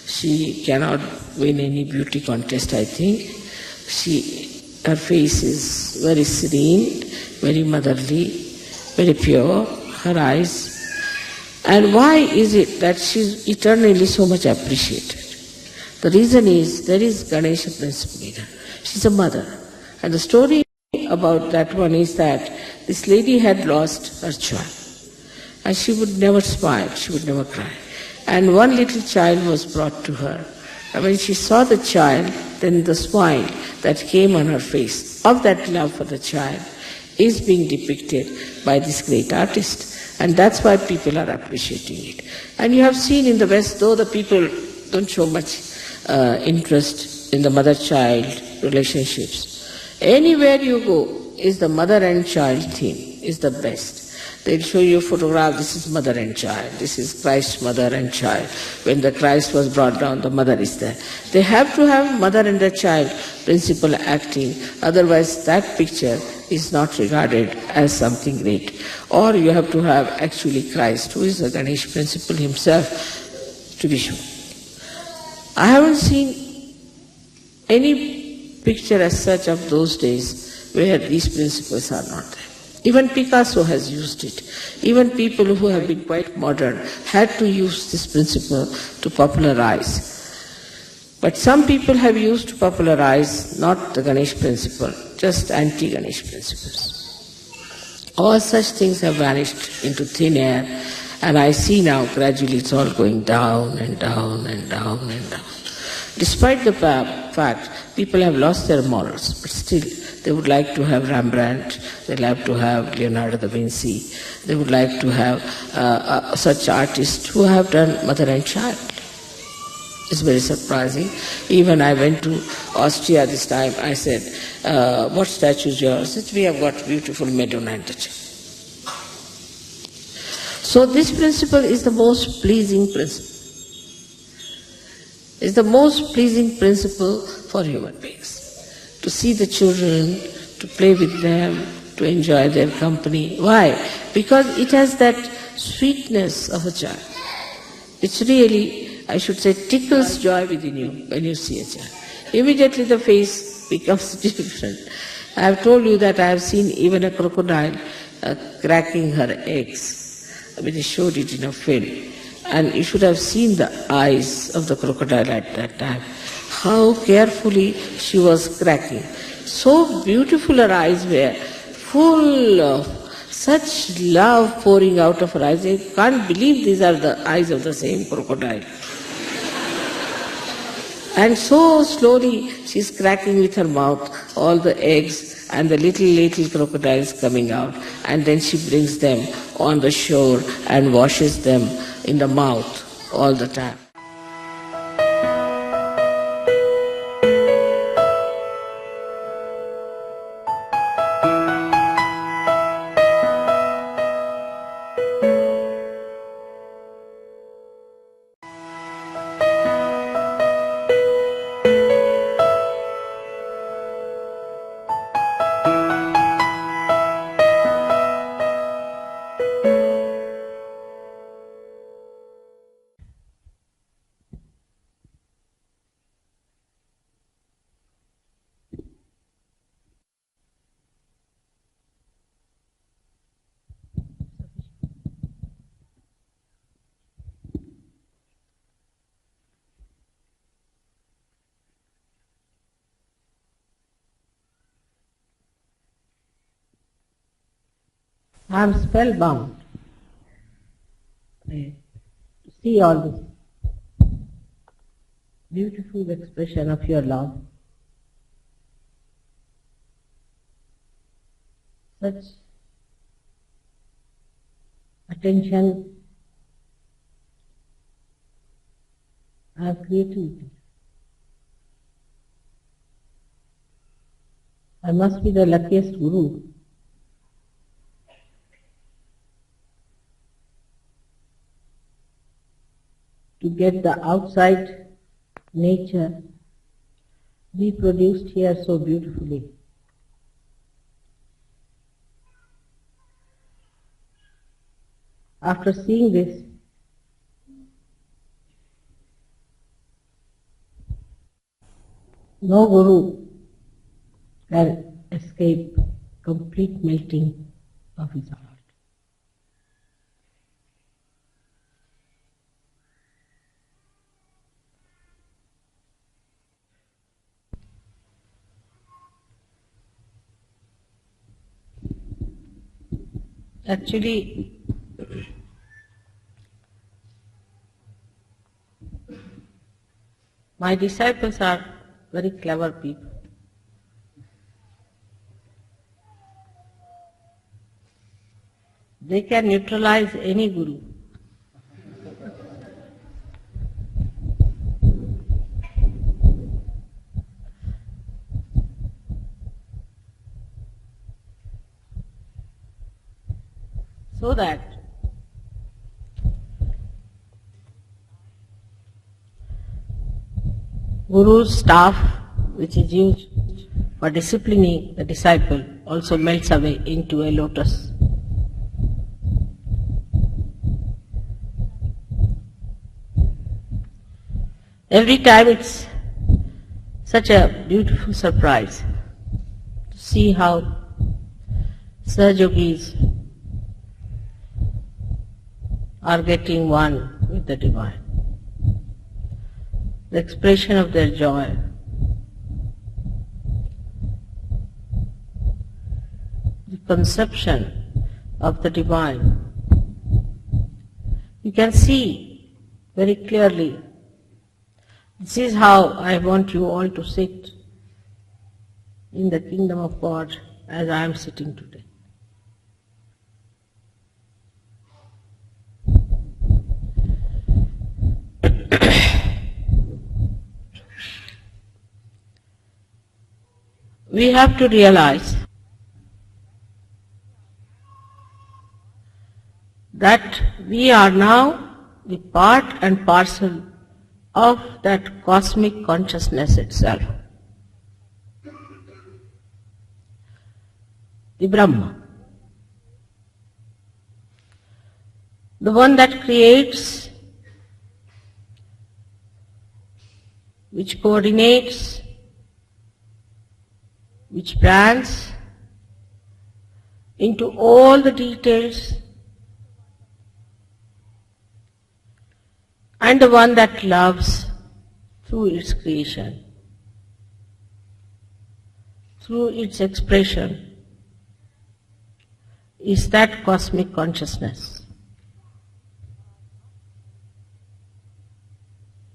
She cannot win any beauty contest, I think. Her face is very serene, very motherly, very pure, her eyes. And why is it that she's eternally so much appreciated? The reason is, there is Ganesha principle in her. She's a mother. And the story about that one is that this lady had lost her child. And she would never smile, she would never cry. And one little child was brought to her. And when she saw the child, then the smile that came on her face of that love for the child is being depicted by this great artist. And that's why people are appreciating it. And you have seen in the West, though the people don't show much interest in the mother-child relationships, anywhere you go is the mother and child theme is the best. They'll show you a photograph, this is mother and child, this is Christ's mother and child. When the Christ was brought down, the mother is there. They have to have mother and the child principle acting, otherwise that picture is not regarded as something great. Or you have to have actually Christ, who is the Ganesh principle himself, to be shown. I haven't seen any picture as such of those days where these principles are not there. Even Picasso has used it. Even people who have been quite modern had to use this principle to popularize. But some people have used to popularize not the Ganesh principle, just anti-Ganesh principles. All such things have vanished into thin air, and I see now gradually it's all going down and down and down and down. Despite the fact people have lost their morals, but still they would like to have Rembrandt, they like to have Leonardo da Vinci, they would like to have such artists who have done mother and child. It's very surprising. Even I went to Austria this time, I said, what statue is yours? I said, we have got beautiful Madonna and the Child. So this principle is the most pleasing principle. It's the most pleasing principle for human beings. to see the children, to play with them, to enjoy their company. Why? Because it has that sweetness of a child. It's really, I should say, tickles joy within you when you see a child. Immediately the face becomes different. I have told you that I have seen even a crocodile cracking her eggs. I mean, they showed it in a film. And you should have seen the eyes of the crocodile at that time. How carefully she was cracking. So beautiful her eyes were, full of such love pouring out of her eyes. I can't believe these are the eyes of the same crocodile. And so slowly she's cracking with her mouth all the eggs and the little crocodiles coming out. And then she brings them on the shore and washes them in the mouth all the time. I am spellbound to see all this beautiful expression of your love. Such attention and creativity. I must be the luckiest guru. To get the outside nature reproduced here so beautifully. After seeing this, no guru can escape complete melting of his heart. Actually, my disciples are very clever people. They can neutralize any guru. So that Guru's staff, which is used for disciplining the disciple, also melts away into a lotus. Every time it's such a beautiful surprise to see how Sahajogis are getting one with the Divine. The expression of their joy, the conception of the Divine. You can see very clearly, this is how I want you all to sit in the kingdom of God as I am sitting today. We have to realize that we are now the part and parcel of that cosmic consciousness itself. the Brahma. The one that creates, which coordinates, which plans into all the details, and the one that loves through its creation, through its expression, is that cosmic consciousness.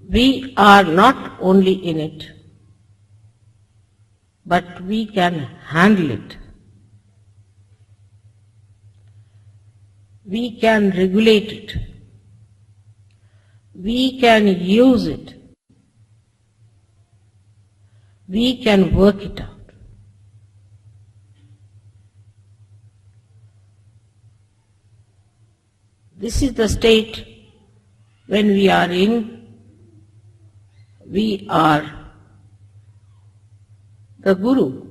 We are not only in it, but we can handle it. We can regulate it. We can use it. We can work it out. This is the state when we are in. We are the Guru.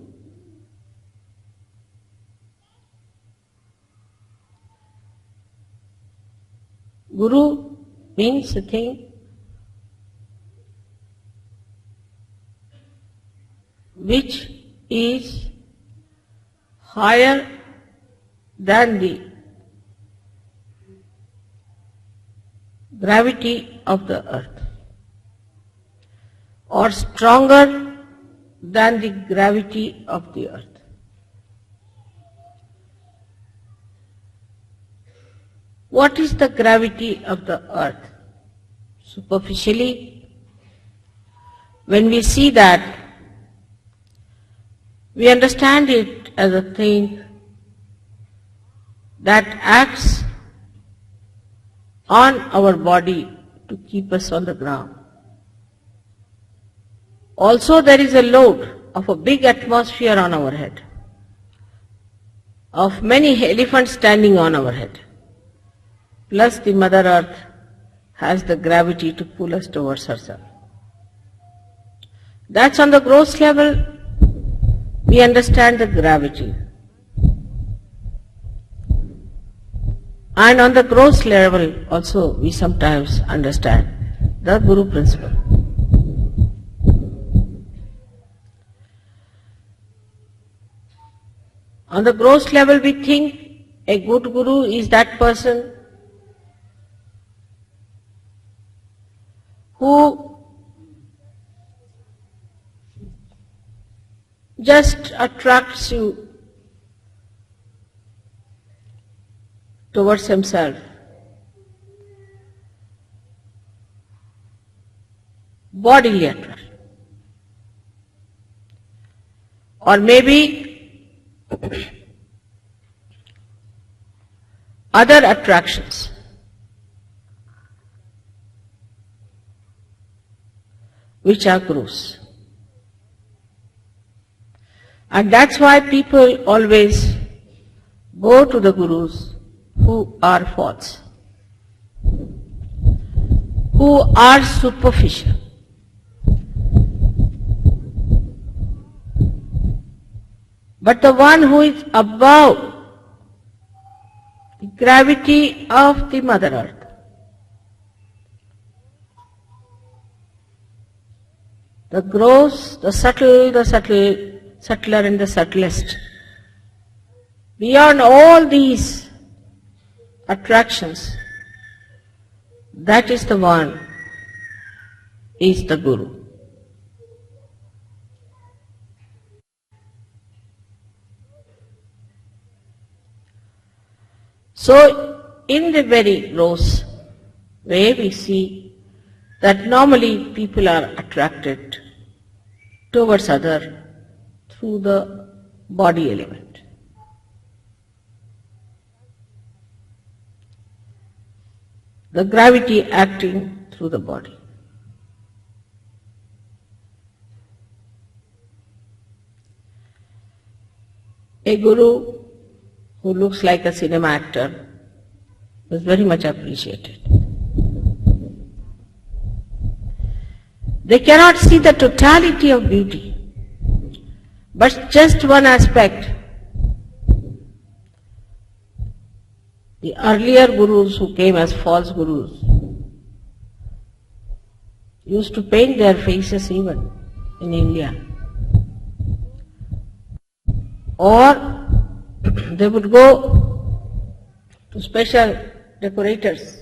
Guru means a thing which is higher than the gravity of the earth, or stronger than the gravity of the earth. What is the gravity of the earth? Superficially, when we see that, we understand it as a thing that acts on our body to keep us on the ground. Also, there is a load of a big atmosphere on our head, of many elephants standing on our head. Plus the Mother Earth has the gravity to pull us towards herself. That's on the gross level, we understand the gravity. And on the gross level also we sometimes understand the Guru principle. On the gross level we think a good Guru is that person who just attracts you towards himself. Bodily attraction. Or maybe other attractions. Which are gurus. And that's why people always go to the gurus who are false, who are superficial. But the one who is above the gravity of the Mother Earth, the gross, the subtle, subtler and the subtlest. Beyond all these attractions, that is the one, is the Guru. So, in the very gross way we see that normally people are attracted towards other through the body element. The gravity acting through the body. A guru who looks like a cinema actor was very much appreciated. They cannot see the totality of beauty, but just one aspect. The earlier gurus who came as false gurus used to paint their faces even in India. Or they would go to special decorators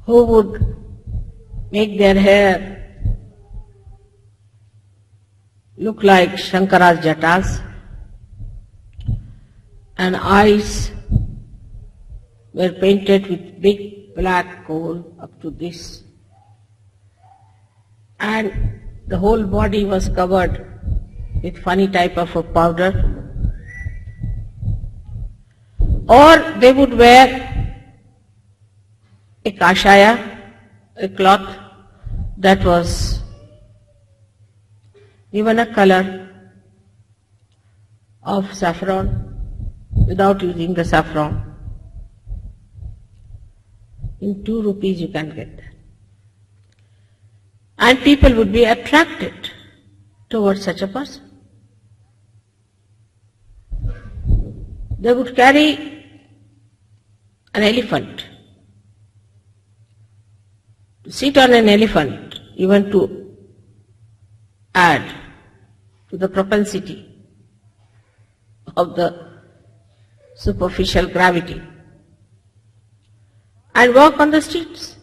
who would make their hair look like Shankara's jatas, and eyes were painted with big black coal up to this, and the whole body was covered with funny type of a powder. Or they would wear a kashaya, a cloth that was given a color of saffron without using the saffron. In 2 rupees you can get that. And people would be attracted towards such a person. They would carry an elephant. To sit on an elephant, even to add to the propensity of the superficial gravity, and walk on the streets.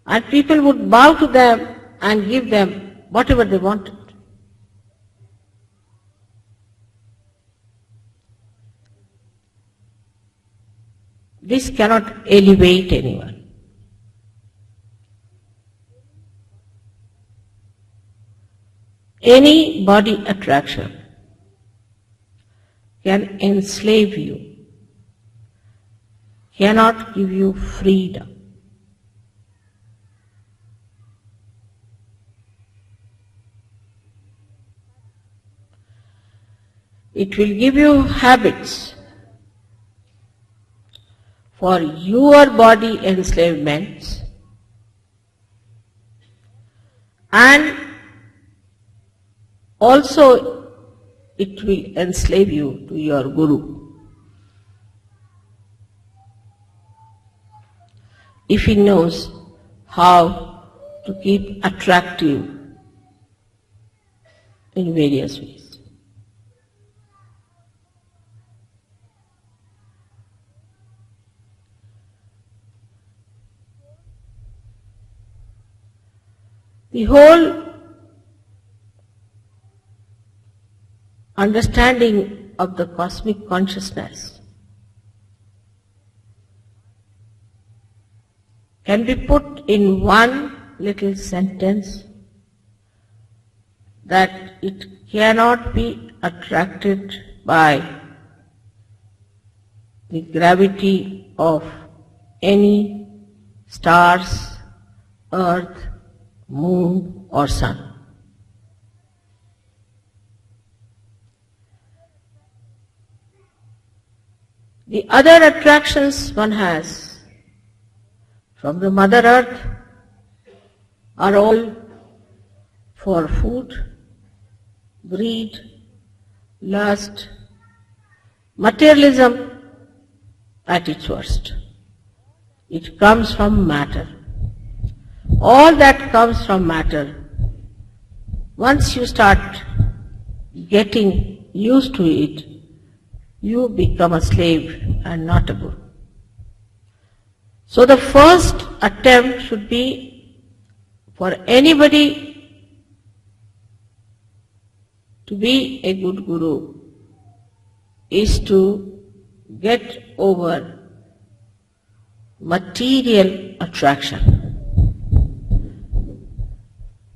And people would bow to them and give them whatever they wanted. This cannot elevate anyone. Any body attraction can enslave you, cannot give you freedom. It will give you habits for your body enslavements, and also it will enslave you to your guru. If he knows how to keep attractive in various ways. The whole understanding of the cosmic consciousness can be put in one little sentence, that it cannot be attracted by the gravity of any stars, earth, moon or sun. The other attractions one has from the Mother Earth are all for food, greed, lust, materialism at its worst. It comes from matter. All that comes from matter. Once you start getting used to it, you become a slave and not a guru. So the first attempt should be for anybody to be a good guru is to get over material attraction.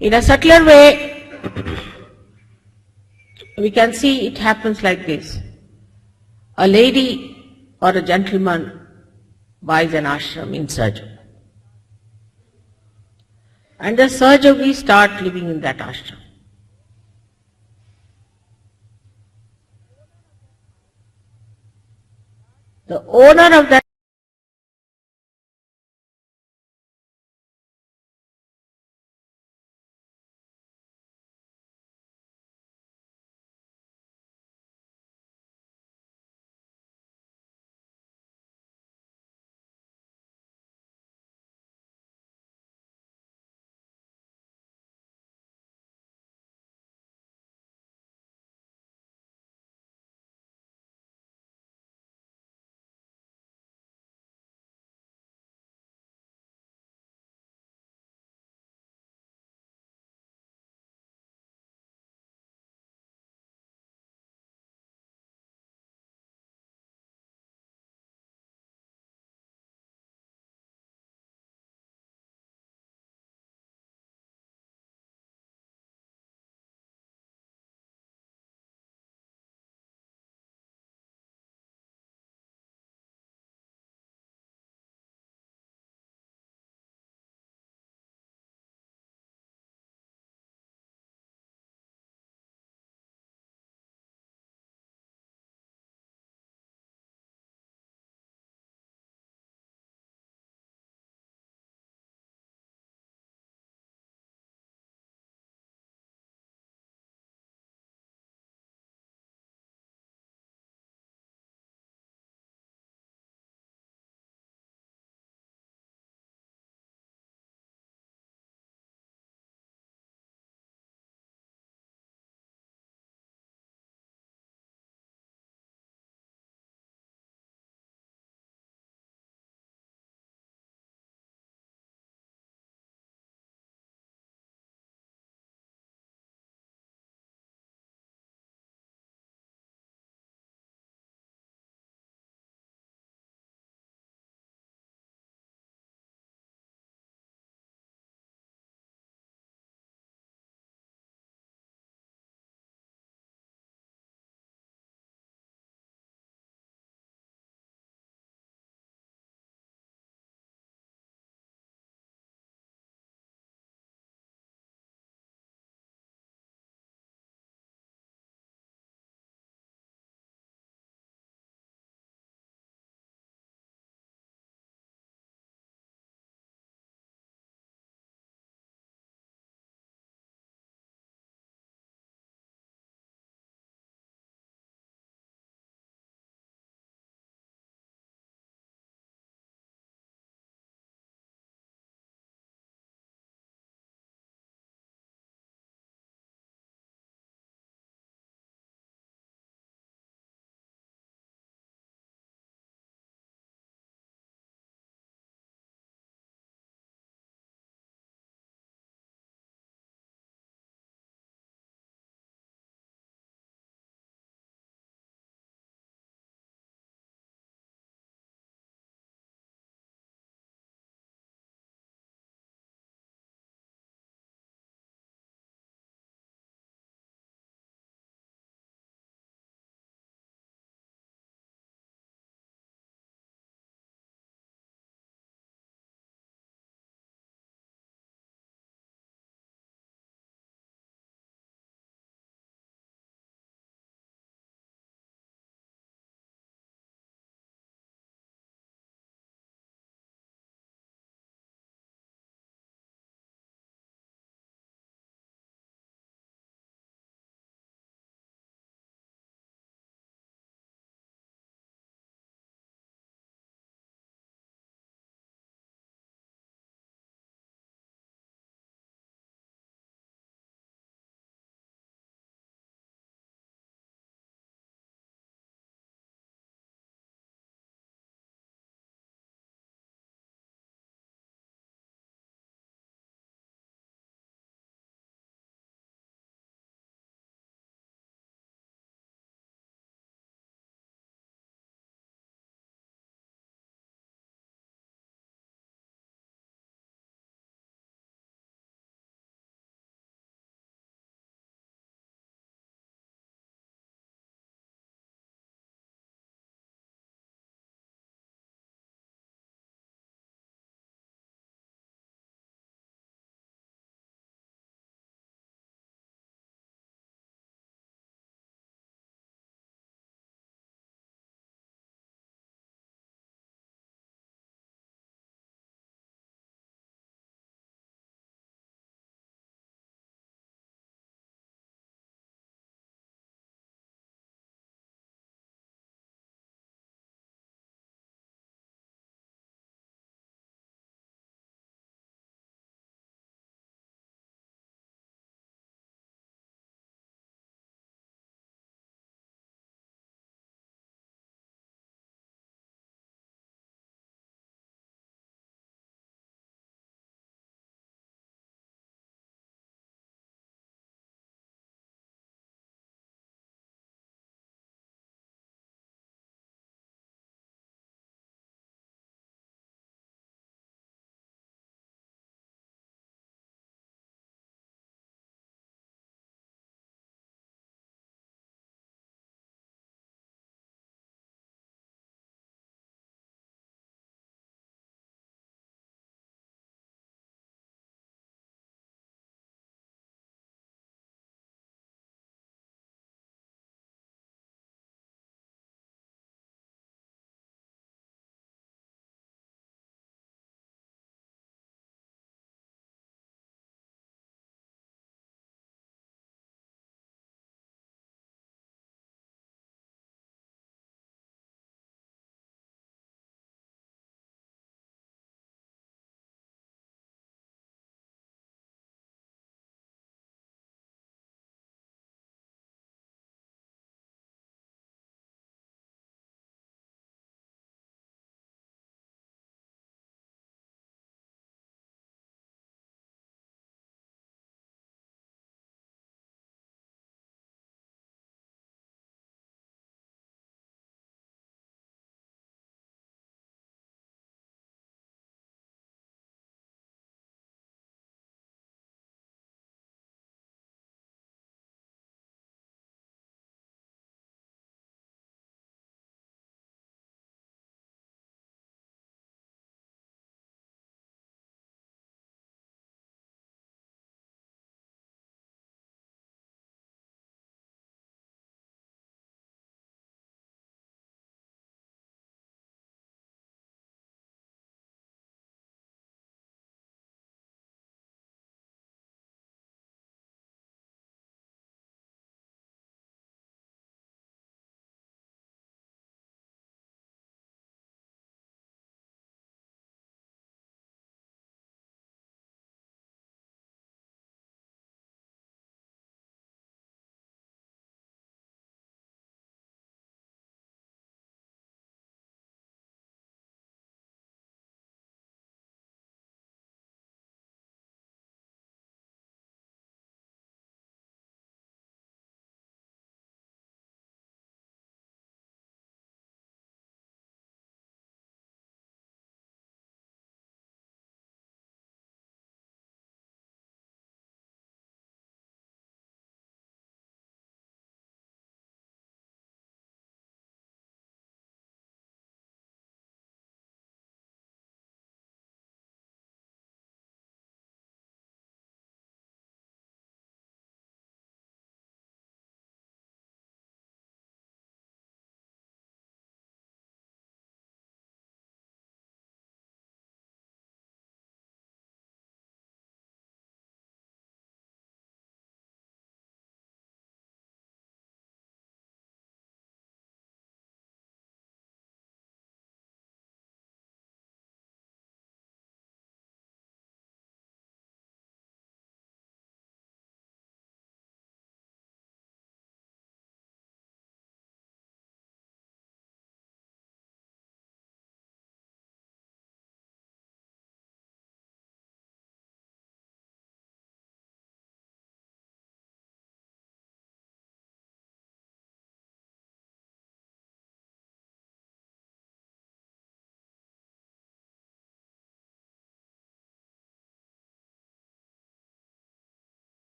In a subtler way, we can see it happens like this. A lady or a gentleman buys an ashram in Sahajayoga, and the Sahajogis start living in that ashram. The owner of that